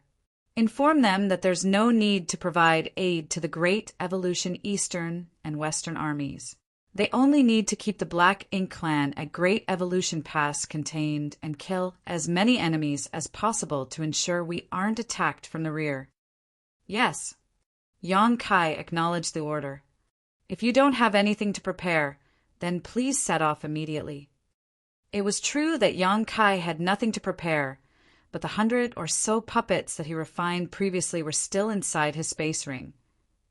Inform them that there's no need to provide aid to the Great Evolution Eastern and Western armies. They only need to keep the Black Ink Clan at Great Evolution Pass contained and kill as many enemies as possible to ensure we aren't attacked from the rear. Yes. Yang Kai acknowledged the order. If you don't have anything to prepare, then please set off immediately. It was true that Yang Kai had nothing to prepare, but the 100 or so puppets that he refined previously were still inside his space ring.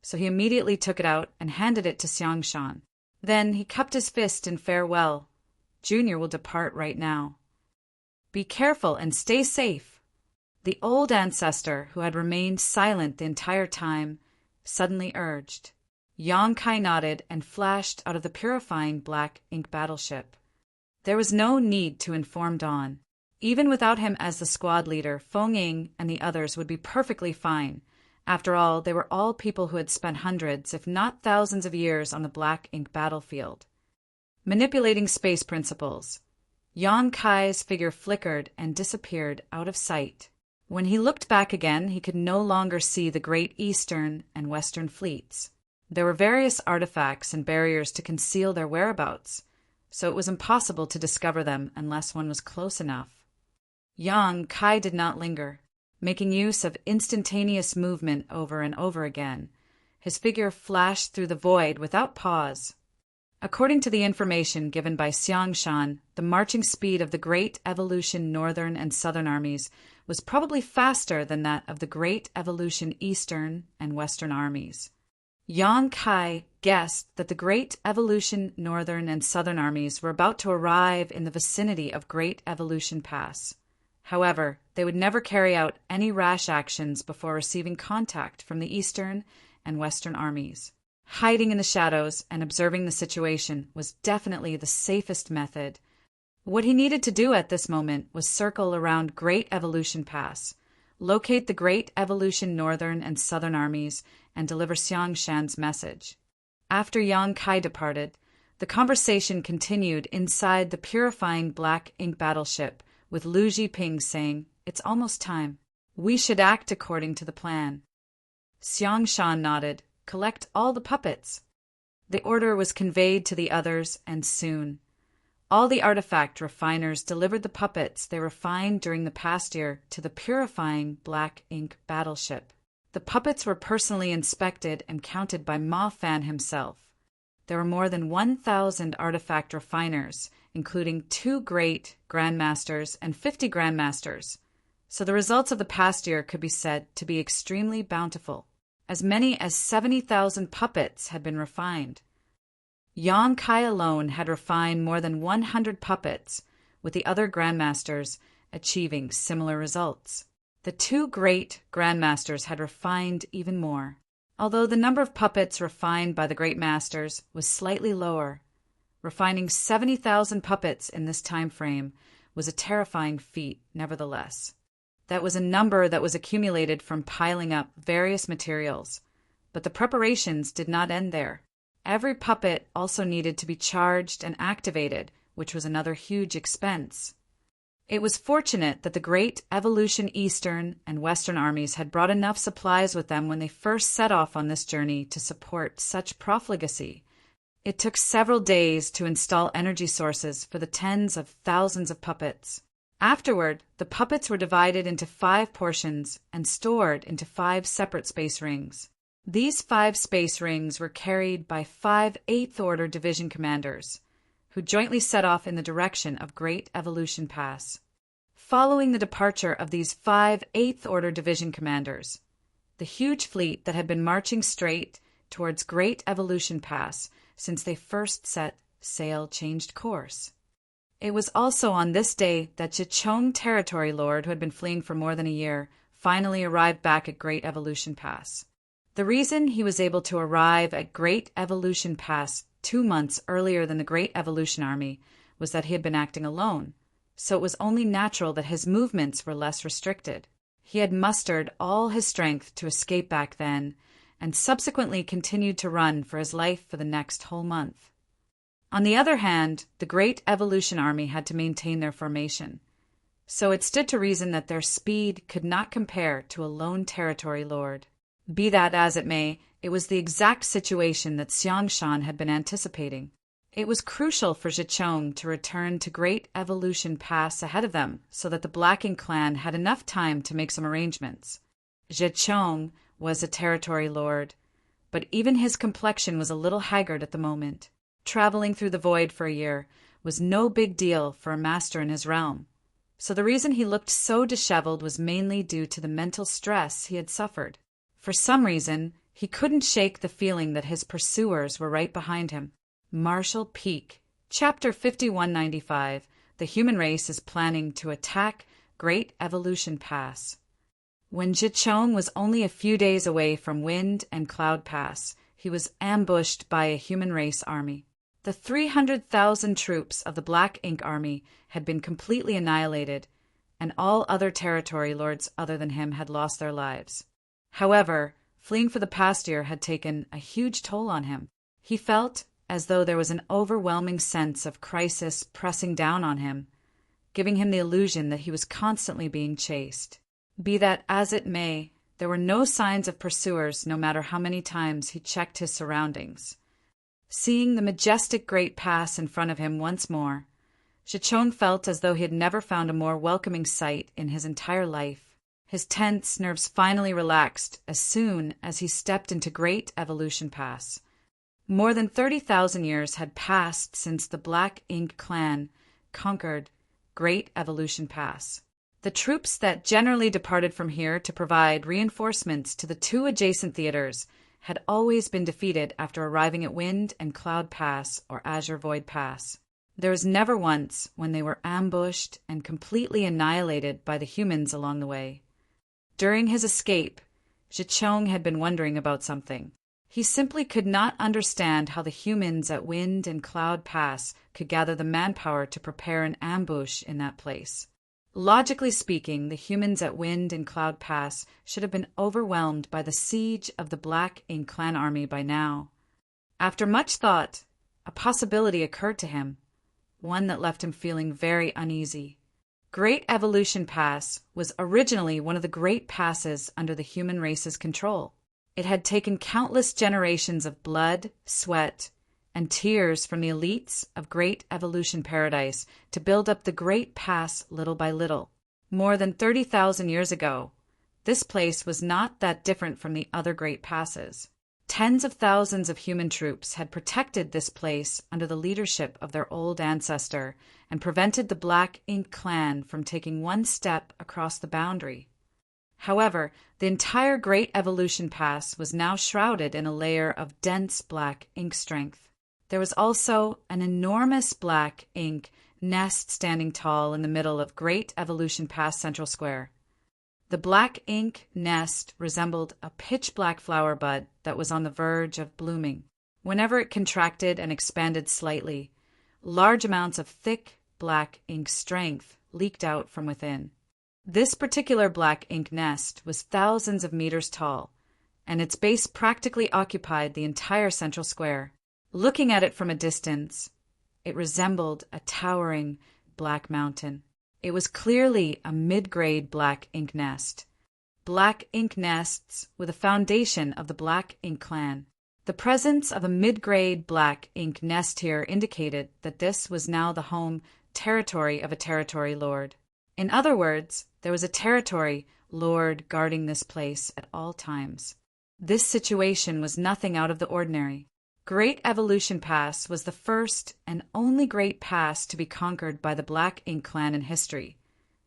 So he immediately took it out and handed it to Xiangshan. Then he cupped his fist in farewell. Junior will depart right now. Be careful and stay safe. The old ancestor, who had remained silent the entire time, suddenly urged. Yang Kai nodded and flashed out of the purifying black ink battleship. There was no need to inform Dawn. Even without him as the squad leader, Feng Ying and the others would be perfectly fine. After all, they were all people who had spent hundreds, if not thousands of years on the black ink battlefield. Manipulating space principles. Yang Kai's figure flickered and disappeared out of sight. When he looked back again, he could no longer see the great eastern and western fleets. There were various artifacts and barriers to conceal their whereabouts, so it was impossible to discover them unless one was close enough. Yang Kai did not linger. Making use of instantaneous movement over and over again, his figure flashed through the void without pause. According to the information given by Xiangshan, the marching speed of the Great Evolution Northern and Southern armies was probably faster than that of the Great Evolution Eastern and Western armies. Yang Kai guessed that the Great Evolution Northern and Southern armies were about to arrive in the vicinity of Great Evolution Pass. However, they would never carry out any rash actions before receiving contact from the Eastern and Western armies. Hiding in the shadows and observing the situation was definitely the safest method. What he needed to do at this moment was circle around Great Evolution Pass, locate the Great Evolution Northern and Southern armies, and deliver Xiangshan's message. After Yang Kai departed, the conversation continued inside the purifying black ink battleship, with Lu Jiping saying, "It's almost time. We should act according to the plan." Xiangshan nodded. "Collect all the puppets." The order was conveyed to the others, and soon. All the artifact refiners delivered the puppets they refined during the past year to the purifying black ink battleship. The puppets were personally inspected and counted by Ma Fan himself. There were more than 1,000 artifact refiners, including 2 great grandmasters and 50 grandmasters, so the results of the past year could be said to be extremely bountiful. As many as 70,000 puppets had been refined. Yang Kai alone had refined more than 100 puppets, with the other grandmasters achieving similar results. The 2 great grandmasters had refined even more. Although the number of puppets refined by the great masters was slightly lower, refining 70,000 puppets in this time frame was a terrifying feat nevertheless. That was a number that was accumulated from piling up various materials, but the preparations did not end there. Every puppet also needed to be charged and activated, which was another huge expense. It was fortunate that the Great Evolution Eastern and Western armies had brought enough supplies with them when they first set off on this journey to support such profligacy. It took several days to install energy sources for the tens of thousands of puppets. Afterward, the puppets were divided into 5 portions and stored into 5 separate space rings. These 5 space rings were carried by 5 8th Order Division commanders, who jointly set off in the direction of Great Evolution Pass. Following the departure of these 5 8th Order Division commanders, the huge fleet that had been marching straight towards Great Evolution Pass since they first set sail changed course. It was also on this day that Zhicheng Territory Lord, who had been fleeing for more than a year, finally arrived back at Great Evolution Pass. The reason he was able to arrive at Great Evolution Pass 2 months earlier than the Great Evolution Army was that he had been acting alone, so it was only natural that his movements were less restricted. He had mustered all his strength to escape back then, and subsequently continued to run for his life for the next whole month. On the other hand, the Great Evolution Army had to maintain their formation, so it stood to reason that their speed could not compare to a lone territory lord. Be that as it may, it was the exact situation that Xiangshan had been anticipating. It was crucial for Zhicheng to return to Great Evolution Pass ahead of them so that the Blacking clan had enough time to make some arrangements. Zhicheng was a territory lord, but even his complexion was a little haggard at the moment. Traveling through the void for a year was no big deal for a master in his realm. So the reason he looked so disheveled was mainly due to the mental stress he had suffered. For some reason, he couldn't shake the feeling that his pursuers were right behind him. Marshall Peak. Chapter 5195. The human race is planning to attack Great Evolution Pass. When Jichong was only a few days away from Wind and Cloud Pass, he was ambushed by a human race army. The 300,000 troops of the Black Ink Army had been completely annihilated, and all other territory lords other than him had lost their lives. However, fleeing for the past year had taken a huge toll on him. He felt as though there was an overwhelming sense of crisis pressing down on him, giving him the illusion that he was constantly being chased. Be that as it may, there were no signs of pursuers no matter how many times he checked his surroundings. Seeing the majestic Great Pass in front of him once more, Jichong felt as though he had never found a more welcoming sight in his entire life. His tense nerves finally relaxed as soon as he stepped into Great Evolution Pass. More than 30,000 years had passed since the Black Ink clan conquered Great Evolution Pass. The troops that generally departed from here to provide reinforcements to the two adjacent theaters had always been defeated after arriving at Wind and Cloud Pass or Azure Void Pass. There was never once when they were ambushed and completely annihilated by the humans along the way. During his escape, Jichong had been wondering about something. He simply could not understand how the humans at Wind and Cloud Pass could gather the manpower to prepare an ambush in that place. Logically speaking, the humans at Wind and Cloud Pass should have been overwhelmed by the siege of the Black Ink clan army by now. After much thought, a possibility occurred to him, one that left him feeling very uneasy. Great Evolution Pass was originally one of the great passes under the human race's control. It had taken countless generations of blood, sweat, and tears from the elites of Great Evolution Paradise to build up the Great Pass little by little. More than 30,000 years ago, this place was not that different from the other Great Passes. Tens of thousands of human troops had protected this place under the leadership of their old ancestor and prevented the Black Ink clan from taking one step across the boundary. However, the entire Great Evolution Pass was now shrouded in a layer of dense black ink strength. There was also an enormous black ink nest standing tall in the middle of Great Evolution Pass Central Square. The black ink nest resembled a pitch-black flower bud that was on the verge of blooming. Whenever it contracted and expanded slightly, large amounts of thick black ink strength leaked out from within. This particular black ink nest was thousands of meters tall, and its base practically occupied the entire central square. Looking at it from a distance, it resembled a towering black mountain. It was clearly a mid-grade black ink nest. Black ink nests were the foundation of the Black Ink clan. The presence of a mid-grade black ink nest here indicated that this was now the home territory of a territory lord. In other words, there was a territory lord guarding this place at all times. This situation was nothing out of the ordinary. Great Evolution Pass was the first and only great pass to be conquered by the Black Ink clan in history,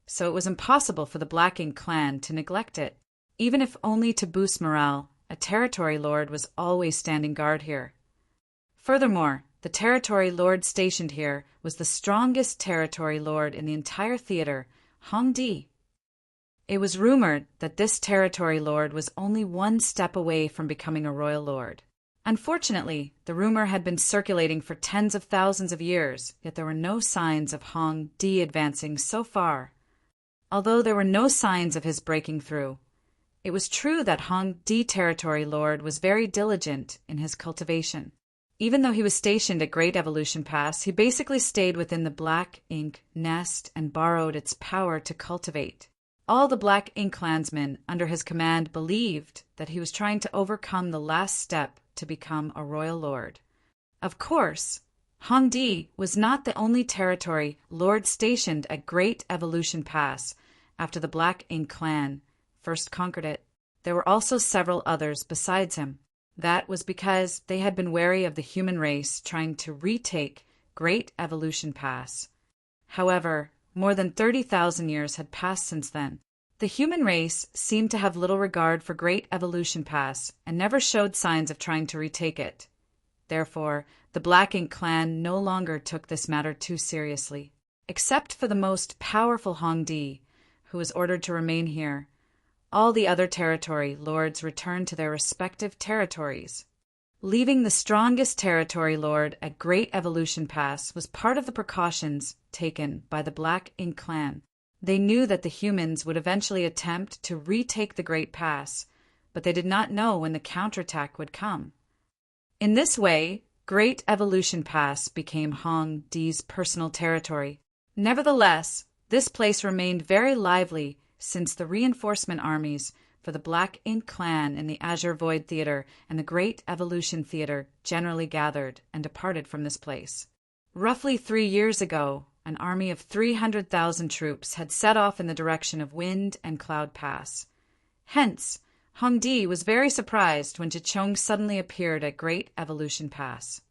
so it was impossible for the Black Ink clan to neglect it. Even if only to boost morale, a territory lord was always standing guard here. Furthermore, the territory lord stationed here was the strongest territory lord in the entire theater, Hong Di. It was rumored that this territory lord was only one step away from becoming a royal lord. Unfortunately, the rumor had been circulating for tens of thousands of years, yet there were no signs of Hong Di advancing so far. Although there were no signs of his breaking through, it was true that Hong Di territory lord was very diligent in his cultivation. Even though he was stationed at Great Evolution Pass, he basically stayed within the Black Ink nest and borrowed its power to cultivate. All the Black Ink clansmen under his command believed that he was trying to overcome the last step to become a royal lord. Of course, Hong Di was not the only territory lord stationed at Great Evolution Pass after the Black Ink clan first conquered it. There were also several others besides him. That was because they had been wary of the human race trying to retake Great Evolution Pass. However, more than 30,000 years had passed since then. The human race seemed to have little regard for Great Evolution Pass and never showed signs of trying to retake it. Therefore, the Black Ink clan no longer took this matter too seriously. Except for the most powerful Hong Di, who was ordered to remain here, all the other territory lords returned to their respective territories. Leaving the strongest territory lord at Great Evolution Pass was part of the precautions taken by the Black Ink clan. They knew that the humans would eventually attempt to retake the Great Pass, but they did not know when the counterattack would come. In this way, Great Evolution Pass became Hong Di's personal territory. Nevertheless, this place remained very lively since the reinforcement armies for the Black Ink clan in the Azure Void Theater and the Great Evolution Theater generally gathered and departed from this place. Roughly 3 years ago, an army of 300,000 troops had set off in the direction of Wind and Cloud Pass. Hence, Hong Di was very surprised when Zhiqiang suddenly appeared at Great Evolution Pass.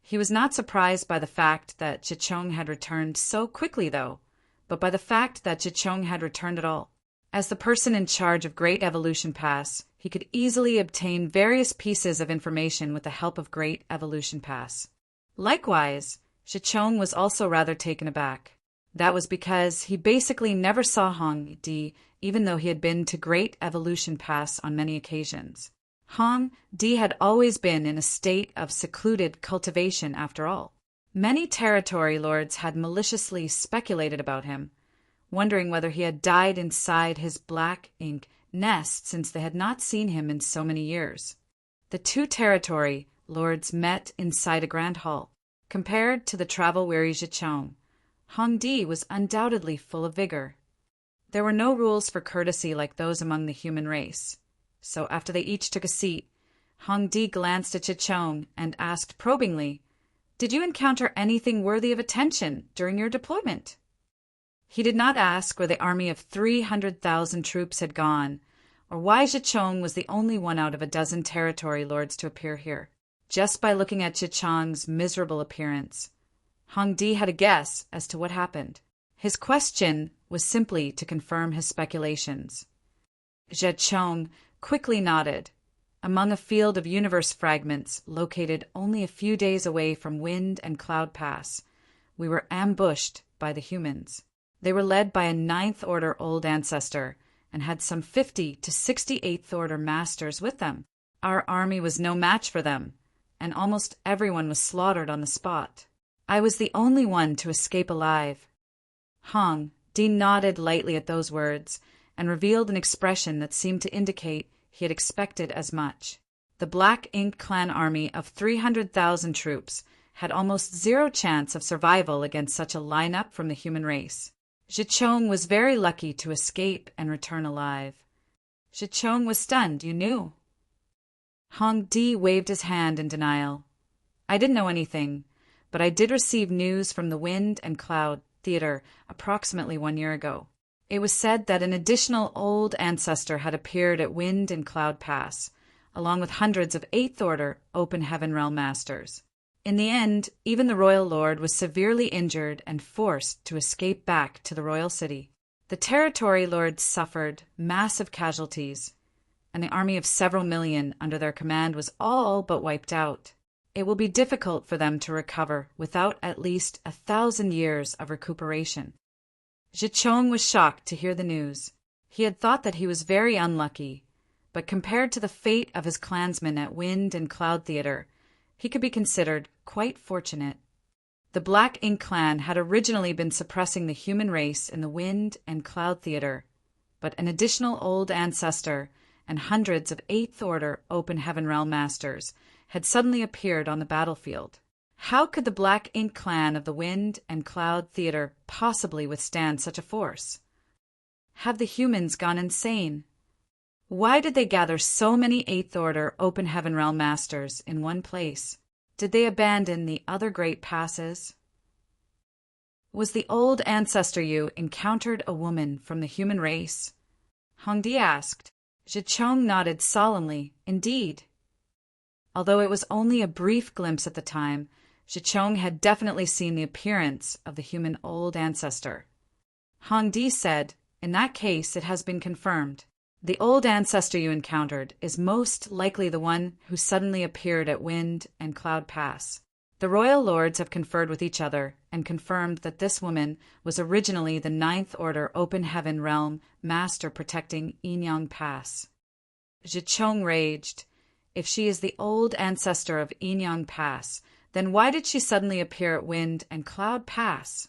He was not surprised by the fact that Zhiqiang had returned so quickly, though, but by the fact that Zhiqiang had returned at all. As the person in charge of Great Evolution Pass, he could easily obtain various pieces of information with the help of Great Evolution Pass. Likewise, Zhiqiang was also rather taken aback. That was because he basically never saw Hong Di, even though he had been to Great Evolution Pass on many occasions. Hong Di had always been in a state of secluded cultivation after all. Many territory lords had maliciously speculated about him, wondering whether he had died inside his Black Ink nest since they had not seen him in so many years. The two territory lords met inside a grand hall. Compared to the travel-weary Zhiqiang, Hong Di was undoubtedly full of vigor. There were no rules for courtesy like those among the human race, so after they each took a seat, Hong Di glanced at Zhiqiang and asked probingly, "Did you encounter anything worthy of attention during your deployment?" He did not ask where the army of 300,000 troops had gone, or why Zhiqiang was the only one out of a dozen territory lords to appear here. Just by looking at Zhiqiang's miserable appearance, Hong Di had a guess as to what happened. His question was simply to confirm his speculations. Zhiqiang quickly nodded. Among a field of universe fragments located only a few days away from Wind and Cloud Pass, we were ambushed by the humans. They were led by a 9th Order Old Ancestor and had some 50 to 68th Order Masters with them. Our army was no match for them, and almost everyone was slaughtered on the spot. I was the only one to escape alive. Hong Di nodded lightly at those words and revealed an expression that seemed to indicate he had expected as much. The Black Ink clan army of 300,000 troops had almost zero chance of survival against such a lineup from the human race. Zhiqiang was very lucky to escape and return alive. Zhiqiang was stunned, you knew. Hong Di waved his hand in denial. I didn't know anything, but I did receive news from the Wind and Cloud Theater approximately 1 year ago. It was said that an additional old ancestor had appeared at Wind and Cloud Pass, along with hundreds of 8th Order Open Heaven Realm Masters. In the end, even the Royal Lord was severely injured and forced to escape back to the Royal City. The territory lords suffered massive casualties, and the army of several million under their command was all but wiped out. It will be difficult for them to recover without at least 1,000 years of recuperation. Zhiqiang was shocked to hear the news. He had thought that he was very unlucky, but compared to the fate of his clansmen at Wind and Cloud Theater, he could be considered quite fortunate. The Black Ink clan had originally been suppressing the human race in the Wind and Cloud Theater, but an additional old ancestor and hundreds of 8th Order Open Heaven Realm Masters had suddenly appeared on the battlefield. How could the Black Ink clan of the Wind and Cloud Theater possibly withstand such a force? Have the humans gone insane? Why did they gather so many 8th Order Open Heaven Realm Masters in one place? Did they abandon the other great passes? Was the old ancestor you encountered a woman from the human race? Hong Di asked. Zhiqiang nodded solemnly, indeed. Although it was only a brief glimpse at the time, Zhicheng had definitely seen the appearance of the human old ancestor. Hong Di said, "In that case, it has been confirmed. The old ancestor you encountered is most likely the one who suddenly appeared at Wind and Cloud Pass. The royal lords have conferred with each other and confirmed that this woman was originally the Ninth Order Open Heaven Realm Master protecting Yinyang Pass." Zhicheng raged. If she is the old ancestor of Yinyang Pass, then why did she suddenly appear at Wind and Cloud Pass?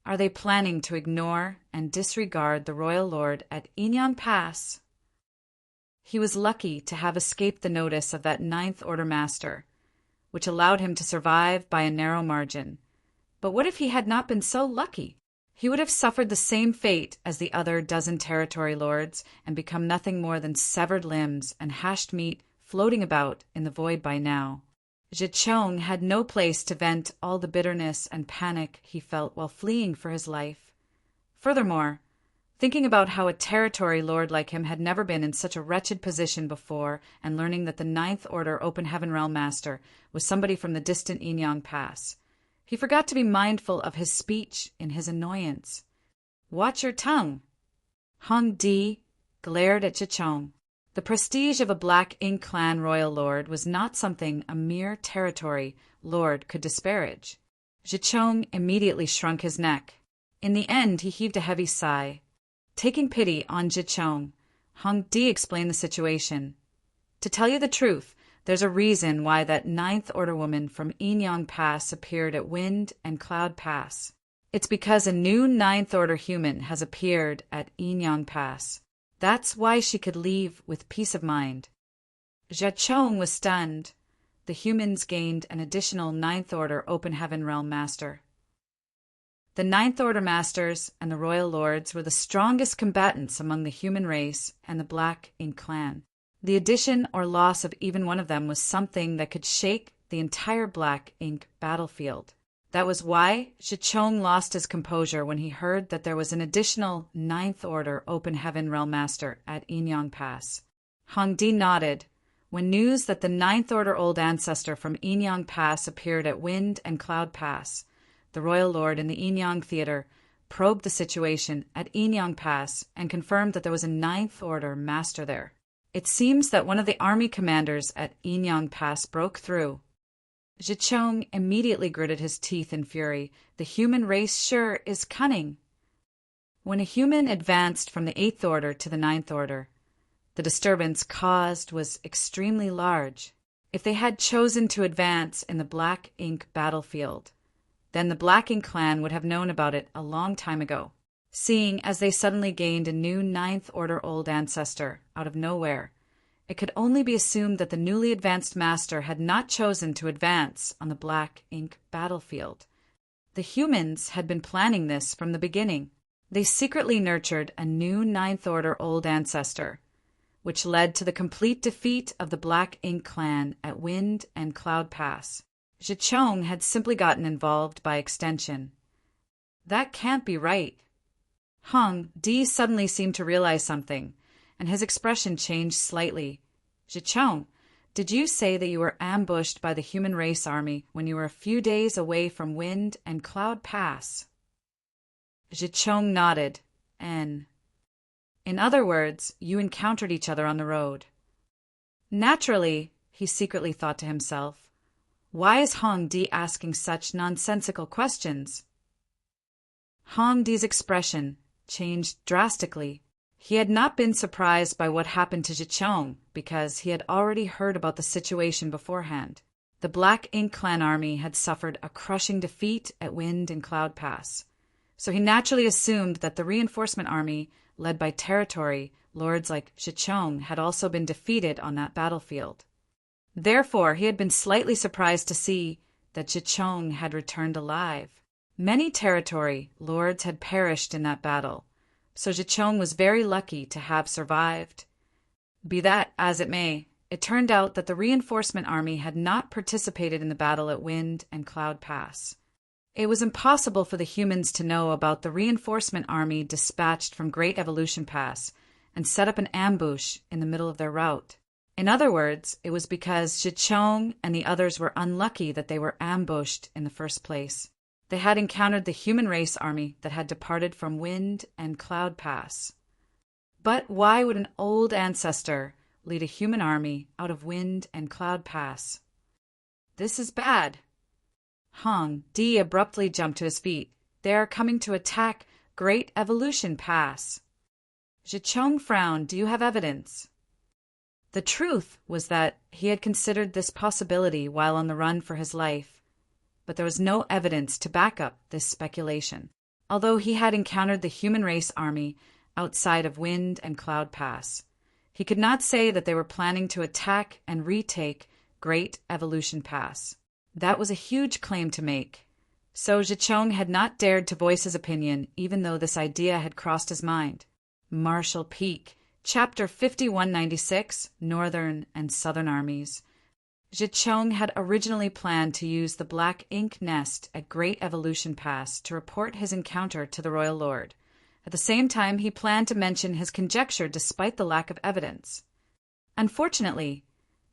Are they planning to ignore and disregard the royal lord at Yinyang Pass? He was lucky to have escaped the notice of that Ninth Order Master, which allowed him to survive by a narrow margin. But what if he had not been so lucky? He would have suffered the same fate as the other dozen territory lords and become nothing more than severed limbs and hashed meat floating about in the void by now. Zhicheng had no place to vent all the bitterness and panic he felt while fleeing for his life. Furthermore, thinking about how a territory lord like him had never been in such a wretched position before and learning that the Ninth Order Open Heaven Realm Master was somebody from the distant Yinyang Pass, he forgot to be mindful of his speech in his annoyance. "Watch your tongue!" Hong Di glared at Zhicheng. The prestige of a Black Ink Clan royal lord was not something a mere territory lord could disparage. Zhicheng immediately shrunk his neck. In the end, he heaved a heavy sigh. Taking pity on Zhicheng, Hong Di explained the situation. "To tell you the truth, there's a reason why that Ninth Order woman from Yinyang Pass appeared at Wind and Cloud Pass. It's because a new Ninth Order human has appeared at Yinyang Pass. That's why she could leave with peace of mind." Zhicheng was stunned. The humans gained an additional Ninth Order Open Heaven Realm Master. The Ninth Order Masters and the Royal Lords were the strongest combatants among the human race and the Black Ink Clan. The addition or loss of even one of them was something that could shake the entire Black Ink battlefield. That was why Zhicheng lost his composure when he heard that there was an additional Ninth Order Open Heaven Realm Master at Yinyang Pass. Hong Di nodded. When news that the Ninth Order Old Ancestor from Yinyang Pass appeared at Wind and Cloud Pass, the Royal Lord in the Yinyang Theater probed the situation at Yinyang Pass and confirmed that there was a Ninth Order Master there. It seems that one of the army commanders at Yinyang Pass broke through. Zhicheng immediately gritted his teeth in fury. The human race sure is cunning. When a human advanced from the Eighth Order to the Ninth Order, the disturbance caused was extremely large. If they had chosen to advance in the Black Ink battlefield, then the Black Ink Clan would have known about it a long time ago. Seeing as they suddenly gained a new Ninth Order Old Ancestor out of nowhere, it could only be assumed that the newly advanced master had not chosen to advance on the Black Ink battlefield. The humans had been planning this from the beginning. They secretly nurtured a new Ninth Order Old Ancestor, which led to the complete defeat of the Black Ink Clan at Wind and Cloud Pass. Zhicheng had simply gotten involved by extension. That can't be right. Hong Di suddenly seemed to realize something, and his expression changed slightly. "Zhicheng, did you say that you were ambushed by the human race army when you were a few days away from Wind and Cloud Pass?" Zhicheng nodded. In other words, you encountered each other on the road. Naturally, he secretly thought to himself, why is Hong Di asking such nonsensical questions? Hong Di's expression changed drastically. He had not been surprised by what happened to Zhicheng because he had already heard about the situation beforehand. The Black Ink Clan army had suffered a crushing defeat at Wind and Cloud Pass, so he naturally assumed that the reinforcement army, led by territory lords like Zhicheng, had also been defeated on that battlefield. Therefore, he had been slightly surprised to see that Zhicheng had returned alive. Many territory lords had perished in that battle, so Zhicheng was very lucky to have survived. Be that as it may, it turned out that the reinforcement army had not participated in the battle at Wind and Cloud Pass. It was impossible for the humans to know about the reinforcement army dispatched from Great Evolution Pass and set up an ambush in the middle of their route. In other words, it was because Zhicheng and the others were unlucky that they were ambushed in the first place. They had encountered the human race army that had departed from Wind and Cloud Pass. But why would an old ancestor lead a human army out of Wind and Cloud Pass? This is bad. Hong Di abruptly jumped to his feet. They are coming to attack Great Evolution Pass. Zhicheng frowned. Do you have evidence? The truth was that he had considered this possibility while on the run for his life, but there was no evidence to back up this speculation. Although he had encountered the human race army outside of Wind and Cloud Pass, he could not say that they were planning to attack and retake Great Evolution Pass. That was a huge claim to make. So Zhicheng had not dared to voice his opinion, even though this idea had crossed his mind. Marshall Peak, Chapter 5196, Northern and Southern Armies. Zhicheng had originally planned to use the Black Ink Nest at Great Evolution Pass to report his encounter to the Royal Lord. At the same time, he planned to mention his conjecture despite the lack of evidence. Unfortunately,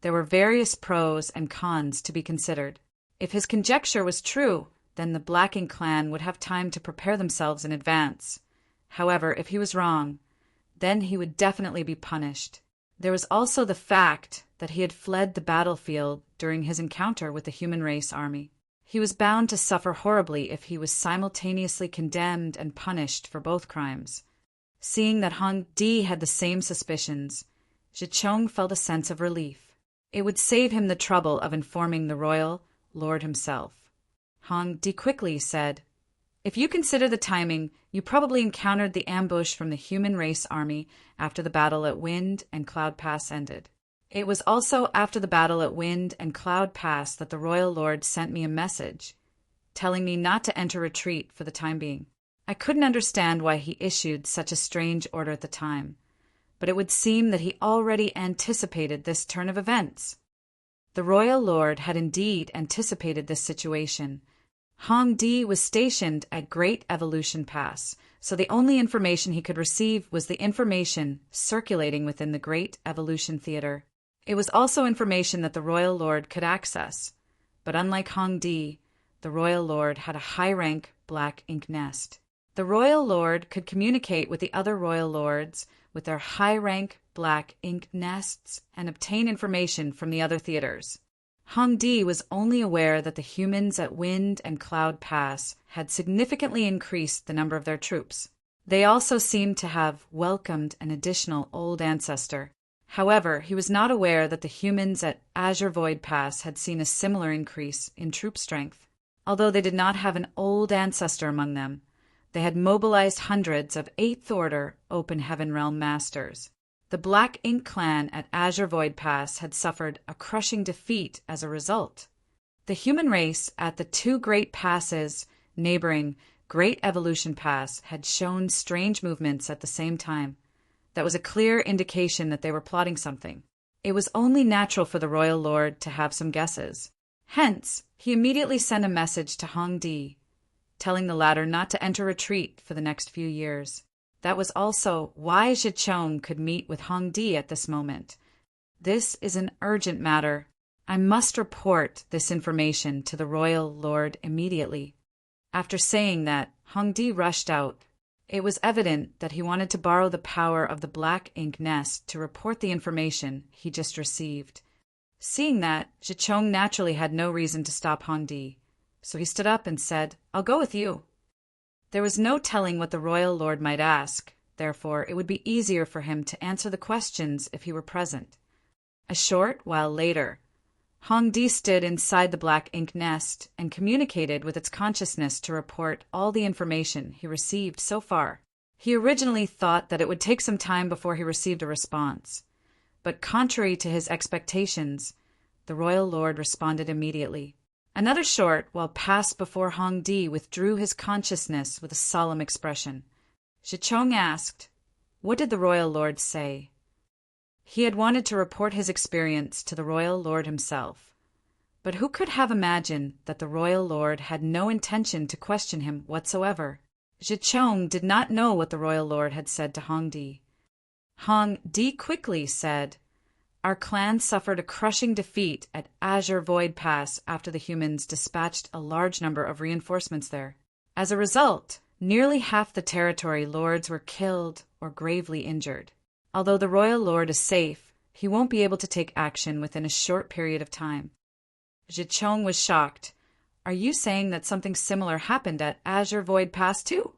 there were various pros and cons to be considered. If his conjecture was true, then the Black Ink clan would have time to prepare themselves in advance. However, if he was wrong, then he would definitely be punished. There was also the fact that he had fled the battlefield during his encounter with the human race army. He was bound to suffer horribly if he was simultaneously condemned and punished for both crimes. Seeing that Hong Di had the same suspicions, Zhicheng felt a sense of relief. It would save him the trouble of informing the Royal Lord himself. Hong Di quickly said, "If you consider the timing, you probably encountered the ambush from the human race army after the battle at Wind and Cloud Pass ended. It was also after the battle at Wind and Cloud Pass that the Royal Lord sent me a message, telling me not to enter retreat for the time being. I couldn't understand why he issued such a strange order at the time, but it would seem that he already anticipated this turn of events." The Royal Lord had indeed anticipated this situation. Hong Di was stationed at Great Evolution Pass, so the only information he could receive was the information circulating within the Great Evolution Theater. It was also information that the Royal Lord could access, but unlike Hong Di, the Royal Lord had a high-rank Black Ink Nest. The Royal Lord could communicate with the other Royal Lords with their high-rank Black Ink Nests and obtain information from the other theaters. Hong Di was only aware that the humans at Wind and Cloud Pass had significantly increased the number of their troops. They also seemed to have welcomed an additional old ancestor. However, he was not aware that the humans at Azure Void Pass had seen a similar increase in troop strength. Although they did not have an old ancestor among them, they had mobilized hundreds of 8th Order Open Heaven Realm Masters. The Black Ink clan at Azure Void Pass had suffered a crushing defeat as a result. The human race at the two great passes neighboring Great Evolution Pass had shown strange movements at the same time. That was a clear indication that they were plotting something. It was only natural for the Royal Lord to have some guesses. Hence, he immediately sent a message to Hong Di, telling the latter not to enter retreat for the next few years. That was also why Zhicheng could meet with Hong Di at this moment. "This is an urgent matter. I must report this information to the Royal Lord immediately." After saying that, Hong Di rushed out. It was evident that he wanted to borrow the power of the Black Ink Nest to report the information he just received. Seeing that, Zhicheng naturally had no reason to stop Hong Di, so he stood up and said, "I'll go with you." There was no telling what the Royal Lord might ask, therefore it would be easier for him to answer the questions if he were present. A short while later, Hong Di stood inside the Black Ink Nest and communicated with its consciousness to report all the information he received so far. He originally thought that it would take some time before he received a response, but contrary to his expectations, the Royal Lord responded immediately. Another short while passed before Hong Di withdrew his consciousness with a solemn expression. Zhicheng asked, "What did the Royal Lord say?" He had wanted to report his experience to the Royal Lord himself, but who could have imagined that the Royal Lord had no intention to question him whatsoever? Zhicheng did not know what the Royal Lord had said to Hong Di. Hong Di quickly said, Our clan suffered a crushing defeat at Azure Void Pass after the humans dispatched a large number of reinforcements there. As a result, nearly half the territory lords were killed or gravely injured. Although the royal lord is safe, he won't be able to take action within a short period of time. Zhicheng was shocked. Are you saying that something similar happened at Azure Void Pass too?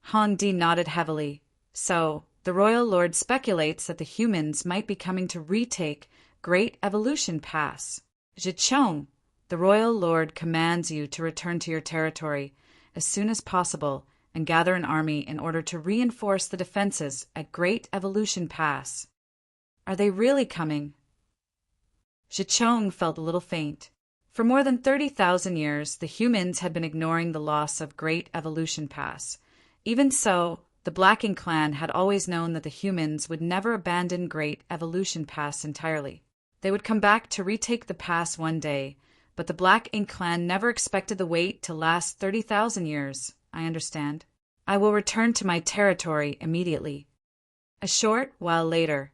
Hong Di nodded heavily. So, the royal lord speculates that the humans might be coming to retake Great Evolution Pass. Zhicheng, the royal lord commands you to return to your territory as soon as possible and gather an army in order to reinforce the defenses at Great Evolution Pass. Are they really coming? Zhicheng felt a little faint. For more than 30,000 years, the humans had been ignoring the loss of Great Evolution Pass. Even so, the Black Ink clan had always known that the humans would never abandon Great Evolution Pass entirely. They would come back to retake the pass one day, but the Black Ink clan never expected the wait to last 30,000 years. I understand. I will return to my territory immediately. A short while later,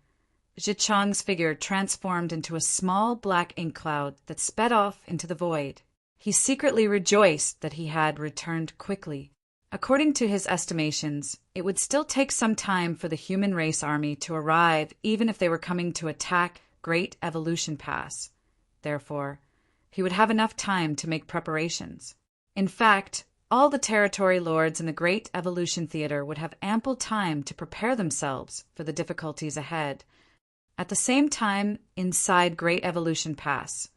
Zhicheng's figure transformed into a small black ink cloud that sped off into the void. He secretly rejoiced that he had returned quickly. According to his estimations, it would still take some time for the human race army to arrive even if they were coming to attack Great Evolution Pass. Therefore, he would have enough time to make preparations. In fact, all the territory lords in the Great Evolution Theater would have ample time to prepare themselves for the difficulties ahead. At the same time, inside Great Evolution Pass,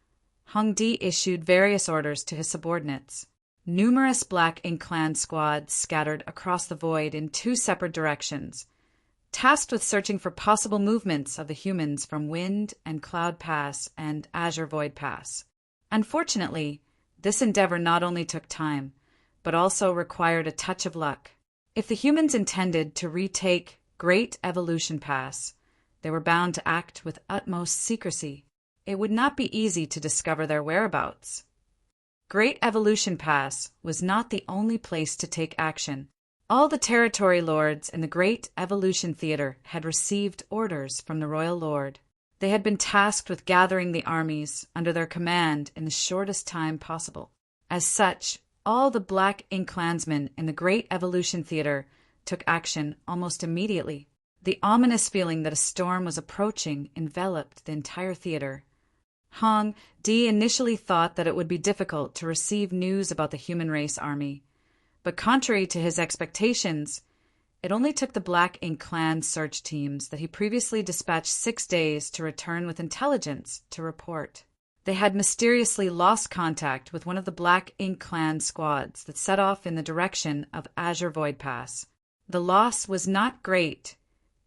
Hong Di issued various orders to his subordinates. Numerous Black Ink clan squads scattered across the void in two separate directions, tasked with searching for possible movements of the humans from Wind and Cloud Pass and Azure Void Pass. Unfortunately, this endeavor not only took time, but also required a touch of luck. If the humans intended to retake Great Evolution Pass, they were bound to act with utmost secrecy. It would not be easy to discover their whereabouts. Great Evolution Pass was not the only place to take action. All the territory lords in the Great Evolution Theater had received orders from the royal lord. They had been tasked with gathering the armies under their command in the shortest time possible. As such, all the Black Ink clansmen in the Great Evolution Theater took action almost immediately. The ominous feeling that a storm was approaching enveloped the entire theater. Hong Di initially thought that it would be difficult to receive news about the human race army, but contrary to his expectations, it only took the Black Ink clan search teams that he previously dispatched 6 days to return with intelligence to report. They had mysteriously lost contact with one of the Black Ink clan squads that set off in the direction of Azure Void Pass. The loss was not great,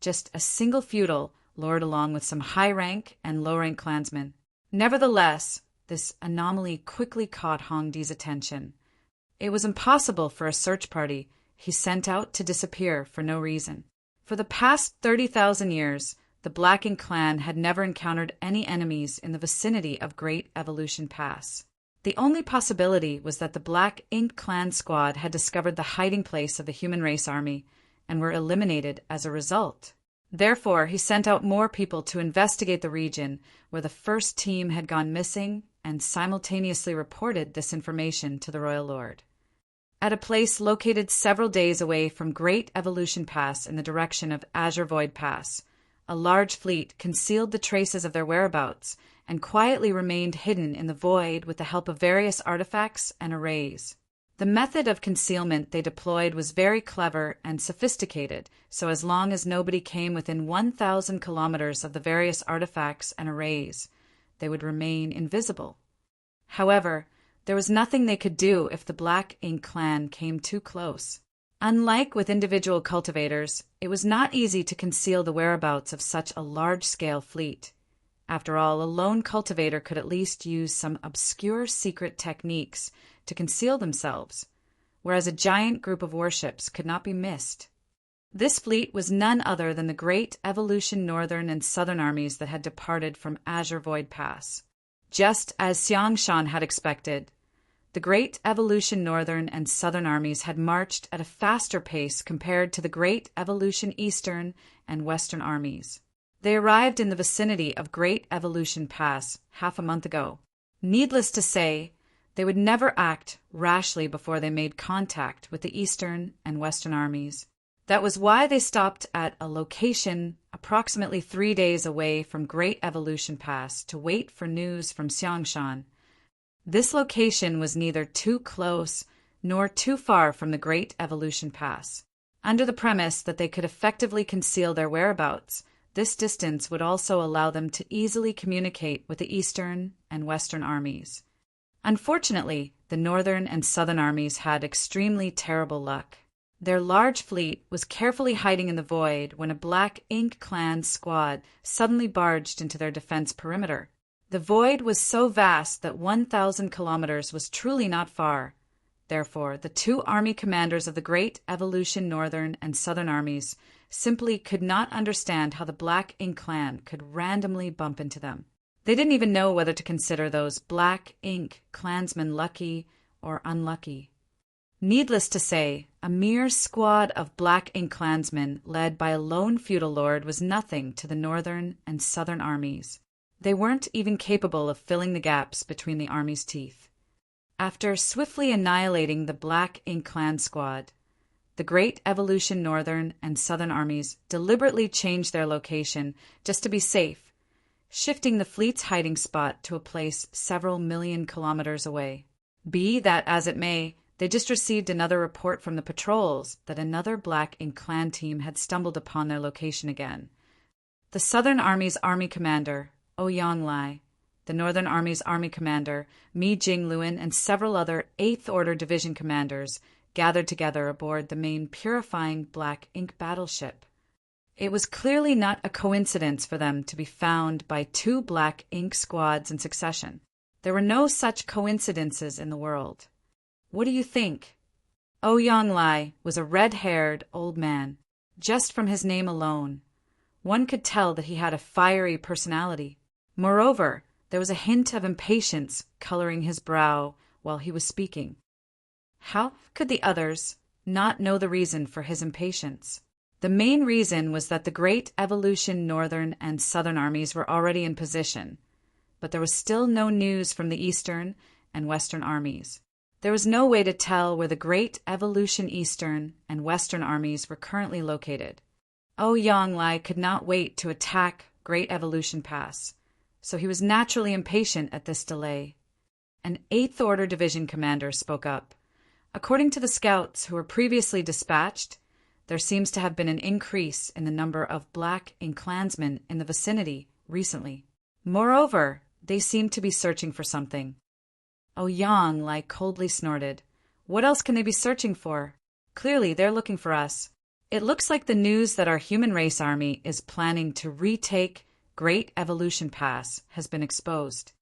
just a single feudal lord along with some high-rank and low-rank clansmen. Nevertheless, this anomaly quickly caught Hong Di's attention. It was impossible for a search party he sent out to disappear for no reason. For the past 30,000 years, the Black Ink clan had never encountered any enemies in the vicinity of Great Evolution Pass. The only possibility was that the Black Ink clan squad had discovered the hiding place of the human race army and were eliminated as a result. Therefore, he sent out more people to investigate the region where the first team had gone missing and simultaneously reported this information to the royal lord. At a place located several days away from Great Evolution Pass in the direction of Azure Void Pass, a large fleet concealed the traces of their whereabouts and quietly remained hidden in the void with the help of various artifacts and arrays. The method of concealment they deployed was very clever and sophisticated, so as long as nobody came within 1,000 kilometers of the various artifacts and arrays, they would remain invisible. However, there was nothing they could do if the Black Ink clan came too close. Unlike with individual cultivators, it was not easy to conceal the whereabouts of such a large-scale fleet. After all, a lone cultivator could at least use some obscure secret techniques to conceal themselves, whereas a giant group of warships could not be missed. This fleet was none other than the Great Evolution Northern and Southern armies that had departed from Azure Void Pass. Just as Xiangshan had expected, the Great Evolution Northern and Southern armies had marched at a faster pace compared to the Great Evolution Eastern and Western armies. They arrived in the vicinity of Great Evolution Pass half a month ago. Needless to say, they would never act rashly before they made contact with the Eastern and Western armies. That was why they stopped at a location approximately 3 days away from Great Evolution Pass to wait for news from Xiangshan. This location was neither too close nor too far from the Great Evolution Pass. Under the premise that they could effectively conceal their whereabouts, this distance would also allow them to easily communicate with the Eastern and Western armies. Unfortunately, the Northern and Southern armies had extremely terrible luck. Their large fleet was carefully hiding in the void when a Black Ink clan squad suddenly barged into their defense perimeter. The void was so vast that 1,000 kilometers was truly not far. Therefore, the two army commanders of the Great Evolution Northern and Southern armies simply could not understand how the Black Ink clan could randomly bump into them. They didn't even know whether to consider those Black Ink clansmen lucky or unlucky. Needless to say, a mere squad of Black Ink clansmen led by a lone feudal lord was nothing to the Northern and Southern armies. They weren't even capable of filling the gaps between the armies' teeth. After swiftly annihilating the Black Ink clan squad, the Great Evolution Northern and Southern armies deliberately changed their location just to be safe, shifting the fleet's hiding spot to a place several million kilometers away. Be that as it may, they just received another report from the patrols that another Black Ink clan team had stumbled upon their location again. The Southern Army's army commander, Ouyang Lai, the Northern Army's army commander, Mi Jingluan, and several other 8th Order Division commanders gathered together aboard the main purifying Black Ink battleship. It was clearly not a coincidence for them to be found by 2 Black Ink squads in succession. There were no such coincidences in the world. What do you think? Ouyang Lai was a red-haired old man. Just from his name alone, one could tell that he had a fiery personality. Moreover, there was a hint of impatience coloring his brow while he was speaking. How could the others not know the reason for his impatience? The main reason was that the Great Evolution Northern and Southern armies were already in position, but there was still no news from the Eastern and Western armies. There was no way to tell where the Great Evolution Eastern and Western armies were currently located. Ouyang Lai could not wait to attack Great Evolution Pass, so he was naturally impatient at this delay. An 8th Order Division commander spoke up. According to the scouts who were previously dispatched, there seems to have been an increase in the number of Black Ink clansmen in the vicinity recently. Moreover, they seemed to be searching for something. Ouyang Lai coldly snorted. What else can they be searching for? Clearly, they're looking for us. It looks like the news that our human race army is planning to retake Great Evolution Pass has been exposed.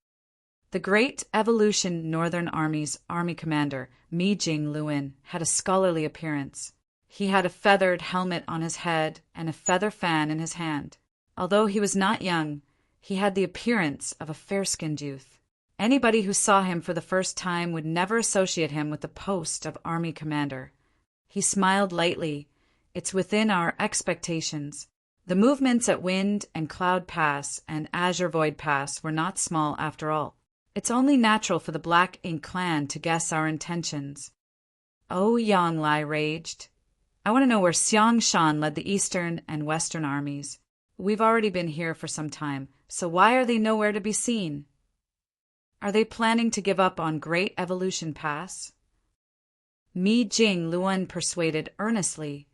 The Great Evolution Northern Army's army commander, Mi Jingluan, had a scholarly appearance. He had a feathered helmet on his head and a feather fan in his hand. Although he was not young, he had the appearance of a fair-skinned youth. Anybody who saw him for the first time would never associate him with the post of army commander. He smiled lightly. It's within our expectations. The movements at Wind and Cloud Pass and Azure Void Pass were not small after all. It's only natural for the Black Ink clan to guess our intentions. Ouyang Lai raged. I want to know where Xiangshan led the Eastern and Western armies. We've already been here for some time, so why are they nowhere to be seen? Are they planning to give up on Great Evolution Pass? Mi Jingluan persuaded earnestly.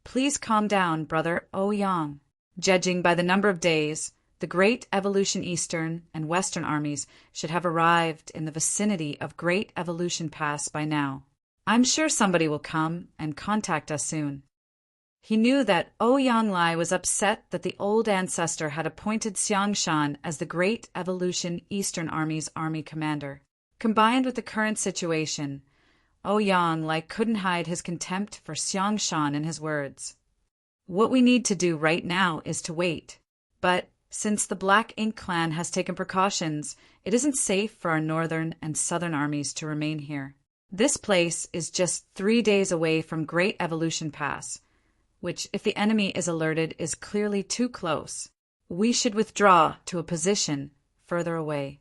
Please calm down, brother Ouyang. Judging by the number of days, the Great Evolution Eastern and Western armies should have arrived in the vicinity of Great Evolution Pass by now. I'm sure somebody will come and contact us soon. He knew that Ouyang Lai was upset that the old ancestor had appointed Xiangshan as the Great Evolution Eastern Army's army commander. Combined with the current situation, Ouyang Lai couldn't hide his contempt for Xiangshan in his words. What we need to do right now is to wait. But since the Black Ink clan has taken precautions, it isn't safe for our Northern and Southern armies to remain here. This place is just 3 days away from Great Evolution Pass, which, if the enemy is alerted, is clearly too close. we should withdraw to a position further away.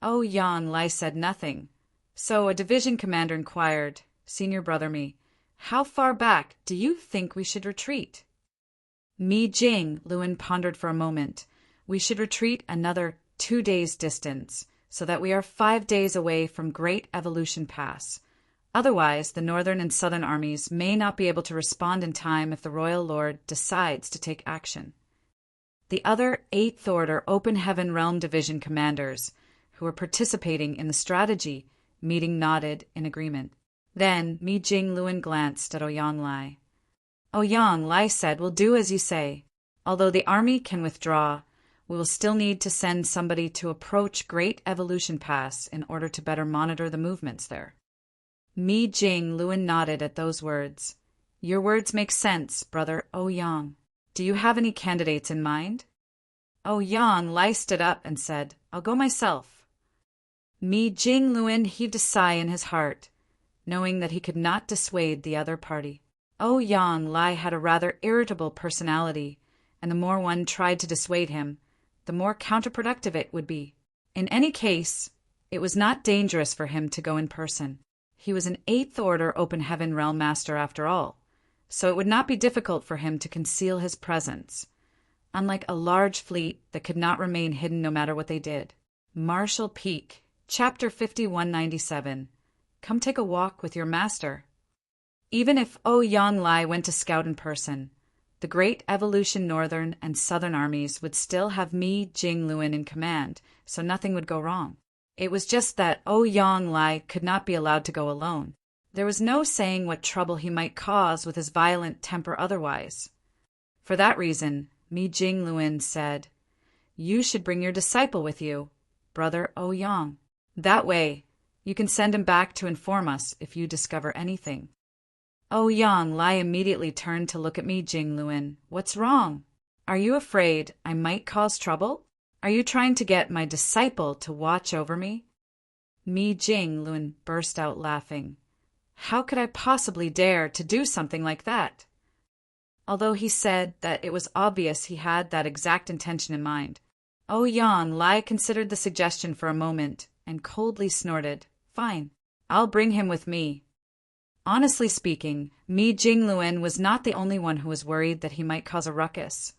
Yang Lai said nothing. So a division commander inquired, Senior Brother Mi, how far back do you think we should retreat? Mi Jing, Lewin pondered for a moment. We should retreat another 2 days' distance, so that we are 5 days away from Great Evolution Pass. Otherwise, the northern and southern armies may not be able to respond in time if the Royal Lord decides to take action. The other 8th Order Open Heaven Realm Division commanders, who were participating in the strategy meeting, nodded in agreement. Then Mi Jing Lewin glanced at Ouyang Lai. Ouyang Lai said, we'll do as you say. Although the army can withdraw, we will still need to send somebody to approach Great Evolution Pass in order to better monitor the movements there. Mi Jing Lewin nodded at those words. Your words make sense, Brother Ouyang. Do you have any candidates in mind? Ouyang Lai stood up and said, I'll go myself. Mi Jing Lewin heaved a sigh in his heart, knowing that he could not dissuade the other party. Ouyang Lai had a rather irritable personality, and the more one tried to dissuade him, the more counterproductive it would be. In any case, it was not dangerous for him to go in person. He was an 8th Order Open Heaven Realm Master after all, so it would not be difficult for him to conceal his presence, unlike a large fleet that could not remain hidden no matter what they did. Marshall Peak, Chapter 5197. Come take a walk with your master. Even if Ouyang Lai went to scout in person, the Great Evolution Northern and Southern armies would still have Mi Jing Lewin in command, so nothing would go wrong. It was just that Ouyang Lai could not be allowed to go alone. There was no saying what trouble he might cause with his violent temper otherwise. For that reason, Mi Jing Lewin said, You should bring your disciple with you, Brother Ouyang. That way, you can send him back to inform us if you discover anything. Ouyang Lai immediately turned to look at Mi Jing Lewin. What's wrong? Are you afraid I might cause trouble? Are you trying to get my disciple to watch over me? Mi Jing Lewin burst out laughing. How could I possibly dare to do something like that? Although he said that it was obvious he had that exact intention in mind. Ouyang Lai considered the suggestion for a moment and coldly snorted, Fine, I'll bring him with me. Honestly speaking, Mi Jing Lewin was not the only one who was worried that he might cause a ruckus.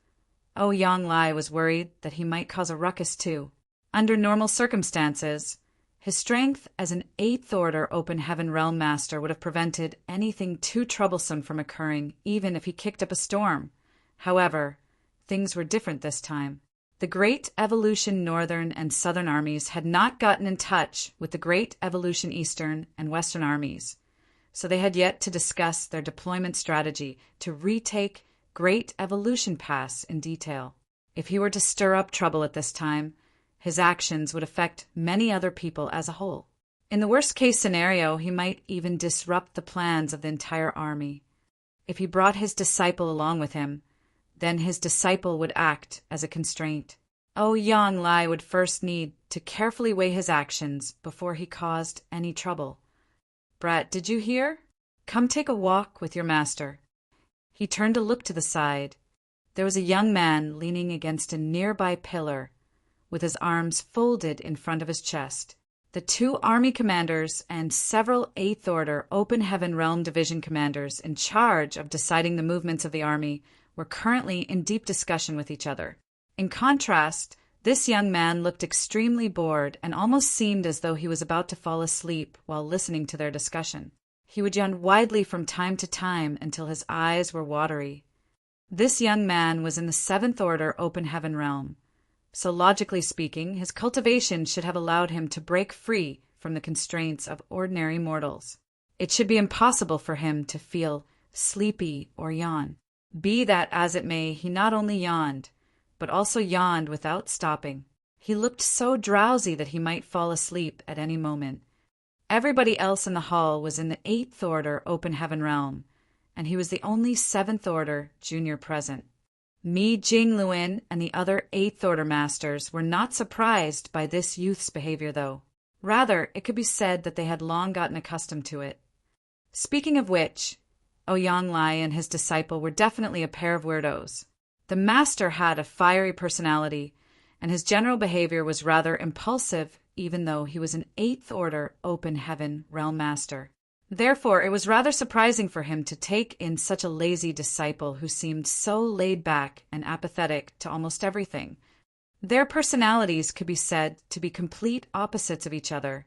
Ouyang Lai was worried that he might cause a ruckus too. Under normal circumstances, his strength as an 8th Order Open Heaven Realm Master would have prevented anything too troublesome from occurring, even if he kicked up a storm. However, things were different this time. The Great Evolution Northern and Southern armies had not gotten in touch with the Great Evolution Eastern and Western armies, so they had yet to discuss their deployment strategy to retake Great Evolution Pass in detail. If he were to stir up trouble at this time, his actions would affect many other people as a whole. In the worst-case scenario, he might even disrupt the plans of the entire army. If he brought his disciple along with him, then his disciple would act as a constraint. Ouyang Lai would first need to carefully weigh his actions before he caused any trouble. Brat, did you hear? Come take a walk with your master. He turned to look to the side. There was a young man leaning against a nearby pillar, with his arms folded in front of his chest. The 2 army commanders and several 8th Order Open Heaven Realm Division commanders in charge of deciding the movements of the army were currently in deep discussion with each other. In contrast, this young man looked extremely bored and almost seemed as though he was about to fall asleep while listening to their discussion. He would yawn widely from time to time until his eyes were watery. This young man was in the 7th Order Open Heaven Realm, so logically speaking, his cultivation should have allowed him to break free from the constraints of ordinary mortals. It should be impossible for him to feel sleepy or yawn. Be that as it may, he not only yawned, but also yawned without stopping. He looked so drowsy that he might fall asleep at any moment. Everybody else in the hall was in the 8th Order Open Heaven Realm, and he was the only 7th Order junior present. Mi Jing Lewin and the other 8th Order masters were not surprised by this youth's behavior, though. Rather, it could be said that they had long gotten accustomed to it. Speaking of which, Ouyang Lai and his disciple were definitely a pair of weirdos. The master had a fiery personality, and his general behavior was rather impulsive, even though he was an 8th Order Open Heaven Realm Master. Therefore, it was rather surprising for him to take in such a lazy disciple who seemed so laid back and apathetic to almost everything. Their personalities could be said to be complete opposites of each other.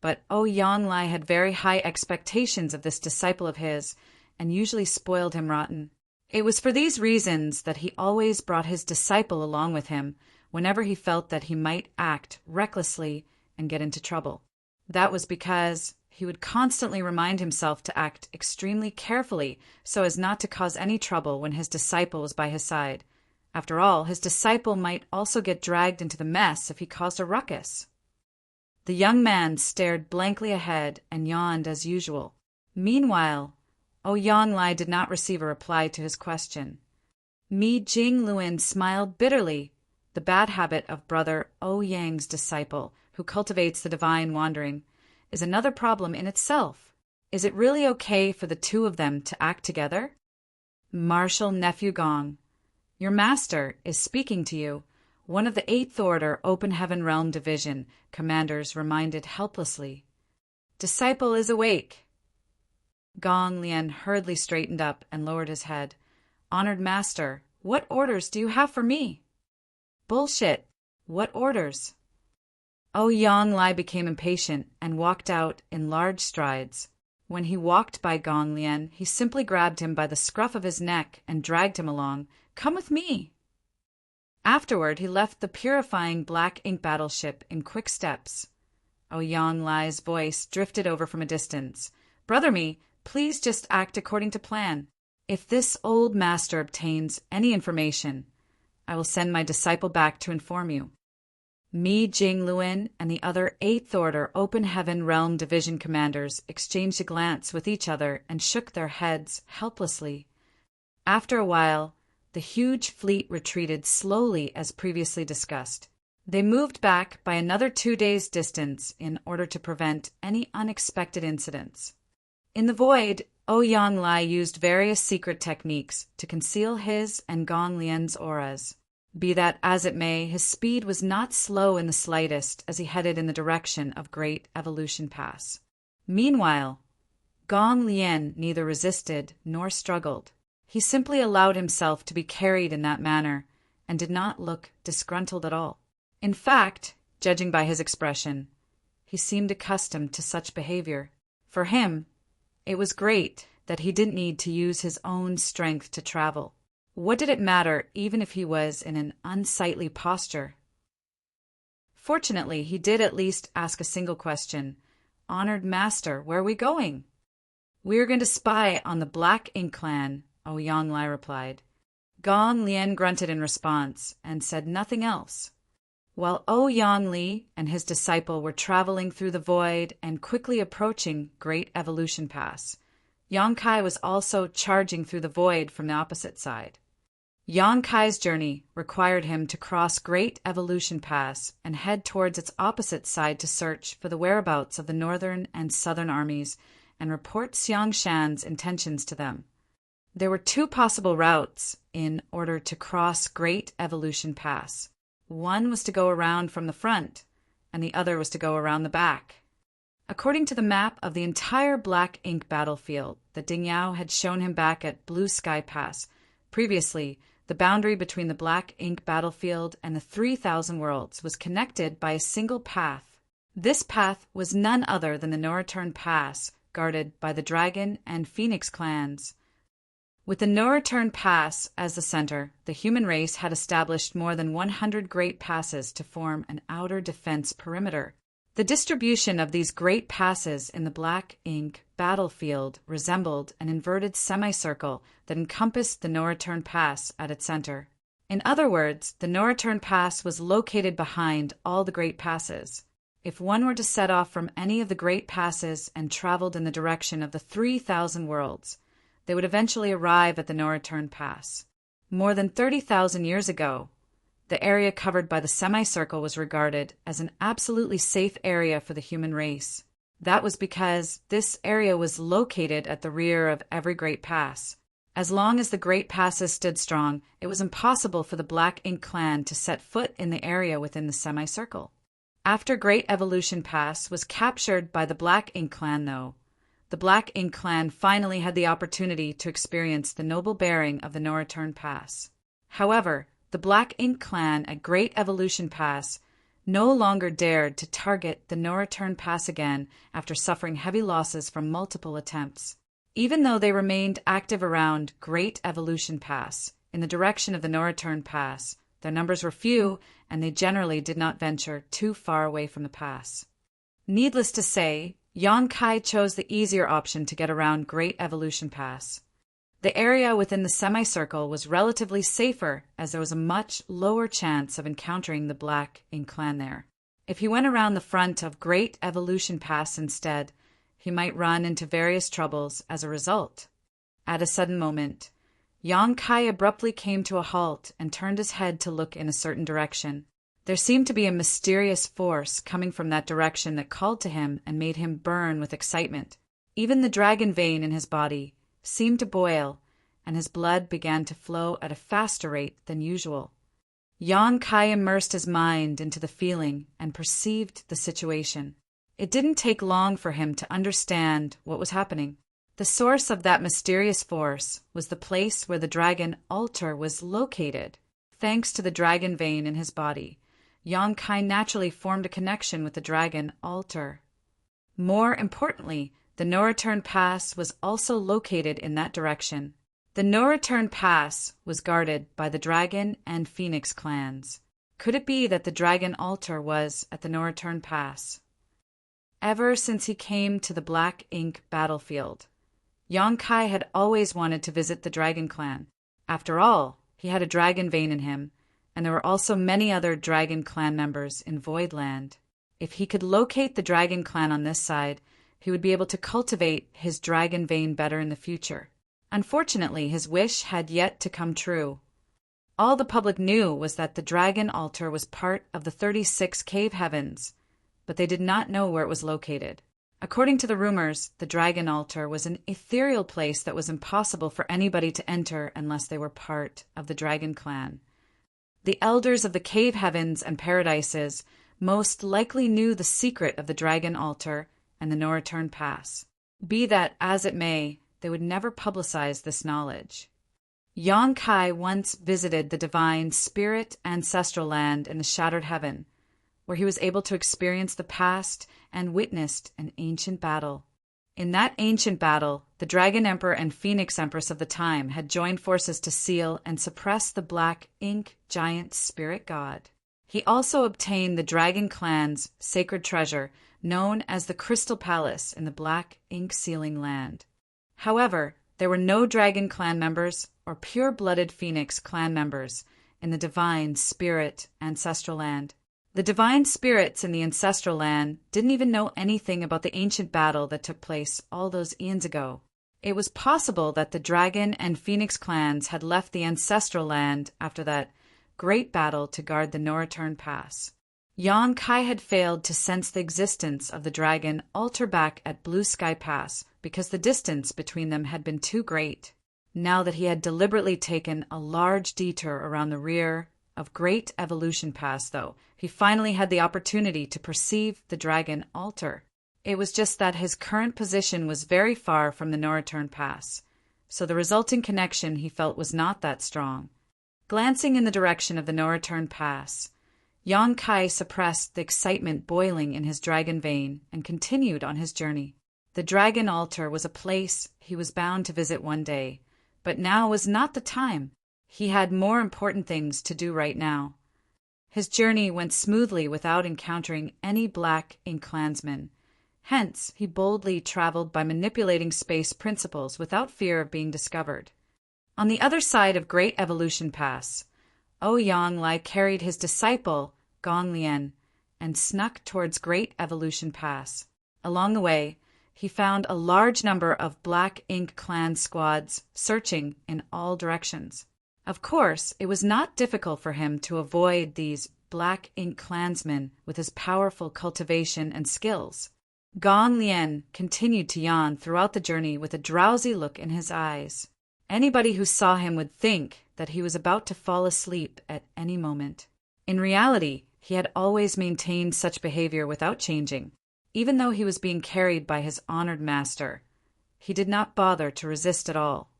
But Ouyang had very high expectations of this disciple of his, and usually spoiled him rotten. It was for these reasons that he always brought his disciple along with him whenever he felt that he might act recklessly and get into trouble. That was because he would constantly remind himself to act extremely carefully so as not to cause any trouble when his disciple was by his side. After all, his disciple might also get dragged into the mess if he caused a ruckus. The young man stared blankly ahead and yawned as usual. Meanwhile, Ouyang did not receive a reply to his question. Mi Jingluan smiled bitterly, the bad habit of brother Ouyang's disciple, who cultivates the divine wandering, is another problem in itself. Is it really okay for the two of them to act together? Marshal Nephew Gong, your master is speaking to you, one of the 8th Order Open Heaven Realm Division commanders reminded helplessly. Disciple is awake. Gong Lian hurriedly straightened up and lowered his head. Honored master, what orders do you have for me? Bullshit. What orders? Ouyang became impatient and walked out in large strides. When he walked by Gong Lian, he simply grabbed him by the scruff of his neck and dragged him along. Come with me. Afterward, he left the purifying black ink battleship in quick steps. Ouyang voice drifted over from a distance. Brother Mi, please just act according to plan. If this old master obtains any information, I will send my disciple back to inform you. Mi Jingluan and the other 8th Order Open Heaven Realm Division commanders exchanged a glance with each other and shook their heads helplessly. After a while, the huge fleet retreated slowly as previously discussed. They moved back by another 2 days' distance in order to prevent any unexpected incidents. In the void, Ouyang used various secret techniques to conceal his and Gong Lian's auras. Be that as it may, his speed was not slow in the slightest as he headed in the direction of Great Evolution Pass. Meanwhile, Gong Lian neither resisted nor struggled. He simply allowed himself to be carried in that manner and did not look disgruntled at all. In fact, judging by his expression, he seemed accustomed to such behavior. For him, it was great that he didn't need to use his own strength to travel. What did it matter even if he was in an unsightly posture? Fortunately, he did at least ask a single question. Honored master, where are we going? We are going to spy on the Black Ink Clan, Ouyang replied. Gong Lian grunted in response and said nothing else. While Ouyang and his disciple were traveling through the void and quickly approaching Great Evolution Pass, Yang Kai was also charging through the void from the opposite side. Yang Kai's journey required him to cross Great Evolution Pass and head towards its opposite side to search for the whereabouts of the northern and southern armies and report Xiang Shan's intentions to them. There were 2 possible routes in order to cross Great Evolution Pass. One was to go around from the front, and the other was to go around the back. According to the map of the entire Black Ink battlefield that Ding Yao had shown him back at Blue Sky Pass, previously, the boundary between the Black Ink battlefield and the 3,000 worlds was connected by a single path. This path was none other than the Noreturn Pass, guarded by the Dragon and Phoenix clans. With the Noreturn Pass as the center, the human race had established more than 100 great passes to form an outer defense perimeter. The distribution of these great passes in the Black Ink battlefield resembled an inverted semicircle that encompassed the Noreturn Pass at its center. In other words, the Noreturn Pass was located behind all the great passes. If one were to set off from any of the great passes and traveled in the direction of the 3,000 worlds, they would eventually arrive at the Noreturn Pass. More than 30,000 years ago, the area covered by the semicircle was regarded as an absolutely safe area for the human race. That was because this area was located at the rear of every great pass. As long as the Great Passes stood strong, it was impossible for the Black Ink clan to set foot in the area within the semicircle. After Great Evolution Pass was captured by the Black Ink clan, though, the Black Ink clan finally had the opportunity to experience the noble bearing of the No Return Pass. However, the Black Ink clan at Great Evolution Pass no longer dared to target the No Return Pass again after suffering heavy losses from multiple attempts. Even though they remained active around Great Evolution Pass, in the direction of the No Return Pass, their numbers were few, and they generally did not venture too far away from the pass. Needless to say, Yonkai chose the easier option to get around Great Evolution Pass. The area within the semicircle was relatively safer, as there was a much lower chance of encountering the Black Ink clan there. If he went around the front of Great Evolution Pass instead, he might run into various troubles as a result. At a sudden moment, Yonkai abruptly came to a halt and turned his head to look in a certain direction. There seemed to be a mysterious force coming from that direction that called to him and made him burn with excitement. Even the dragon vein in his body seemed to boil, and his blood began to flow at a faster rate than usual. Yonkai immersed his mind into the feeling and perceived the situation. It didn't take long for him to understand what was happening. The source of that mysterious force was the place where the dragon altar was located. Thanks to the dragon vein in his body, Yonkai naturally formed a connection with the dragon altar. More importantly, the No Return Pass was also located in that direction. The No Return Pass was guarded by the Dragon and Phoenix clans. Could it be that the dragon altar was at the No Return Pass? Ever since he came to the Black Ink battlefield, Yonkai had always wanted to visit the Dragon Clan. After all, he had a dragon vein in him, and there were also many other Dragon Clan members in Voidland. If he could locate the Dragon Clan on this side, he would be able to cultivate his dragon vein better in the future. Unfortunately, his wish had yet to come true. All the public knew was that the dragon altar was part of the 36 cave heavens, but they did not know where it was located. According to the rumors, the dragon altar was an ethereal place that was impossible for anybody to enter unless they were part of the Dragon Clan. The elders of the cave heavens and paradises most likely knew the secret of the dragon altar and the No Return Pass. Be that as it may, they would never publicize this knowledge. Yonkai once visited the divine spirit ancestral land in the Shattered Heaven, where he was able to experience the past and witnessed an ancient battle. In that ancient battle, the Dragon Emperor and Phoenix Empress of the time had joined forces to seal and suppress the Black Ink giant spirit god. He also obtained the Dragon Clan's sacred treasure, known as the Crystal Palace in the Black Ink sealing land. However, there were no Dragon Clan members or pure-blooded Phoenix Clan members in the divine spirit ancestral land. The divine spirits in the ancestral land didn't even know anything about the ancient battle that took place all those eons ago. It was possible that the Dragon and Phoenix clans had left the ancestral land after that great battle to guard the No Return Pass. Yonkai had failed to sense the existence of the dragon altar back at Blue Sky Pass because the distance between them had been too great. Now that he had deliberately taken a large detour around the rear of Great Evolution Pass, though, he finally had the opportunity to perceive the dragon altar. It was just that his current position was very far from the No Return Pass, so the resulting connection he felt was not that strong. Glancing in the direction of the No Return Pass, Yonkai suppressed the excitement boiling in his dragon vein and continued on his journey. The dragon altar was a place he was bound to visit one day, but now was not the time. He had more important things to do right now. His journey went smoothly without encountering any Black Ink clansmen. Hence, he boldly traveled by manipulating space principles without fear of being discovered. On the other side of Great Evolution Pass, Ouyang Lai carried his disciple, Gong Lian, and snuck towards Great Evolution Pass. Along the way, he found a large number of Black Ink clan squads searching in all directions. Of course, it was not difficult for him to avoid these Black Ink clansmen with his powerful cultivation and skills. Gong Lian continued to yawn throughout the journey with a drowsy look in his eyes. Anybody who saw him would think that he was about to fall asleep at any moment. In reality, he had always maintained such behavior without changing. Even though he was being carried by his honored master, he did not bother to resist at all.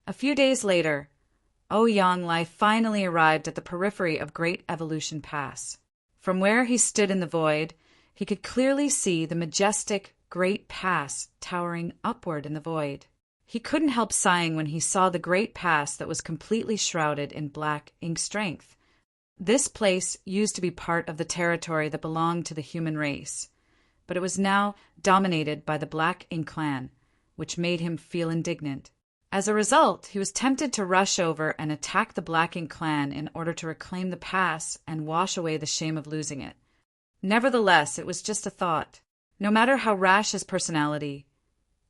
A few days later, Ouyang Lai finally arrived at the periphery of Great Evolution Pass. From where he stood in the void, he could clearly see the majestic Great Pass towering upward in the void. He couldn't help sighing when he saw the Great Pass that was completely shrouded in black ink strength. This place used to be part of the territory that belonged to the human race, but it was now dominated by the Black Ink clan, which made him feel indignant. As a result, he was tempted to rush over and attack the Black Ink clan in order to reclaim the pass and wash away the shame of losing it. Nevertheless, it was just a thought. No matter how rash his personality,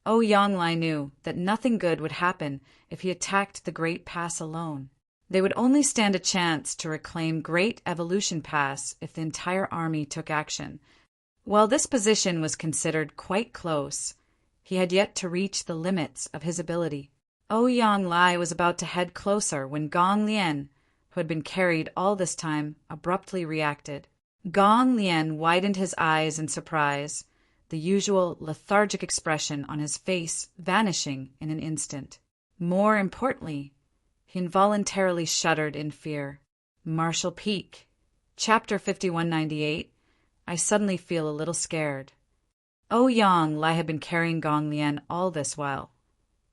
Ouyang Lai knew that nothing good would happen if he attacked the Great Pass alone. They would only stand a chance to reclaim Great Evolution Pass if the entire army took action. While this position was considered quite close, he had yet to reach the limits of his ability. Ouyang Lai was about to head closer when Gong Lien, who had been carried all this time, abruptly reacted. Gong Lien widened his eyes in surprise, the usual lethargic expression on his face vanishing in an instant. More importantly, he involuntarily shuddered in fear. Marshall Peak. Chapter 5198. I suddenly feel a little scared. Ouyang Lai had been carrying Gong Lien all this while,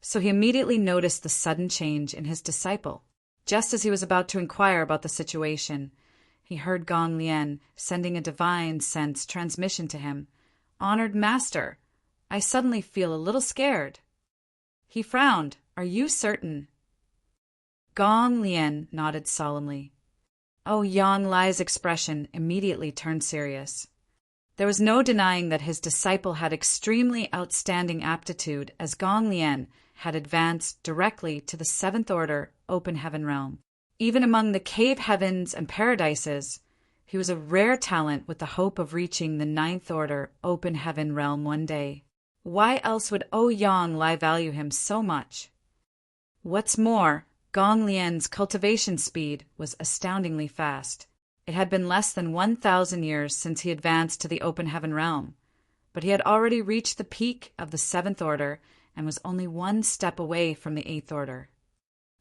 so he immediately noticed the sudden change in his disciple. Just as he was about to inquire about the situation, he heard Gong Lien sending a divine sense transmission to him. Honored Master, I suddenly feel a little scared. He frowned. Are you certain? Gong Lien nodded solemnly. Ouyang Lai's expression immediately turned serious. There was no denying that his disciple had extremely outstanding aptitude, as Gong Lien had advanced directly to the Seventh Order Open Heaven realm. Even among the cave heavens and paradises, he was a rare talent with the hope of reaching the Ninth Order Open Heaven realm one day. Why else would Ouyang Lai value him so much? What's more, Gong Lien's cultivation speed was astoundingly fast. It had been less than 1,000 years since he advanced to the Open Heaven realm, but he had already reached the peak of the Seventh Order and was only one step away from the Eighth Order.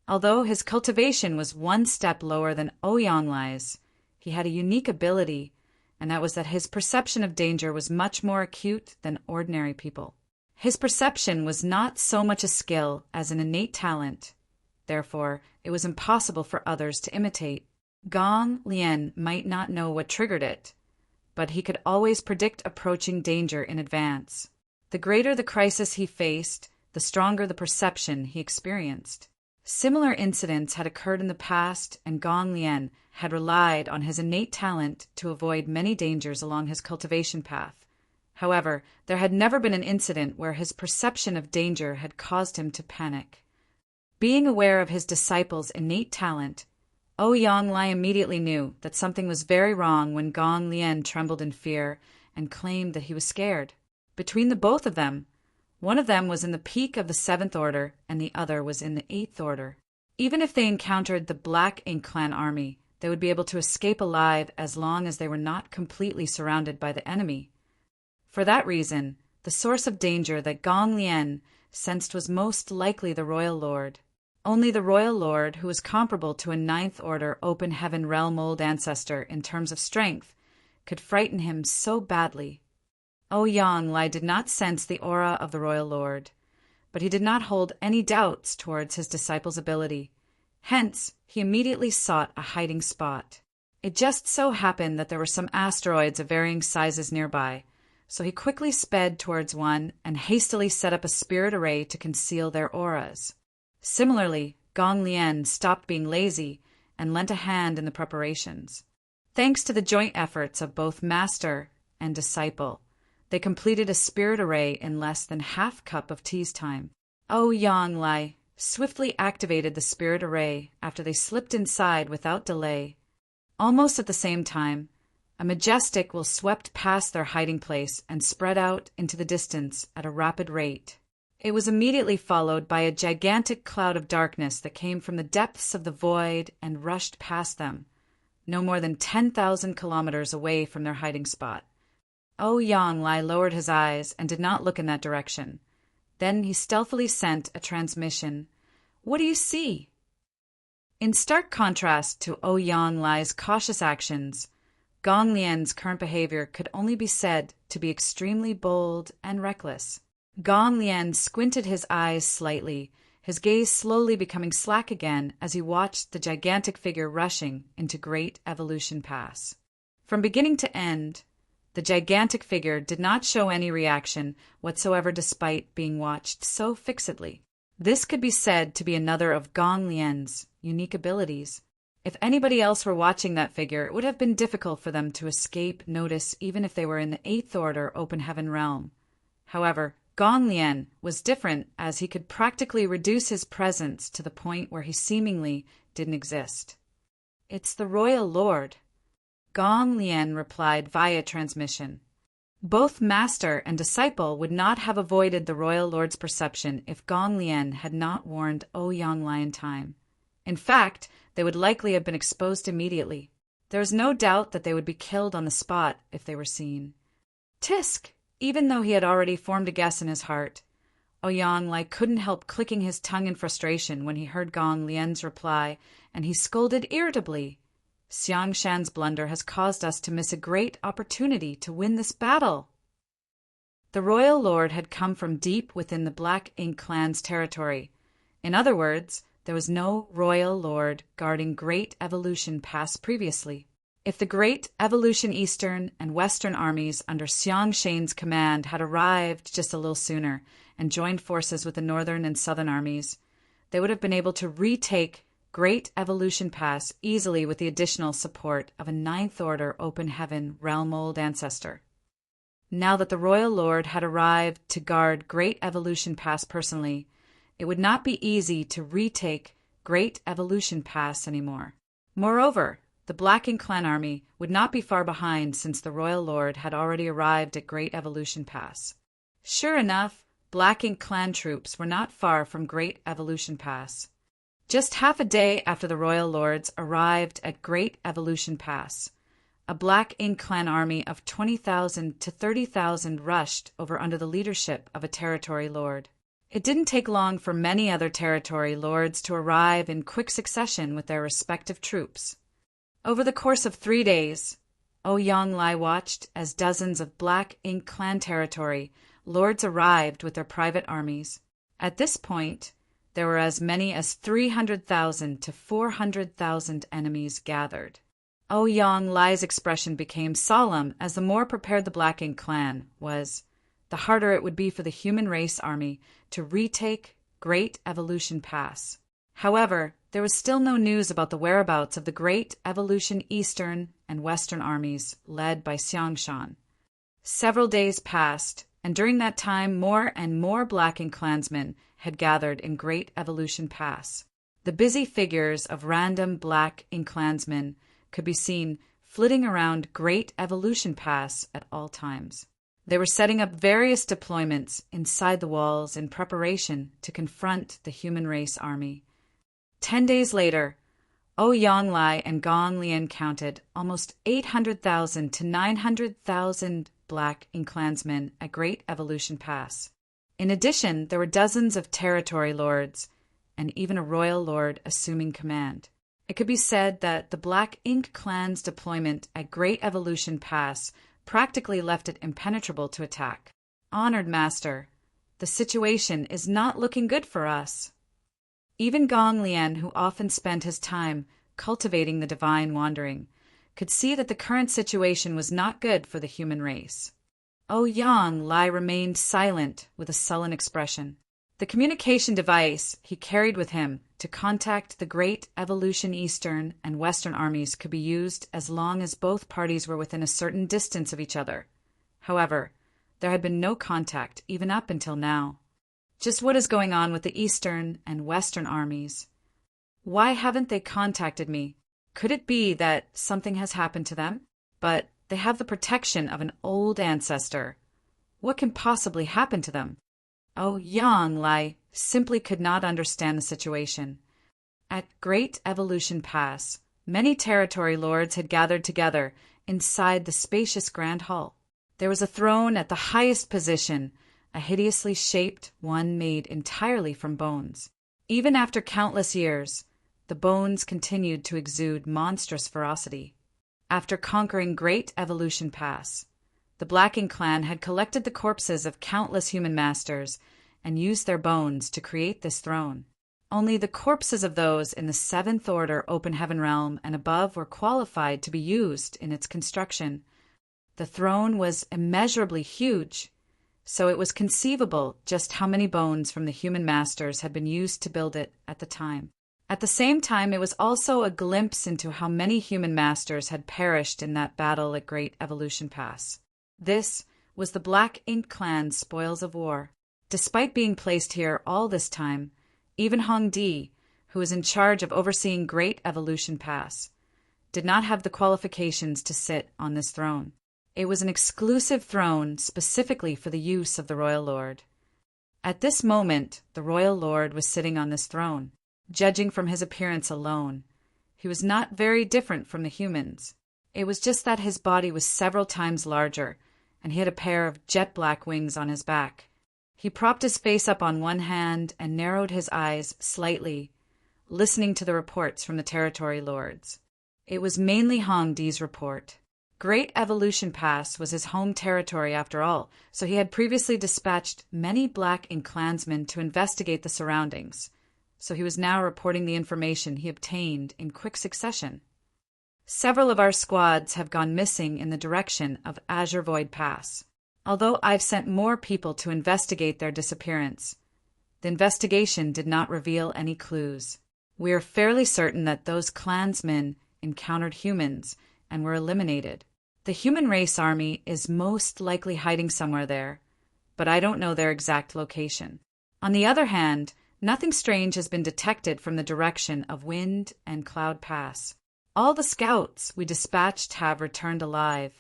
Although his cultivation was one step lower than Ouyang Lai's, he had a unique ability, and that was that his perception of danger was much more acute than ordinary people. His perception was not so much a skill as an innate talent. Therefore, it was impossible for others to imitate. Gong Lien might not know what triggered it, but he could always predict approaching danger in advance. The greater the crisis he faced, the stronger the perception he experienced. Similar incidents had occurred in the past, and Gong Lien had relied on his innate talent to avoid many dangers along his cultivation path. However, there had never been an incident where his perception of danger had caused him to panic. Being aware of his disciple's innate talent, Ouyang Lai immediately knew that something was very wrong when Gong Lien trembled in fear and claimed that he was scared. Between the both of them, one of them was in the peak of the Seventh Order and the other was in the Eighth Order. Even if they encountered the Black Ink clan army, they would be able to escape alive as long as they were not completely surrounded by the enemy. For that reason, the source of danger that Gong Lien sensed was most likely the Royal Lord. Only the Royal Lord, who was comparable to a Ninth Order Open Heaven realm old ancestor in terms of strength, could frighten him so badly. Ouyang Lai did not sense the aura of the Royal Lord, but he did not hold any doubts towards his disciple's ability. Hence, he immediately sought a hiding spot. It just so happened that there were some asteroids of varying sizes nearby, so he quickly sped towards one and hastily set up a spirit array to conceal their auras. Similarly, Gong Lien stopped being lazy and lent a hand in the preparations. Thanks to the joint efforts of both master and disciple, they completed a spirit array in less than half cup of tea's time. Ouyang Lai swiftly activated the spirit array after they slipped inside without delay. Almost at the same time, a majestic will swept past their hiding place and spread out into the distance at a rapid rate. It was immediately followed by a gigantic cloud of darkness that came from the depths of the void and rushed past them, no more than 10,000 kilometers away from their hiding spot. Yonglai lowered his eyes and did not look in that direction. Then he stealthily sent a transmission. "What do you see?" In stark contrast to Yonglai's cautious actions, Gong Lian's current behavior could only be said to be extremely bold and reckless. Gong Lian squinted his eyes slightly, his gaze slowly becoming slack again as he watched the gigantic figure rushing into Great Evolution Pass. From beginning to end, the gigantic figure did not show any reaction whatsoever despite being watched so fixedly. This could be said to be another of Gong Lian's unique abilities. If anybody else were watching that figure, it would have been difficult for them to escape notice even if they were in the 8th Order Open Heaven realm. However, Gong Lian was different as he could practically reduce his presence to the point where he seemingly didn't exist. "It's the Royal Lord," Gong Lian replied via transmission. Both master and disciple would not have avoided the Royal Lord's perception if Gong Lian had not warned Yonglai in time. In fact, they would likely have been exposed immediately. There is no doubt that they would be killed on the spot if they were seen. Tisk! Even though he had already formed a guess in his heart, Yonglai couldn't help clicking his tongue in frustration when he heard Gong Lian's reply, and he scolded irritably. "Xiangshan's blunder has caused us to miss a great opportunity to win this battle." The Royal Lord had come from deep within the Black Ink clan's territory. In other words, there was no Royal Lord guarding Great Evolution Pass previously. If the Great Evolution Eastern and Western armies under Xiangshan's command had arrived just a little sooner and joined forces with the Northern and Southern armies, they would have been able to retake Great Evolution Pass easily with the additional support of a 9th Order Open Heaven Realm Old Ancestor. Now that the Royal Lord had arrived to guard Great Evolution Pass personally, it would not be easy to retake Great Evolution Pass anymore. Moreover, the Black Ink Clan army would not be far behind since the Royal Lord had already arrived at Great Evolution Pass. Sure enough, Black Ink Clan troops were not far from Great Evolution Pass. Just half a day after the Royal Lords arrived at Great Evolution Pass, a Black Ink Clan army of 20,000 to 30,000 rushed over under the leadership of a territory lord. It didn't take long for many other territory lords to arrive in quick succession with their respective troops. Over the course of 3 days, Yonglai watched as dozens of Black Ink Clan territory lords arrived with their private armies. At this point, there were as many as 300,000 to 400,000 enemies gathered. Yonglai's expression became solemn as the more prepared the Black Ink Clan was, the harder it would be for the human race army to retake Great Evolution Pass. However, there was still no news about the whereabouts of the Great Evolution Eastern and Western armies led by Xiangshan. Several days passed, and during that time more and more Black Ink clansmen had gathered in Great Evolution Pass. The busy figures of random Black Ink clansmen could be seen flitting around Great Evolution Pass at all times. They were setting up various deployments inside the walls in preparation to confront the human race army. 10 days later, Yonglai and Gong Lian counted almost 800,000 to 900,000 Black Ink clansmen at Great Evolution Pass. In addition, there were dozens of territory lords and even a royal lord assuming command. It could be said that the Black Ink clan's deployment at Great Evolution Pass practically left it impenetrable to attack. "Honored Master, the situation is not looking good for us." Even Gong Lian, who often spent his time cultivating the divine wandering, could see that the current situation was not good for the human race. Yonglai remained silent with a sullen expression. The communication device he carried with him to contact the Great Evolution Eastern and Western armies could be used as long as both parties were within a certain distance of each other. However, there had been no contact even up until now. Just what is going on with the Eastern and Western armies? Why haven't they contacted me? Could it be that something has happened to them? But they have the protection of an old ancestor. What can possibly happen to them? Oh, Yang Lai simply could not understand the situation. At Great Evolution Pass, many territory lords had gathered together inside the spacious Grand Hall. There was a throne at the highest position, a hideously shaped one made entirely from bones. Even after countless years, the bones continued to exude monstrous ferocity. After conquering Great Evolution Pass, the Blacking clan had collected the corpses of countless human masters and used their bones to create this throne. Only the corpses of those in the Seventh Order Open Heaven Realm and above were qualified to be used in its construction. The throne was immeasurably huge, so it was conceivable just how many bones from the human masters had been used to build it at the time. At the same time, it was also a glimpse into how many human masters had perished in that battle at Great Evolution Pass. This was the Black Ink Clan's spoils of war. Despite being placed here all this time, even Hong Di, who was in charge of overseeing Great Evolution Pass, did not have the qualifications to sit on this throne. It was an exclusive throne specifically for the use of the Royal Lord. At this moment, the Royal Lord was sitting on this throne. Judging from his appearance alone, he was not very different from the humans. It was just that his body was several times larger, and he had a pair of jet-black wings on his back. He propped his face up on one hand and narrowed his eyes slightly, listening to the reports from the territory lords. It was mainly Hong Di's report. Great Evolution Pass was his home territory after all, so he had previously dispatched many Black Ink clansmen to investigate the surroundings. So he was now reporting the information he obtained in quick succession. Several of our squads have gone missing in the direction of Azure Void Pass. Although I've sent more people to investigate their disappearance, the investigation did not reveal any clues. We are fairly certain that those clansmen encountered humans and were eliminated. The human race army is most likely hiding somewhere there, but I don't know their exact location. On the other hand, nothing strange has been detected from the direction of Wind and Cloud Pass. All the scouts we dispatched have returned alive.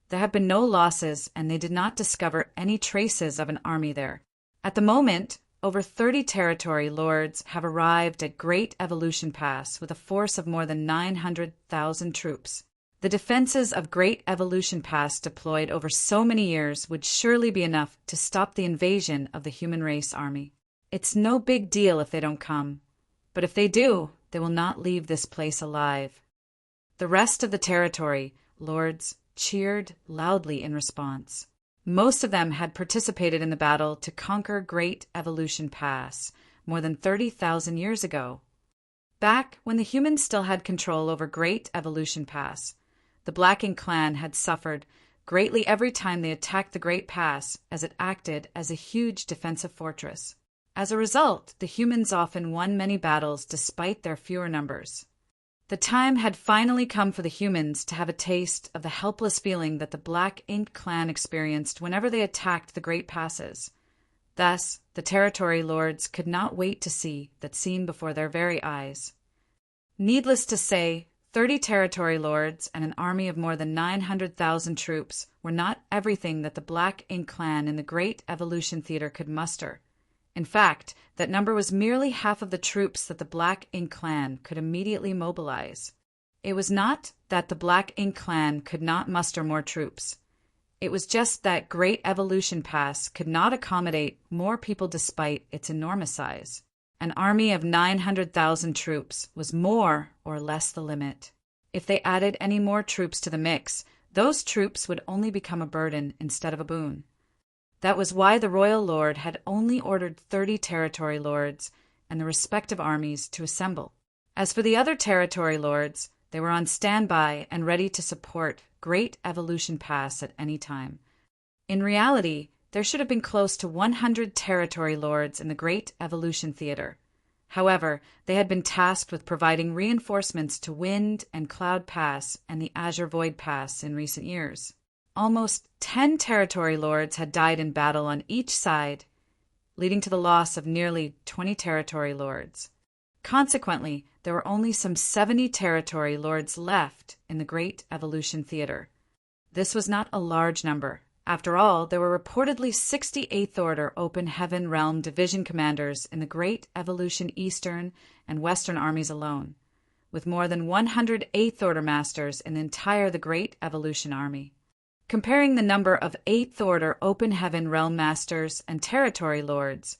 There have been no losses, and they did not discover any traces of an army there. At the moment, over 30 territory lords have arrived at Great Evolution Pass with a force of more than 900,000 troops. The defenses of Great Evolution Pass deployed over so many years would surely be enough to stop the invasion of the human race army. It's no big deal if they don't come, but if they do, they will not leave this place alive. The rest of the territory lords cheered loudly in response. Most of them had participated in the battle to conquer Great Evolution Pass more than 30,000 years ago. Back when the humans still had control over Great Evolution Pass, the Blacking clan had suffered greatly every time they attacked the Great Pass, as it acted as a huge defensive fortress. As a result, the humans often won many battles despite their fewer numbers. The time had finally come for the humans to have a taste of the helpless feeling that the Black Ink clan experienced whenever they attacked the Great Passes. Thus, the territory lords could not wait to see that scene before their very eyes. Needless to say, 30 territory lords and an army of more than 900,000 troops were not everything that the Black Ink clan in the Great Evolution Theater could muster. In fact, that number was merely half of the troops that the Black Ink clan could immediately mobilize. It was not that the Black Ink clan could not muster more troops. It was just that Great Evolution Pass could not accommodate more people despite its enormous size. An army of 900,000 troops was more or less the limit. If they added any more troops to the mix, those troops would only become a burden instead of a boon. That was why the Royal Lord had only ordered 30 territory lords and the respective armies to assemble. As for the other territory lords, they were on standby and ready to support Great Evolution Pass at any time. In reality, there should have been close to 100 territory lords in the Great Evolution Theater. However, they had been tasked with providing reinforcements to Wind and Cloud Pass and the Azure Void Pass in recent years. Almost 10 territory lords had died in battle on each side, leading to the loss of nearly 20 territory lords. Consequently, there were only some 70 territory lords left in the Great Evolution Theater. This was not a large number, After all, there were reportedly 68th Order Open Heaven Realm Division commanders in the Great Evolution Eastern and Western armies alone, with more than 100 8th Order Masters in the entire the Great Evolution Army. Comparing the number of 8th Order Open Heaven Realm Masters and Territory Lords,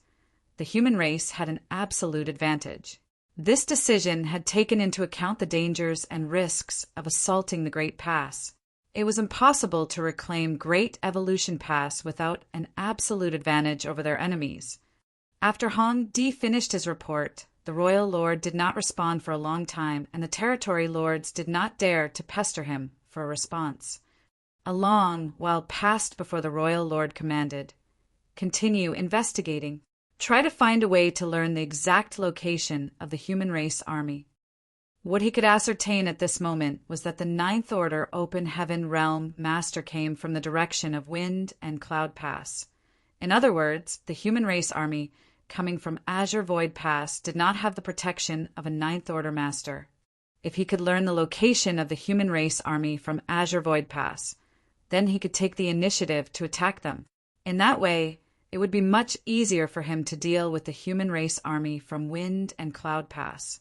the human race had an absolute advantage. This decision had taken into account the dangers and risks of assaulting the Great Pass. It was impossible to reclaim Great Evolution Pass without an absolute advantage over their enemies. After Hong Di finished his report, the Royal Lord did not respond for a long time, and the Territory Lords did not dare to pester him for a response. A long while passed before the Royal Lord commanded, "Continue investigating. Try to find a way to learn the exact location of the human race army." What he could ascertain at this moment was that the 9th Order Open Heaven Realm Master came from the direction of Wind and Cloud Pass. In other words, the human race army coming from Azure Void Pass did not have the protection of a 9th Order Master. If he could learn the location of the human race army from Azure Void Pass, then he could take the initiative to attack them. In that way, it would be much easier for him to deal with the human race army from Wind and Cloud Pass.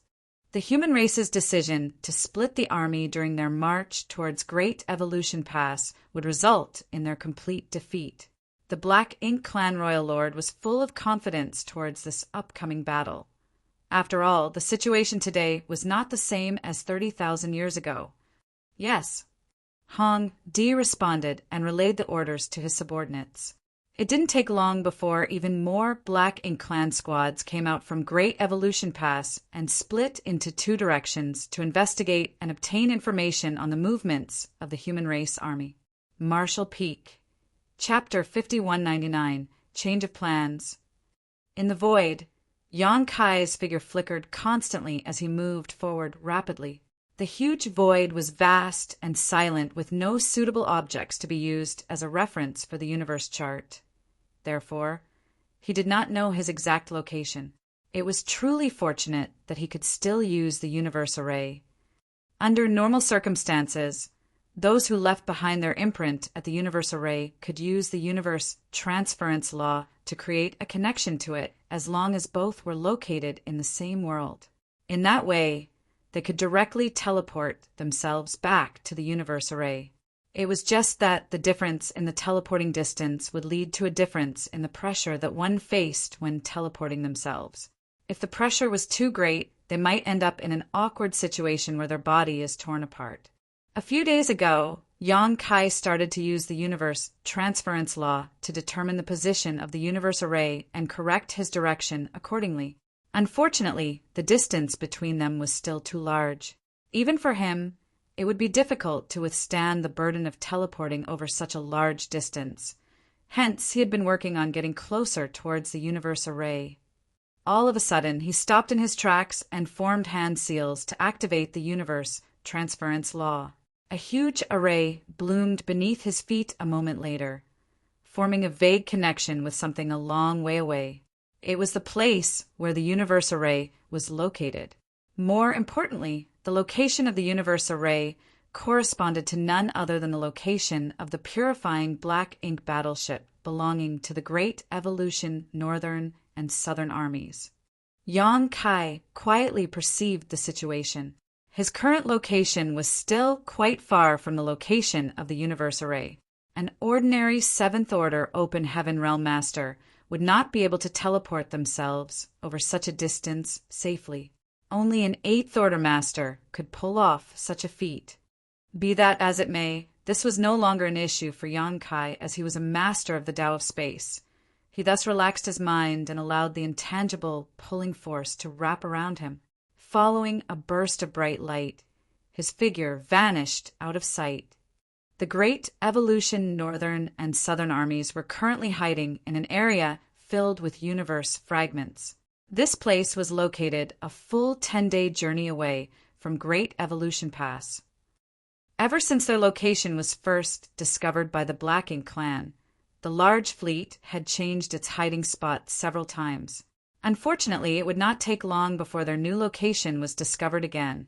The human race's decision to split the army during their march towards Great Evolution Pass would result in their complete defeat. The Black Ink Clan Royal Lord was full of confidence towards this upcoming battle. After all, the situation today was not the same as 30,000 years ago. Yes, Hong Di responded and relayed the orders to his subordinates. It didn't take long before even more Black Ink Clan squads came out from Great Evolution Pass and split into two directions to investigate and obtain information on the movements of the human race army. Marshall Peak. Chapter 5199, Change of Plans. In the void, Yang Kai's figure flickered constantly as he moved forward rapidly. The huge void was vast and silent, with no suitable objects to be used as a reference for the universe chart. Therefore, he did not know his exact location. It was truly fortunate that he could still use the universe array. Under normal circumstances, those who left behind their imprint at the universe array could use the universe transference law to create a connection to it as long as both were located in the same world. In that way, they could directly teleport themselves back to the universe array. It was just that the difference in the teleporting distance would lead to a difference in the pressure that one faced when teleporting themselves. If the pressure was too great, they might end up in an awkward situation where their body is torn apart. A few days ago, Yang Kai started to use the universe transference law to determine the position of the universe array and correct his direction accordingly. Unfortunately, the distance between them was still too large. Even for him, it would be difficult to withstand the burden of teleporting over such a large distance. Hence, he had been working on getting closer towards the universe array. All of a sudden, he stopped in his tracks and formed hand seals to activate the universe transference law. A huge array bloomed beneath his feet a moment later, forming a vague connection with something a long way away. It was the place where the universe array was located. More importantly, the location of the universe array corresponded to none other than the location of the purifying Black Ink battleship belonging to the Great Evolution Northern and Southern armies. Yang Kai quietly perceived the situation. His current location was still quite far from the location of the universe array. An ordinary 7th Order Open Heaven Realm Master would not be able to teleport themselves over such a distance safely. Only an 8th Order Master could pull off such a feat. Be that as it may, this was no longer an issue for Yang Kai, as he was a master of the Tao of Space. He thus relaxed his mind and allowed the intangible pulling force to wrap around him. Following a burst of bright light, his figure vanished out of sight. The Great Evolution Northern and Southern armies were currently hiding in an area filled with universe fragments. This place was located a full 10-day journey away from Great Evolution Pass. Ever since their location was first discovered by the Black Ink Clan, the large fleet had changed its hiding spot several times. Unfortunately, it would not take long before their new location was discovered again.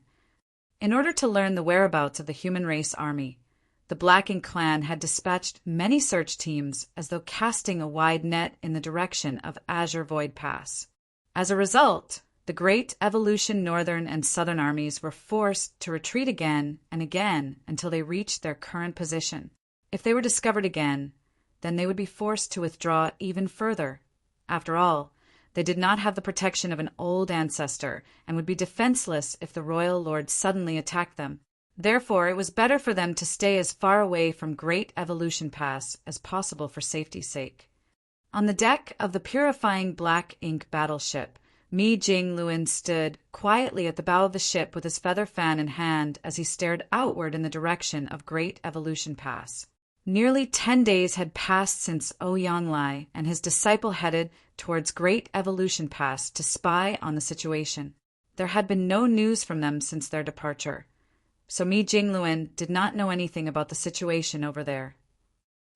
In order to learn the whereabouts of the human race army, The Black Ink clan had dispatched many search teams as though casting a wide net in the direction of Azure Void Pass. As a result, the Great Evolution Northern and Southern armies were forced to retreat again and again until they reached their current position. If they were discovered again, then they would be forced to withdraw even further. After all, they did not have the protection of an old ancestor and would be defenseless if the royal lord suddenly attacked them. Therefore, it was better for them to stay as far away from Great Evolution Pass as possible for safety's sake. On the deck of the purifying Black Ink battleship, Mi Jing Luan stood quietly at the bow of the ship with his feather fan in hand as he stared outward in the direction of Great Evolution Pass. Nearly 10 days had passed since Ouyang Lai and his disciple headed towards Great Evolution Pass to spy on the situation. There had been no news from them since their departure, so Mi Jing Luan did not know anything about the situation over there.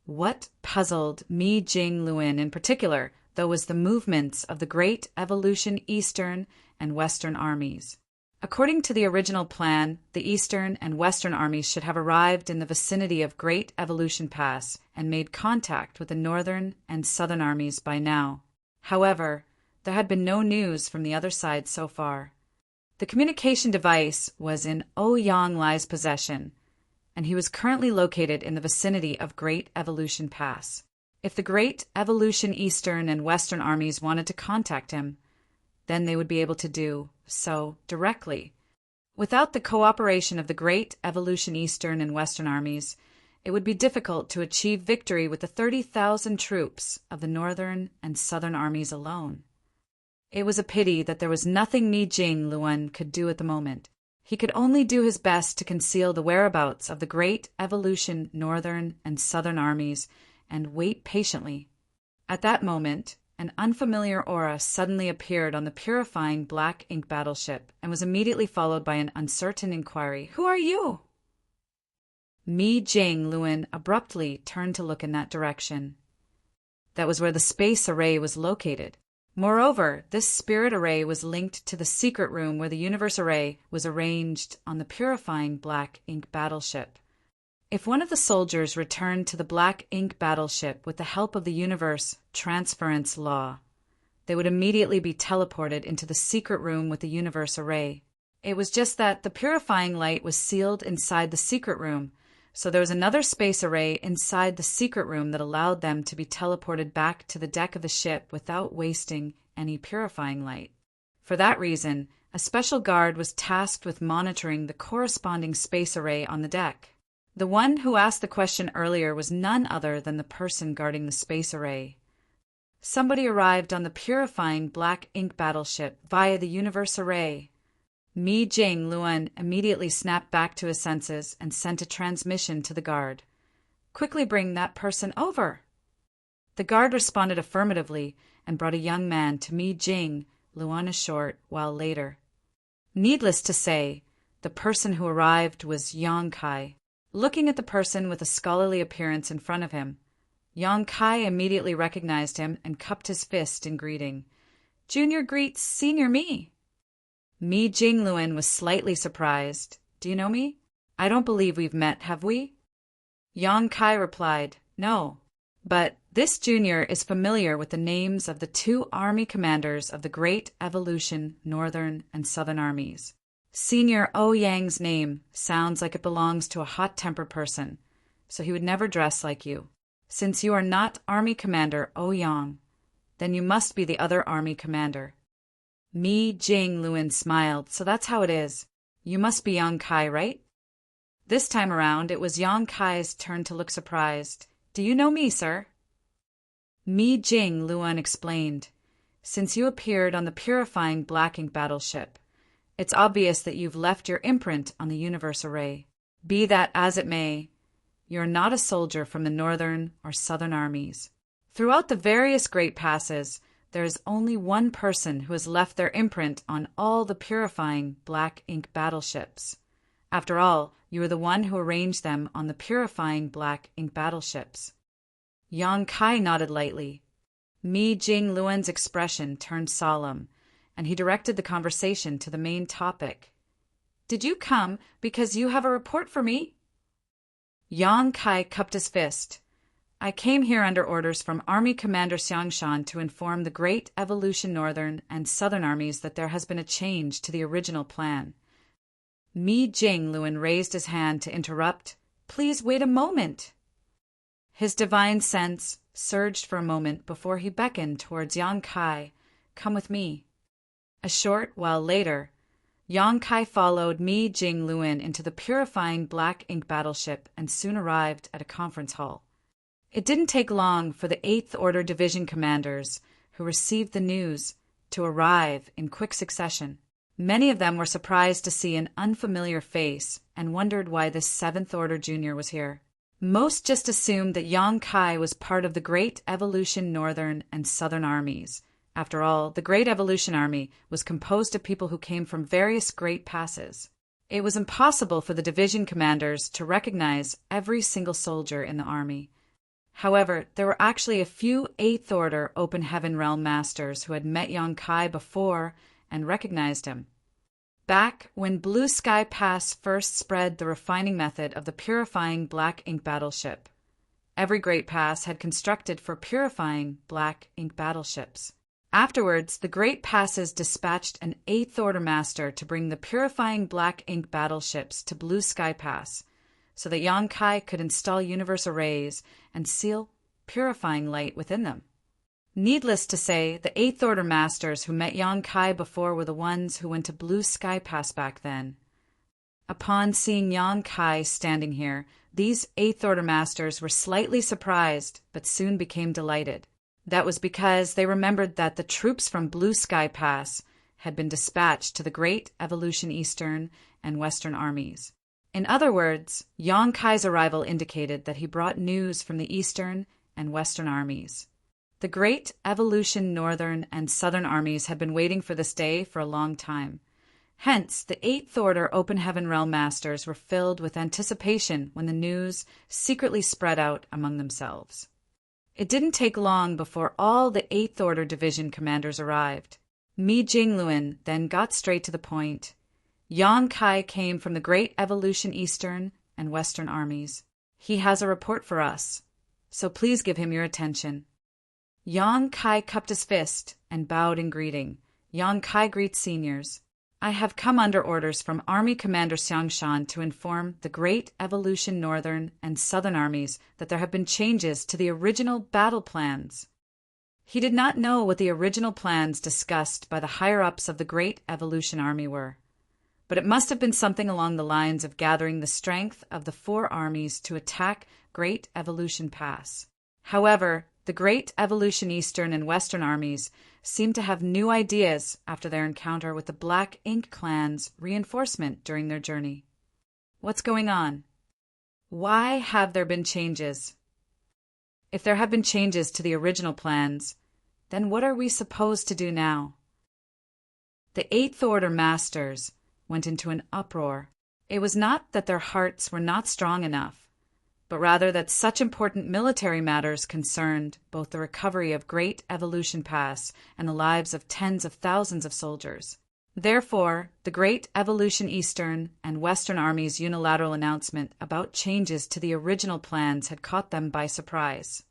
What puzzled Mi Jing Luan in particular, though, was the movements of the Great Evolution Eastern and Western armies. According to the original plan, the Eastern and Western armies should have arrived in the vicinity of Great Evolution Pass and made contact with the Northern and Southern armies by now. However, there had been no news from the other side so far. The communication device was in Ouyang Lai's possession, and he was currently located in the vicinity of Great Evolution Pass. If the Great Evolution Eastern and Western armies wanted to contact him, then they would be able to do so directly. Without the cooperation of the Great Evolution Eastern and Western armies, it would be difficult to achieve victory with the 30,000 troops of the Northern and Southern armies alone. It was a pity that there was nothing Mi Jing Luan could do at the moment. He could only do his best to conceal the whereabouts of the Great Evolution Northern and Southern armies and wait patiently. At that moment, an unfamiliar aura suddenly appeared on the purifying Black Ink battleship and was immediately followed by an uncertain inquiry. "Who are you?" Mi Jing Luan abruptly turned to look in that direction. That was where the space array was located. Moreover, this spirit array was linked to the secret room where the universe array was arranged on the purifying Black Ink battleship. If one of the soldiers returned to the Black Ink battleship with the help of the universe transference law, they would immediately be teleported into the secret room with the universe array. It was just that the purifying light was sealed inside the secret room, so there was another space array inside the secret room that allowed them to be teleported back to the deck of the ship without wasting any purifying light. For that reason, a special guard was tasked with monitoring the corresponding space array on the deck. The one who asked the question earlier was none other than the person guarding the space array. Somebody arrived on the purifying Black Ink battleship via the universe array. Mi Jing Luan immediately snapped back to his senses and sent a transmission to the guard. "Quickly bring that person over." The guard responded affirmatively and brought a young man to Mi Jing Luan a short while later. Needless to say, the person who arrived was Yang Kai. Looking at the person with a scholarly appearance in front of him, Yang Kai immediately recognized him and cupped his fist in greeting. "Junior greets Senior Me." Mi Jing Luan was slightly surprised. "Do you know me? I don't believe we've met, have we?" Yang Kai replied, "No, but this junior is familiar with the names of the 2 army commanders of the Great Evolution Northern and Southern armies. Senior Ouyang's name sounds like it belongs to a hot-tempered person, so he would never dress like you. Since you are not Army Commander Ouyang, then you must be the other army commander." Mi Jing Luan smiled. "So that's how it is. You must be Yang Kai, right?" This time around, it was Yang Kai's turn to look surprised. "Do you know me, sir?" Mi Jing Luan explained. "Since you appeared on the purifying Black Ink battleship, it's obvious that you've left your imprint on the universe array. Be that as it may, you're not a soldier from the Northern or Southern armies. Throughout the various Great Passes, there is only one person who has left their imprint on all the purifying Black Ink battleships. After all, you are the one who arranged them on the purifying Black Ink battleships." Yang Kai nodded lightly. Mi Jing Luan's expression turned solemn, and he directed the conversation to the main topic. "Did you come because you have a report for me?" Yang Kai cupped his fist. I came here under orders from Army Commander Xiangshan to inform the Great Evolution Northern and Southern armies that there has been a change to the original plan. Mi Jingluan raised his hand to interrupt. Please wait a moment. His divine sense surged for a moment before he beckoned towards Yang Kai. Come with me. A short while later, Yang Kai followed Mi Jingluan into the purifying black ink battleship and soon arrived at a conference hall. It didn't take long for the 8th Order Division commanders, who received the news, to arrive in quick succession. Many of them were surprised to see an unfamiliar face and wondered why this 7th Order junior was here. Most just assumed that Yang Kai was part of the Great Evolution Northern and Southern armies. After all, the Great Evolution Army was composed of people who came from various great passes. It was impossible for the division commanders to recognize every single soldier in the army. However, there were actually a few 8th Order Open Heaven Realm Masters who had met Yang Kai before and recognized him. Back when Blue Sky Pass first spread the refining method of the purifying black ink battleship, every great pass had constructed for purifying black ink battleships. Afterwards, the great passes dispatched an 8th Order Master to bring the purifying black ink battleships to Blue Sky Pass, so that Yang Kai could install universe arrays and seal purifying light within them. Needless to say, the 8th Order Masters who met Yang Kai before were the ones who went to Blue Sky Pass back then. Upon seeing Yang Kai standing here, these 8th Order Masters were slightly surprised, but soon became delighted. That was because they remembered that the troops from Blue Sky Pass had been dispatched to the Great Evolution Eastern and Western armies. In other words, Yang Kai's arrival indicated that he brought news from the Eastern and Western armies. The Great Evolution Northern and Southern armies had been waiting for this day for a long time. Hence, the 8th Order Open Heaven Realm Masters were filled with anticipation when the news secretly spread out among themselves. It didn't take long before all the 8th Order Division commanders arrived. Mi Jingluan then got straight to the point. Yang Kai came from the Great Evolution Eastern and Western armies. He has a report for us, so please give him your attention. Yang Kai cupped his fist and bowed in greeting. Yang Kai greets seniors. I have come under orders from Army Commander Xiangshan to inform the Great Evolution Northern and Southern armies that there have been changes to the original battle plans. He did not know what the original plans discussed by the higher-ups of the Great Evolution Army were, but it must have been something along the lines of gathering the strength of the 4 armies to attack Great Evolution Pass. However, the Great Evolution Eastern and Western armies seemed to have new ideas after their encounter with the Black Ink Clan's reinforcement during their journey. What's going on? Why have there been changes? If there have been changes to the original plans, then what are we supposed to do now? The 8th Order Masters went into an uproar. It was not that their hearts were not strong enough, but rather that such important military matters concerned both the recovery of Great Evolution Pass and the lives of tens of thousands of soldiers. Therefore, the Great Evolution Eastern and Western armies' unilateral announcement about changes to the original plans had caught them by surprise.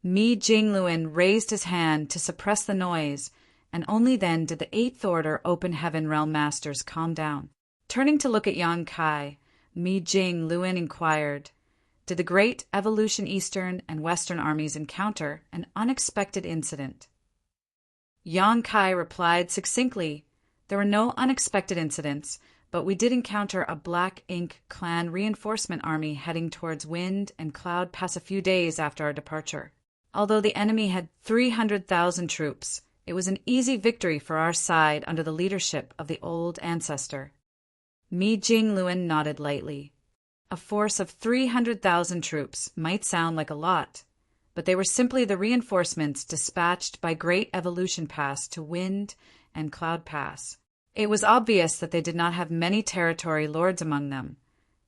Mi Jingluan raised his hand to suppress the noise, and only then did the 8th Order Open Heaven Realm Masters calm down. Turning to look at Yang Kai, Mi Jingluan inquired, did the Great Evolution Eastern and Western armies encounter an unexpected incident? Yang Kai replied succinctly, there were no unexpected incidents, but we did encounter a Black Ink Clan reinforcement army heading towards Wind and Cloud Pass a few days after our departure. Although the enemy had 300,000 troops, it was an easy victory for our side under the leadership of the old ancestor. Mi Jingluan nodded lightly. A force of 300,000 troops might sound like a lot, but they were simply the reinforcements dispatched by Great Evolution Pass to Wind and Cloud Pass. It was obvious that they did not have many territory lords among them,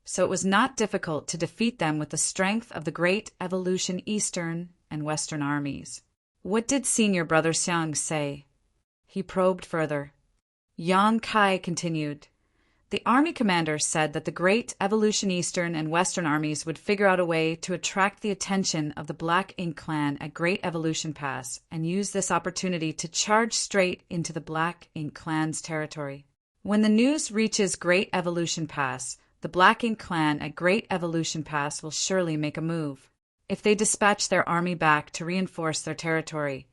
so it was not difficult to defeat them with the strength of the Great Evolution Eastern and Western armies. What did Senior Brother Xiang say? He probed further. Yang Kai continued, The army commander said that the great evolution Eastern and Western armies would figure out a way to attract the attention of the Black Ink Clan at Great Evolution Pass and use this opportunity to charge straight into the Black Ink Clan's territory. When the news reaches Great Evolution Pass, the Black Ink Clan at Great Evolution Pass will surely make a move. If they dispatch their army back to reinforce their territory,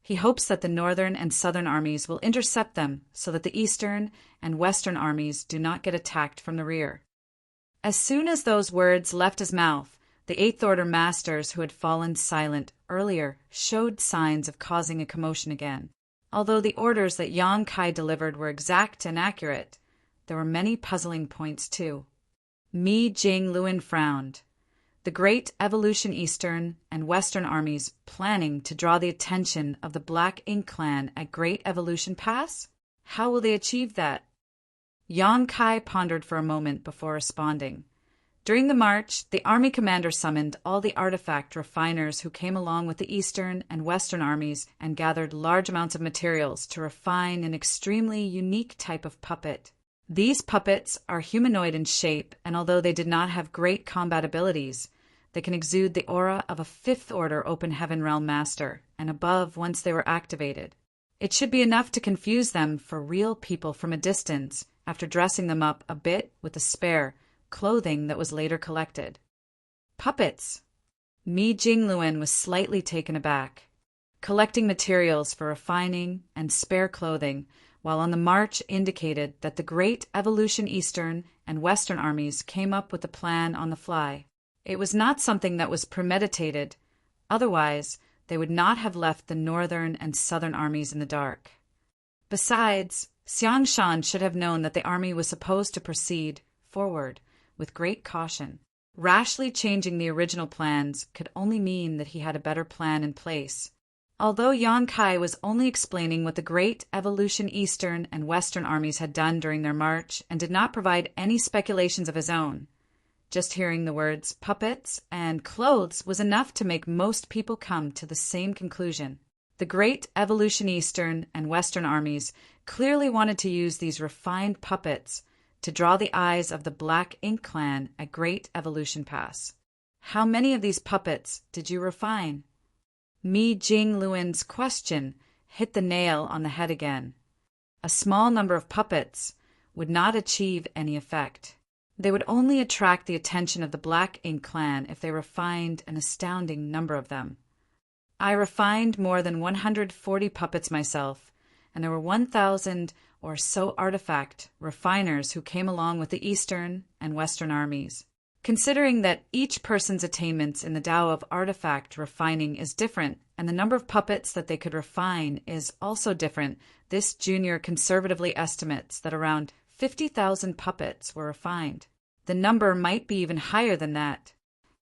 he hopes that the Northern and Southern armies will intercept them so that the Eastern and Western armies do not get attacked from the rear. As soon as those words left his mouth, the Eighth Order masters who had fallen silent earlier showed signs of causing a commotion again. Although the orders that Yang Kai delivered were exact and accurate, there were many puzzling points too. Mi Jing Luin frowned. The Great Evolution Eastern and Western armies planning to draw the attention of the Black Ink Clan at Great Evolution Pass? How will they achieve that? Yang Kai pondered for a moment before responding. During the march, the army commander summoned all the artifact refiners who came along with the Eastern and Western armies and gathered large amounts of materials to refine an extremely unique type of puppet. These puppets are humanoid in shape, and although they did not have great combat abilities, they can exude the aura of a Fifth Order Open Heaven Realm Master, and above once they were activated. It should be enough to confuse them for real people from a distance after dressing them up a bit with the spare clothing that was later collected. Puppets! Mi Jingluan was slightly taken aback. Collecting materials for refining and spare clothing while on the march indicated that the Great Evolution Eastern and Western armies came up with the plan on the fly. It was not something that was premeditated, otherwise they would not have left the Northern and Southern armies in the dark. Besides, Xiang Shan should have known that the army was supposed to proceed forward with great caution. Rashly changing the original plans could only mean that he had a better plan in place. Although Yang Kai was only explaining what the Great Evolution Eastern and Western armies had done during their march and did not provide any speculations of his own, just hearing the words puppets and clothes was enough to make most people come to the same conclusion. The Great Evolution Eastern and Western armies clearly wanted to use these refined puppets to draw the eyes of the Black Ink Clan at Great Evolution Pass. How many of these puppets did you refine? Mi Jingluan's question hit the nail on the head again. A small number of puppets would not achieve any effect. They would only attract the attention of the Black Ink Clan if they refined an astounding number of them. I refined more than 140 puppets myself, and there were 1,000 or so artifact refiners who came along with the Eastern and Western armies. Considering that each person's attainments in the Tao of artifact refining is different, and the number of puppets that they could refine is also different, this junior conservatively estimates that around 50,000 puppets were refined. The number might be even higher than that.